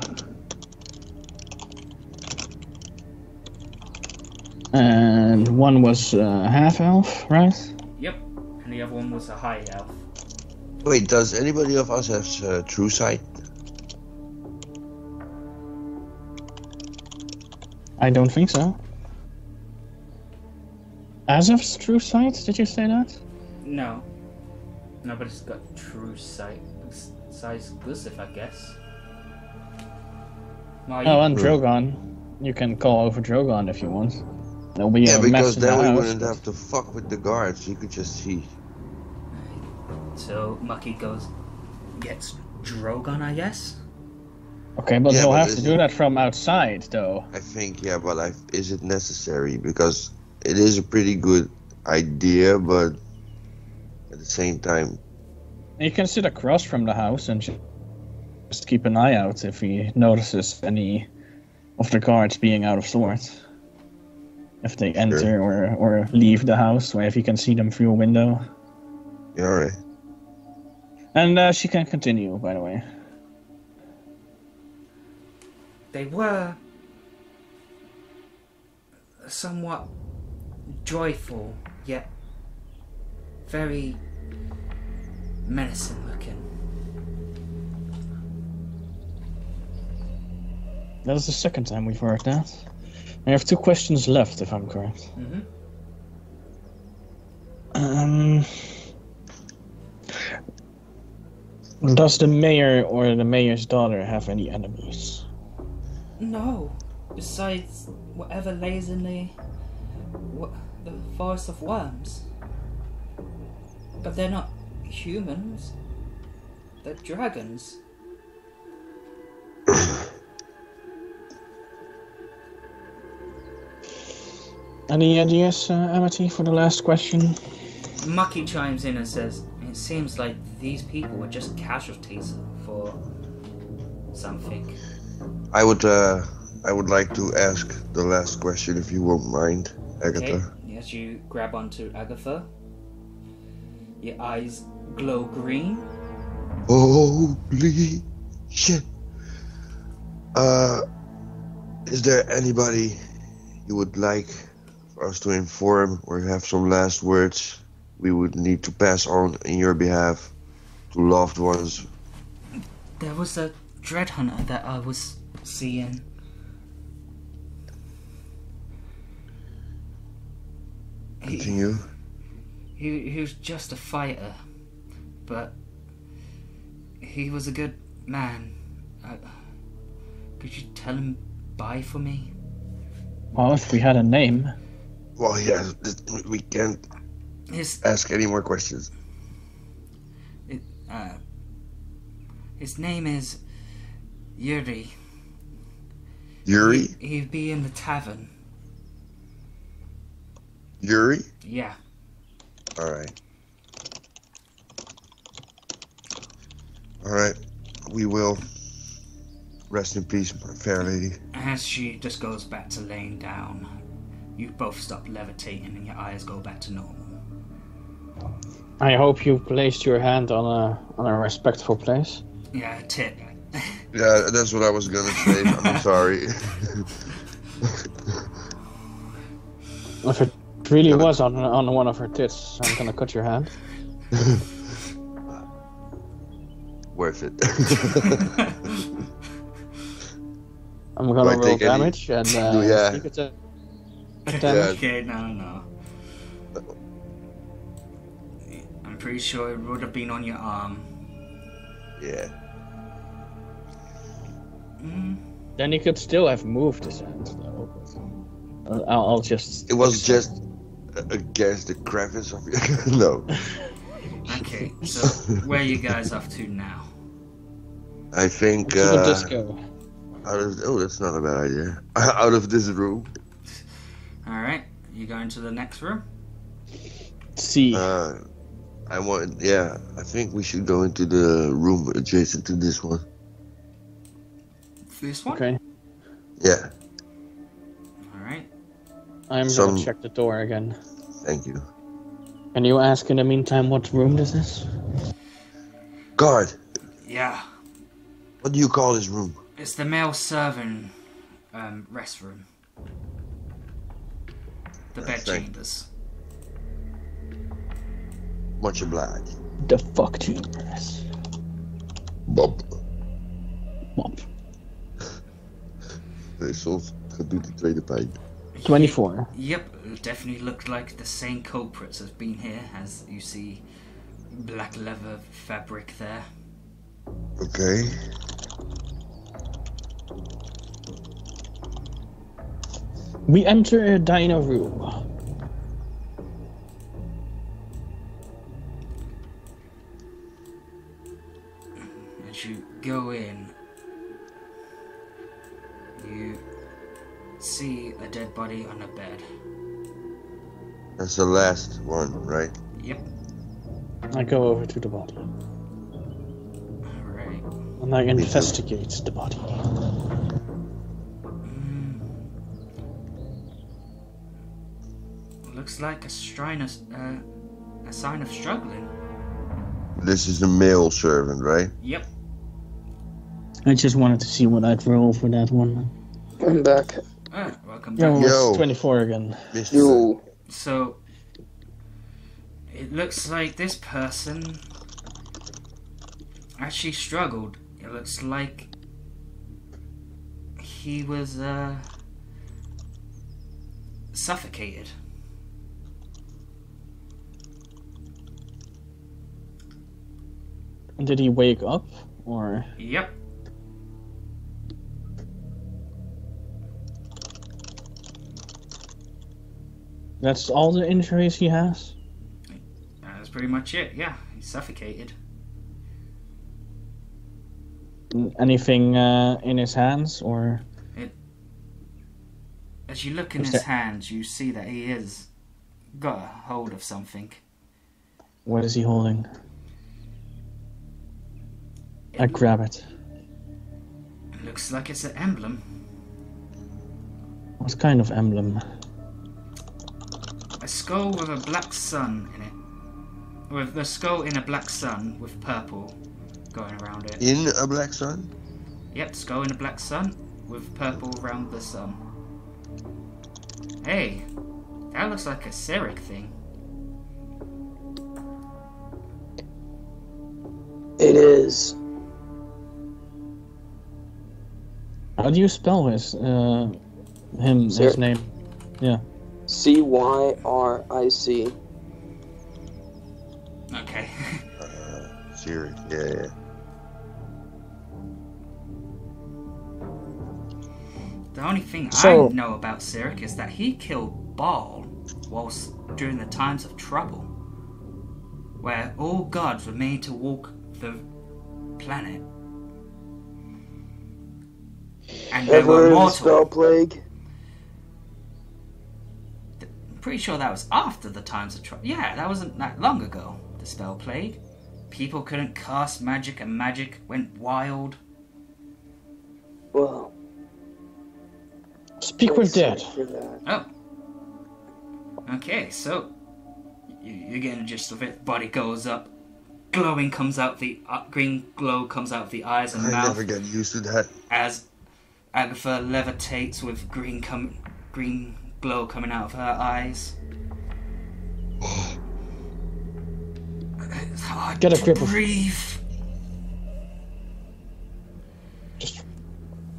And one was half elf, right? Yep, and the other one was a high elf. Wait, does anybody of us have true sight? I don't think so. Azov's true sight? Did you say that? No. Nobody's got true sight. Besides Gusif, I guess. Oh, and Drogon. You can call over Drogon if you want. There'll be a mess because in the then we house, wouldn't have to fuck with the guards. You could just see. So MckG gets Drogon, I guess? Okay, but he'll have to do that from outside, though. I think, yeah, but is it necessary? Because it is a pretty good idea, but at the same time... You can sit across from the house and just keep an eye out if he notices any of the guards being out of sorts. If they enter or leave the house, or if you can see them through a window. Yeah, alright. And she can continue, by the way. They were somewhat joyful, yet very menacing looking. That is the second time we've heard that. I have two questions left, if I'm correct. Does the mayor or the mayor's daughter have any enemies? No, besides whatever lays in the forest of worms. But they're not humans. They're dragons. Any ideas, Amity, for the last question? MckG chimes in and says, "It seems like these people were just casualties for something." I would like to ask the last question if you won't mind, Agatha. Okay. Yes, you grab onto Agatha. Your eyes glow green. Holy shit! Is there anybody you would like for us to inform or have some last words we would need to pass on in your behalf to loved ones? There was a Dread Hunter that I was seeing. Continue. He was just a fighter, but he was a good man. Could you tell him bye for me? Well, if we had a name. Well, yeah, we can't ask any more questions. His name is Yuri. Yuri? He'd be in the tavern. Yuri? Yeah. Alright. Alright. We will. Rest in peace, my fair lady. As she just goes back to laying down, you both stop levitating and your eyes go back to normal. I hope you placed your hand on a respectful place. Yeah, tit. Yeah, that's what I was gonna say. I'm sorry. If it really was on one of her tits, I'm gonna cut your hand. Worth it. I'm gonna Might roll take any- damage and Yeah. you could say Yeah. Okay, no. I'm pretty sure it would have been on your arm. Yeah. Then he could still have moved his hand, though. I'll just. It was just against the crevice of your... No. Okay, so where are you guys off to now? I think... To the disco. That's not a bad idea. Out of this room. Alright, you going to the next room? C. I think we should go into the room adjacent to this one. This one? Okay. Yeah, Alright. I'm Some- gonna check the door again. thank you. Can you ask in the meantime what room this is? Guard, Yeah. what do you call this room? It's the male servant rest room. The bed Thank- chambers. Much obliged. The fuck chambers. Bob. Mop. Soms doet de tweede pijn. 24. Yep, it definitely looked like the same culprits have been here, as you see black leather fabric there. Okay. We enter a diner room. As you go in, you see a dead body on a bed. That's the last one, right? Yep. I go over to the body Alright. and I investigate the body. Looks like a sign of struggling. This is the male servant, right? Yep. I just wanted to see what I'd roll for that one. I'm back. Welcome Yeah, back. well, Yo. it's 24 again. Mr. Yo. So, it looks like this person actually struggled. It looks like he was suffocated. Did he wake up? Or. Yep. That's all the injuries he has? That's pretty much it. Yeah, he's suffocated. Anything in his hands? Or. As you look in Is his that- hands, you see that he has got a hold of something. What is he holding? I grab it. It looks like it's an emblem. What kind of emblem? A skull with a black sun in it. With the skull in a black sun with purple going around it. In a black sun? Yep, skull in a black sun with purple around the sun. Hey, that looks like a Cyric thing. It is. How do you spell his Cyric. name? Yeah. Cyric. Okay. Serious, yeah. The only thing So- I know about Cyric is that he killed Baal whilst during the times of trouble, where all gods were made to walk the planet And they Ever were heard of the mortal. spell plague? I'm pretty sure that was after the times of trial. Yeah, that wasn't that long ago. The spell plague. People couldn't cast magic and magic went wild. Well, Speak with dead. for that. Oh. Okay, so you're getting the gist of it. Body goes up. Glowing comes out the green glow comes out of the eyes and I mouth. never get used to that. As Agatha levitates with green glow coming out of her eyes. It's hard Get a to grip of- breathe.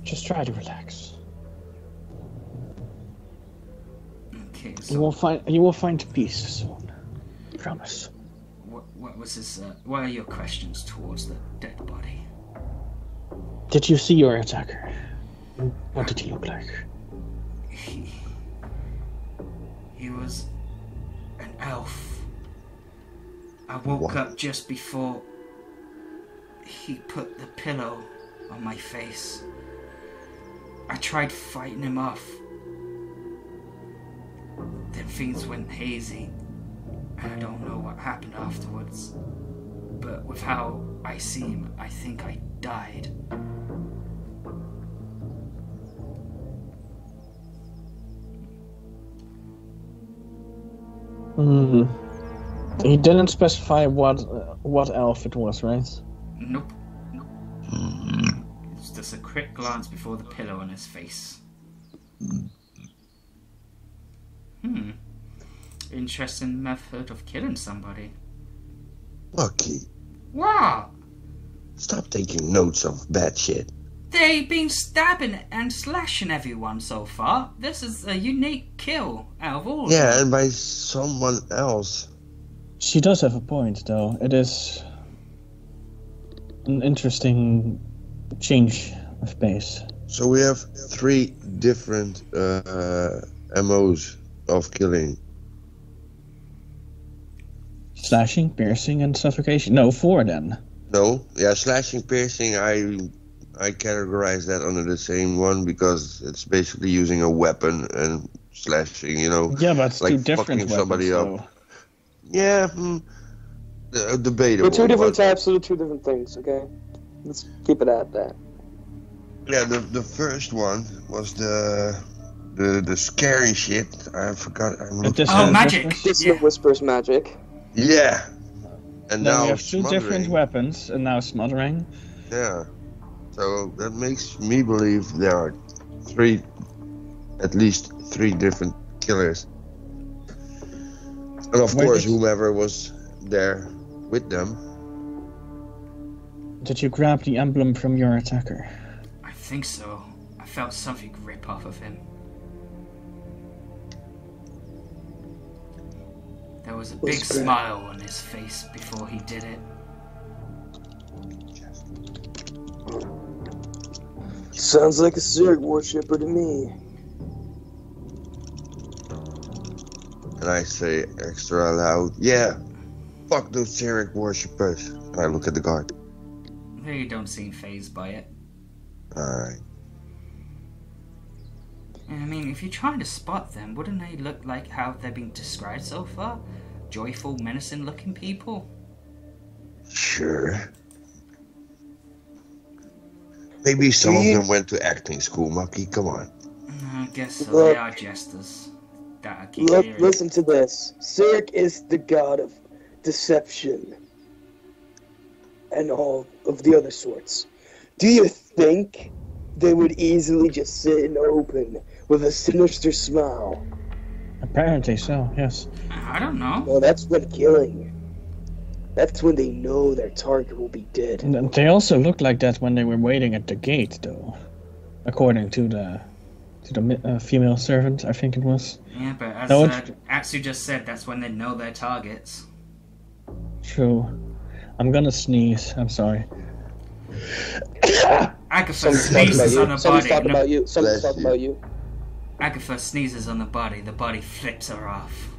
Just try to relax. Okay, You so will find peace soon. Promise. what was this? What are your questions towards the dead body? Did you see your attacker? What did he look like? He was an elf. I woke up just before he put the pillow on my face. I tried fighting him off. Then things went hazy, and I don't know what happened afterwards. But with how I see him, I think I died. Hmm. He didn't specify what elf it was, right? Nope. It's just a quick glance before the pillow on his face. Interesting method of killing somebody. MckG, What? stop taking notes of bad shit. They've been stabbing and slashing everyone so far. This is a unique kill out of all of Yeah, them. and by someone else. She does have a point, though. It is an interesting change of pace. So we have 3 different MOs of killing. Slashing, piercing, and suffocation. No, 4 then. No, yeah, slashing, piercing, I categorize that under the same one because it's basically using a weapon and slashing, you know. Yeah, but it's Like two different fucking weapons, somebody up. though. Yeah, debatable. They're two different but- types, so they're two different things, okay? Let's keep it at that. Yeah, the first one was the scary shit. I forgot. I'm looking. Oh, magic! Dissonant Yeah. Whispers magic. Yeah, and Then now we have 2 different smothering. weapons, and now smothering. Yeah, so that makes me believe there are at least three different killers, and of Wait, course, did- whomever was there with them. Did you grab the emblem from your attacker? I think so. I felt something rip off of him. There was a big Whisper. smile on his face before he did it. Sounds like a Zerg worshipper to me. And I say extra loud, yeah, fuck those Zerg worshippers. And I look at the guard. They don't seem fazed by it. Alright. I mean, if you're trying to spot them, wouldn't they look like how they've been described so far? Joyful, menacing-looking people? Sure. Maybe some of them went to acting school, MckG. Come on. I guess so. Look. They are jesters. That I keep hearing. Listen to this. Zerg is the god of deception. And all of the other sorts. Do you think they would easily just sit and open with a sinister smile? Apparently so, yes. I don't know. Well, that's when killing. That's when they know their target will be dead. And they also looked like that when they were waiting at the gate, though. According to the female servant, I think it was. Yeah, but as No, Atsu just said, that's when they know their targets. True. I'm gonna sneeze. I'm sorry. Agatha Somebody's talking sneezes on about the you. body. Somebody's talking about you. Somebody's Bless talking you. about you. Agatha sneezes on the body flips her off.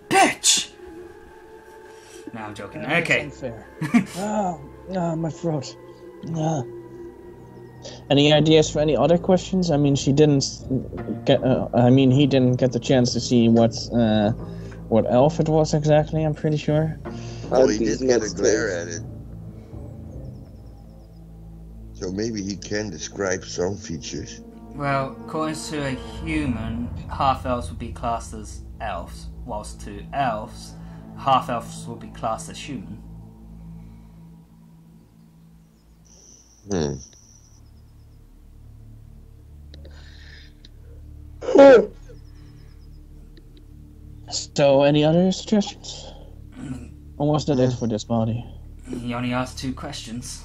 Bitch! No, I'm joking. That's Okay. unfair. My throat. Yeah. Any ideas for any other questions? I mean, she didn't get. He didn't get the chance to see what elf it was exactly. I'm pretty sure. Oh, he did get a glare at it. So maybe he can describe some features. Well, according to a human, half-elves would be classed as elves, whilst to elves, half-elves would be classed as human. So, any other suggestions? Or was that it for this body? He only asked 2 questions.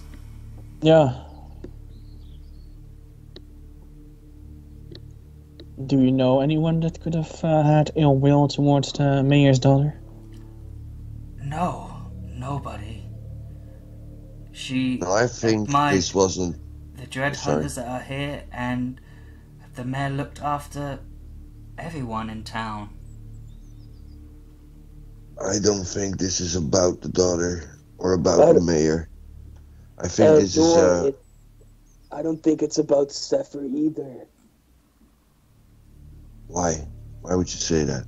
Yeah. Do you know anyone that could have had ill will towards the mayor's daughter? No, nobody. No, I think this wasn't... The Dread Hunters that are here, and the mayor looked after everyone in town. I don't think this is about the daughter or about the mayor. I think this is... I don't think it's about Zephyr either. Why? Why would you say that?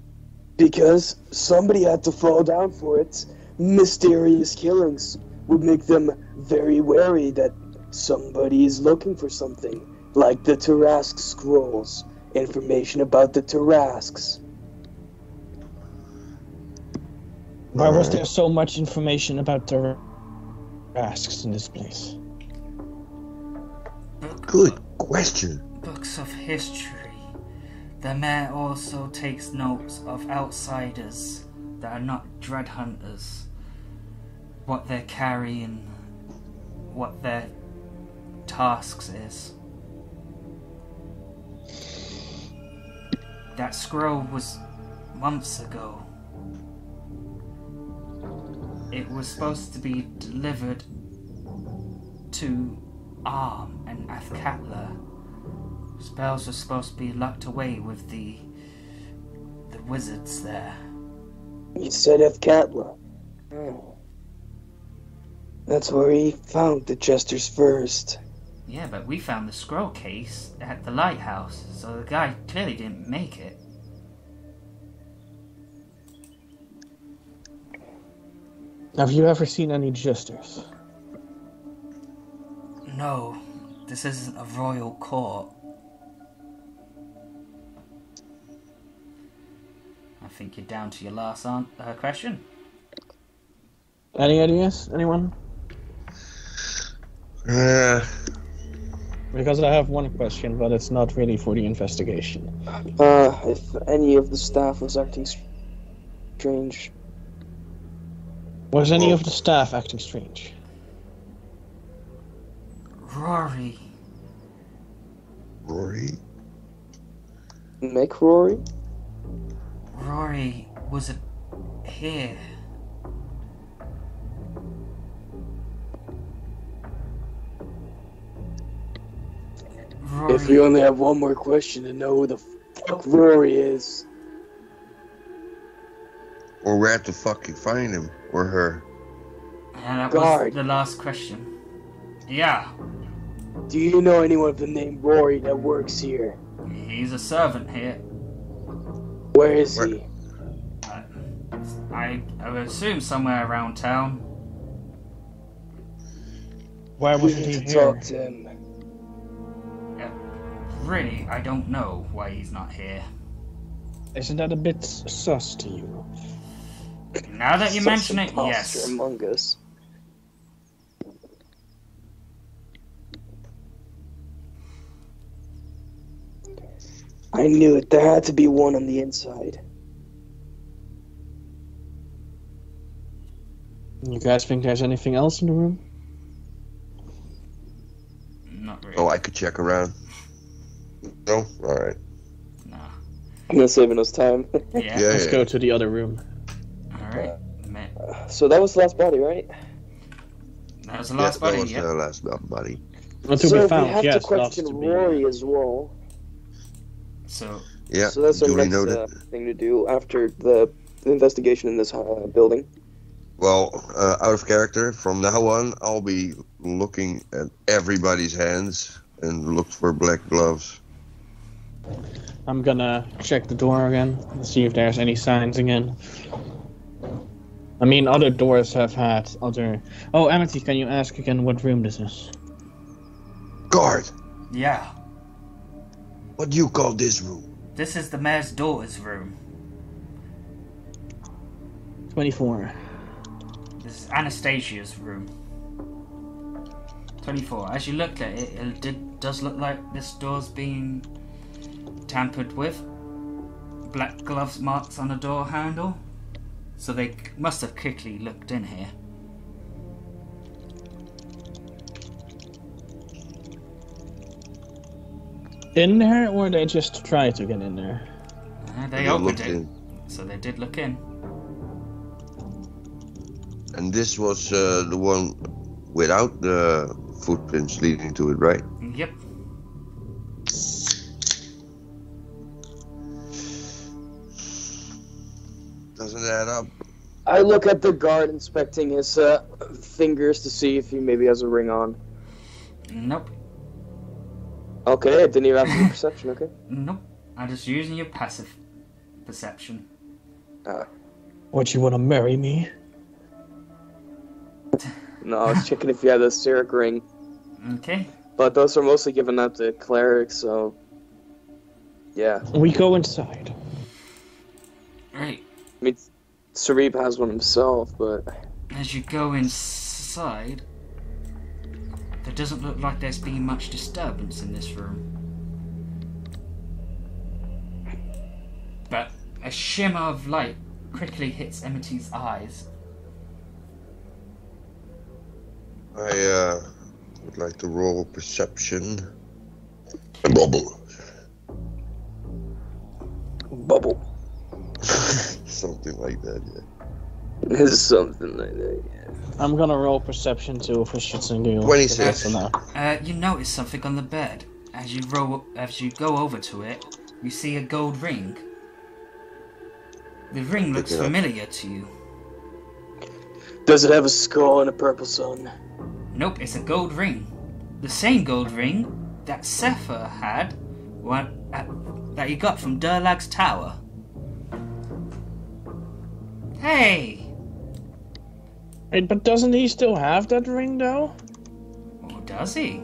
Because somebody had to fall down for it. Mysterious killings would make them very wary that somebody is looking for something. Like the Tarask scrolls. Information about the Tarasks. Why was there so much information about the Tarasks in this place? Good question. Books of history. The mayor also takes notes of outsiders that are not Dread Hunters. What they're carrying, what their tasks is. That scroll was months ago. It was supposed to be delivered to Arm and Athkatla. Spells were supposed to be locked away with the wizards there. You said Athkatla. Oh. That's where he found the Jesters first. Yeah, but we found the scroll case at the lighthouse, so the guy clearly didn't make it. Have you ever seen any Jesters? No, this isn't a royal court. I think you're down to your last question. Any ideas? Anyone? Because I have one question, but it's not really for the investigation. If any of the staff was acting strange. Was any of the staff acting strange? Rory. Rory? MckG? Rory was here. Rory. If we only have one more question to know who the fuck Rory is. Or where to fucking find him or her. And that was the last question. Yeah. Do you know anyone of the name Rory that works here? He's a servant here. Where is he? I would assume somewhere around town. Why wasn't he here? Talk to him. Really, I don't know why he's not here. Isn't that a bit sus to you? Now that you mention it, yes. Among us. I knew it. There had to be one on the inside. You guys think there's anything else in the room? Not really. Oh, I could check around. No? Alright. No. I'm gonna saving us time. Yeah. Let's go to the other room. Alright. So that was the last body, right? That was the last body, that was the last body. Well, to so be found, we have yes. to question Rory as well. So that's our next thing to do after the investigation in this building. Well, out of character, from now on, I'll be looking at everybody's hands and look for black gloves. I'm gonna check the door again and see if there's any signs again. I mean, other doors have had other... Oh, Amity, can you ask again what room this is? Guard! Yeah. What do you call this room? This is the mayor's daughter's room. 24. This is Anastasia's room. 24. As you look at it, it does look like this door's being tampered with. Black gloves marks on the door handle. So they must have quickly looked in here. In there, or they just tried to get in there? They opened it, so they did look in. And this was the one without the footprints leading to it, right? Yep. Doesn't add up. I look at the guard inspecting his fingers to see if he maybe has a ring on. Nope. Okay, I didn't even have to do perception, okay? Nope. I'm just using your passive perception. Would you want to marry me? No, I was checking if you had a Cyric ring. Okay. But those are mostly given out to clerics, so... Yeah. We go inside. Right. I mean, Sarib has one himself, but... As you go inside, there doesn't look like there's been much disturbance in this room. But a shimmer of light quickly hits Emity's eyes. I would like to roll perception. Bubble. Bubble. Something like that, yeah. It's something like that, yeah. I'm gonna roll perception too for shits and giggles. 26. You notice something on the bed. As you go over to it, you see a gold ring. The ring looks familiar to you. Does it have a skull and a purple sun? Nope, it's a gold ring. The same gold ring that Sepher had, that he got from Durlag's tower. Hey! Wait, but doesn't he still have that ring though? Or does he?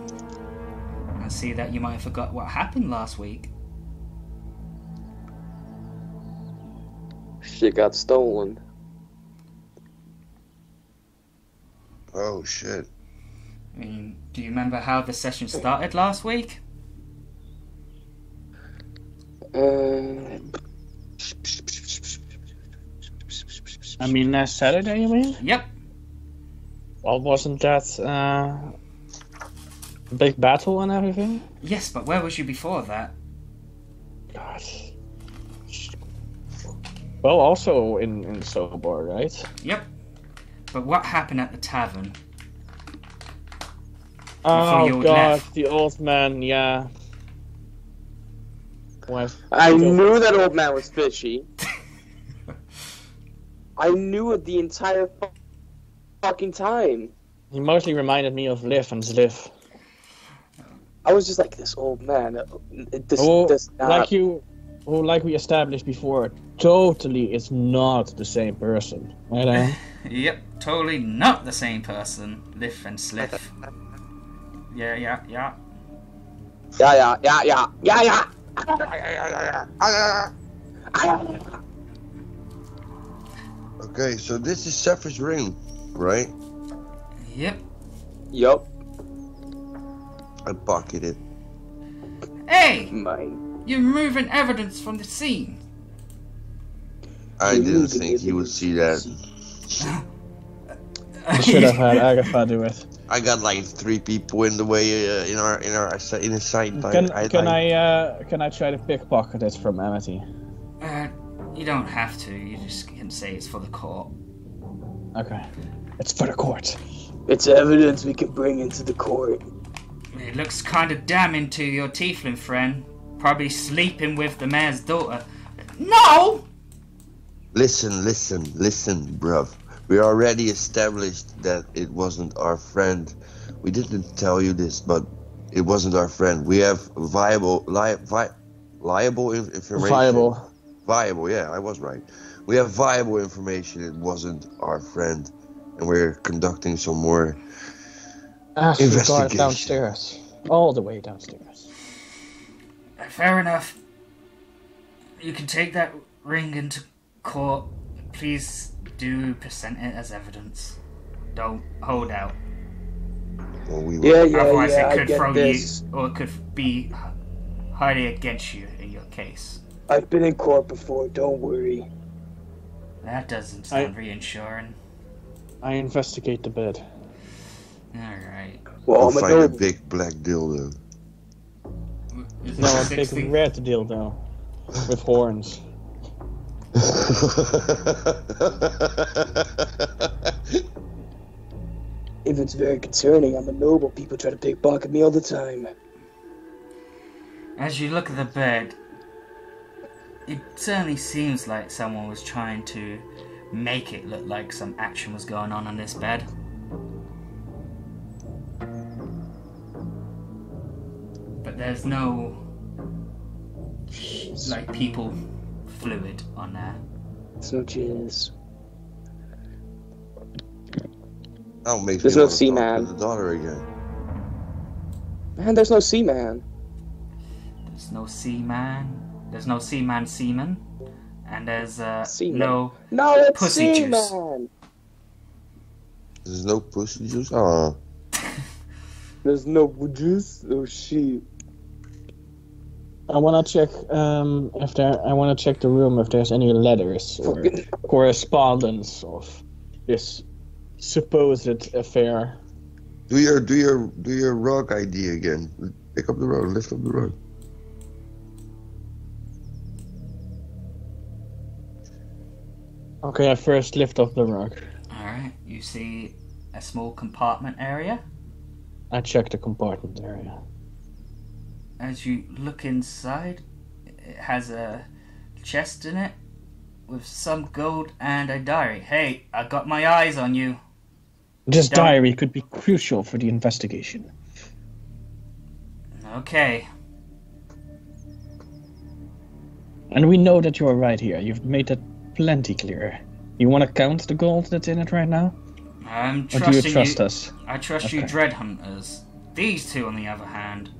I see that you might have forgot what happened last week. Shit got stolen. Oh, shit. I mean, do you remember how the session started last week? I mean, last Saturday, you mean? Yep. Well, wasn't that a big battle and everything? Yes, but where was you before that? God. Well, also in Sobor, right? Yep. But what happened at the tavern? Oh you God, left? the old man, yeah. I knew that old man was fishy. I knew it the entire fucking time. He mostly reminded me of Liv and Zliv. I was just like, this old man. This does not... Like we established before, totally is not the same person, right? Yep, totally not the same person. Liv and Sliff. Yeah. Yeah. Okay, so this is Zephyr's ring, right? Yep. Yup. I pocket it. Hey! Mine. You're removing evidence from the scene. I didn't think he would see that. I should have had Agatha do it. I got like 3 people in the way in his sight. Can I try to pickpocket it from Amity? You don't have to. You just can say it's for the court. Okay. It's for the court. It's evidence we can bring into the court. It looks kind of damning to your tiefling friend. Probably sleeping with the mayor's daughter. No! Listen, bruv. We already established that it wasn't our friend. We didn't tell you this, but it wasn't our friend. We have liable information. Viable, yeah, I was right. We have viable information. It wasn't our friend, and we're conducting some more Ask the guard investigation. downstairs. All the way downstairs. Fair enough. You can take that ring into court. Please do present it as evidence. Don't hold out. Well, we Yeah, Otherwise I it could get throw this. you, or it could be highly against you in your case. I've been in court before, don't worry. That doesn't sound reassuring. I investigate the bed. Alright. Well, I'll I'm a find a noble. big black dildo. Is No, it a big 60? red dildo with horns. If it's very concerning, I'm a noble. People try to pickpocket me all the time. As you look at the bed, it certainly seems like someone was trying to make it look like some action was going on this bed. But there's no, like, people fluid on there. It's no jizz. That makes There's me no want to talk Seaman. to the daughter again. Man, there's no Seaman. There's no seaman. There's no seaman, and there's Seaman. no No, it's Pussy juice. Seaman. There's no pussy juice? Oh. There's no juice. Oh shit. I wanna check I wanna check the room if there's any letters or correspondence of this supposed affair. Do your rug ID again. Pick up the rug, lift up the rug. Okay, I first lift up the rug. Alright, you see a small compartment area. I check the compartment area. As you look inside, it has a chest in it with some gold and a diary. Hey, I got my eyes on you. This Don't- diary could be crucial for the investigation. Okay. And we know that you are right here. You've made that plenty clear. You want to count the gold that's in it right now? I'm Or do you trusting trust you. us? I trust you, Okay. Dread Hunters. These two, on the other hand,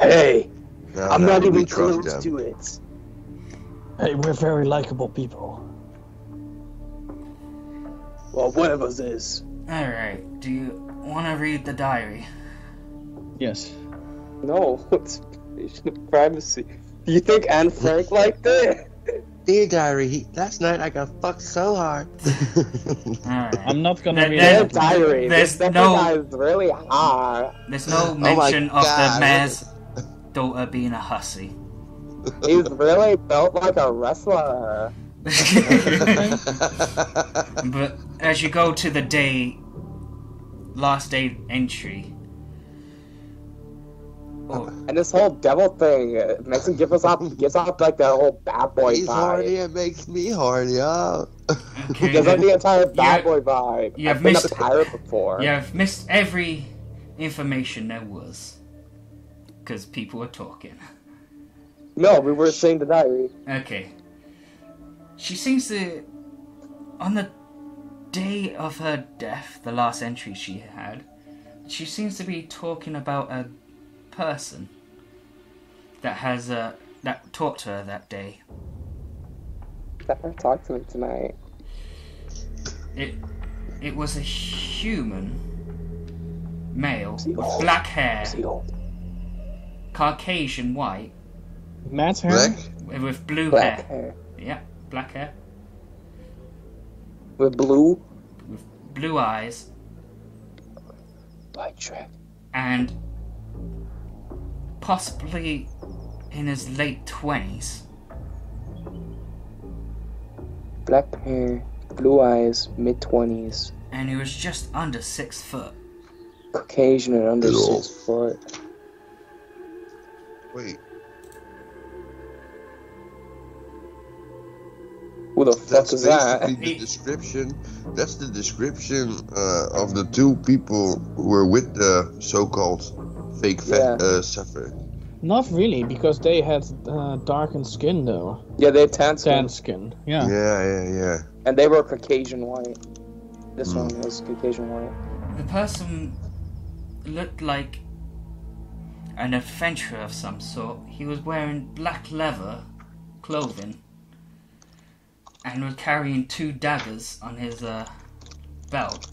Hey, No, I'm no, not we even trust close them. to it. Hey, we're very likable people. Well, one of us is. alright, do you want to read the diary? Yes. No, it's invasion of privacy. Do you think Anne Frank liked it? Dear diary, last night I got fucked so hard. Alright. I'm not gonna There- read there- Their it. diary. there's This no- guy is really hard. There's no my mention of the God. mayor's daughter being a hussy. He's really built like a wrestler. But as you go to the last day entry, And this whole devil thing makes him gives off like that whole bad boy He's vibe. horny, it makes me horny, oh. He gives up the entire bad You- boy vibe. you have I've been missed- a pirate before. you've missed every information there was. Because people were talking. No, we were saying the diary. Okay. She seems to... On the day of her death, the last entry she had, she seems to be talking about a person that has that talked to her that day. Let her talk to me tonight. It was a human male Is he with old? black hair, Is he old? Caucasian white, Matt's hair? Black? with blue Black hair. hair. Yeah, black hair, With blue. with blue eyes, White track. and possibly in his late 20s. Black hair. Blue eyes. Mid-20s. And he was just under 6 foot. Caucasian and under Ew. 6 foot. Who the fuck That's is that? basically the description. That's the description of the two people who were with the so-called fake Sapphire. Not really, because they had darkened skin though. Yeah, they had tan skin. Tan skin. Yeah. Yeah. And they were Caucasian white. This one was Caucasian white. The person looked like an adventurer of some sort. He was wearing black leather clothing and was carrying 2 daggers on his belt.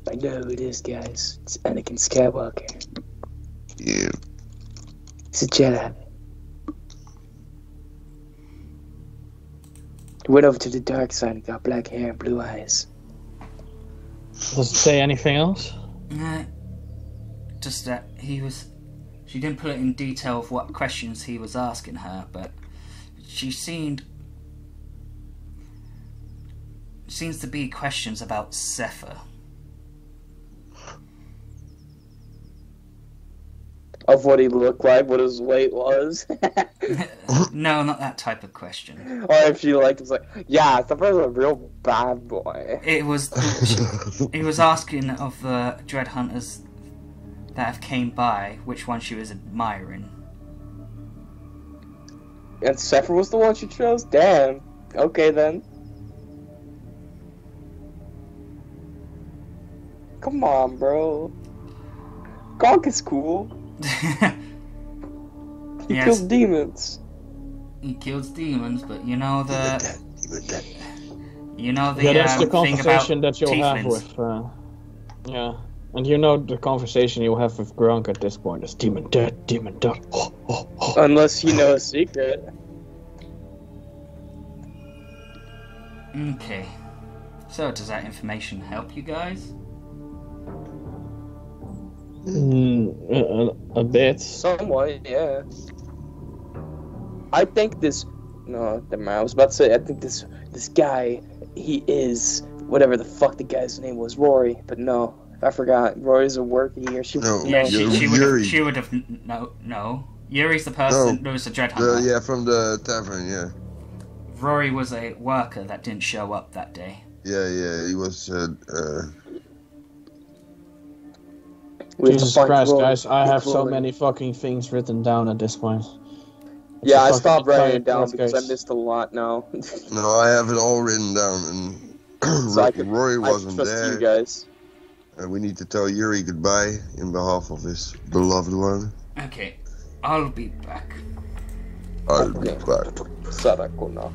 I know who it is, guys. It's Anakin Skywalker. Yeah. He's a Jedi. He went over to the dark side and got black hair and blue eyes. Does it say anything else? Just that she didn't put it in detail of what questions he was asking her, but she seems to be questions about Zephyr. Of what he looked like, what his weight was. No, not that type of question. Or if she was like, yeah, Zephyr's a real bad boy. It was he was asking of the Dread Hunters that have came by which one she was admiring. And Zephyr was the one she chose? Damn. Okay then. Come on, bro. Gonk is cool. He Yes. kills demons. He kills demons, but you know the Yeah, that's the thing conversation about that you'll have tieflings. with. Yeah. And you know the conversation you'll have with Gronk at this point is demon dead, demon dead. Unless you know a secret. Okay. So does that information help you guys? A bit. Somewhat, yeah. I think this... No, never mind. I was about to say, I think this guy, he is... Whatever the fuck the guy's name was, Rory. But no, I forgot. Rory's a working here. Yeah, she would have no. Yuri's the person who was the Dread Hunter. Yeah, from the tavern, yeah. Rory was a worker that didn't show up that day. Yeah, he was, Jesus Christ, guys, I have so many fucking things written down at this point. Yeah, I stopped writing it down because I missed a lot now. No, I have it all written down, and So Rory wasn't I trust there. you guys. And we need to tell Yuri goodbye in behalf of his beloved one. Okay, I'll be back. I'll be back. Sarakuna.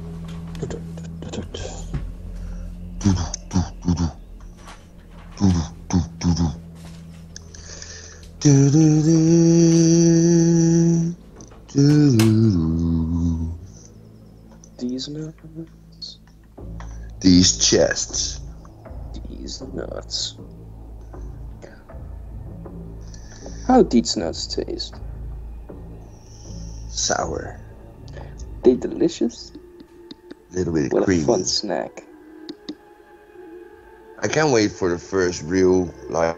These nuts. These chests. These nuts. How these nuts taste? Sour. They delicious? Little bit What a creamy. fun snack. I can't wait for the first real live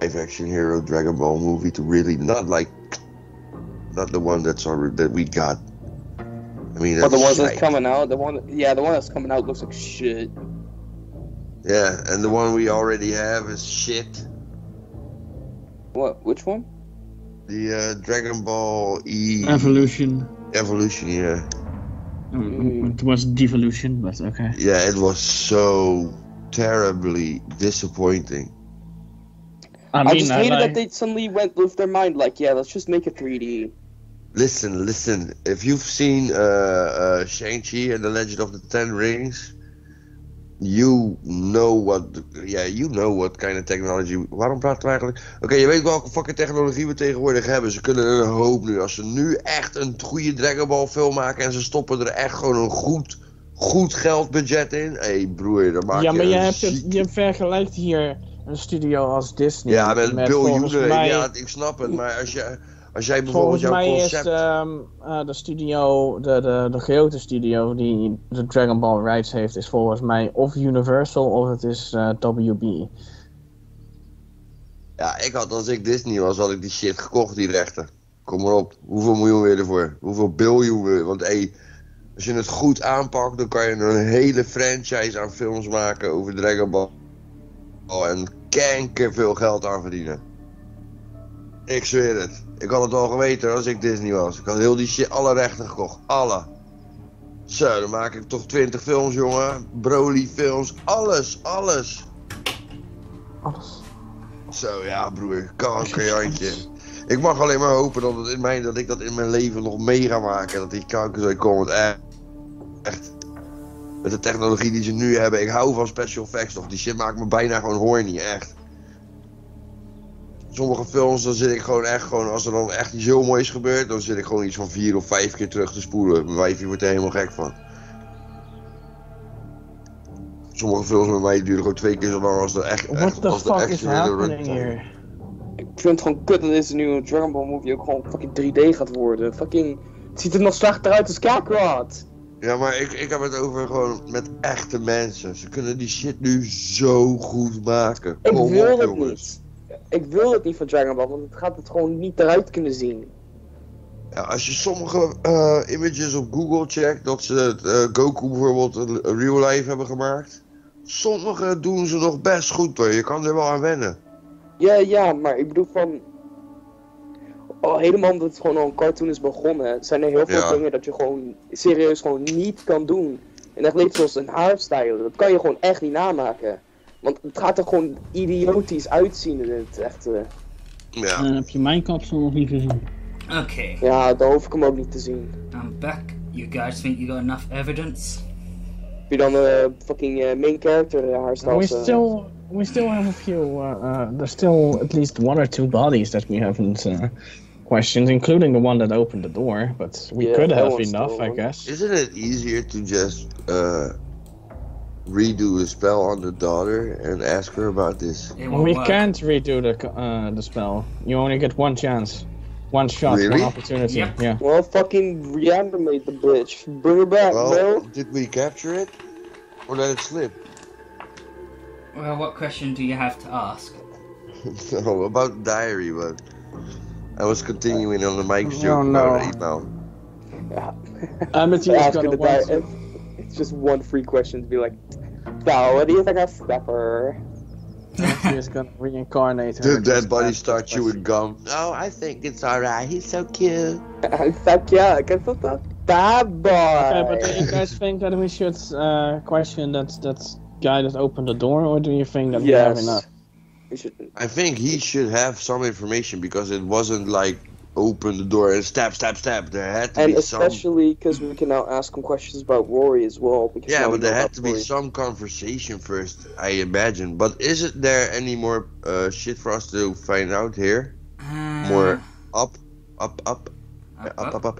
action hero Dragon Ball movie to really not the one that we got. I mean, But the one shite. that's coming out, the one that's coming out looks like shit. Yeah, and the one we already have is shit. What? Which one? The Dragon Ball E Evolution. Evolution, yeah. It was devolution, but okay. Yeah, it was so terribly disappointing. I just hated that they suddenly went with their mind like, yeah, let's just make it 3D. Listen. If you've seen Shang-Chi and the Legend of the Ten Rings, you know what kind of technology... Waarom praten we eigenlijk... Oké, je weet welke fucking technologie we tegenwoordig hebben. Ze kunnen een hoop nu. Als ze nu echt een goede Dragon Ball film maken en ze stoppen er echt gewoon een goed geldbudget in. Hé broer, dan maak je... Ja, maar een je vergelijkt hier een studio als Disney. Ja, met biljoenen. Mij, ja, ik snap het. Maar als jij bijvoorbeeld volgens jouw mij concept... is de studio, de grote studio die de Dragon Ball rights heeft, is volgens mij of Universal of het is WB. Ja, als ik Disney was, had ik die shit gekocht, die rechten. Kom maar op. Hoeveel miljoen wil je ervoor? Hoeveel biljoen wil je? Want als je het goed aanpakt, dan kan je een hele franchise aan films maken over Dragon Ball. En kanker veel geld aan verdienen. Ik zweer het. Ik had het al geweten als ik Disney was. Ik had heel die shit, alle rechten gekocht. Alle. Zo, dan maak ik toch 20 films, jongen. Broly films. Alles. Alles. Zo, ja broer. Kankerjantje. Ik mag alleen maar hopen dat ik dat in mijn leven nog mee ga maken. Dat die kanker zo komt. Echt. Met de technologie die ze nu hebben. Ik hou van special effects toch. Die shit maakt me bijna gewoon horny. Echt. Sommige films, dan zit ik gewoon als er dan echt iets heel moois gebeurt, dan zit ik gewoon iets van 4 of 5 keer terug te spoelen. Mijn wijfje wordt er helemaal gek van. Sommige films met mij duren gewoon 2 keer zo lang als de echt. What the fuck is happening here? Ik vind het gewoon kut dat deze nieuwe Dragon Ball movie ook gewoon fucking 3D gaat worden. Fucking, het ziet er nog slechter uit als Kakarot. Ja, maar ik heb het over gewoon met echte mensen. Ze kunnen die shit nu zo goed maken. Ik Kom wil op, het jongens. niet. Ik wil het niet van Dragon Ball, want het gaat het gewoon niet eruit kunnen zien. Ja, als je sommige images op Google checkt, dat ze Goku bijvoorbeeld een real life hebben gemaakt. Sommige doen ze nog best goed hoor, je kan er wel aan wennen. Ja, maar ik bedoel van... helemaal omdat het gewoon al een cartoon is begonnen, zijn er heel veel dingen dat je gewoon serieus gewoon niet kan doen. En echt niet zoals een haarstyle, dat kan je gewoon echt niet namaken. Want het gaat er gewoon idiotisch uitzien in het echte. Ja. Heb je mijn kapsel nog niet gezien? Okay. Ja, daar hoef ik hem ook niet te zien. I'm back. You guys think you got enough evidence? Heb je dan fucking main character haarstyle? We still have a few. There's still at least 1 or 2 bodies that we haven't questioned, including the one that opened the door. But we could have enough, I guess. Isn't it easier to just redo the spell on the daughter and ask her about this? We can't redo the spell. You only get 1 chance. 1 shot, Really? 1 opportunity. Yep. Yeah. Well, fucking reanimate the bitch. Bring her back, bro. Did we capture it? Or let it slip? Well, what question do you have to ask? No, about the diary, but I was continuing on the MckG joke Oh, about no. email. It's just 1 free question to be like, so, what do you think of Stepper? He's gonna reincarnate her. The dead body start chewing gum. Oh, I think it's alright. He's so cute. Fuck yeah, I guess that's a bad boy. Okay, but do you guys think that we should question that guy that opened the door, or do you think that we have enough? We should. I think he should have some information because it wasn't like open the door and stab. There had to And be some. especially because we can now ask him questions about Rory as well. Because Yeah, now but we know there had about to be Rory. some conversation first, I imagine. But isn't there any more shit for us to find out here? More up. I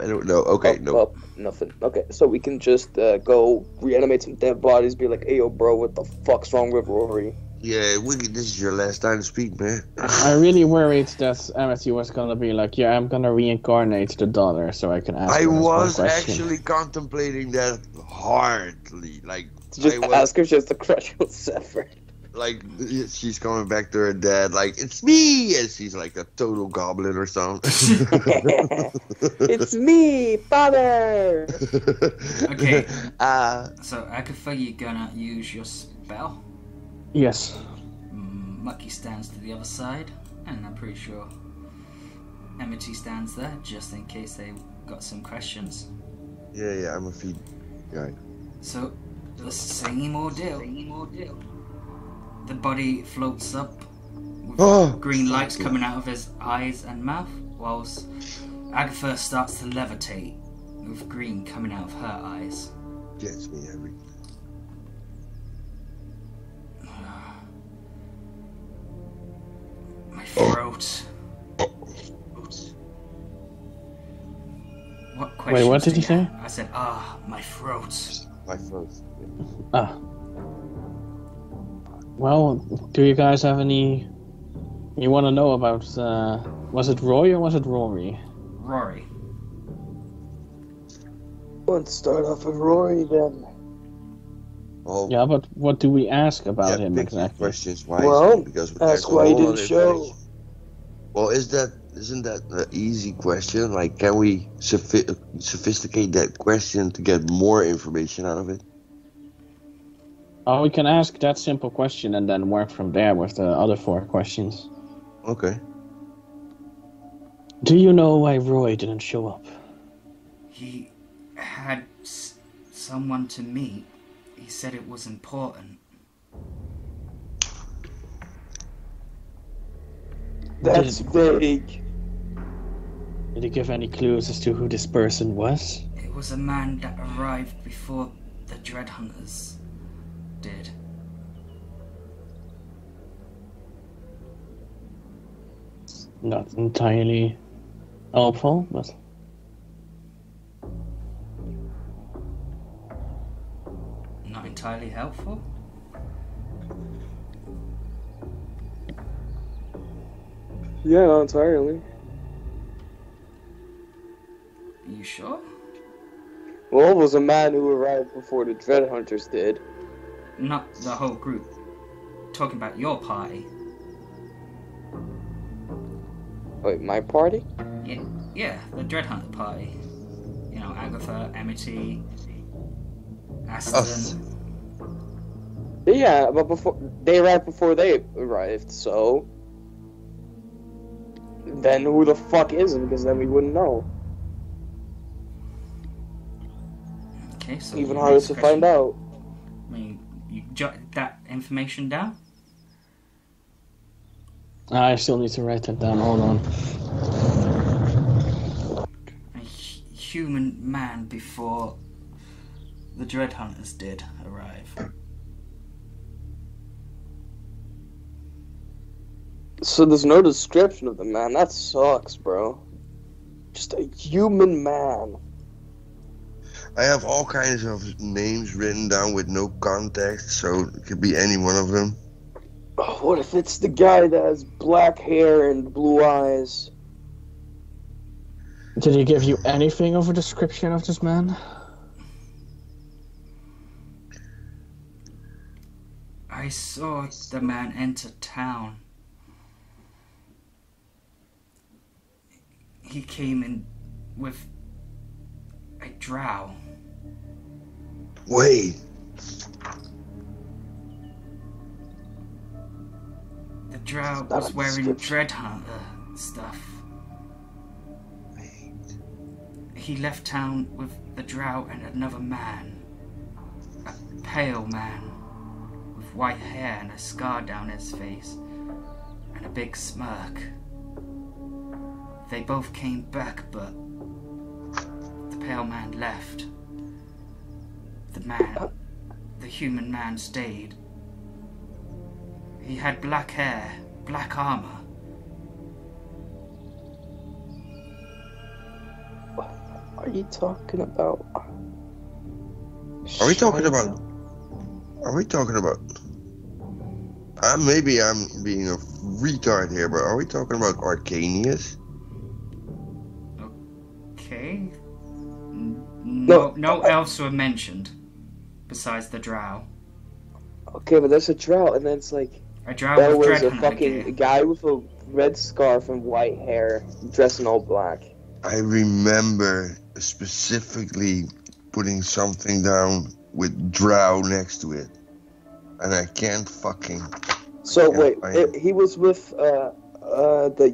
don't know. Okay, no. Up, nothing. Okay, so we can just go reanimate some dead bodies. Be like, hey yo, bro, what the fuck's wrong with Rory? Yeah, this is your last time to speak, man. I really worried that Amity was gonna be like, yeah, I'm gonna reincarnate the daughter so I can ask I her this one was question. actually contemplating that hardly. Like, Just I was, ask her just to crush on Zephyr. like, she's coming back to her dad, like, it's me! And she's like a total goblin or something. It's me, father! Okay. So, Agatha, you gonna use your spell? Yes. MckG stands to the other side, and I'm pretty sure MckG stands there just in case they got some questions. Yeah, I'm a feed guy. So, the same ordeal. The body floats up with green lights coming out of his eyes and mouth, whilst Agatha starts to levitate with green coming out of her eyes. Gets me every. My throat. What questions? Wait, what did do you say? have? I said, my throat. My throat. Ah. Well, do you guys have any... You want to know about... was it Roy or was it Rory? Rory. Let's start off with Rory then. Oh, Yeah, but what do we ask about yeah, him pick exactly? questions wisely Well, because ask there's a why he whole didn't other show. information. Well, is that Isn't that an easy question? Like, can we sophisticate that question to get more information out of it? Oh, we can ask that simple question and then work from there with the other 4 questions. Okay. Do you know why Roy didn't show up? He had someone to meet. He said it was important. That's vague. Did he give any clues as to who this person was? It was a man that arrived before the Dread Hunters did. Not entirely helpful, but... Not entirely helpful? Yeah, not entirely. Are you sure? Well, it was a man who arrived before the Dread Hunters did. Not the whole group. Talking about your party. Wait, my party? Yeah, the Dread Hunter party. You know, Agatha, Amity, Aston. Yeah, but before they arrived before they arrived, so then who the fuck isn't? Because then we wouldn't know. Okay, so Even harder to find out. I mean, you jot that information down? I still need to write that down. Hold on. A human man before the Dread Hunters did arrive. So there's no description of the man. That sucks, bro. Just a human man. I have all kinds of names written down with no context, so it could be any one of them. Oh, what if it's the guy that has black hair and blue eyes? Did he give you anything of a description of this man? I saw the man enter town. He came in with a drow. Wait. The drow Not was a wearing description. Dread Hunter stuff. Wait. He left town with the drow and another man. A pale man with white hair and a scar down his face and a big smirk. They both came back, but the pale man left. The human man stayed. He had black hair, black armor. What are you talking about? Are we talking about? Maybe I'm being a retard here, but are we talking about Arcanius? Okay. No elves were mentioned besides the drow. Okay, but there's a drow, and then it's like A drow that with was Dread a Hunter fucking gear. guy with a red scarf and white hair, dressed in all black. I remember specifically putting something down with drow next to it, and I can't fucking. So Yeah, wait, he was with A the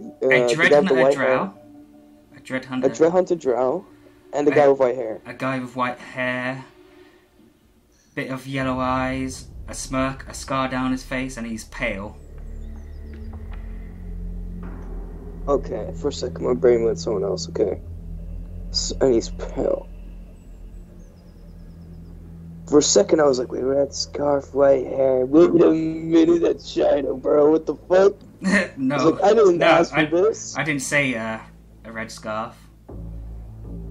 Dread guy with the Hunter white drow. hair, A Dread a Hunter. Dread Hunter drow, and the guy with white hair. A guy with white hair, bit of yellow eyes, a smirk, a scar down his face, and he's pale. Okay, for a second, my brain went someone else. Okay, and he's pale. For a second, I was like, wait, red scarf, white hair. Wait a minute, that's Shino, bro. What the fuck? No, I was like, I didn't ask for this. I didn't say a red scarf.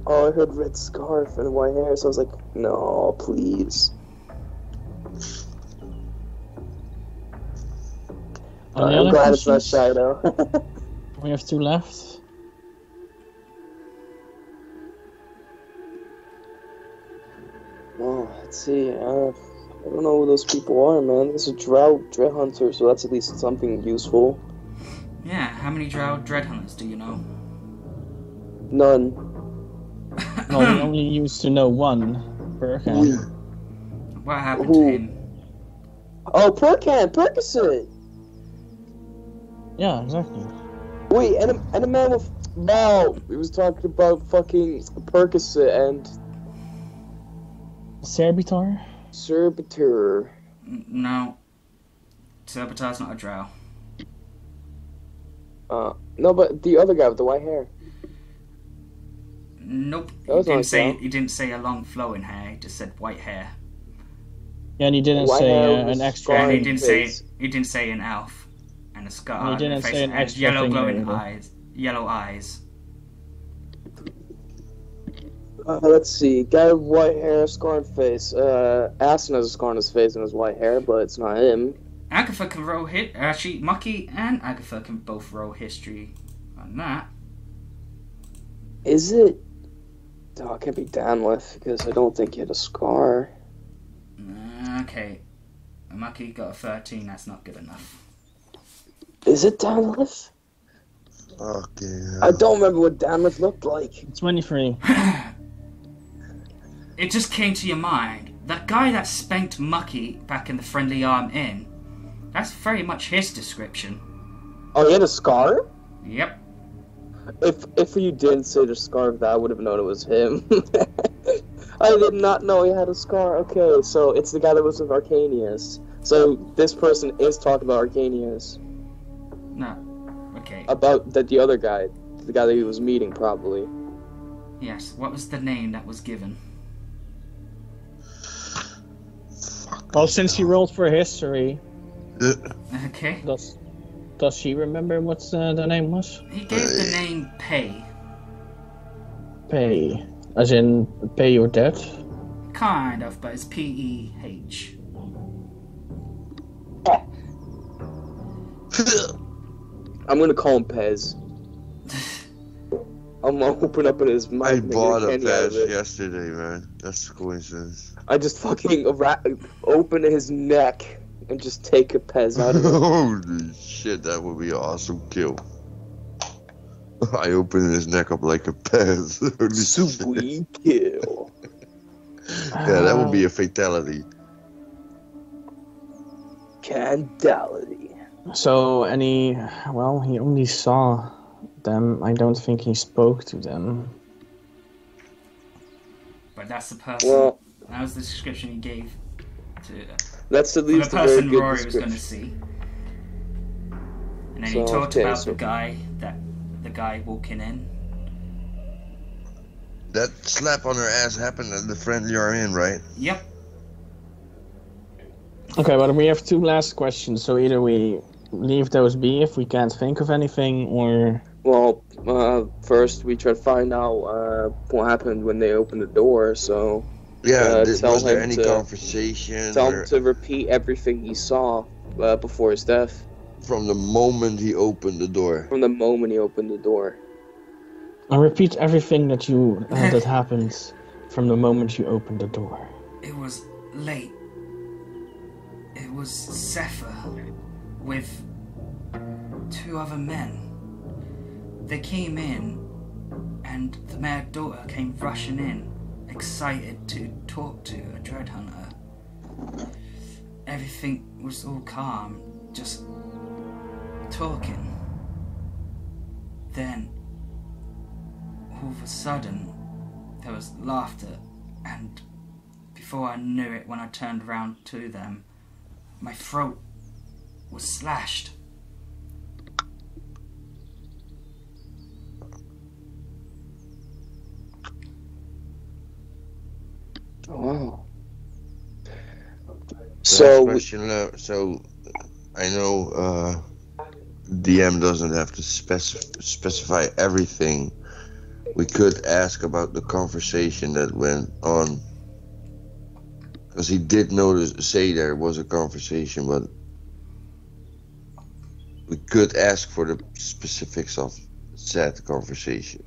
Oh, I heard red scarf and white hair, so I was like, no, please. On the I'm other glad it's not questions, Shino. we have 2 left. Oh, let's see. I don't know who those people are, man. There's a Dread Hunter, so that's at least something useful. Yeah. How many Dread Hunters do you know? None. Well, we only used to know one, Burkhan. What happened Who? to him? Oh, Percocet. Yeah, exactly. Wait, and a man with wow, he was talking about fucking Percocet and Servitor? Servitor. No. Servitor's not a drow. No, but the other guy with the white hair. Nope. That was not a drow. He didn't say a long flowing hair. He just said white hair. Yeah, and he didn't White say hair with an extra. And scarred face. he didn't say an elf and a scar And he on their didn't face say an and extra yellow thing glowing either. eyes. Yellow eyes. Let's see. Guy with white hair, scarred face. Aston has a scar on his face and his white hair, but it's not him. Agatha can roll hit. Actually, MckG and Agatha can both roll history on that. Is it? Oh, it can't be Danleth because I don't think he had a scar. Okay. MckG got a 13. That's not good enough. Is it Danleth? Okay. I don't remember what Danleth looked like. 23. It just came to your mind. That guy that spanked MckG back in the Friendly Arm Inn. That's very much his description. Oh, he had a scar? Yep. If you didn't say the scar of that, I would have known it was him. I did not know he had a scar. Okay, so it's the guy that was with Arcanius. So this person is talking about Arcanius. No. Okay. About the other guy. The guy that he was meeting, probably. Yes. What was the name that was given? Well, since he rolled for history, Okay. does she remember what the name was? He gave the name Pay. Pay. As in, pay your debt? Kind of, but it's P-E-H. I'm gonna call him Pez. I'm gonna open up in his mouth. I and make bought a candy out of patch it. yesterday, man. That's a coincidence. I just fucking open his neck and just take a Pez out of it. Holy shit, that would be an awesome kill. I opened his neck up like a Pez. Holy shit. Sweet kill. Yeah, that would be a fatality. Candality. So, well, he only saw them. I don't think he spoke to them. But that's the person. Well, That was the description he gave to that's at for the least a very person good Rory was going to description. see. And then So, he talked okay, about so- the guy walking in. That slap on her ass happened at the Friendly Arm Inn, right? Yep. Okay, but we have two last questions, so either we leave those be if we can't think of anything, or... Well, first we try to find out what happened when they opened the door, so Yeah, tell was there him any to- conversation tell or him to repeat everything he saw before his death, from the moment he opened the door? from the moment he opened the door. I repeat everything that that happened from the moment you opened the door. It was late. It was Zephyr with two other men. They came in, and the mayor's daughter came rushing in, excited to talk to a Dread Hunter. Everything was all calm, just talking. Then, all of a sudden, there was laughter, and before I knew it, when I turned around to them, my throat was slashed. Wow. So, So, so I know DM doesn't have to specify everything. We could ask about the conversation that went on, because he did say there was a conversation, but we could ask for the specifics of said conversation.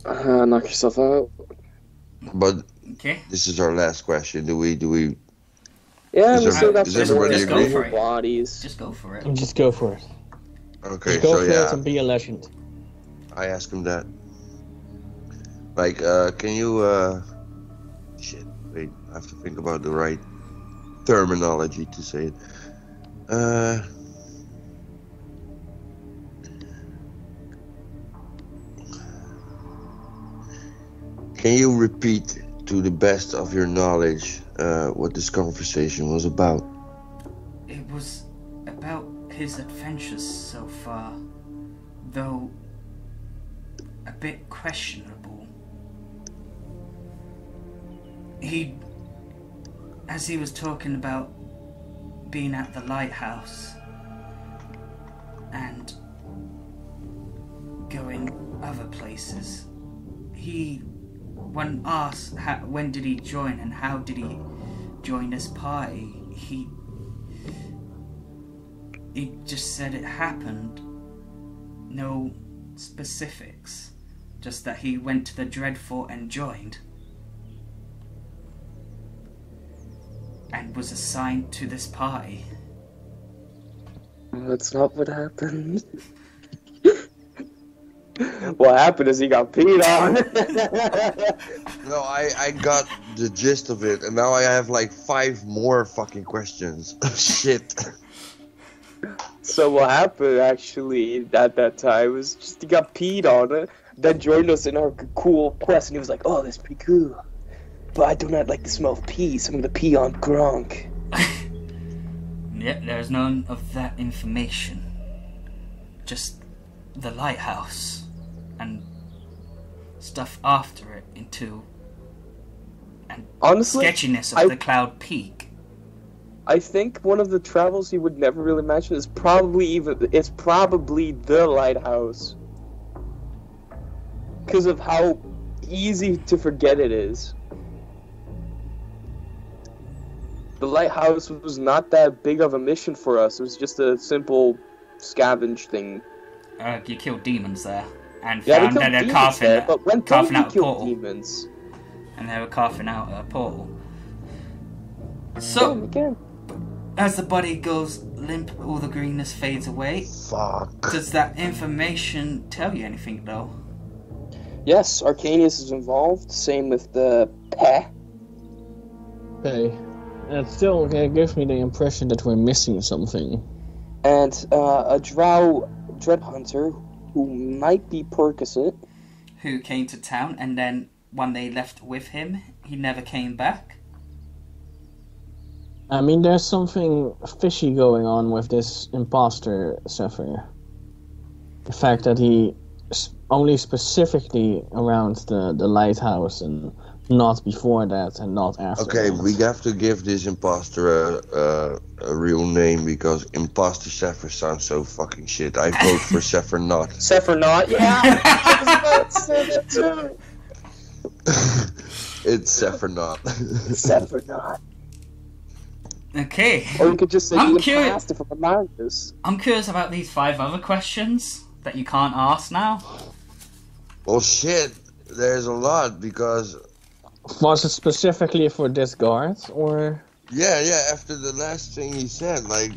knock yourself out. But Okay. this is our last question. Do we Yeah, Is we still got is some everybody just go agree? for it. bodies. Just go for it. Just go for it. Okay, Just go so for it yeah, and be a legend. I asked him that. Like, can you, shit, wait, I have to think about the right terminology to say it. Can you repeat to the best of your knowledge what this conversation was about? It was about his adventures so far, though a bit questionable. As he was talking about being at the lighthouse and going other places, when asked when did he join and how did he join this party, he just said it happened. No specifics, just that he went to the Dread Fort and joined, and was assigned to this party. That's not what happened. What happened is he got peed on. No, I got the gist of it, and now I have like 5 more fucking questions. Shit. So what happened actually at that time was just he got peed on. Then joined us in our cool quest, and he was like, "Oh, that's pretty cool, but I do not like the smell of pee, so I'm gonna pee on Gronk." Yep, there's none of that information. Just the lighthouse and stuff after it and Honestly, sketchiness of the Cloud Peak. I think one of the travels he would never really mention is probably the lighthouse, because of how easy to forget it is. The lighthouse was not that big of a mission for us. It was just a simple scavenge thing. You killed demons there, and Yeah, we found killed that they're demons there, but when carving don't we out a kill portal. demons? And they were carving out a portal. Yeah, So, we can. as the body goes limp, all the greenness fades away. Fuck. Does that information tell you anything, though? Yes, Arcanius is involved. Same with the Peh. Okay. It still gives me the impression that we're missing something. And a Drow Dread Hunter who might be Percocet. Who came to town, and then when they left with him, he never came back. I mean, there's something fishy going on with this imposter Zephyr. The fact that he only specifically around the lighthouse and not before that and not after. Okay, that. we have to give this imposter a real name, because imposter Zephyr sounds so fucking shit. I vote for Zephyr not. Zephyr not, yeah! I was about to say that too! It's Zephyr not. Zephyr not. Okay. Or you could just say I'm the curious. imposter from Americas. I'm curious about these 5 other questions that you can't ask now. Well, shit, there's a lot, because Was it specifically for this guard, or? yeah, after the last thing he said, like,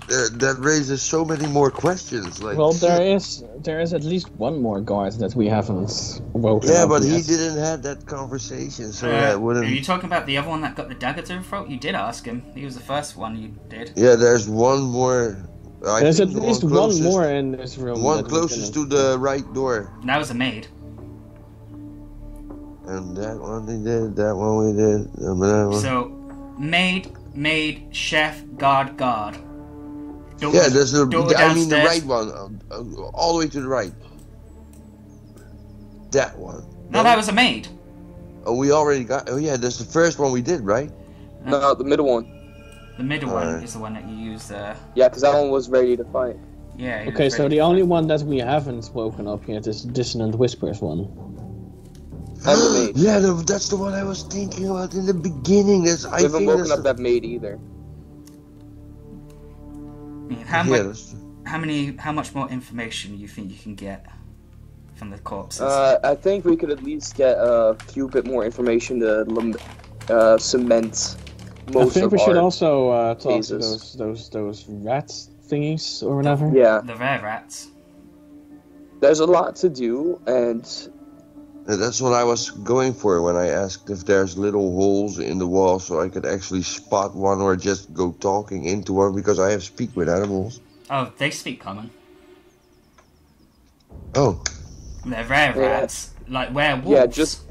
that raises so many more questions. Like, Well, shit. there is at least one more guard that we haven't woken Yeah, up but yet. he didn't have that conversation, so that Are wouldn't. you talking about the other one that got the dagger to the throat? You did ask him. He was the first one you did. Yeah, there's one more. There's at the least one closest- more in this room. One that we closest to didn't- the right door. That was a maid. And that one they did, that one we did, and that one. So, maid, chef, guard. Door, Yeah, there's the. door I mean the downstairs. right one, all the way to the right. That one. No, that was a maid. Oh, we already got. Oh yeah, that's the first one we did, right? No, the middle one. The middle one Alright. is the one that you used. Yeah, because that one was ready to fight. Yeah. he was Okay, so ready the to only fight. one that we haven't woken up yet is Dissonant Whispers one. And the maid. Yeah, that's the one I was thinking about in the beginning. That's We I haven't think woken that's up that maid either. How much more information do you think you can get from the corpses? I think we could at least get a few bit more information to cement I think we should our also talk to cases. those rat thingies or whatever. Yeah, The rare rats. there's a lot to do, and That's what I was going for when I asked if there's little holes in the wall so I could actually spot one or just go talking into one because I have speak with animals. Oh, they speak common. Oh, They're rare Yeah. rats, like werewolves. yeah, just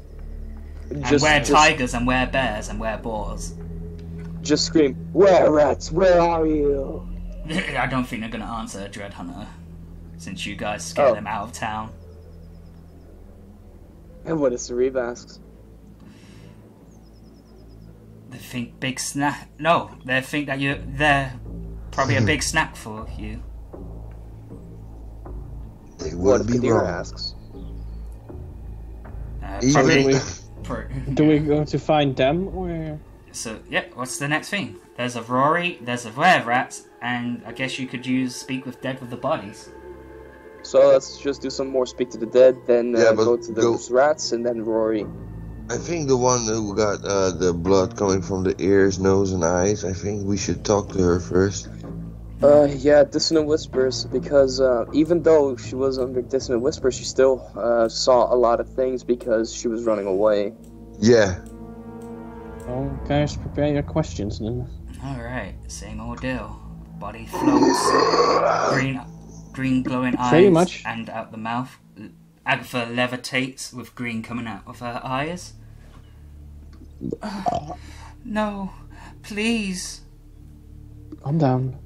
tigers and were bears and were boars. just scream, "Where rats? Where are you?" I don't think they're going to answer a Dread Hunter, since you guys scared them out of town. And what does Sarib asks? They think big snack. No, they think that they're probably a big snack for you. they What would be Kadir wrong. asks. So Even- do we go to find them or? So yeah, what's the next thing? There's a Rory, there's a rare rat, and I guess you could use speak with dead with the bodies. So let's just do some more speak to the dead, then Yeah, but go to those rats, and then Rory. I think the one who got the blood coming from the ears, nose, and eyes, I think we should talk to her first. Yeah, Dissonant Whispers, because even though she was under Dissonant Whispers, she still saw a lot of things because she was running away. Yeah. Oh, guys, prepare your questions then. Alright, same old deal. Body floats, green glowing eyes, Pretty much. and out the mouth. Agatha levitates with green coming out of her eyes. No, please. Calm down.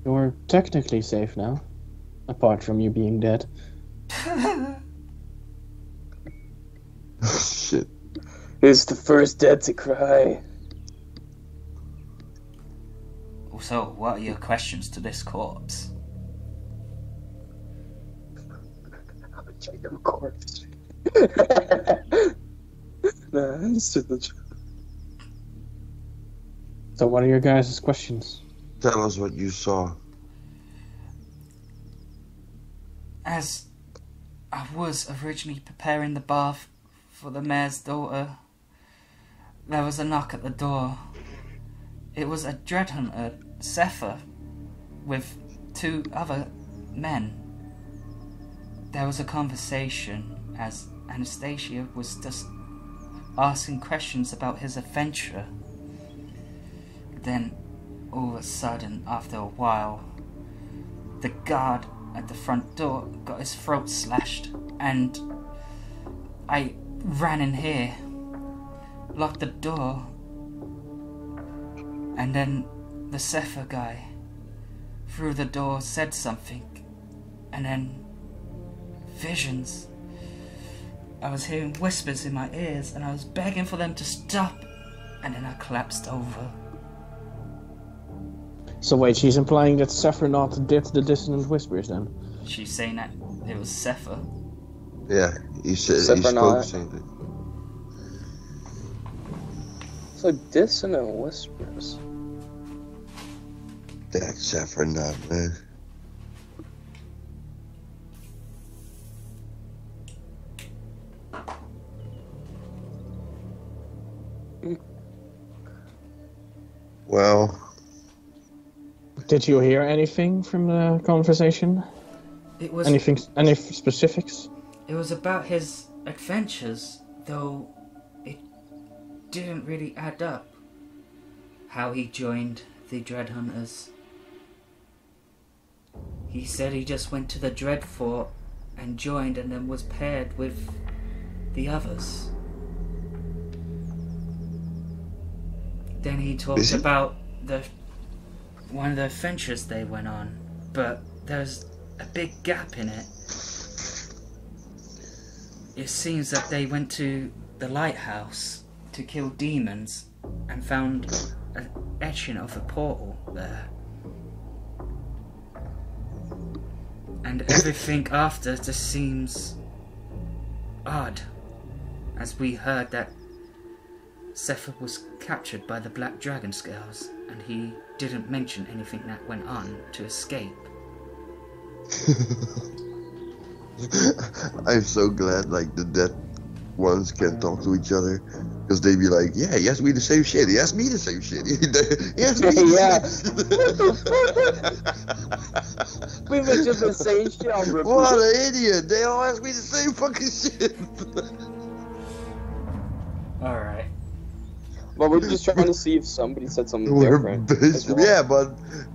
You're technically safe now, apart from you being dead. Shit. Who's the first dead to cry? So, what are your questions to this corpse? Of course. Nah, it's just a joke. So what are your guys' questions? Tell us what you saw. As I was originally preparing the bath for the mayor's daughter, there was a knock at the door. It was a Dread Hunter, Sepher, with 2 other men. There was a conversation as Anastasia was just asking questions about his adventure. Then, all of a sudden, after a while, the guard at the front door got his throat slashed, and I ran in here, locked the door, and then the Sepher guy through the door said something, and then visions. I was hearing whispers in my ears, and I was begging for them to stop, and then I collapsed over. So wait, she's implying that Sephiroth did the dissonant whispers then? She's saying that it was Sepher. Yeah, he said he Except for spoke not. something. So Dissonant Whispers. That's Sephiroth, man. Well, Did you hear anything from the conversation? It was Any specifics? It was about his adventures, though it didn't really add up. How he joined the Dread Hunters. He said he just went to the Dread Fort and joined, and then was paired with the others. Then he talked Is he- about one of the adventures they went on, but there's a big gap in it. It seems that they went to the lighthouse to kill demons and found an etching of a portal there. And everything after just seems odd, as we heard that Sepher was captured by the Black Dragon Scales, and he didn't mention anything that went on to escape. I'm so glad, like, the dead ones can talk to each other. Because they'd be like, yeah, he asked me the same shit. He asked me the same shit. He asked me We mentioned the same shit on repeat. What an idiot. They all ask me the same fucking shit. Alright. Well, we're just trying to see if somebody said something We're different. as well. Yeah,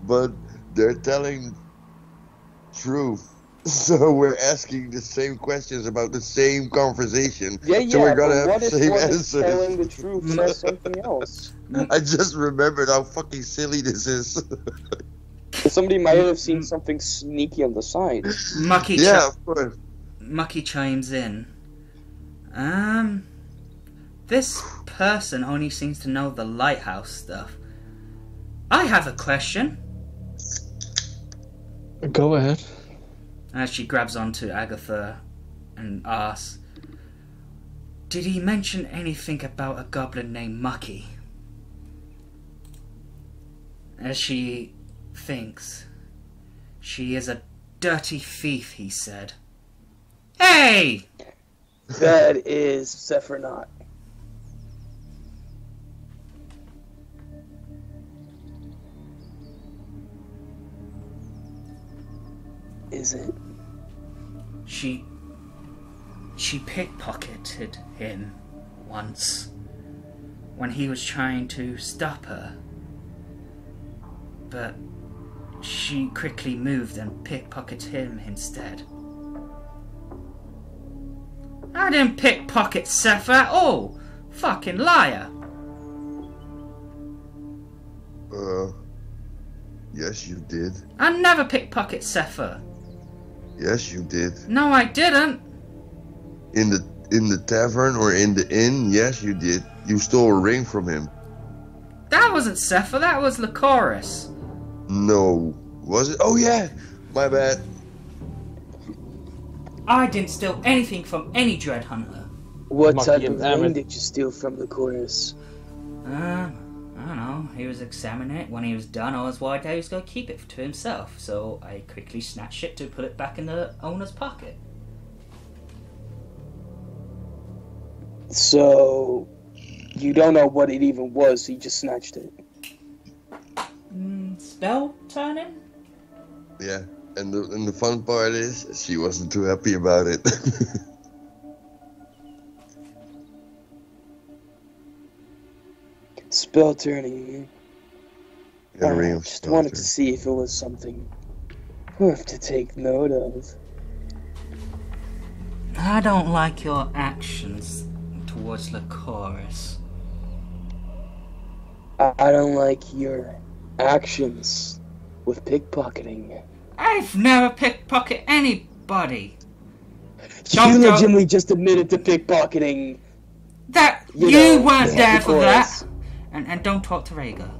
but they're telling truth. So we're asking the same questions about the same conversation. Yeah, So we're gonna but have the what if same one is answers. telling the truth says something else? I just remembered how fucking silly this is. Somebody might have seen something sneaky on the side. MckG Yeah, of course. MckG chimes in. This person only seems to know the lighthouse stuff. I have a question. Go ahead. As she grabs onto Agatha and asks, did he mention anything about a goblin named MckG? As she thinks, she is a dirty thief, he said. Hey! That is Sephiroth. Is it? She pickpocketed him once when he was trying to stop her. But she quickly moved and pickpocketed him instead. I didn't pickpocket Seth at all! Fucking liar! Yes, you did. I never pickpocket Sepher. Yes, you did. No, I didn't. In the tavern or in the inn, yes, you did. You stole a ring from him. That wasn't Sepher, that was Lycoris. No. Was it? Oh, yeah. My bad. I didn't steal anything from any Dread Hunter. What MckG type and of Ammon. ring did you steal from the chorus? I don't know. He was examining it. When he was done, I was worried that he was going to keep it to himself. So I quickly snatched it to put it back in the owner's pocket. So, you don't know what it even was, so you just snatched it. Spell turning? Yeah. And the fun part is, she wasn't too happy about it. Spell turning. A ring I of just spell wanted to turn. see if it was something worth to take note of. I don't like your actions towards Lycoris. I don't like your actions with pickpocketing. I've never pickpocket anybody. You legitimately just admitted to pickpocketing. That You you know, weren't there for Lycoris. that. And don't talk to Rhaegar.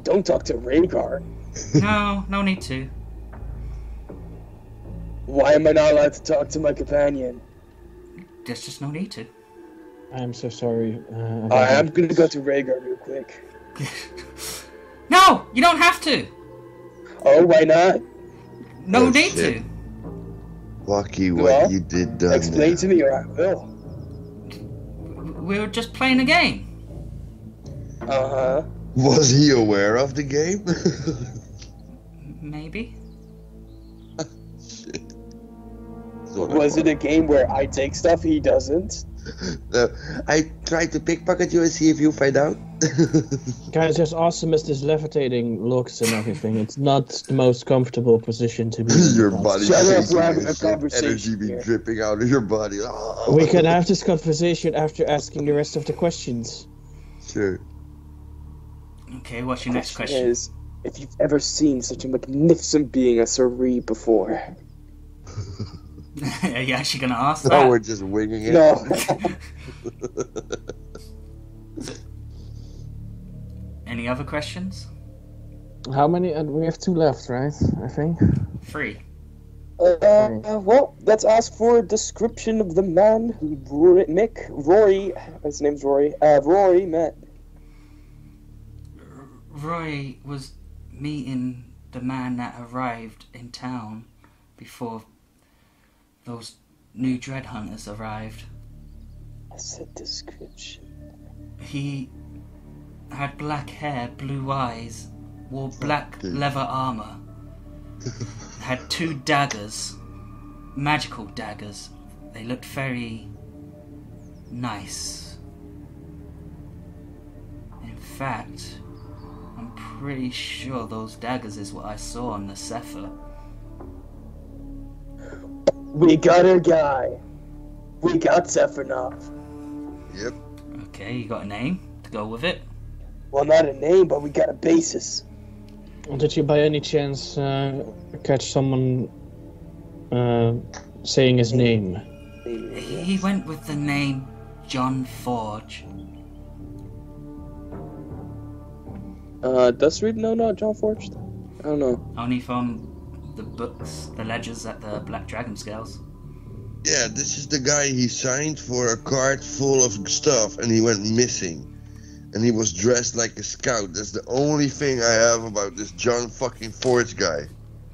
Don't talk to Rhaegar. No, no need to. Why am I not allowed to talk to my companion? There's just no need to. I am so sorry. about I'm that. gonna go to Rhaegar real quick. No, you don't have to. Oh, why not? No Oh, need shit. to. Wacky, what Well, you did done. Explain to me or I will. We were just playing a game. Uh-huh. Was he aware of the game? Maybe. Shit. Was it a game where I take stuff he doesn't? I tried to pickpocket you and see if you find out. Guys, as awesome as this levitating looks and everything, it's not the most comfortable position to be in. Your body Shut up, shaking we're having and a shit. conversation Energy be here. dripping out of your body. We can have this conversation after asking the rest of the questions. Sure. Okay, what's your next question? Is if you've ever seen such a magnificent being as Sir Ree before. Are you actually gonna ask No, that? we're just winging it. No. Any other questions? How many? We have 2 left, right? I think. 3. Well, let's ask for a description of the man who Rory, his name's Rory, Rory met. Roy was meeting the man that arrived in town before those new Dread Hunters arrived. That's a description. He had black hair, blue eyes, wore black leather armor, had 2 daggers, magical daggers. They looked very nice. In fact, I'm pretty sure those daggers is what I saw on the Zephyr. We got our guy. We got Zephyrnov. Yep. Okay, you got a name to go with it? Well, not a name, but we got a basis. Did you by any chance catch someone saying his name? He went with the name John Forge. Does Reed know John Forged? I don't know. Only from the books, the ledgers at the Black Dragon Scales. Yeah, this is the guy he signed for a cart full of stuff and he went missing. And he was dressed like a scout. That's the only thing I have about this John fucking Forge guy.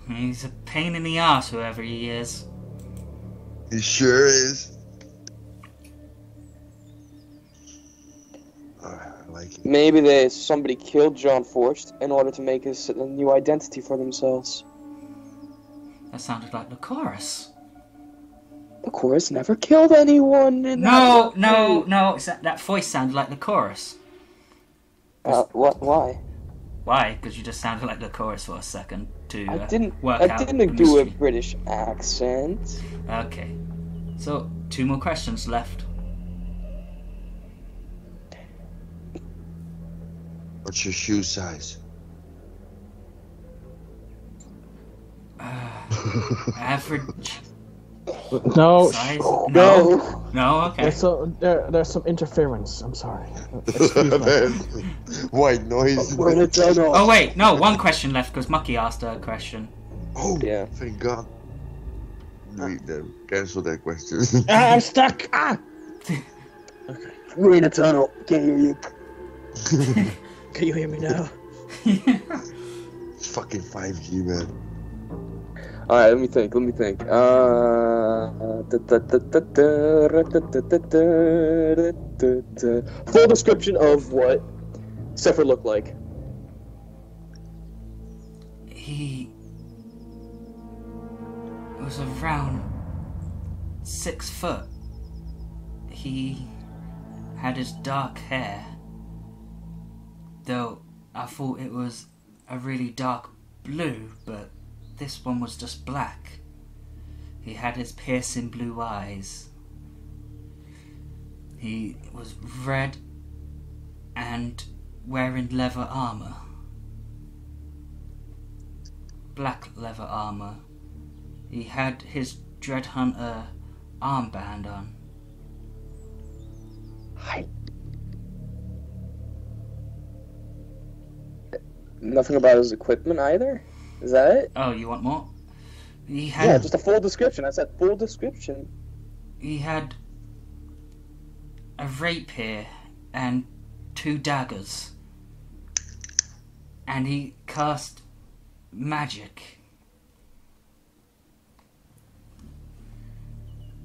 He's a pain in the ass, whoever he is. He sure is. I like it. Maybe somebody killed John Forged in order to make a new identity for themselves. That sounded like the chorus. The chorus never killed anyone. No. That voice sounded like the chorus. What? Why? Why? Because you just sounded like the chorus for a second to I didn't work out do the a mystery. British accent. Okay. So, 2 more questions left. What's your shoe size? Average No. size? No. No, okay. There's some interference. I'm sorry. Excuse me. White noise. We're in a tunnel. Oh wait, no, 1 question left because MckG asked a question. Oh, Yeah. thank God. Cancel that question. I'm stuck. Okay. We're in a tunnel. Can't hear you. Can you hear me now? It's fucking 5G, man. Alright, let me think. Full description of what Zephyr looked like. He was around 6 foot. He had his dark hair, though I thought it was a really dark blue, but this one was just black. He had his piercing blue eyes. He was red and wearing leather armor. Black leather armor. He had his Dread Hunter armband on. Nothing about his equipment either? Is that it? Oh, you want more? He had Yeah, just a full description. I said full description. he had a rapier and 2 daggers. And he cast magic.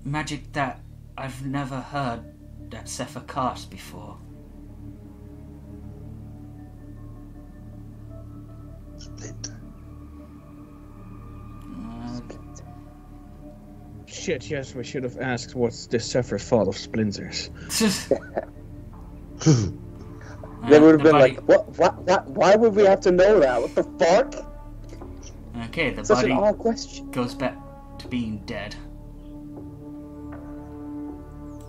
Magic that I've never heard that Zephyr cast before. Splinter. Shit, yes, we should have asked what's the Zephyr thought of splinters. They would have the been body- like, what? Why would we have to know that? What the fuck? Okay, the Such body an odd question. goes back to being dead.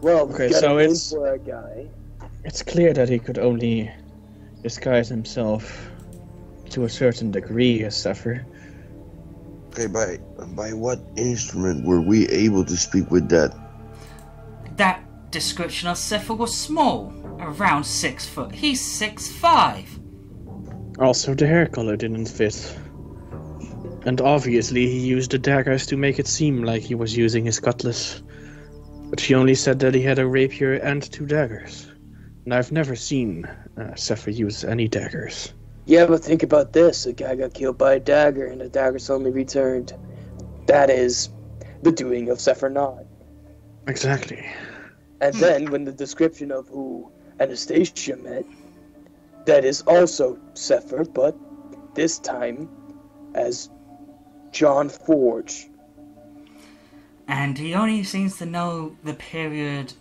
Well, Okay, we got so a name it's- for a guy. It's clear that he could only disguise himself to a certain degree as Zephyr. Okay, by what instrument were we able to speak with that? That description of Zephyr was small, around 6 foot. He's 6'5". Also, the hair color didn't fit. And obviously he used the daggers to make it seem like he was using his cutlass. But she only said that he had a rapier and 2 daggers. And I've never seen Zephyr use any daggers. Yeah, but think about this. A guy got killed by a dagger, and the dagger suddenly returned. That is the doing of Zephyrnov. Exactly. And then, when the description of who Anastasia met, that is also Zephyr, but this time as John Forge. And he only seems to know the period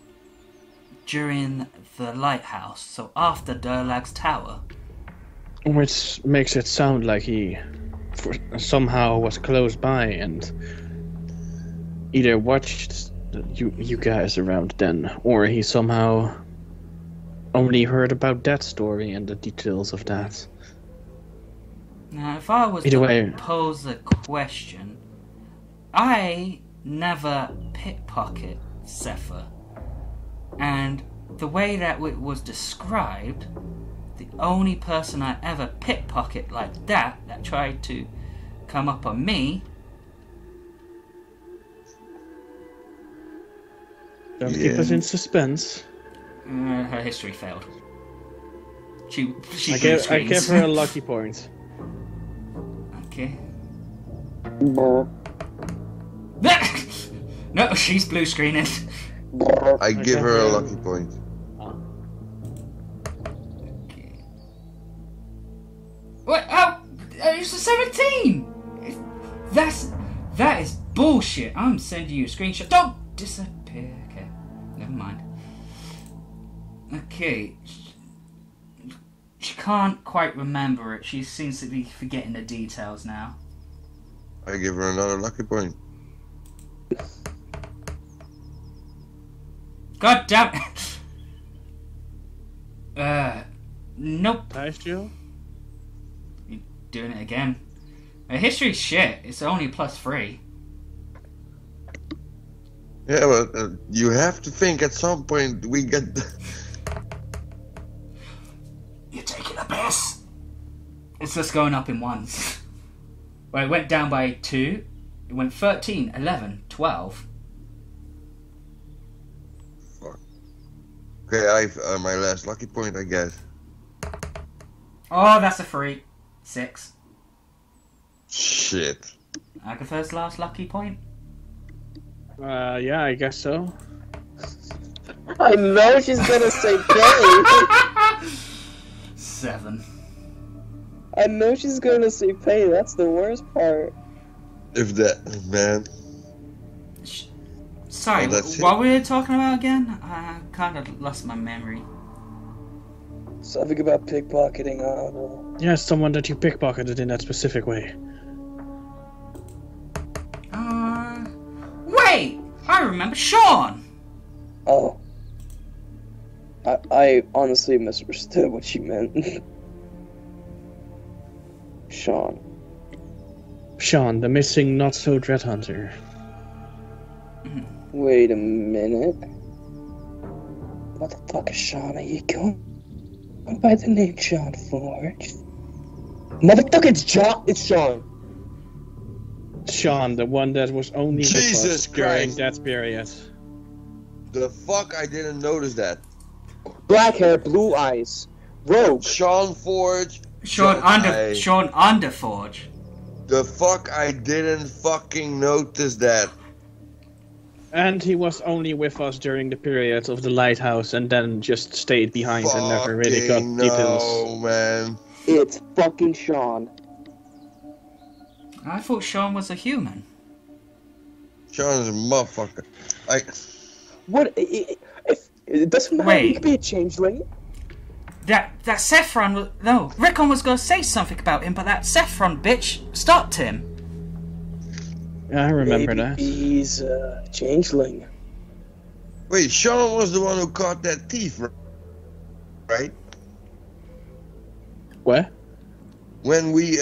during the lighthouse, so after Durlag's tower. Which makes it sound like he somehow was close by and either watched you guys around then, or he somehow only heard about that story and the details of that. Now, if I was to pose a question, I never pickpocket Zephyr, and the way that it was described, the only person I ever pickpocket like that tried to come up on me. Don't keep us in suspense. Her history failed. She I gave her a lucky point. Okay. No, she's blue screening. I give her a lucky point. Okay. What? Oh, it's a 17. That is bullshit. I'm sending you a screenshot. Don't disappear. Okay, never mind. Okay. She can't quite remember it. She seems to be forgetting the details now. I give her another lucky point. God damn it. Nope. Nice, Joe. You're doing it again. History's shit. It's only +3. Yeah, but you have to think at some point we get... You're taking a piss. It's just going up in ones. Well, it went down by 2. It went 13, 11, 12. Fuck. Okay, I've my last lucky point, I guess. Oh, that's a 3. 6. Shit. Agatha's last lucky point? Yeah, I guess so. I know she's gonna say pay. 7. I know she's gonna say pay. That's the worst part. If that, man. Sorry, what were we talking about again? I kind of lost my memory. Something about pickpocketing. Oh, Yeah, someone that you pickpocketed in that specific way. Wait! I remember Sean! oh. I honestly misunderstood what she meant. Sean. Sean, the missing not-so-dread hunter. Wait a minute. What the fuck is Sean? Are you going by the name John Forge? Motherfucker, it's John. It's Sean. Sean, the one that was only with Jesus us during Christ. that period. The fuck, I didn't notice that. Black hair, blue eyes. Rogue. Sean Forge. Sean Underforge. The fuck, I didn't fucking notice that. And he was only with us during the period of the lighthouse and then just stayed behind and never really got details. No, man. It's fucking Sean. I thought Sean was a human. Sean is a motherfucker. What? It doesn't matter. Wait. He could be a changeling. That Saffron was... No, Rickon was going to say something about him, but that Saffron bitch stopped him. Yeah, I remember Maybe that. he's a changeling. Wait, Sean was the one who caught that thief, right? What? When we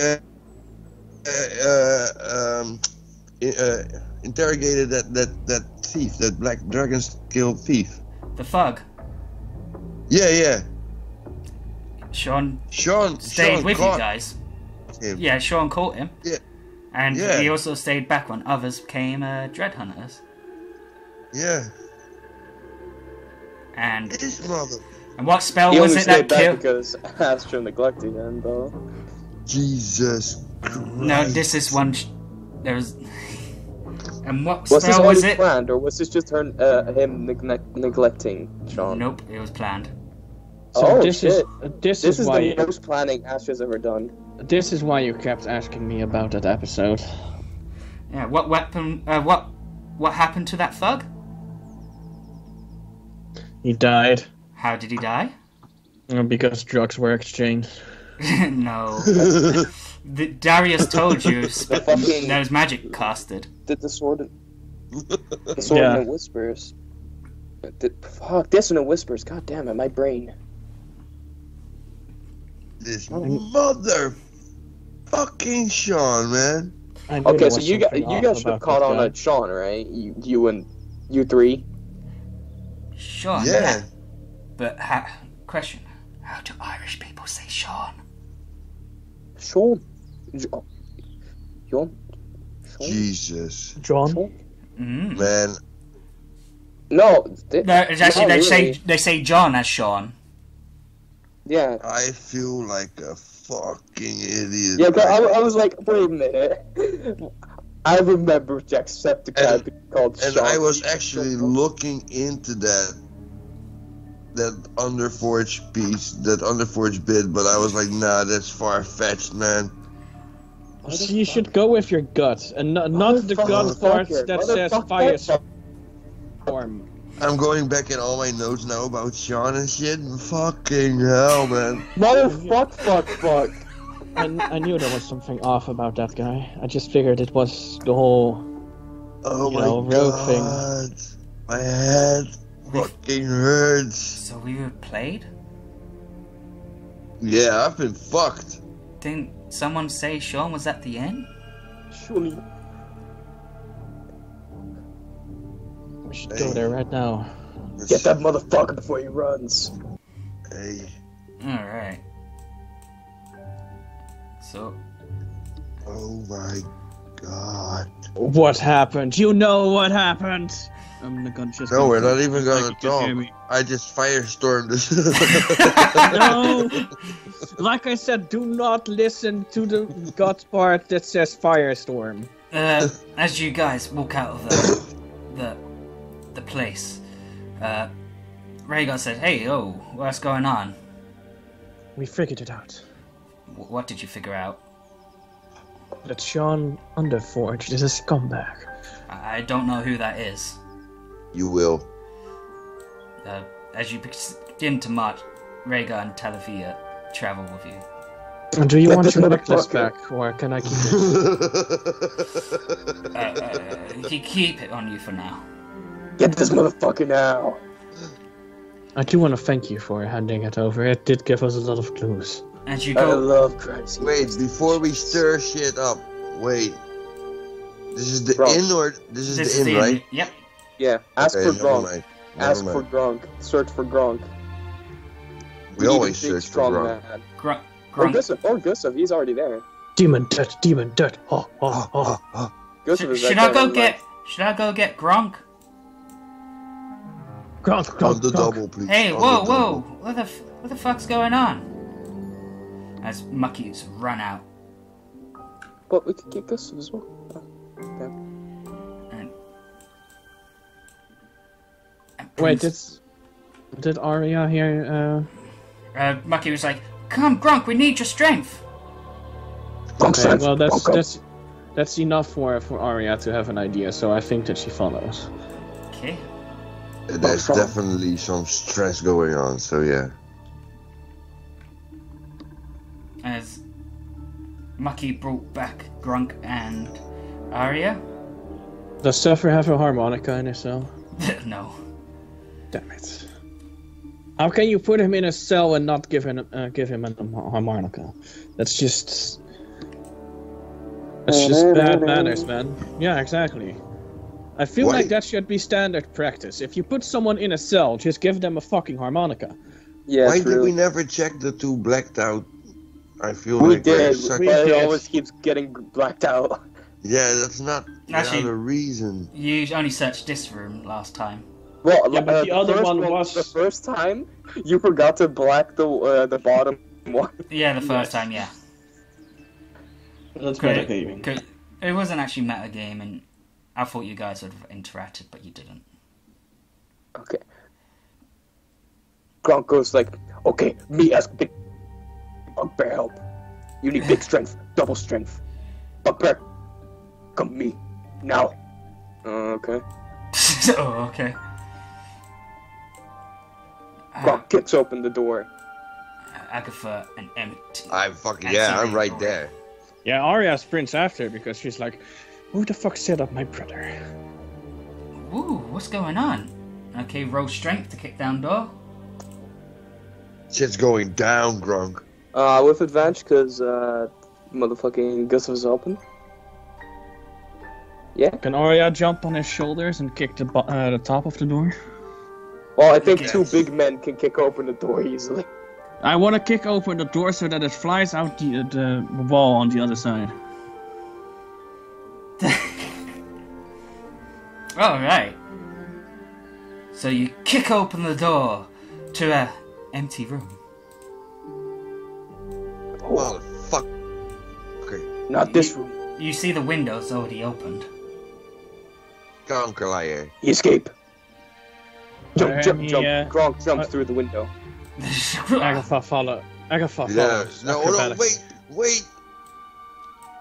interrogated that thief, that black dragon scale thief. The thug. Yeah. Sean Sean stayed with you caught guys. him. Yeah, Sean caught him. Yeah. And Yeah. he also stayed back when others became Dread Hunters. Yeah. And This mother. what spell He was only it stayed that back killed... because Astro neglected him, though. Jesus Christ. No, this is one... There was... And what Was this spell was already it? planned, or was this just him neglecting Sean? Nope, it was planned. So Oh, this shit. This This is why the most planning Astra's ever done. this is why you kept asking me about that episode. Yeah, what weapon, what happened to that thug? He died How did he die? because drugs were exchanged. No. Darius told you fucking- there was magic casted. Did the sword and whispers. Fuck, dissonant whispers. God damn it, my brain. This mother fucking Sean, man. I knew Okay, there so was you something guys off should have about caught that on guy. at Sean, right? You three. Sean. Yeah. But question: how do Irish people say Sean? Sean. John. Sean. Jesus, John? Mm. man. No. No, it's actually not they really. say John as Sean. Yeah. I feel like a fucking idiot. Yeah, but I was like, wait a minute. I remember Jacksepticeye being called And Sean. I was actually looking into that Underforged piece, that Underforged bit, but I was like, nah, that's far-fetched, man. You should go with your gut, and not the gut part that says firestorm. I'm going back in all my notes now about Sean and shit. Fucking hell, man. Fuck. I knew there was something off about that guy. I just figured it was the whole Oh my rogue god. My head fucking hurts. So we were played? Yeah, I've been fucked. Didn't someone say Sean was at the end? Surely. We should go there right now. Get that motherfucker before he runs. Hey. Alright. So, Oh my god. What happened? You know what happened? I'm gonna just. No, we're not even gonna Like you can hear talk. me. I just firestormed this. No! Like I said, do not listen to the gut part that says firestorm. as you guys walk out of the place, Rhaegar said, "Hey, oh, what's going on? We figured it out. What did you figure out?" That Sean Underforged is a scumbag. I don't know who that is. You will. As you begin to march, Rhaegar and Talavia travel with you. Do you Get want this your necklace motherfucker. back, or can I keep it? You keep it on you for now. Get this motherfucker now. I do want to thank you for handing it over. It did give us a lot of clues. As you I go, love crazy. Wait, before we stir shit up, wait. This is the Gronk. inn or this is this the is inn, the right? Yep. Yeah, ask Okay, for never Gronk. mind. Ask Never for mind. Gronk. Search for Gronk. We need always a big, search for strong Gronk. man. Grunk. Or Gustav, he's already there. Demon dirt. Oh. Gustav is Should right I there, go like, get? Should I go get Gronk? Gronk. On the double, please. Hey, On whoa, the double. whoa! What the fuck's going on? As Mucky's run out, But we could get Gustav as well. and Wait, Prince- did Arya here? Mucky was like, "Come, Gronk, we need your strength." Okay, well that's enough for Arya to have an idea. So I think that she follows. Okay. There's definitely some stress going on, so yeah. As Mucky brought back Gronk and Arya. Does Suffer have a harmonica in his cell? No. Damn it! How can you put him in a cell and not give him a harmonica? That's just bad manners, man. Yeah, exactly. I feel Why- like that should be standard practice. If you put someone in a cell, just give them a fucking harmonica. Yeah, Why true. did we never check the two blacked out? I feel We like they're did, such- We but it did. always keeps getting blacked out. Yeah, that's not Actually- the reason. You only searched this room last time. Well, Yeah, but the other first one was- the first time you forgot to black the bottom one. Yeah, the first time, yeah. That's Great. 'Cause it wasn't actually metagaming. I thought you guys would have interacted, but you didn't. Okay. Gronk goes like, okay, me ask big bugbear help. You need big strength, double strength. Bugbear, come me, now. Okay. Oh, okay. Gronk kicks open the door. Agatha and empty. I'm right there. Yeah, Arya sprints after because she's like, who the fuck set up my brother? Ooh, what's going on? Okay, roll strength to kick down door. Shit's going down, Grunk. With advantage, because, motherfucking Gustav's open. Yeah? Can Arya jump on his shoulders and kick the top of the door? Well, I think Yes. two big men can kick open the door easily. I want to kick open the door so that it flies out the wall on the other side. Alright. So you kick open the door to a empty room. Motherfucker. Not this room. You see the windows already opened. Kankerleier. He escape. Jump, Alright, jump. he, Gronk jumps through the window. Agatha follows. Yeah. follows. No, acrobatics. wait.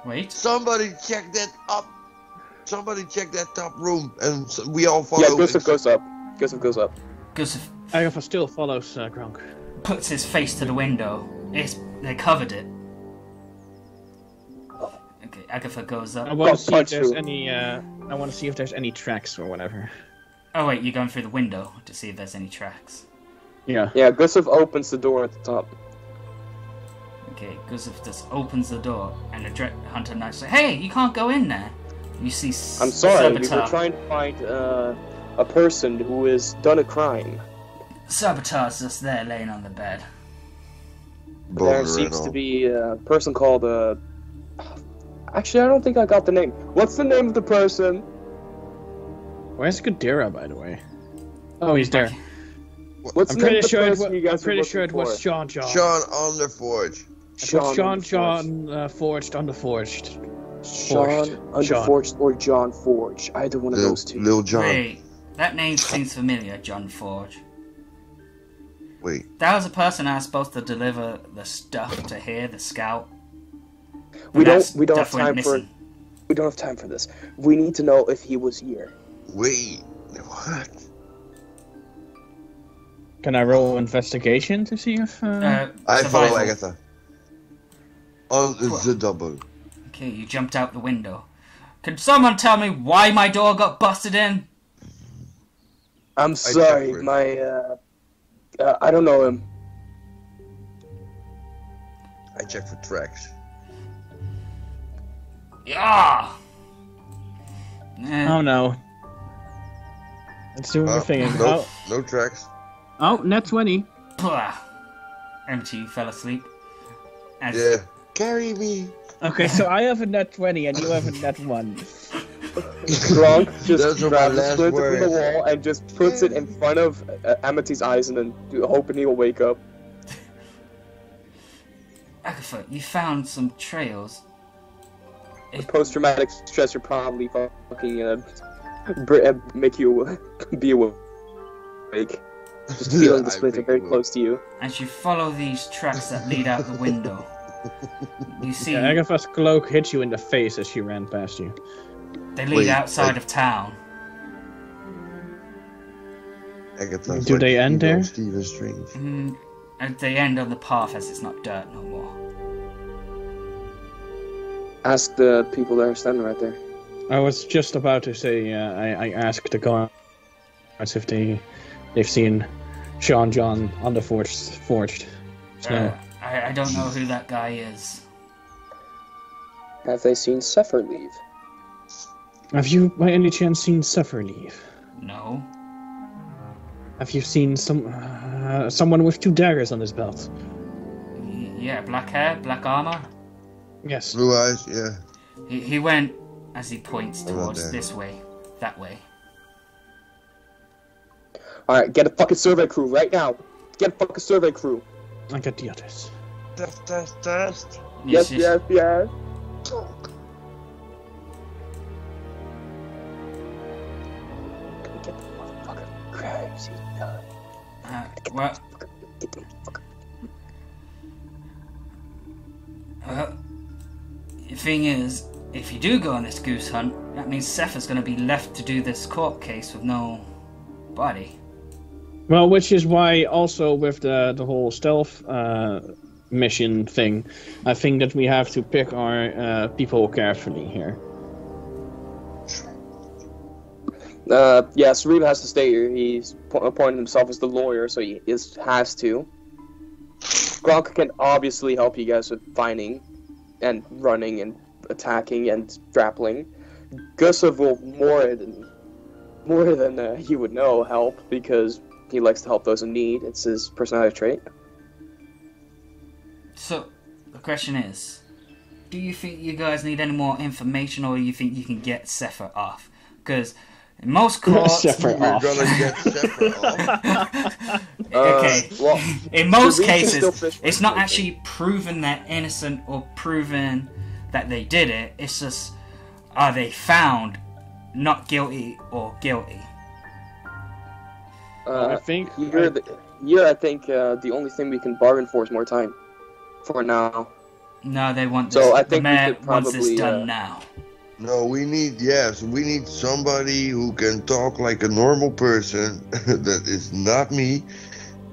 Wait. Somebody check that up. Somebody check that top room, and we all follow. Yeah, Gustav goes up. Gustav goes up. Gustav Agatha still follows Gronk. puts his face to the window. They covered it. Okay, Agatha goes I up. want to see if punch there's you. any. I want to see if there's any tracks or whatever. Oh wait, you're going through the window to see if there's any tracks. Yeah. Yeah, Gustav opens the door at the top. Okay, Gustav just opens the door, and the Dread Hunter Knights say, "Hey, you can't go in there." You see. I'm sorry, we were Saboteur. trying to find a person who has done a crime. Saboteur's just there, laying on the bed. There seems to be a person called Actually, I don't think I got the name. What's the name of the person? Where's Gadira, by the way? Oh, he's there. What's I'm the name pretty of the sure. person you guys were It looking was for? Sean. Sean on the forge. Sean Forged on the Forged. Sean Underforged or John Forge. Either one of those two. Lil John. Wait, that name seems familiar, John Forge. Wait. That was a person I was supposed to deliver the stuff to here, the scout. We But don't that have stuff went time for missing. we don't have time for this. We need to know if he was here. Wait. What? Can I roll investigation to see if? I Survival. follow Agatha. On the double. Okay, you jumped out the window. Can someone tell me why my door got busted in? I'm sorry, checked my I don't know him. I check for tracks. Yeah. Oh no. It's doing the thing. Nope. No tracks. Oh, net 20. Empty fell asleep. As Yeah. Carry me. Okay, so I have a net 20 and you have a net 1. Gronk Those just are my grabs a last splinter from the words. wall and just puts it in front of Amity's eyes and then hoping he'll wake up. Agatha, you found some trails. Post-traumatic stress would probably fucking make you be awake. Just feeling the I splinter think very it will. close to you. As you follow these tracks that lead out the window, you see Yeah, Agatha's cloak hit you in the face as she ran past you. they lead Wait, outside like- of town. Agatha's Do like they end emo there? Stephen Strange. And they end on the path as it's not dirt no more. Ask the people that are standing right there. I was just about to say, I asked the guards if they've seen Sean John on the forged. So, I don't know who that guy is. Have they seen Sepher leave? have you by any chance seen Suffer leave? No. Have you seen someone with 2 daggers on his belt? Yeah, black hair, black armor. Yes. Blue eyes, yeah. He went as he points I love towards that. this way, that way. Alright, get a fucking survey crew right now. Get a fucking survey crew. I got the others. Test. Yes, yes, yes. Lucy. Well, the thing is, if you do go on this goose hunt, that means Sephiroth's going to be left to do this court case with no body. Well, which is why also with the whole stealth mission thing, I think that we have to pick our people carefully here. Yeah, Sarib has to stay here. He's appointed himself as the lawyer, so he has to. Gronk can obviously help you guys with finding and running and attacking and grappling. Gustav will more than you would know help, because he likes to help those in need. It's his personality trait. So, the question is, do you think you guys need any more information, or you think you can get Sephiroth off? Because in most courts... We're gonna get Sephiroth off. Okay, Well, in most so we can cases, still fish it's for not anything. actually proven they're innocent or proven that they did it. It's just, are they found not guilty or guilty? I think I think the only thing we can bargain for is more time. For now. No, they want this. So I The think we mayor could wants this probably, done now. No, we need somebody who can talk like a normal person. That is not me.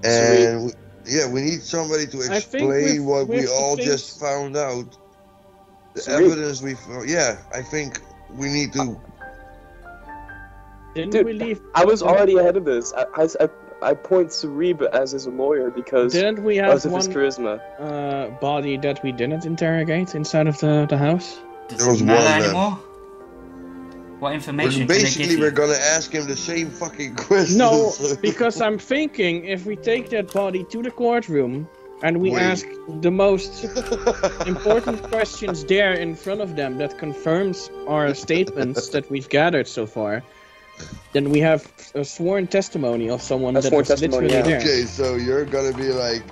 And we need somebody to I think explain what we with all the just found out. The Sweet. evidence we found. Yeah, I think we need to. Didn't Dude, we leave? I was already ahead of this. I point Sarib as his lawyer because Didn't we have of his one charisma. body that we didn't interrogate inside of the house? Does There was it matter one left. anymore? What information can they Basically, give we're you? gonna ask him the same fucking question. No, because I'm thinking if we take that body to the courtroom and we Wait. ask the most important questions there in front of them that confirms our statements that we've gathered so far, then we have a sworn testimony of someone A that sworn was testimony, literally yeah. there. Okay, so you're gonna be like,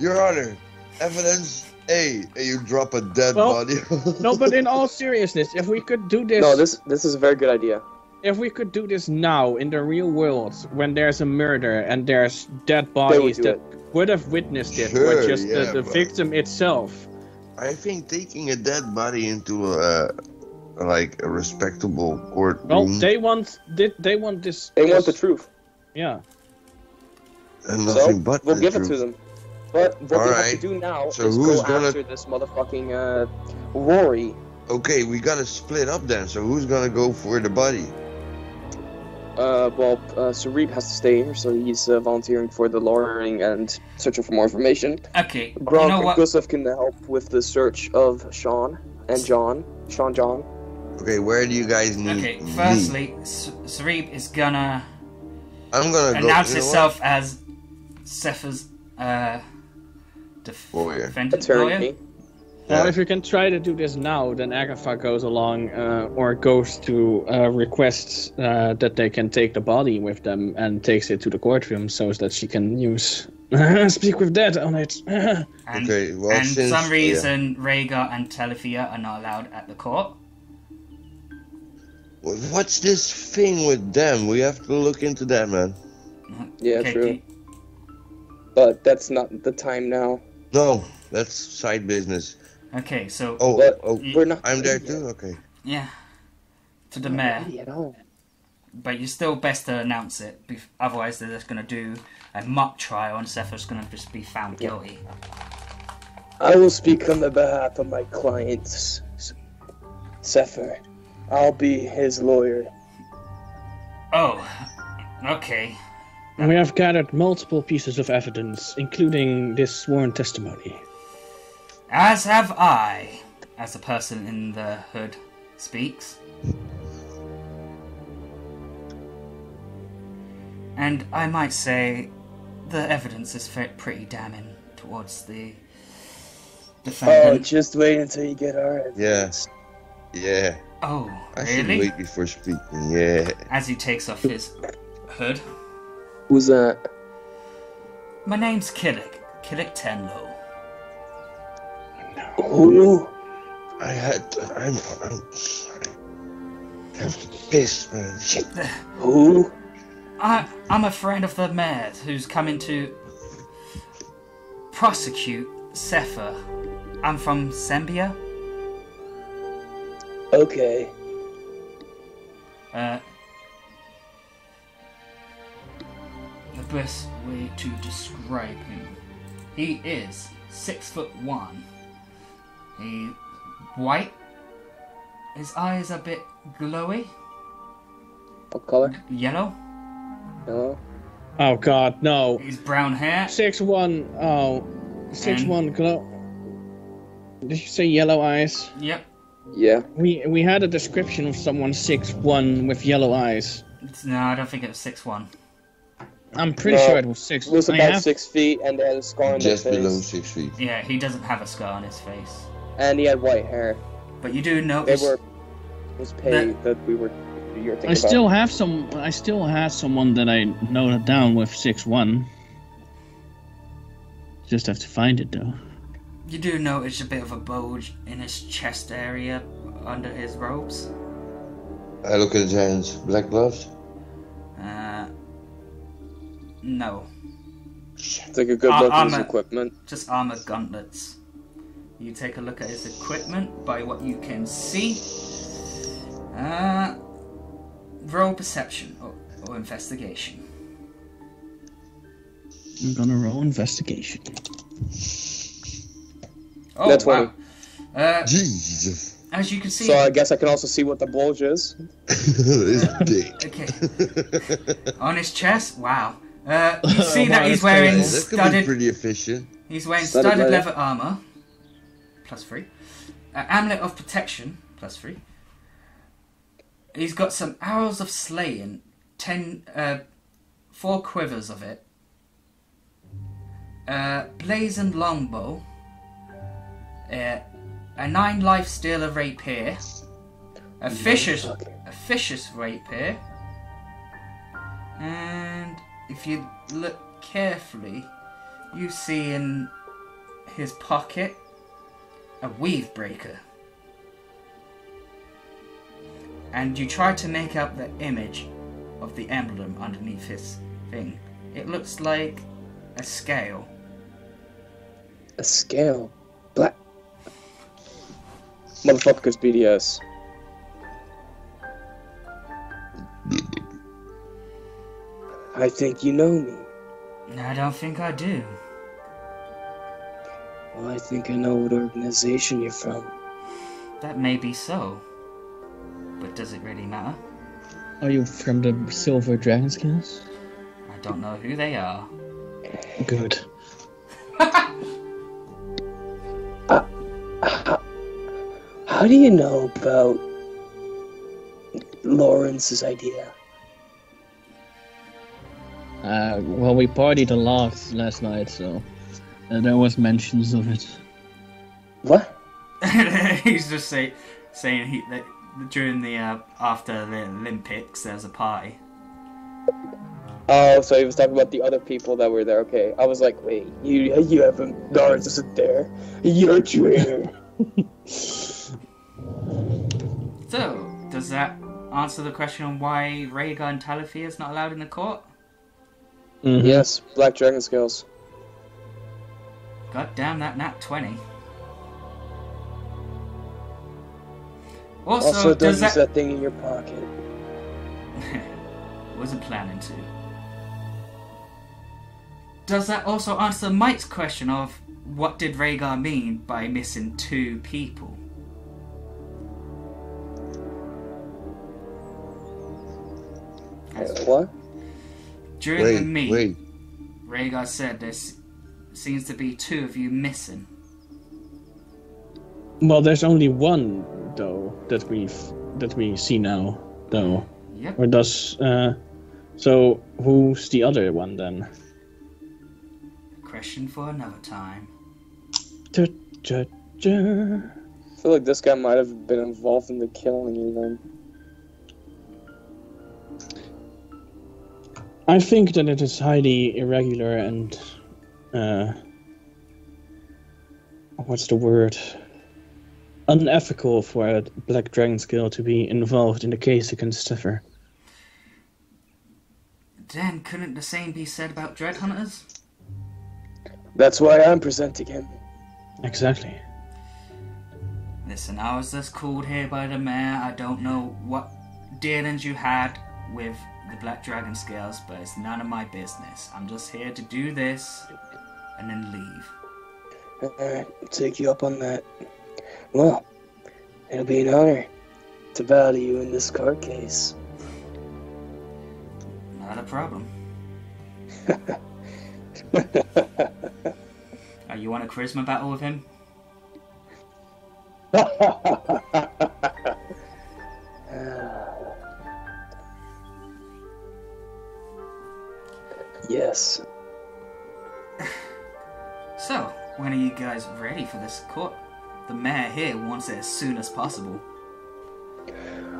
Your Honor, evidence A, and you drop a dead body. No, but in all seriousness, if we could do this, No, this is a very good idea. if we could do this now in the real world, when there's a murder and there's dead They would bodies do that it. would have witnessed it, Sure, or just yeah, the but- victim itself. I think taking a dead body into a respectable courtroom. Well, they want this. They want this- the truth, Yeah. and so nothing but we'll the give truth. it to them. But what we have Alright, to do now so is who's go gonna- after this motherfucking Rory. Okay, we gotta split up then. So who's gonna go for the body? Sarib has to stay here, so he's volunteering for the lawyering and searching for more information. Okay, Gronk you know and what? Gustav can help with the search of Sean and John. John. Okay, where do you guys need Okay, me? firstly, Sarib is gonna I'm gonna announce go. himself as Sephiroth's Lawyer. defendant lawyer. Attorney. Well, if you can try to do this now, then Agatha goes along or goes to requests that they can take the body with them and takes it to the courtroom so that she can use speak with dead on it. And, Okay, well, and since- some reason, Rhaegar and Talithia are not allowed at the court. What's this thing with them? We have to look into that, man. Yeah, Okay, true. But that's not the time now. No, that's side business. Okay, so Oh, But oh, we're not. I'm there ready yet. too. Okay. yeah, to the We're not mayor. ready at all. But you're still best to announce it. Otherwise, they're just gonna do a mock trial, and Sephiroth's gonna just be found guilty. I will speak on the behalf of my client, Sephiroth. I'll be his lawyer. Oh, okay. We have gathered multiple pieces of evidence, including this sworn testimony. As have I, as the person in the hood speaks. And I might say the evidence is pretty damning towards the Oh, defendant. just wait until you get our evidence. Yeah. Oh, I should really? wait before speaking. Yeah. As he takes off his hood. Who's that? My name's Killick Tenlo. Who? I'm sorry. I have to piss, man. Shit. Who? I'm a friend of the mayor's who's coming to prosecute Sefer. I'm from Sembia. Okay. The best way to describe him. He is 6'1". He's white. His eyes are a bit glowy. What color? Yellow. Yellow. Oh God, no. He's brown hair. 6'1". Oh, 6'1". Glow. Did you say yellow eyes? Yep. Yeah. We had a description of someone 6'1" with yellow eyes. No, I don't think it was 6'1". I'm pretty sure it was 6. It was about 6 feet, and they had a scar on their Just face. below 6 feet. Yeah, he doesn't have a scar on his face. And he had white hair. But you do They notice were. It was paid that we were. You were thinking I still have some. I still have someone that I noted down with 6'1". Just have to find it though. you do notice a bit of a bulge in his chest area under his robes. I look at his hands. Black gloves? No. Take a good look at his Armor. equipment. Just armor gauntlets. You take a look at his equipment by what you can see. Roll perception or investigation. I'm gonna roll investigation. Oh, That's wow. Jesus. As you can see... So I guess I can also see what the bulge is. It's big. Okay. On his chest? Wow. You see that he's wearing That could be studded... pretty efficient. He's wearing Studded studded leather. leather armor. +3. Amulet of protection. +3. He's got some arrows of slaying. 4 quivers of it. Blazoned longbow. A 9 life stealer rapier. A fisher's rapier. And if you look carefully, you see in his pocket a weave breaker. And you try to make out the image of the emblem underneath his thing. It looks like a scale. A scale. Black. Motherfuckers BDS. I think you know me. I don't think I do. Well, I think I know what organization you're from. That may be so. But does it really matter? Are you from the Silver Dragon Scales? I don't know who they are. Good. How do you know about Lawrence's idea? Well, we partied a lot last night, so there was mentions of it. What? He's just saying that during the after the Olympics there was a party. Oh, so he was talking about the other people that were there. Okay, I was like, wait, you haven't. Lawrence isn't there. You're a traitor. So, does that answer the question on why Rhaegar and Talithia is not allowed in the court? Mhm. Yes, Black Dragon Scales. God damn that nat 20. Also, Don't does use that... that thing in your pocket. Wasn't planning to. Does that also answer Mike's question of what did Rhaegar mean by missing 2 people? What? During the meet, Wait. Rhaegar said there seems to be 2 of you missing. Well, there's only one though that we see now, though. Yep. Or does so who's the other one then? Question for another time. I feel like this guy might have been involved in the killing even. I think that it is highly irregular and what's the word? Unethical for a Black Dragon Scale to be involved in the case against Steffer. Then couldn't the same be said about Dread Hunters? That's why I'm presenting him. Exactly. Listen, I was just called here by the mayor. I don't know what dealings you had with the Black Dragon Scales, but it's none of my business. I'm just here to do this and then leave. Alright, I'll take you up on that. Well, it'll be an honor to bow to you in this court case. Not a problem. Are you on a charisma battle with him? Yes. So, when are you guys ready for this court? The mayor here wants it as soon as possible.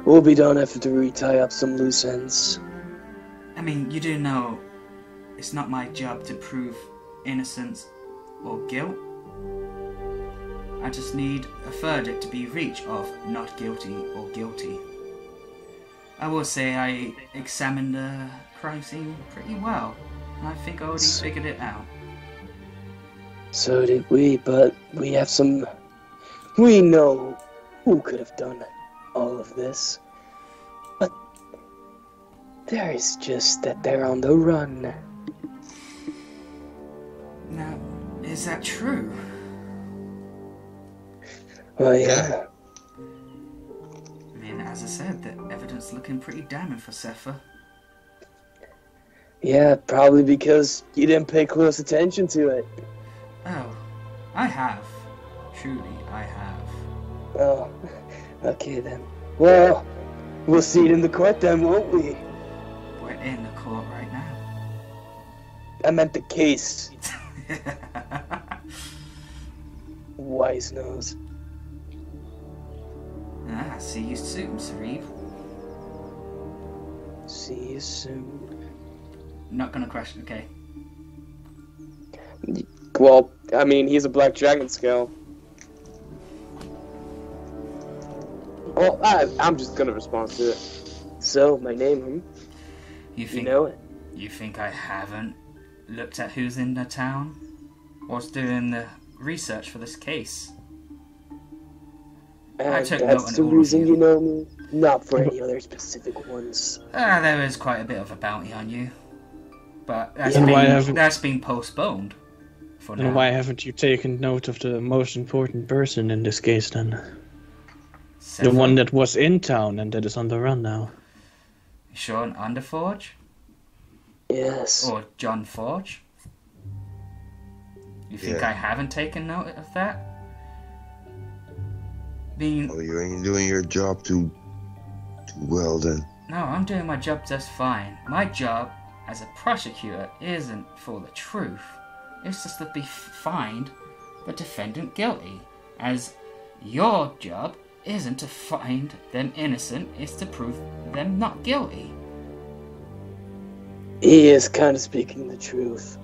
We'll be done after we tie up some loose ends. I mean, you do know it's not my job to prove innocence or guilt. I just need a verdict to be reached of not guilty or guilty. I will say I examined the crime scene pretty well, and I think I already figured it out. So did we, but we have some... We know who could have done all of this. But there is just that they're on the run. Now, is that true? Well, yeah. I mean, as I said, the evidence looking pretty damning for Sepha. Yeah, probably because you didn't pay close attention to it. Oh, I have. Truly, I have. Oh, okay then. Well, we'll see it in the court then, won't we? We're in the court right now. I meant the case. Wise nose. See you soon, Sarib. See you soon. Not gonna question, okay? Well, I mean, he's a Black Dragon Scale. Well, I'm just gonna respond to it. So, my name, You know it? You think I haven't looked at who's in the town? Was doing the research for this case? I took note That's on the all of reason you. you know me, not for any other specific ones. There is quite a bit of a bounty on you. But that's been postponed for now. And why haven't you taken note of the most important person in this case then? The one that was in town and that is on the run now. Sean Underforge? Yes. Or John Forge? You think I haven't taken note of that? Oh, you ain't doing your job too well then. No, I'm doing my job just fine. My job as a prosecutor isn't for the truth. It's just to find the defendant guilty. As your job isn't to find them innocent, it's to prove them not guilty. He is kind of speaking the truth.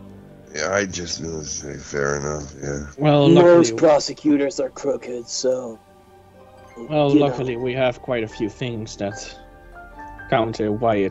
Yeah, I just gonna say fair enough, yeah. Well, Most prosecutors are crooked, so... Well, you luckily we have quite a few things that counter why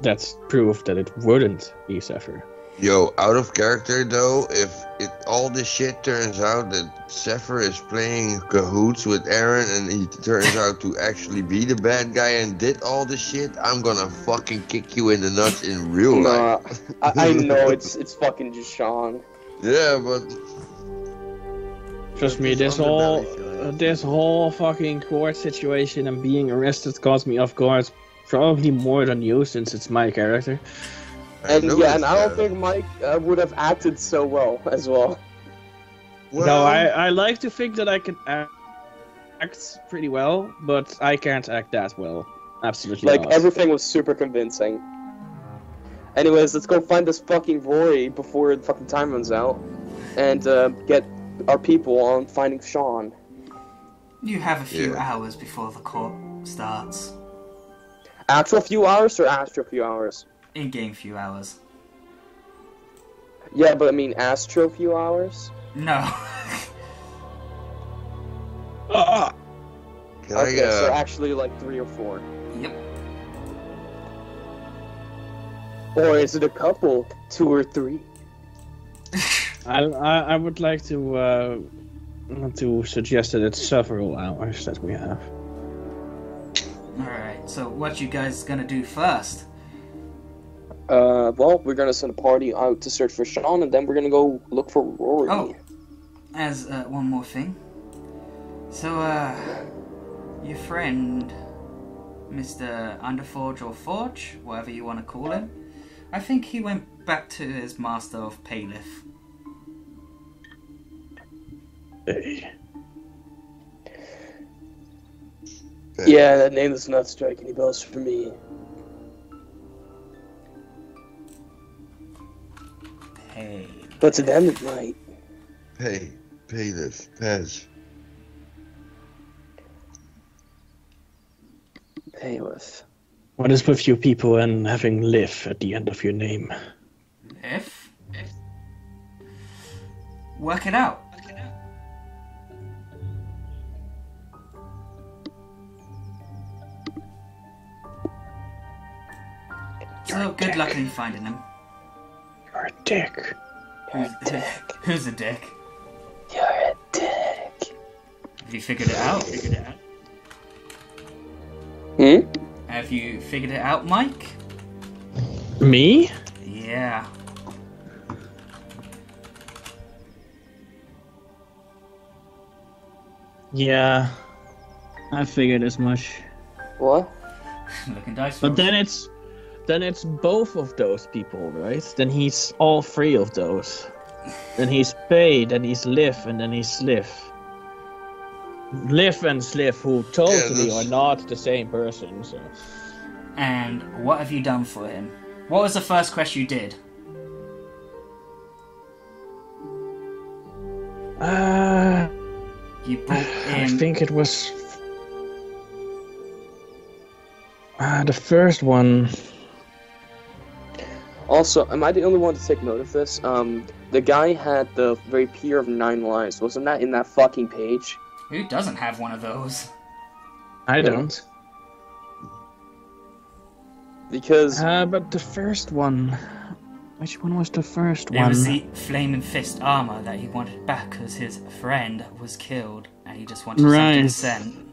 that's proof that it wouldn't be Zephyr. Yo, out of character though, if all this shit turns out that Zephyr is playing cahoots with Aaron and he turns out to actually be the bad guy and did all this shit, I'm gonna fucking kick you in the nuts in real life. I know it's fucking just Sean. Yeah, but Trust me, this whole fucking court situation and being arrested caught me off guard probably more than you, since it's my character. And I don't think Mike would have acted so well as well. No, I like to think that I can act pretty well, but I can't act that well. Absolutely not. Everything was super convincing. Anyways, let's go find this fucking Rory before the fucking time runs out, and get our people on finding Sean. You have a few hours before the court starts. Actual few hours or astro few hours? In-game few hours. Yeah, but I mean astro few hours? No. Okay, so actually like 3 or 4. Yep. Or is it a couple? 2 or 3? I would like to suggest that it's several hours that we have. Alright, so what you guys gonna do first? Well, we're gonna send a party out to search for Sean, and then we're gonna go look for Rory. Oh, as one more thing. So, your friend, Mr. Underforge or Forge, whatever you want to call him, I think he went back to his master of Palith. Hey. Yeah, that name does not strike any bells for me. Hey. But to them it might. Paleth, Pez. Paleth. What is with you people and having live at the end of your name? If? Work it out. So, good luck in finding him. You're a dick. You're a dick. Who's a dick? You're a dick. Have you figured it out? Have you figured it out, Mike? Me? Yeah. Yeah. I figured as much. What? Looking dice. But then it's both of those people, right? Then he's all 3 of those. Then he's Pay, then he's Liv, and then he's Sliv. Liv and Sliv, who totally are not the same person. So. And what have you done for him? What was the first quest you did? You brought I in... think it was the first one. Also, am I the only one to take note of this? The guy had the very Pier of 9 lives. Wasn't that in that fucking page? Who doesn't have one of those? I don't. Because... But the first one... Which one was the first one? It was the Flaming Fist armor that he wanted back because his friend was killed and he just wanted something to send.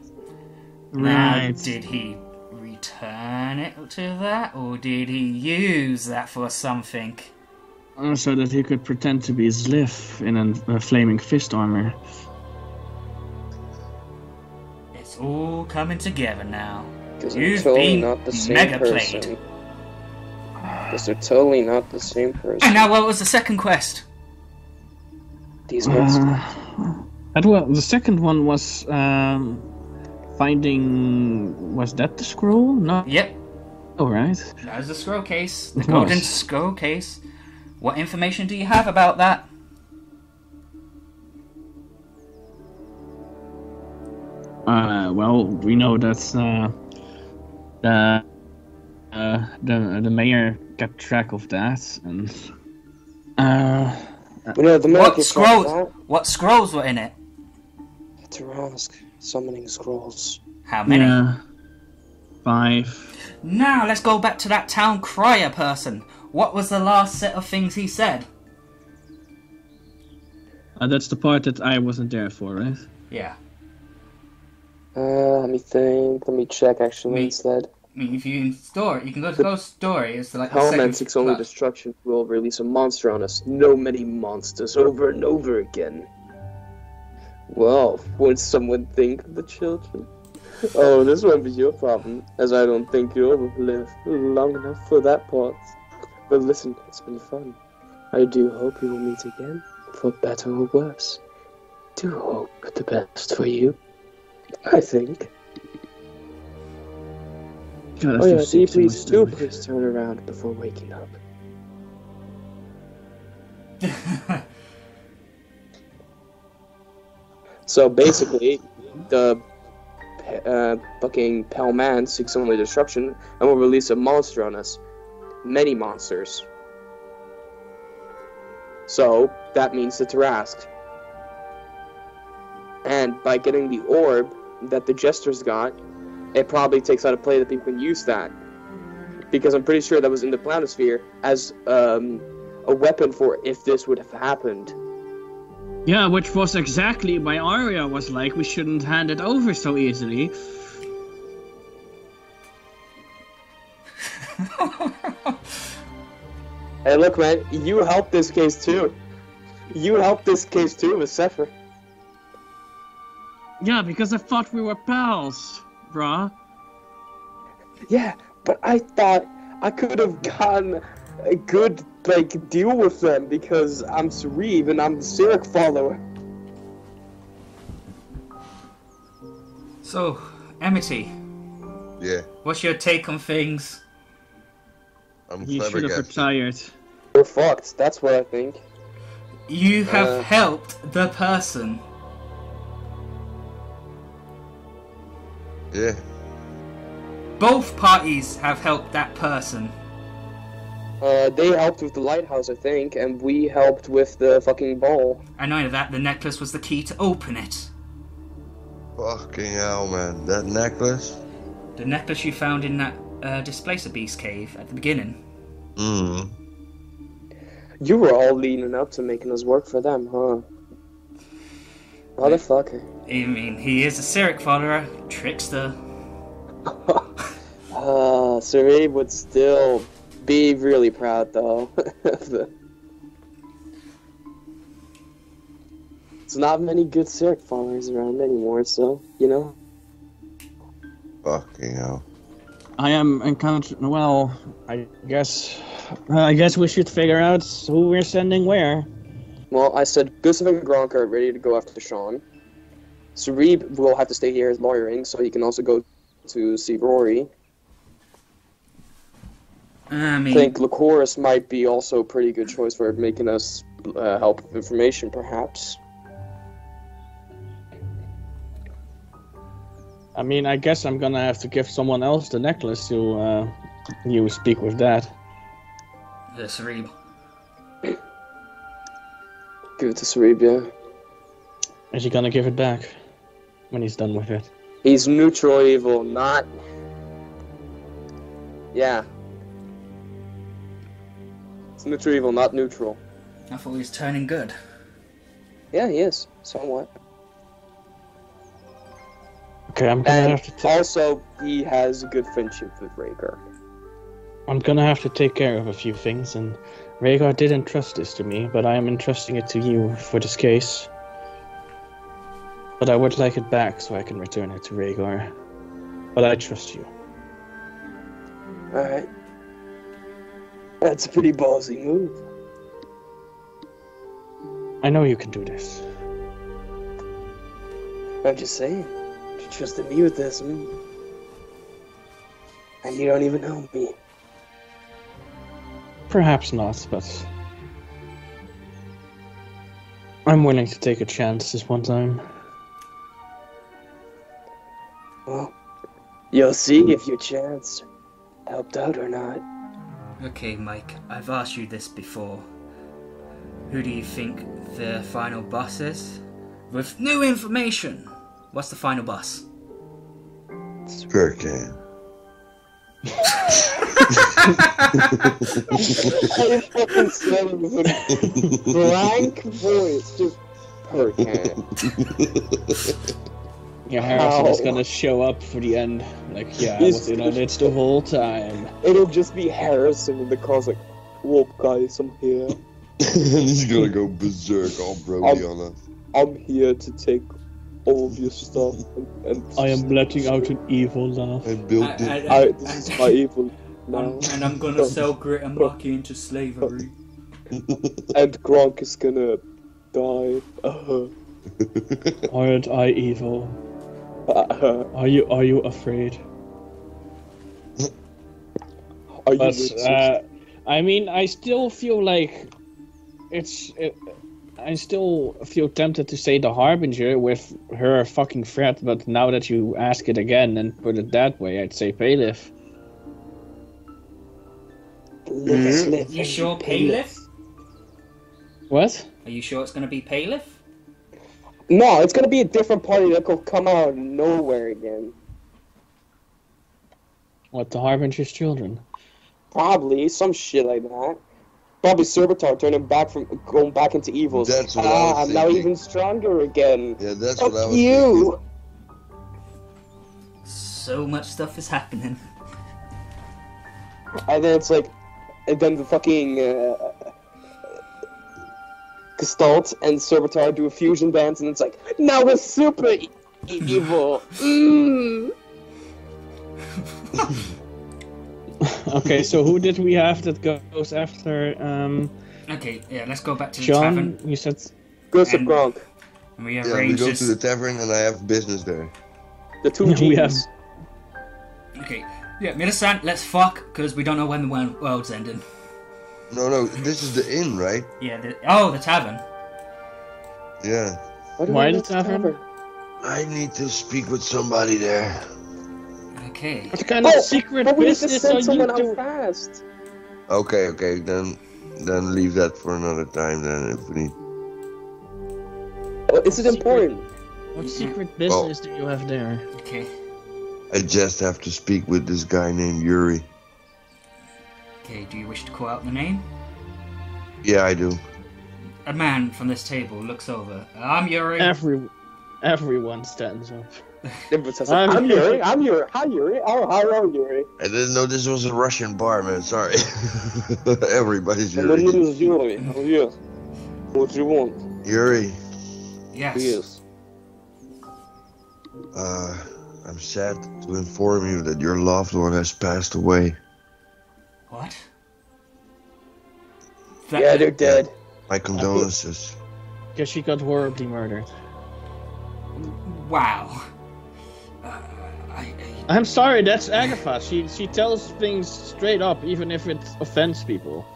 Now, did he return it to that, or did he use that for something? So that he could pretend to be Sliv in a flaming fist armor. It's all coming together now. Because they're You've totally been not the same mega person. played. Because they're totally not the same person. And now, what was the second quest? These ones. The second one was finding... Was that the scroll? No. Yep. Alright. That was the scroll case. The It golden was. scroll case. What information do you have about that? Well, we know that the mayor kept track of that, and You know, the What scrolls were in it? Tarask, summoning scrolls. How many? yeah, 5. Now let's go back to that town crier person. What was the last set of things he said? That's the part that I wasn't there for, right? Yeah. Let me think. Let me check actually Me- instead. I mean, if you in story, you can go to Ghost Story. It's like the Hellmantic's second only class. destruction will release a monster on us. No many monsters over and over again. Well, would someone think of the children? Oh, this won't be your problem, as I don't think you'll live long enough for that part. But listen, it's been fun. I do hope we will meet again, for better or worse. Do hope the best for you, I think. God, Oh yeah, do please turn around before waking up. So basically, the fucking Pale Man seeks only destruction and will release a monster on us. Many monsters. So, that means the Tarask. And by getting the orb that the Jesters got, it probably takes out a play that people can use that. because I'm pretty sure that was in the planisphere as a weapon for if this would have happened. Yeah, which was exactly why Arya was like, we shouldn't hand it over so easily. Hey, look, man, you helped this case too. You helped this case too with Sephiroth. Yeah, because I thought we were pals, bruh. Yeah, but I thought I could have gotten a good, like, deal with them because I'm Sarib and I'm the Sirik follower. So, Amity, Yeah, what's your take on things? I'm You should have flabbergasted. retired. We're fucked, that's what I think. You have helped the person. Yeah, Both parties have helped that person. They helped with the lighthouse, I think, and we helped with the fucking ball. And not only that, the necklace was the key to open it. fucking hell, man. That necklace? The necklace you found in that Displacer Beast cave at the beginning. Mm. You were all leaning up to making us work for them, huh? Motherfucker. I mean, he is a Sirik follower, trickster. Sarib would still be really proud, though. There's not many good Sirik followers around anymore, so, you know. Fucking hell. I am encountering. Well, I guess we should figure out who we're sending where. Well, I said Gustav and Gronk are ready to go after Sean. Sarib will have to stay here as lawyering, so he can also go to see Rory. I I mean, think Lycoris might be also a pretty good choice for making us help with information, perhaps. I mean, I guess I'm gonna have to give someone else the necklace to you speak with that. the Sarib. Give it to Sarib, yeah. Is he gonna give it back when he's done with it? He's neutral evil, not... Yeah. It's neutral evil, not neutral. I thought he was turning good. Yeah, he is, somewhat. Okay, I'm gonna And have to. also, he has a good friendship with Rhaegar. I'm gonna have to take care of a few things, and Rhaegar did entrust this to me, but I am entrusting it to you for this case. But I would like it back so I can return it to Rhaegar. But I trust you. Alright. That's a pretty ballsy move. I know you can do this. I'm just saying. You trusted me with this, man. And you don't even know me. Perhaps not, but I'm willing to take a chance this one time. Well, you'll see if your chance helped out or not. Okay, Mike, I've asked you this before. Who do you think the final boss is? With new information, what's the final boss? Spurcan. I fucking said it with a blank voice, just Percan. Yeah, Harrison is Ow. gonna show up for the end. Like, yeah, I He's was in on gonna it the whole time. It'll just be Harrison in the cars like, whoop guys, I'm here. He's gonna go berserk all Brody on us. I'm here to take all of your stuff and I am letting out an evil laugh. I built it. this is my evil now. And I'm gonna sell Grit and Mucky into slavery. And Gronk is gonna die. Aren't I evil? Are you afraid? Are you But racist? I mean, I still feel like I still feel tempted to say the Harbinger with her fucking threat, but now that you ask it again and put it that way, I'd say Paleth. You sure Paleth? What? Are you sure it's gonna be Paleth? No, it's gonna be a different party that could come out of nowhere again. What, the Harbinger's children? Probably some shit like that. Probably Servitor going back into evil. That's what I was I'm now thinking. even stronger again. Yeah, that's Fuck what I was you. So much stuff is happening. And then it's like, and then the fucking Gestalt and Servitor do a fusion dance, and it's like, now we're super evil. Okay, so who did we have that goes after Okay, yeah, let's go back to the John? tavern. You said Ghost of And- Gronk. And we Yeah, we arrange go this. to the tavern and I have business there. The two we G's. have- Okay, yeah, Minasan, let's fuck, because we don't know when the world's ending. No, this is the inn, right? Yeah, the tavern. Yeah. Why do we the tavern? I need to speak with somebody there. Okay. What kind of secret but we need to business are send you someone out doing? fast. Okay, then leave that for another time then if we need. Is it important? What secret business do you have there? Okay. I just have to speak with this guy named Yuri. Okay, do you wish to call out the name? Yeah, I do. A man from this table looks over. I'm Yuri. Everyone stands up. Everyone says, I'm I'm Yuri. Yuri. I'm Yuri. Hi, Yuri. Oh, hello, Yuri. I didn't know this was a Russian bar, man. Sorry. Everybody's My name Yuri. is Yuri. Oh, yes. What do you want? Yuri, Yes. Yes. I'm sad to inform you that your loved one has passed away. What? Yeah, they're dead. My condolences. Guess she got horribly murdered. Wow. I'm sorry, that's Agatha. She tells things straight up, even if it offends people.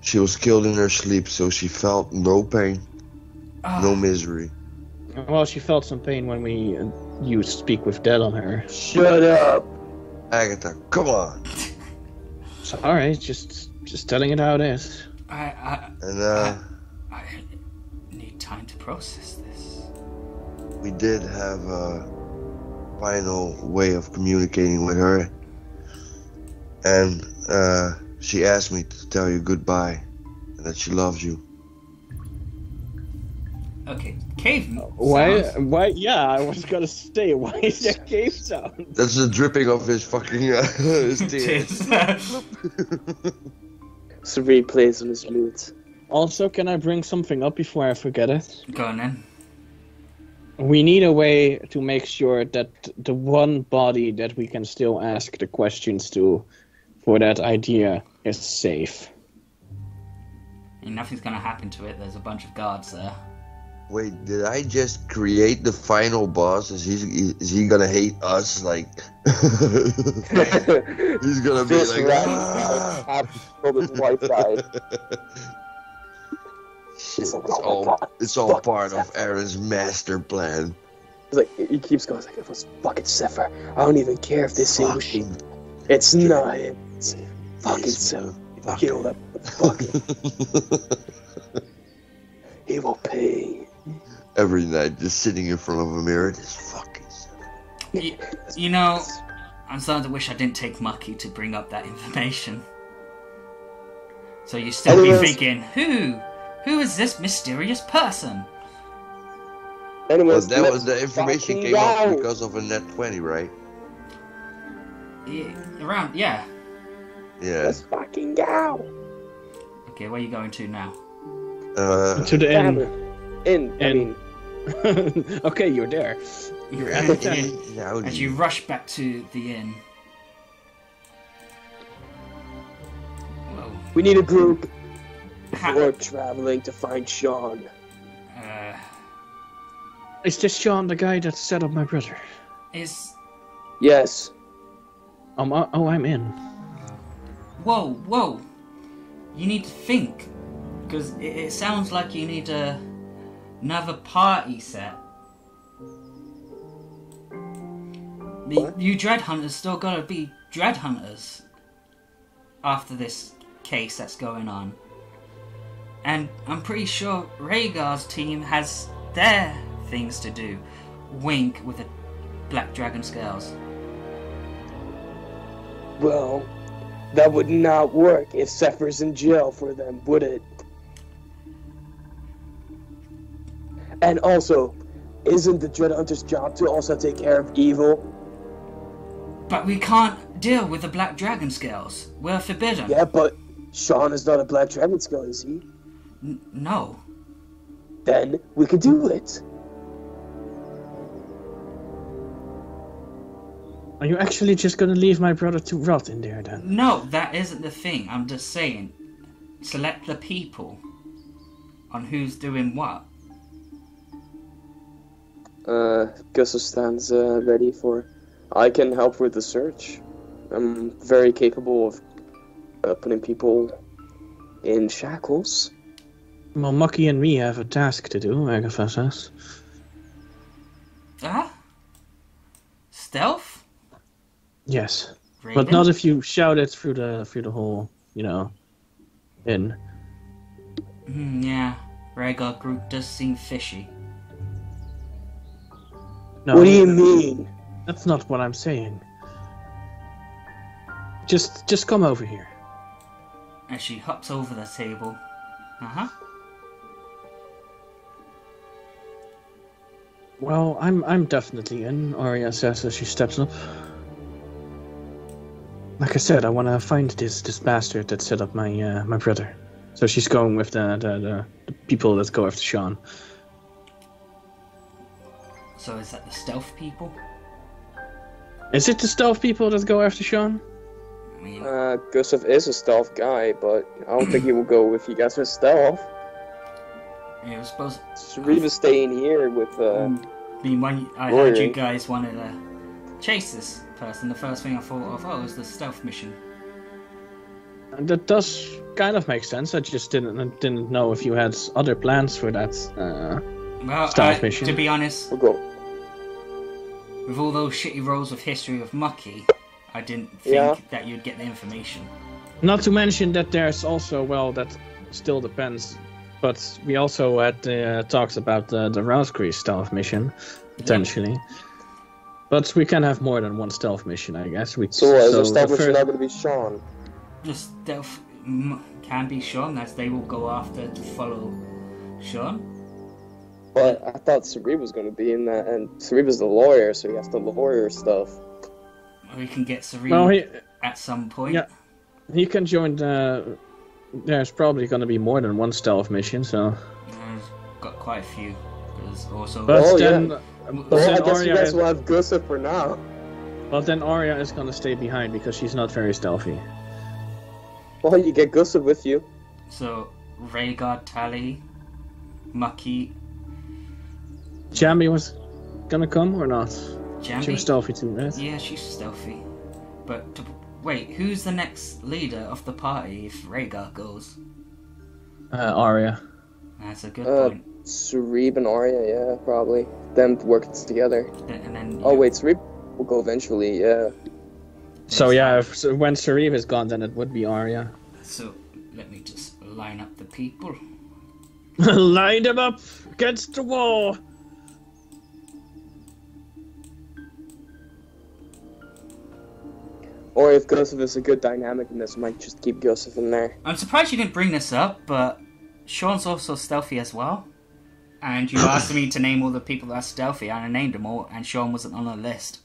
She was killed in her sleep, so she felt no pain, no misery. Well, she felt some pain when we used Speak with Dead on her. Shut up. Agatha, come on. Sorry, just telling it how it is. And I need time to process this. we did have a final way of communicating with her. And she asked me to tell you goodbye and that she loves you. Okay, cave. Why? sounds- Why? Yeah, I was gonna say, why is there cave sound? That's the dripping of his fucking his tears. Serene plays on his lute. Also, can I bring something up before I forget it? Go on then. We need a way to make sure that the one body that we can still ask the questions to for that idea is safe. And nothing's gonna happen to it. There's a bunch of guards there. Wait, did I just create the final boss? Is he gonna hate us? Like he's gonna be Just like, ran ah! after his wife died. Shit, it's all part of Aaron's master plan. He's like, he keeps going, like, it was fucking Zephyr. I don't even care if they say it was she. Fucking It's not him. It's fucking Zephyr. Kill that fucking. He will pay. Every night, just sitting in front of a mirror, this fucking. You know, I'm starting to wish I didn't take MckG to bring up that information. So you still be Anyways- thinking, who is this mysterious person? Well, Anyways, that let's was the information fucking came up go. because of a net 20, right? Yeah. Yeah. Let's fucking go. Okay, where are you going to now? To the end. I mean, Okay, you're there. You're at the end. As you rush back to the inn. Whoa. we need a group. Ha- We're traveling to find Sean. Is this Sean, the guy that set up my brother? is Yes. I'm in. Whoa. You need to think. Because it sounds like you need another party set. You Dread Hunters still gotta be Dread Hunters. After this case that's going on. And I'm pretty sure Rhaegar's team has their things to do. Wink with the black dragon scales. Well, That would not work if Zephyr's in jail for them, would it? And also, isn't the Dread Hunter's job to also take care of evil? But we can't deal with the Black Dragon scales. We're forbidden. Yeah, but Sean is not a Black Dragon Skull, is he? No. Then we could do it. Are you actually just gonna leave my brother to rot in there then? No, that isn't the thing. I'm just saying, select the people on who's doing what. Gustav stands ready for... I can help with the search. I'm very capable of putting people in shackles. Well, MckG and me have a task to do, Agatha says. Stealth? Yes. Raven? But not if you shout it through the whole, you know, inn. Yeah. Rhaegar group does seem fishy. No, What do you mean? that's not what I'm saying. Just come over here. As she hops over the table. Uh-huh. Well, I'm definitely in, Arya says as she steps up. Like I said, I want to find this bastard that set up my my brother. So she's going with the people that go after Sean. So is that the stealth people? Is it the stealth people that go after Sean? I mean, Gustav is a stealth guy, but I don't think he will go if you guys are stealth. yeah, I suppose... Reva's staying here with, I mean, when I heard you Rory. guys wanted to chase this person, the first thing I thought of, was the stealth mission. And that does kind of make sense. I just didn't know if you had other plans for that Well, stealth mission. to be honest, we'll go. with all those shitty rolls of history of MckG, I didn't think Yeah. that you'd get the information. Not to mention that there's also, well, that still depends, but we also had talks about the Raspberry stealth mission, potentially. But we can have more than one stealth mission, I guess. So is our stealth the mission first- not going to be Sean? The stealth can be Sean, as they will go after to follow Sean. But I thought Sarib was going to be in that, and Sarib's the lawyer, so he has the lawyer stuff. We can get Serene Well, at some point. Yeah. he can join the... There's probably going to be more than one stealth mission, so... I've got quite a few. There's also... But Oh, then... yeah. But Well, then I guess you Arya guys is- will have Gustav for now. But then Arya is gonna stay behind because she's not very stealthy. Well, you get Gustav with you. So, Rhaegar, Tally, MckG, Jamie was gonna come or not? She Jambi. was stealthy too, right? Yeah, she's stealthy. But, wait, who's the next leader of the party if Rhaegar goes? Arya. That's a good point. Sarib and Arya, yeah, probably. Them working together. And then Oh, wait, Sarib will go eventually, yeah. So yeah, when Sarib is gone, then it would be Arya. So, let me just line up the people. Line them up against the wall. Or if Gustav is a good dynamic in this, might just keep Gustav in there. I'm surprised you didn't bring this up, but Sean's also stealthy as well. And you asked me to name all the people that are stealthy, and I named them all, and Sean wasn't on the list.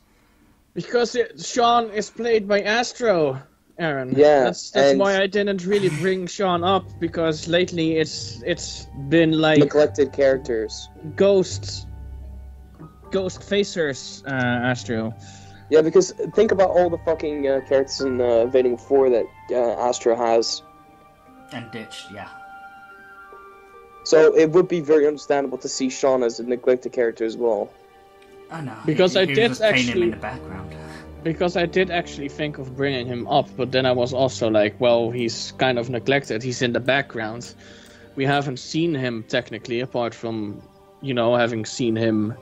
Because Sean is played by Astro, Aaron. Yeah, that's and- why I didn't really bring Sean up, because lately it's been like Neglected characters. ghost facers Astro. Yeah, because think about all the fucking characters in Invading 4 that Astra has. And ditched, yeah. So it would be very understandable to see Sean as a neglected character as well. Oh no, Because he I was did just playing him actually- in the background. Because I did actually think of bringing him up, but then I was also like, well, he's kind of neglected. He's in the background. We haven't seen him technically, apart from, you know, having seen him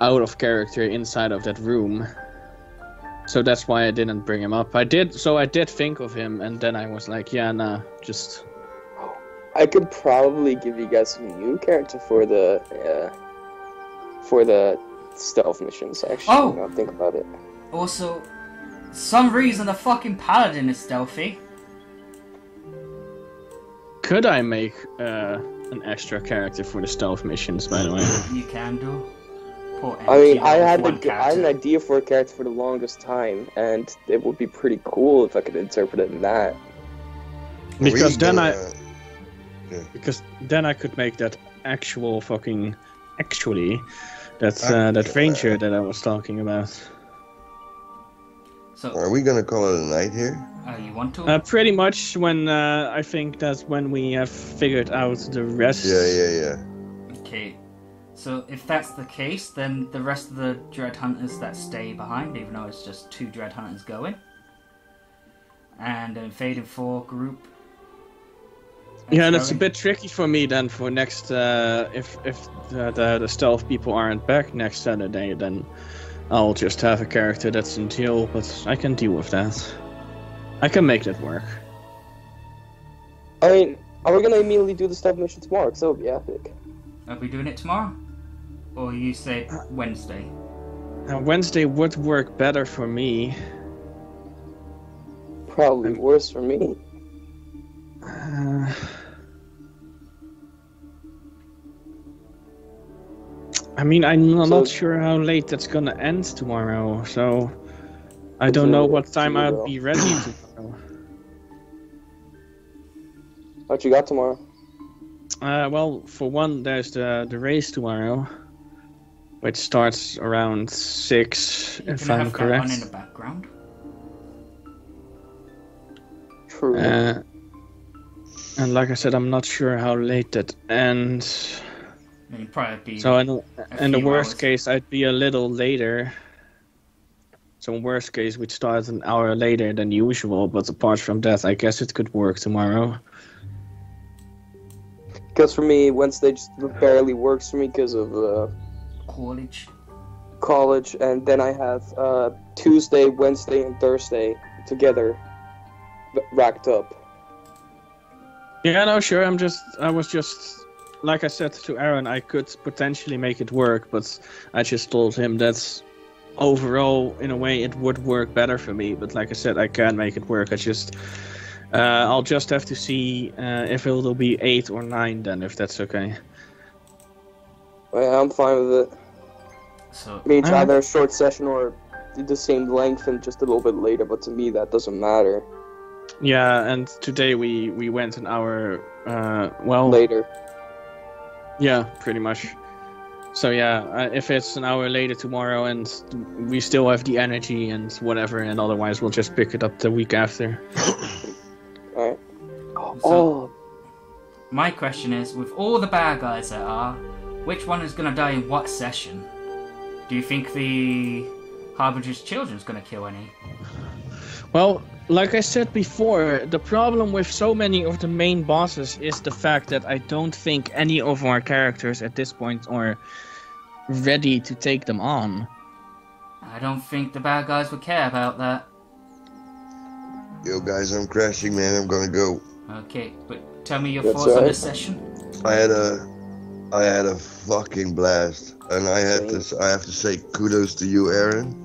out of character inside of that room. So that's why I didn't bring him up. I did think of him, and then I was like, yeah, nah, just... I could probably give you guys a new character for the stealth missions, actually. Oh! Now think about it. Also, some reason the fucking paladin is stealthy. Could I make an extra character for the stealth missions, by the way? You can do. Poor I mean, empty I had one I had character. an idea for a character for the longest time, and it would be pretty cool if I could interpret it in that. Because then Yeah. because then I could make that actual fucking that ranger that I was talking about. So, Are we gonna call it a night here? you want to? Pretty much when I think that's when we have figured out the rest. Yeah. Okay. So if that's the case, then the rest of the Dread Hunters that stay behind, even though it's just 2 Dread Hunters going, and a Fading 4 group. Yeah, and it's a bit tricky for me then for next, if the stealth people aren't back next Saturday, then I'll just have a character that's in jail, but I can deal with that. I can make that work. I mean, are we gonna immediately do the stealth mission tomorrow? Because that would be epic. Are we doing it tomorrow? Or you say Wednesday? Wednesday would work better for me. Probably worse for me. I mean, I'm not sure how late that's gonna end tomorrow, so I don't know what time I'll be ready tomorrow. What you got tomorrow? Well, for one, there's the race tomorrow, which starts around 6, You're if gonna I'm have correct. that on in the background. True. And like I said, I'm not sure how late that ends. I mean, probably be So in the few worst hours. case, I'd be a little later. So in worst case, we'd start an hour later than usual. But apart from that, I guess it could work tomorrow. Because for me, Wednesday just barely works for me because of college. college, and then I have Tuesday, Wednesday, and Thursday together racked up. Yeah, no, sure. I was just, like I said to Aaron, I could potentially make it work, but I just told him that overall, in a way, it would work better for me. But like I said, I can make it work. I'll just have to see if it'll be 8 or 9 then, if that's okay. Yeah, I'm fine with it. So I mean, it's either a short session or the same length and just a little bit later, but to me that doesn't matter. Yeah, and today we went an hour, Later. Yeah, pretty much. So yeah, if it's an hour later tomorrow and we still have the energy and whatever, and otherwise we'll just pick it up the week after. Alright. So- my question is, with all the bad guys there are, which one is going to die in what session? Do you think the Harbinger's Children's going to kill any? Well, like I said before, the problem with so many of the main bosses is the fact that I don't think any of our characters at this point are ready to take them on. I don't think the bad guys would care about that. Yo, guys, I'm crashing, man. I'm gonna go. Okay, but tell me your That's thoughts on alright. this session. I had a fucking blast, and I have to say kudos to you, Aaron.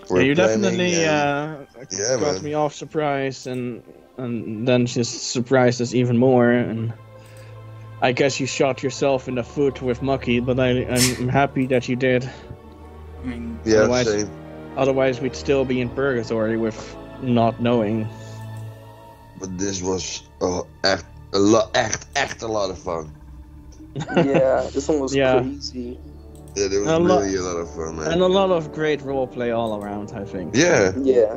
for Yeah, you planning definitely and- got man. me off surprise and then just surprised us even more. And I guess you shot yourself in the foot with MckG, but I'm happy that you did. I mean, Yeah, Otherwise- same. Otherwise, we'd still be in purgatory with not knowing. But this was a lot of fun. Yeah, this one was Yeah. crazy. Yeah, it was A lot- really a lot of fun, man. And a lot of great roleplay all around, I think. Yeah, Yeah.